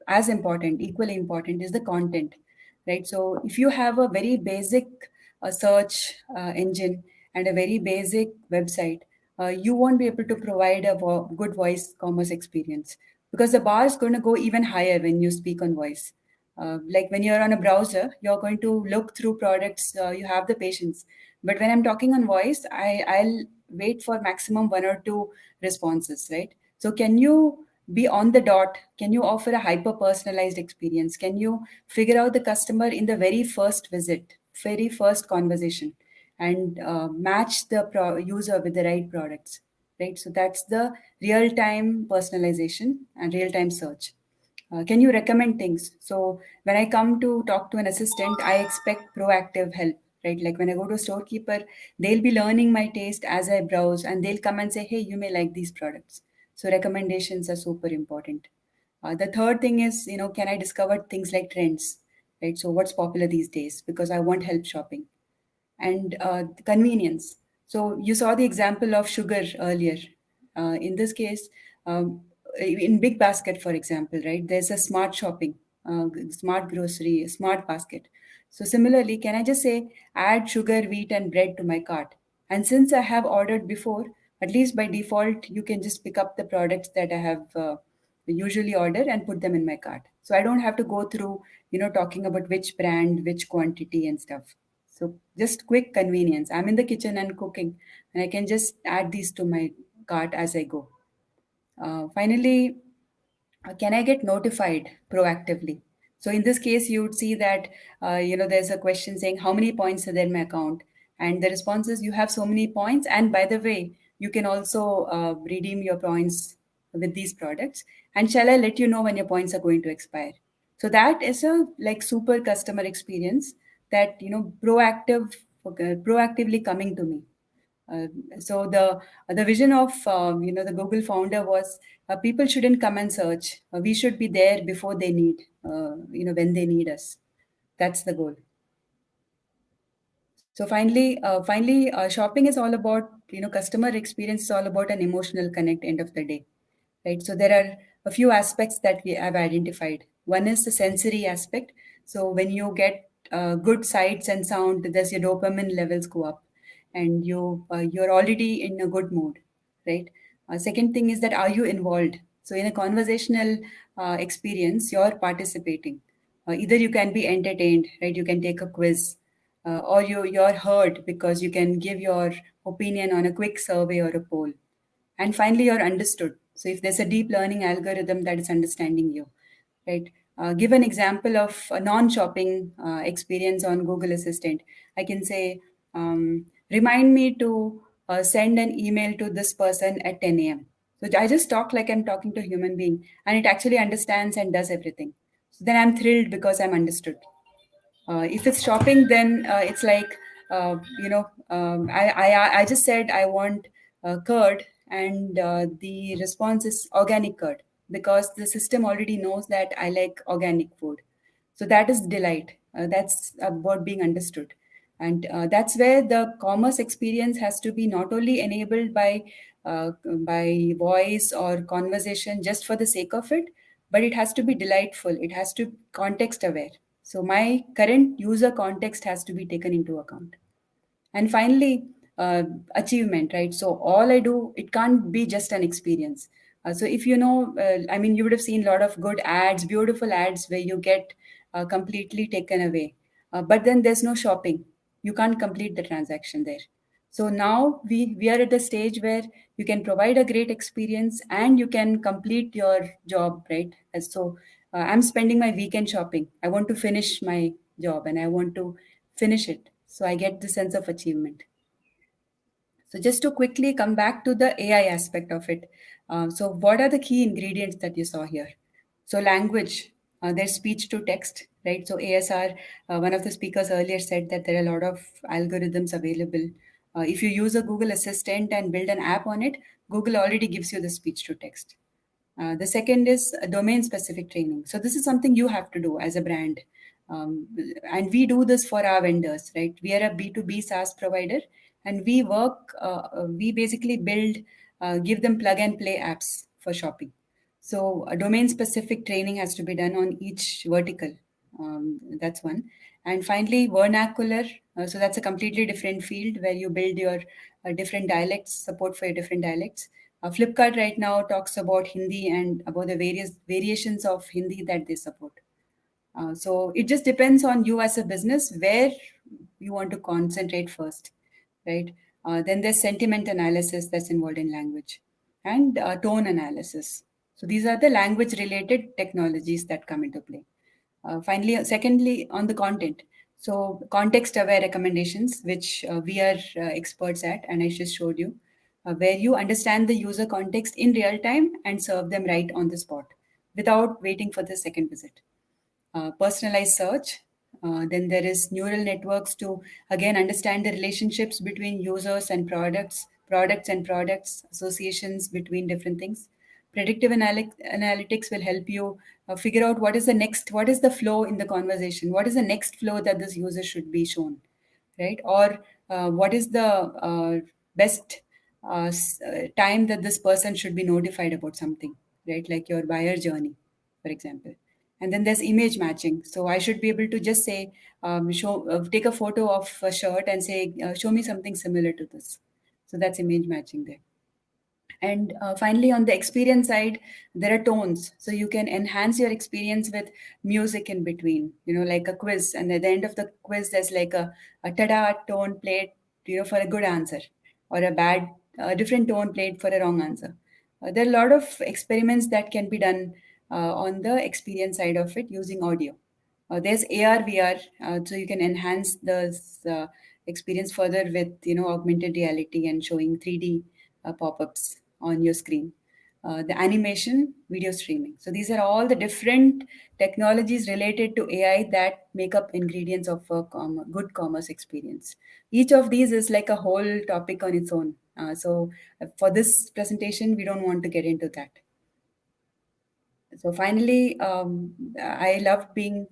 as important, equally important, is the content, right? So if you have a very basic search engine and a very basic website, you won't be able to provide a good voice commerce experience, because the bar is going to go even higher when you speak on voice. Like when you're on a browser, you're going to look through products, you have the patience. But when I'm talking on voice, I'll wait for maximum 1 or 2 responses, right? So can you be on the dot? Can you offer a hyper personalized experience? Can you figure out the customer in the very first visit, very first conversation, and match the user with the right products, right? So that's the real-time personalization and real-time search. Can you recommend things? So when I come to talk to an assistant, I expect proactive help, right? Like when I go to a storekeeper, they'll be learning my taste as I browse, and they'll come and say, hey, you may like these products. So recommendations are super important. The third thing is, can I discover things like trends, right? So what's popular these days? Because I want help shopping. And convenience. So you saw the example of sugar earlier. In this case, in Big Basket, for example, right? There's a smart shopping, smart grocery, smart basket. So similarly, can I just say, add sugar, wheat, and bread to my cart? And since I have ordered before, at least by default, you can just pick up the products that I have usually order and put them in my cart. So I don't have to go through, talking about which brand, which quantity and stuff. So just quick convenience. I'm in the kitchen and cooking, and I can just add these to my cart as I go. Finally, can I get notified proactively? So in this case, you would see that, there's a question saying how many points are there in my account? And the response is you have so many points. And by the way, you can also redeem your points with these products. And shall I let you know when your points are going to expire? So that is a super customer experience that, proactively coming to me. So the vision of the Google founder was, people shouldn't come and search. We should be there before they need, when they need us. That's the goal. So finally, shopping is all about, customer experience is all about an emotional connect end of the day, right? So there are a few aspects that we have identified. One is the sensory aspect. So when you get good sights and sound, there's your dopamine levels go up, and you're already in a good mood, right? Second thing is that, are you involved? So in a conversational experience, you're participating. Either you can be entertained, right? You can take a quiz, or you're heard because you can give your opinion on a quick survey or a poll. And finally, you're understood. So if there's a deep learning algorithm that is understanding you, right? Give an example of a non-shopping experience on Google Assistant. I can say, remind me to send an email to this person at 10 a.m. So I just talk like I'm talking to a human being, and it actually understands and does everything. So then I'm thrilled because I'm understood. If it's shopping, then it's like, I just said I want curd, and the response is organic curd, because the system already knows that I like organic food. So that is delight. That's about being understood. And that's where the commerce experience has to be not only enabled by voice or conversation just for the sake of it, but it has to be delightful. It has to context aware. So my current user context has to be taken into account. And finally, achievement, right? So all I do, it can't be just an experience. So if you know, you would have seen a lot of good ads, beautiful ads where you get completely taken away. But then there's no shopping. You can't complete the transaction there. So now we are at the stage where you can provide a great experience and you can complete your job, right? And so I'm spending my weekend shopping. I want to finish my job and I want to finish it. So I get the sense of achievement. So just to quickly come back to the AI aspect of it. So what are the key ingredients that you saw here? So language, there's speech to text, right? So ASR, one of the speakers earlier said that there are a lot of algorithms available. If you use a Google Assistant and build an app on it, Google already gives you the speech to text. The second is domain specific training. So this is something you have to do as a brand. And we do this for our vendors, right? We are a B2B SaaS provider, and we basically build, give them plug and play apps for shopping. So a domain specific training has to be done on each vertical. That's one. And finally, vernacular. So that's a completely different field where you build your different dialects, support for your different dialects. Flipkart right now talks about Hindi and about the various variations of Hindi that they support. So it just depends on you as a business where you want to concentrate first, right? Then there's sentiment analysis that's involved in language, and tone analysis. So these are the language related technologies that come into play. Secondly, on the content. So context aware recommendations, which we are experts at, and I just showed you, where you understand the user context in real time and serve them right on the spot without waiting for the second visit. Personalized search. Then there is neural networks to again understand the relationships between users and products and products, associations between different things. Predictive analytics will help you figure out what is the flow in the conversation, what is the next flow that this user should be shown, right? Or what is the best time that this person should be notified about something, right? Like your buyer journey, for example. And then there's image matching. So I should be able to just say, take a photo of a shirt and say, show me something similar to this. So that's image matching there. And finally, on the experience side, there are tones. So you can enhance your experience with music in between, like a quiz. And at the end of the quiz, there's like a tada tone played, for a good answer, or a different tone played for a wrong answer. There are a lot of experiments that can be done on the experience side of it using audio. There's AR, VR, so you can enhance the experience further with augmented reality and showing 3D pop-ups on your screen. The animation, video streaming. So these are all the different technologies related to AI that make up ingredients of a good commerce experience. Each of these is like a whole topic on its own. So for this presentation, we don't want to get into that. So finally, I loved being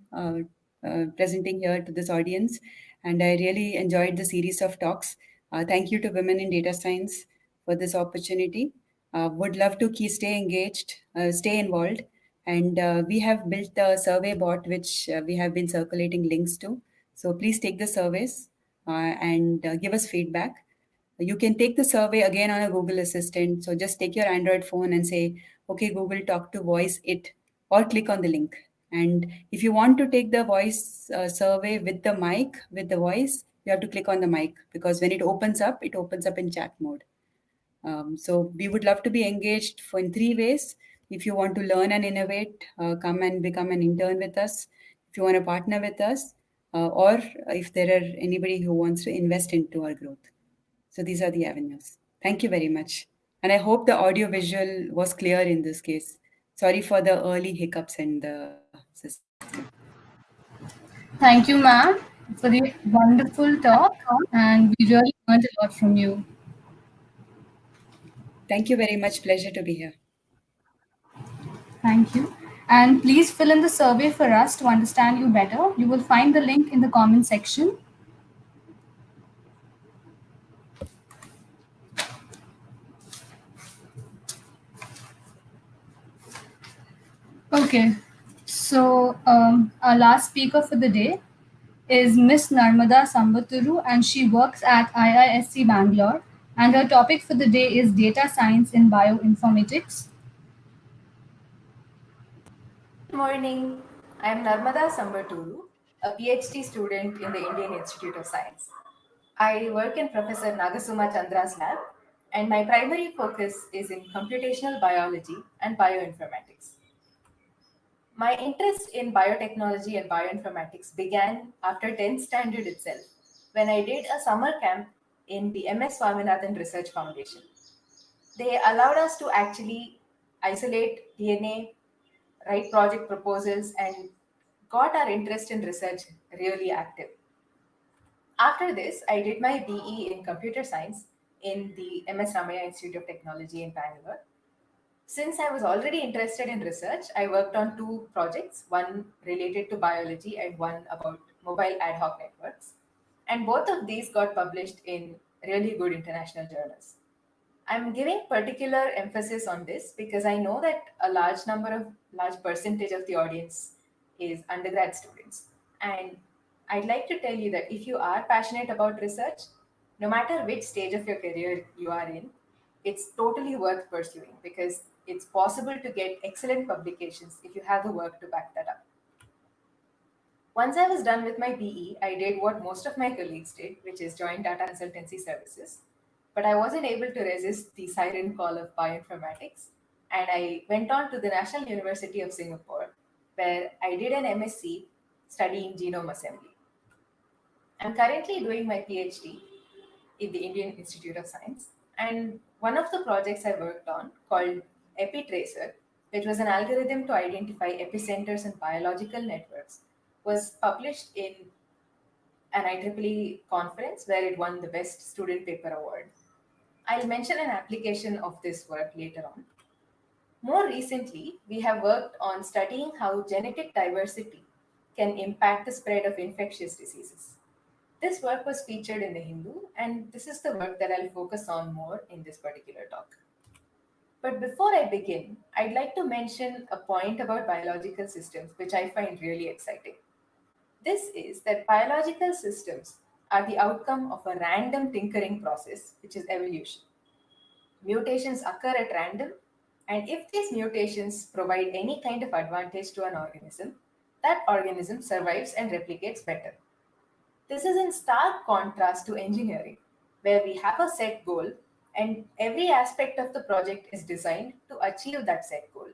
presenting here to this audience, and I really enjoyed the series of talks. Thank you to Women in Data Science for this opportunity. Would love to stay engaged, stay involved, and we have built a survey bot which we have been circulating links to. So please take the surveys and give us feedback. You can take the survey again on a Google Assistant. So just take your Android phone and say, okay, Google, talk to voice it, or click on the link. And if you want to take the voice survey with the mic, with the voice, you have to click on the mic, because when it opens up in chat mode. So we would love to be engaged in 3 ways. If you want to learn and innovate, come and become an intern with us. If you want to partner with us, or if there are anybody who wants to invest into our growth. So these are the avenues. Thank you very much. And I hope the audio visual was clear in this case. Sorry for the early hiccups in the system. Thank you, ma'am, for the wonderful talk, and we really learned a lot from you. Thank you very much. Pleasure to be here. Thank you. And please fill in the survey for us to understand you better. You will find the link in the comment section. Okay, so our last speaker for the day is Miss Narmada Sambaturu, and she works at IISc Bangalore. And her topic for the day is data science in bioinformatics. Good morning. I am Narmada Sambaturu, a PhD student in the Indian Institute of Science. I work in Professor Nagasuma Chandra's lab, and my primary focus is in computational biology and bioinformatics. My interest in biotechnology and bioinformatics began after 10th standard itself, when I did a summer camp in the MS Swaminathan Research Foundation. They allowed us to actually isolate DNA, write project proposals, and got our interest in research really active. After this, I did my BE in computer science in the MS Ramaya Institute of Technology in Bangalore. Since I was already interested in research, I worked on two projects, one related to biology and one about mobile ad hoc networks. And both of these got published in really good international journals. I'm giving particular emphasis on this because I know that a large percentage of the audience is undergrad students. And I'd like to tell you that if you are passionate about research, no matter which stage of your career you are in, it's totally worth pursuing because it's possible to get excellent publications if you have the work to back that up. Once I was done with my BE, I did what most of my colleagues did, which is join data consultancy services. But I wasn't able to resist the siren call of bioinformatics, and I went on to the National University of Singapore, where I did an MSc studying genome assembly. I'm currently doing my PhD in the Indian Institute of Science, and one of the projects I worked on, called EpiTracer, which was an algorithm to identify epicenters in biological networks, was published in an IEEE conference where it won the Best Student Paper Award. I'll mention an application of this work later on. More recently, we have worked on studying how genetic diversity can impact the spread of infectious diseases. This work was featured in the Hindu, and this is the work that I'll focus on more in this particular talk. But before I begin, I'd like to mention a point about biological systems which I find really exciting. This is that biological systems are the outcome of a random tinkering process, which is evolution. Mutations occur at random, and if these mutations provide any kind of advantage to an organism, that organism survives and replicates better. This is in stark contrast to engineering, where we have a set goal and every aspect of the project is designed to achieve that set goal.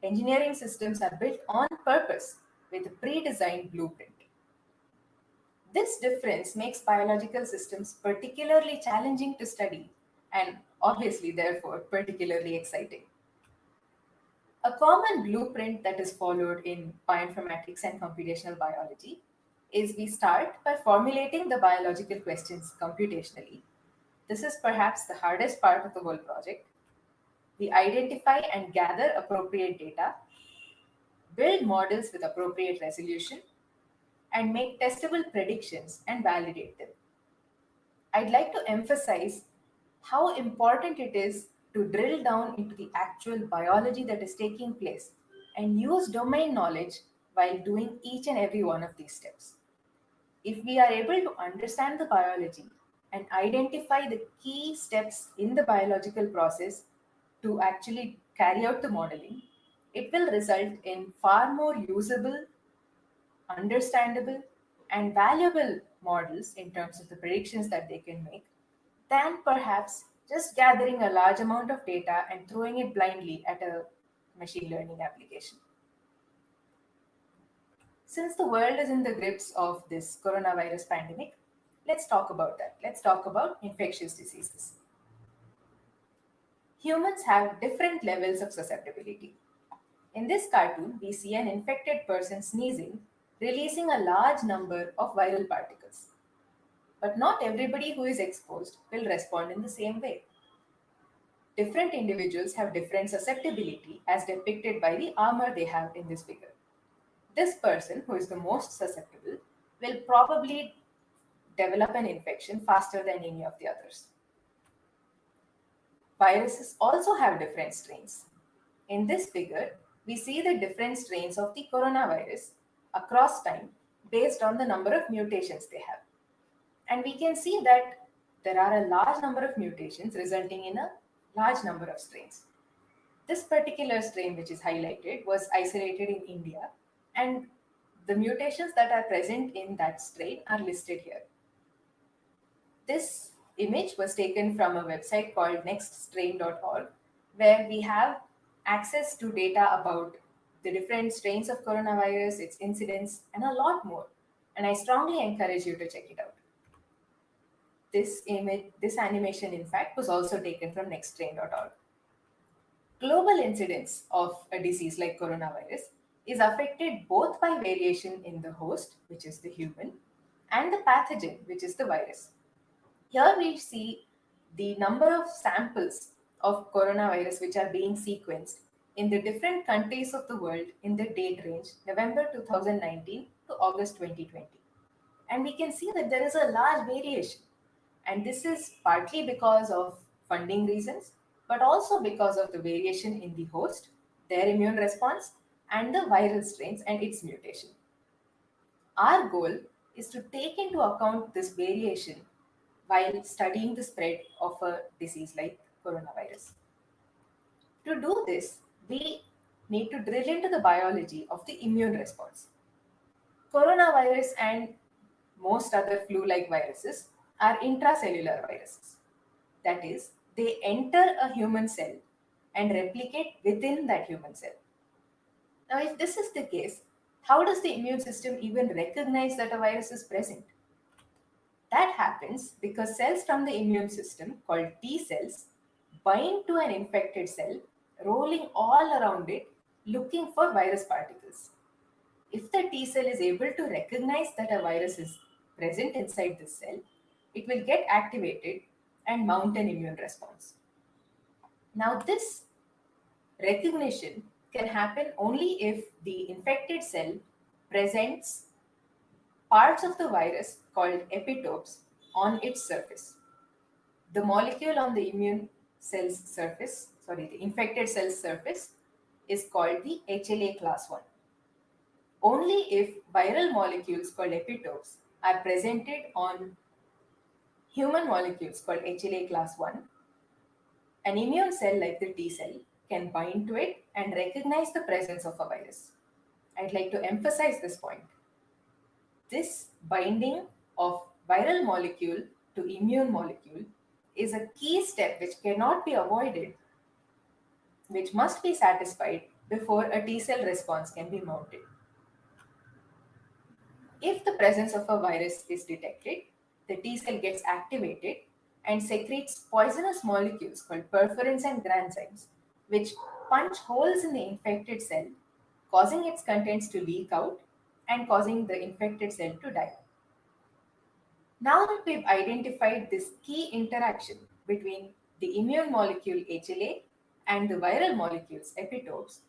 Engineering systems are built on purpose with a pre-designed blueprint. This difference makes biological systems particularly challenging to study and obviously, therefore, particularly exciting. A common blueprint that is followed in bioinformatics and computational biology is we start by formulating the biological questions computationally. This is perhaps the hardest part of the whole project. We identify and gather appropriate data, build models with appropriate resolution, and make testable predictions and validate them. I'd like to emphasize how important it is to drill down into the actual biology that is taking place and use domain knowledge while doing each and every one of these steps. If we are able to understand the biology and identify the key steps in the biological process to actually carry out the modeling, it will result in far more usable, understandable, and valuable models in terms of the predictions that they can make than perhaps just gathering a large amount of data and throwing it blindly at a machine learning application. Since the world is in the grips of this coronavirus pandemic, let's talk about that. Let's talk about infectious diseases. Humans have different levels of susceptibility. In this cartoon, we see an infected person sneezing, releasing a large number of viral particles. But not everybody who is exposed will respond in the same way. Different individuals have different susceptibility as depicted by the armor they have in this figure. This person, who is the most susceptible, will probably develop an infection faster than any of the others. Viruses also have different strains. In this figure, we see the different strains of the coronavirus across time based on the number of mutations they have. And we can see that there are a large number of mutations resulting in a large number of strains. This particular strain, which is highlighted, was isolated in India, and the mutations that are present in that strain are listed here. This image was taken from a website called nextstrain.org, where we have access to data about the different strains of coronavirus, its incidence, and a lot more. And I strongly encourage you to check it out. This animation, in fact, was also taken from nextstrain.org. Global incidence of a disease like coronavirus is affected both by variation in the host, which is the human, and the pathogen, which is the virus. Here we see the number of samples of coronavirus which are being sequenced in the different countries of the world in the date range November 2019 to August 2020. And we can see that there is a large variation. And this is partly because of funding reasons, but also because of the variation in the host, their immune response, and the viral strains and its mutation. Our goal is to take into account this variation while studying the spread of a disease like coronavirus. To do this, we need to drill into the biology of the immune response. Coronavirus and most other flu-like viruses are intracellular viruses. That is, they enter a human cell and replicate within that human cell. Now, if this is the case, how does the immune system even recognize that a virus is present? That happens because cells from the immune system, called T cells, bind to an infected cell, rolling all around it, looking for virus particles. If the T cell is able to recognize that a virus is present inside this cell, it will get activated and mount an immune response. Now, this recognition can happen only if the infected cell presents parts of the virus called epitopes on its surface. The molecule on the immune cell's surface, the infected cell's surface, is called the HLA class 1. Only if viral molecules called epitopes are presented on human molecules called HLA class 1, an immune cell like the T cell can bind to it and recognize the presence of a virus. I'd like to emphasize this point. This binding of viral molecule to immune molecule is a key step which cannot be avoided, which must be satisfied before a T cell response can be mounted. If the presence of a virus is detected, the T cell gets activated and secretes poisonous molecules called perforins and granzymes, which punch holes in the infected cell, causing its contents to leak out and causing the infected cell to die. Now that we've identified this key interaction between the immune molecule HLA and the viral molecules epitopes,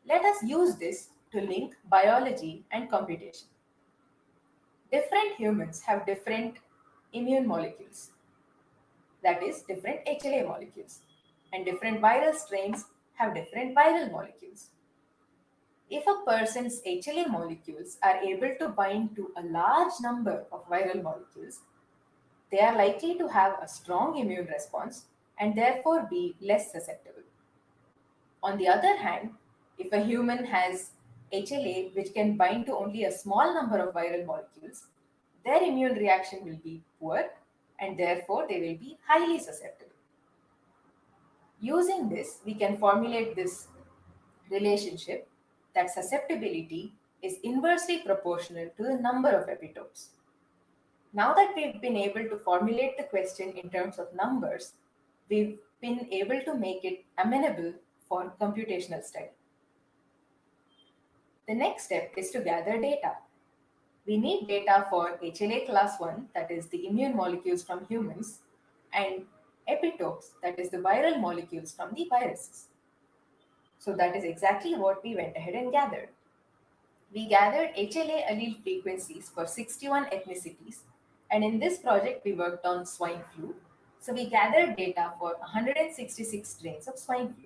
let us use this to link biology and computation. Different humans have different immune molecules, that is, different HLA molecules, and different viral strains have different viral molecules. If a person's HLA molecules are able to bind to a large number of viral molecules, they are likely to have a strong immune response and therefore be less susceptible. On the other hand, if a human has HLA which can bind to only a small number of viral molecules, their immune reaction will be poor and therefore they will be highly susceptible. Using this, we can formulate this relationship that susceptibility is inversely proportional to the number of epitopes. Now that we've been able to formulate the question in terms of numbers, we've been able to make it amenable for computational study. The next step is to gather data. We need data for HLA class 1, that is the immune molecules from humans, and epitopes, that is the viral molecules from the viruses. So that is exactly what we went ahead and gathered. We gathered HLA allele frequencies for 61 ethnicities, and in this project we worked on swine flu. So we gathered data for 166 strains of swine flu.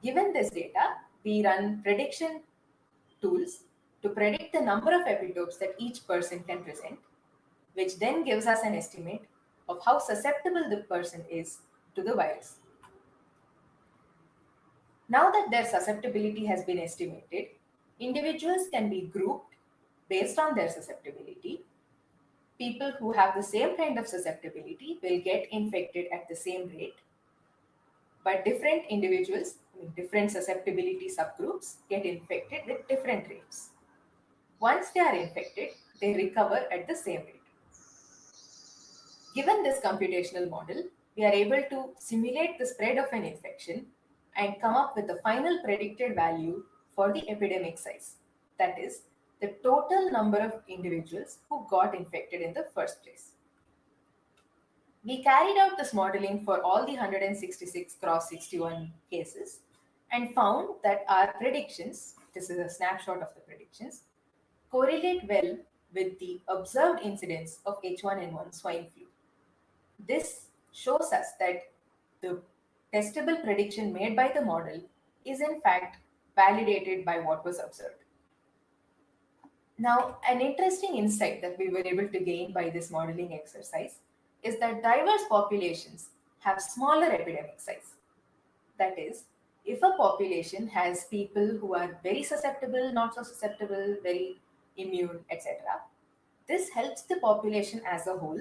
Given this data, we run prediction tools to predict the number of epitopes that each person can present, which then gives us an estimate of how susceptible the person is to the virus. Now that their susceptibility has been estimated, individuals can be grouped based on their susceptibility. People who have the same kind of susceptibility will get infected at the same rate, but different individuals, different susceptibility subgroups, get infected with different rates. Once they are infected, they recover at the same rate. Given this computational model, we are able to simulate the spread of an infection and come up with the final predicted value for the epidemic size. That is, the total number of individuals who got infected in the first place. We carried out this modeling for all the 166 cross 61 cases and found that our predictions, this is a snapshot of the predictions, correlate well with the observed incidence of H1N1 swine flu. This shows us that the testable prediction made by the model is in fact validated by what was observed. Now, an interesting insight that we were able to gain by this modeling exercise is that diverse populations have smaller epidemic size. That is, if a population has people who are very susceptible, not so susceptible, very immune, etc., this helps the population as a whole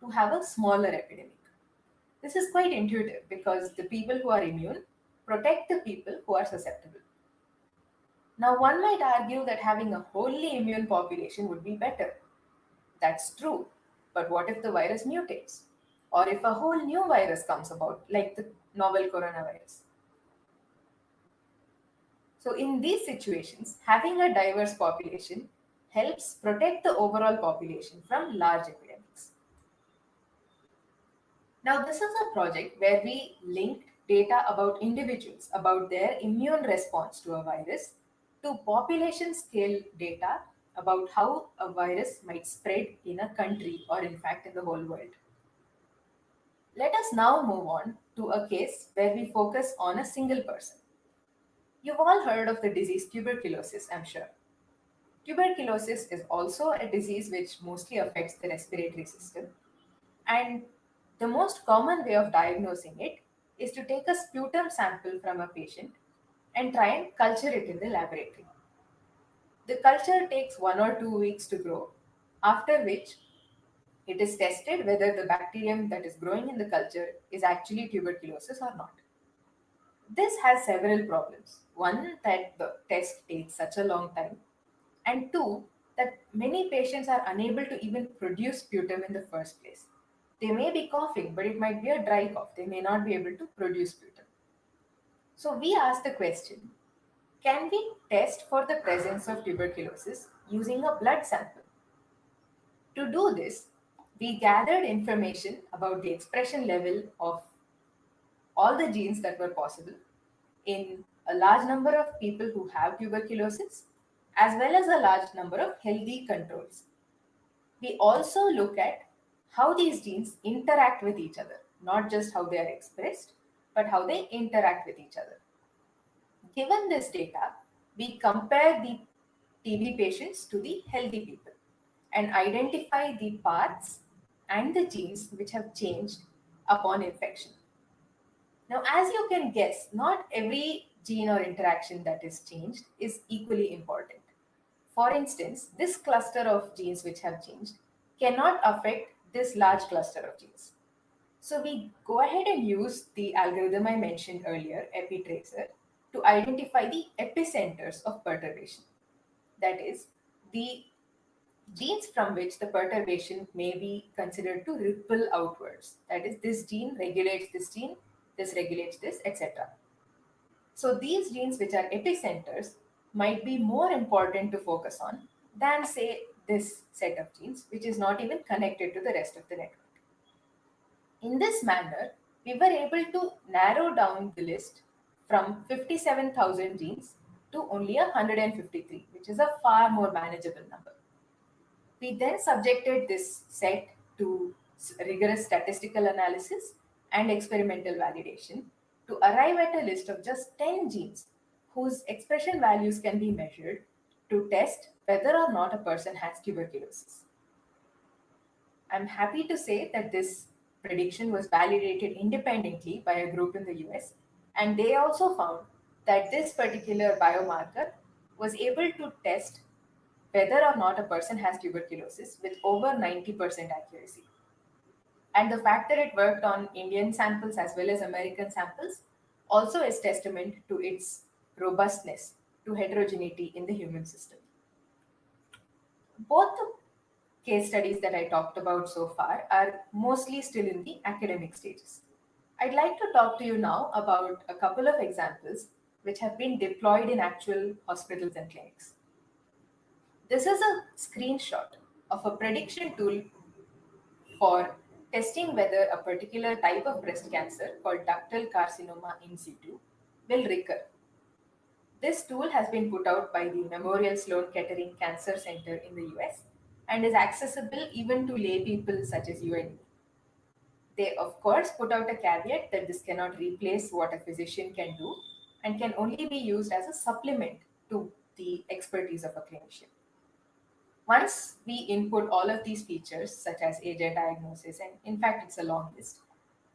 to have a smaller epidemic. This is quite intuitive because the people who are immune protect the people who are susceptible. Now, one might argue that having a wholly immune population would be better. That's true, but what if the virus mutates? Or if a whole new virus comes about, like the novel coronavirus? So in these situations, having a diverse population helps protect the overall population from large epidemics. Now, this is a project where we linked data about individuals, about their immune response to a virus, to population scale data about how a virus might spread in a country or in fact in the whole world. Let us now move on to a case where we focus on a single person. You've all heard of the disease tuberculosis, I'm sure. Tuberculosis is also a disease which mostly affects the respiratory system. And the most common way of diagnosing it is to take a sputum sample from a patient and try and culture it in the laboratory. The culture takes 1 or 2 weeks to grow, after which it is tested whether the bacterium that is growing in the culture is actually tuberculosis or not. This has several problems. One, that the test takes such a long time, and two, that many patients are unable to even produce sputum in the first place. They may be coughing, but it might be a dry cough. They may not be able to produce sputum. So we asked the question, can we test for the presence of tuberculosis using a blood sample? To do this, we gathered information about the expression level of all the genes that were possible in a large number of people who have tuberculosis, as well as a large number of healthy controls. We also look at how these genes interact with each other, not just how they are expressed, but how they interact with each other. Given this data, we compare the TB patients to the healthy people and identify the parts and the genes which have changed upon infection. Now, as you can guess, not every gene or interaction that is changed is equally important. For instance, this cluster of genes which have changed cannot affect this large cluster of genes. So we go ahead and use the algorithm I mentioned earlier, EpiTracer, to identify the epicenters of perturbation. That is, the genes from which the perturbation may be considered to ripple outwards. That is, this gene regulates this regulates this, etc. So these genes which are epicenters might be more important to focus on than, say, this set of genes, which is not even connected to the rest of the network. In this manner, we were able to narrow down the list from 57,000 genes to only 153, which is a far more manageable number. We then subjected this set to rigorous statistical analysis and experimental validation to arrive at a list of just 10 genes whose expression values can be measured to test whether or not a person has tuberculosis. I'm happy to say that this prediction was validated independently by a group in the US, and they also found that this particular biomarker was able to test whether or not a person has tuberculosis with over 90% accuracy. And the fact that it worked on Indian samples as well as American samples also is testament to its robustness to heterogeneity in the human system. Both the case studies that I talked about so far are mostly still in the academic stages. I'd like to talk to you now about a couple of examples which have been deployed in actual hospitals and clinics. This is a screenshot of a prediction tool for testing whether a particular type of breast cancer called ductal carcinoma in situ will recur. This tool has been put out by the Memorial Sloan Kettering Cancer Center in the US and is accessible even to lay people such as you and me. They, of course, put out a caveat that this cannot replace what a physician can do and can only be used as a supplement to the expertise of a clinician. Once we input all of these features, such as agent diagnosis, and in fact, it's a long list,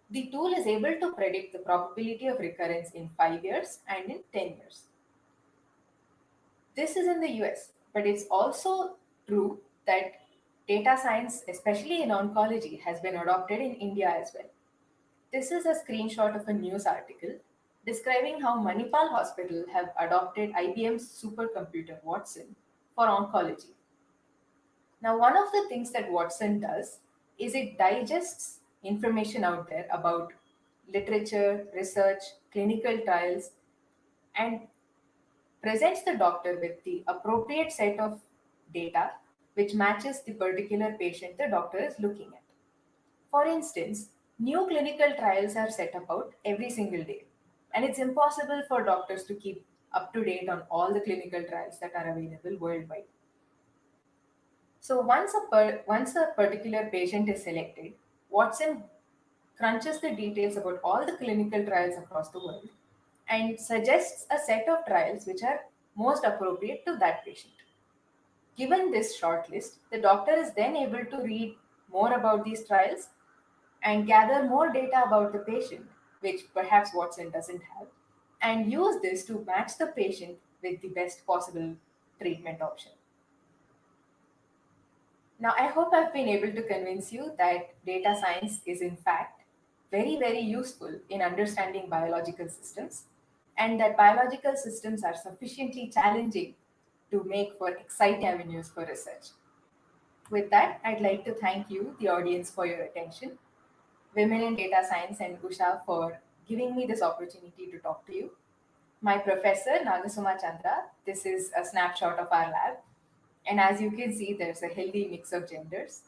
the tool is able to predict the probability of recurrence in 5 years and in 10 years. This is in the US, but it's also true that data science, especially in oncology, has been adopted in India as well. This is a screenshot of a news article describing how Manipal Hospital have adopted IBM's supercomputer Watson for oncology. Now, one of the things that Watson does is it digests information out there about literature, research, clinical trials, and presents the doctor with the appropriate set of data which matches the particular patient the doctor is looking at. For instance, new clinical trials are set about every single day, and it's impossible for doctors to keep up to date on all the clinical trials that are available worldwide. So once a particular patient is selected, Watson crunches the details about all the clinical trials across the world and suggests a set of trials which are most appropriate to that patient. Given this short list, the doctor is then able to read more about these trials and gather more data about the patient, which perhaps Watson doesn't have, and use this to match the patient with the best possible treatment option. Now, I hope I've been able to convince you that data science is in fact very, very useful in understanding biological systems, and that biological systems are sufficiently challenging to make for exciting avenues for research. With that, I'd like to thank you, the audience, for your attention, Women in Data Science and Usha for giving me this opportunity to talk to you, my professor, Nagasuma Chandra. This is a snapshot of our lab. And as you can see, there's a healthy mix of genders.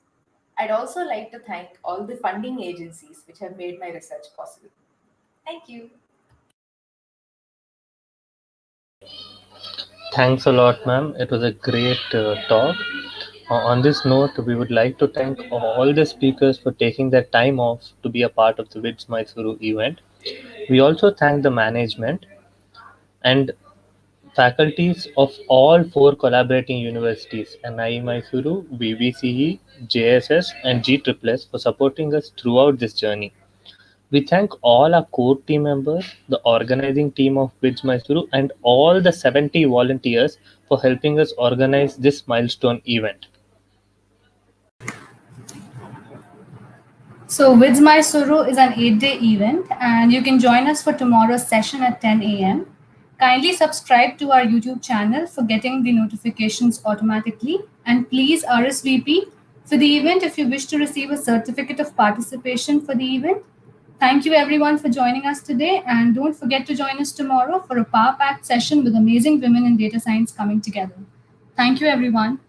I'd also like to thank all the funding agencies which have made my research possible. Thank you. Thanks a lot, ma'am. It was a great talk. On this note, we would like to thank all the speakers for taking their time off to be a part of the WiDS Mysuru event. We also thank the management and faculties of all 4 collaborating universities, NIE Mysuru, VVCE, JSS, and GSSS for supporting us throughout this journey. We thank all our core team members, the organizing team of WiDS Mysuru, and all the 70 volunteers for helping us organize this milestone event. So WiDS Mysuru is an 8-day event, and you can join us for tomorrow's session at 10 a.m. Kindly subscribe to our YouTube channel for getting the notifications automatically, and please RSVP for the event if you wish to receive a certificate of participation for the event. Thank you everyone for joining us today, and don't forget to join us tomorrow for a power-packed session with amazing women in data science coming together. Thank you everyone.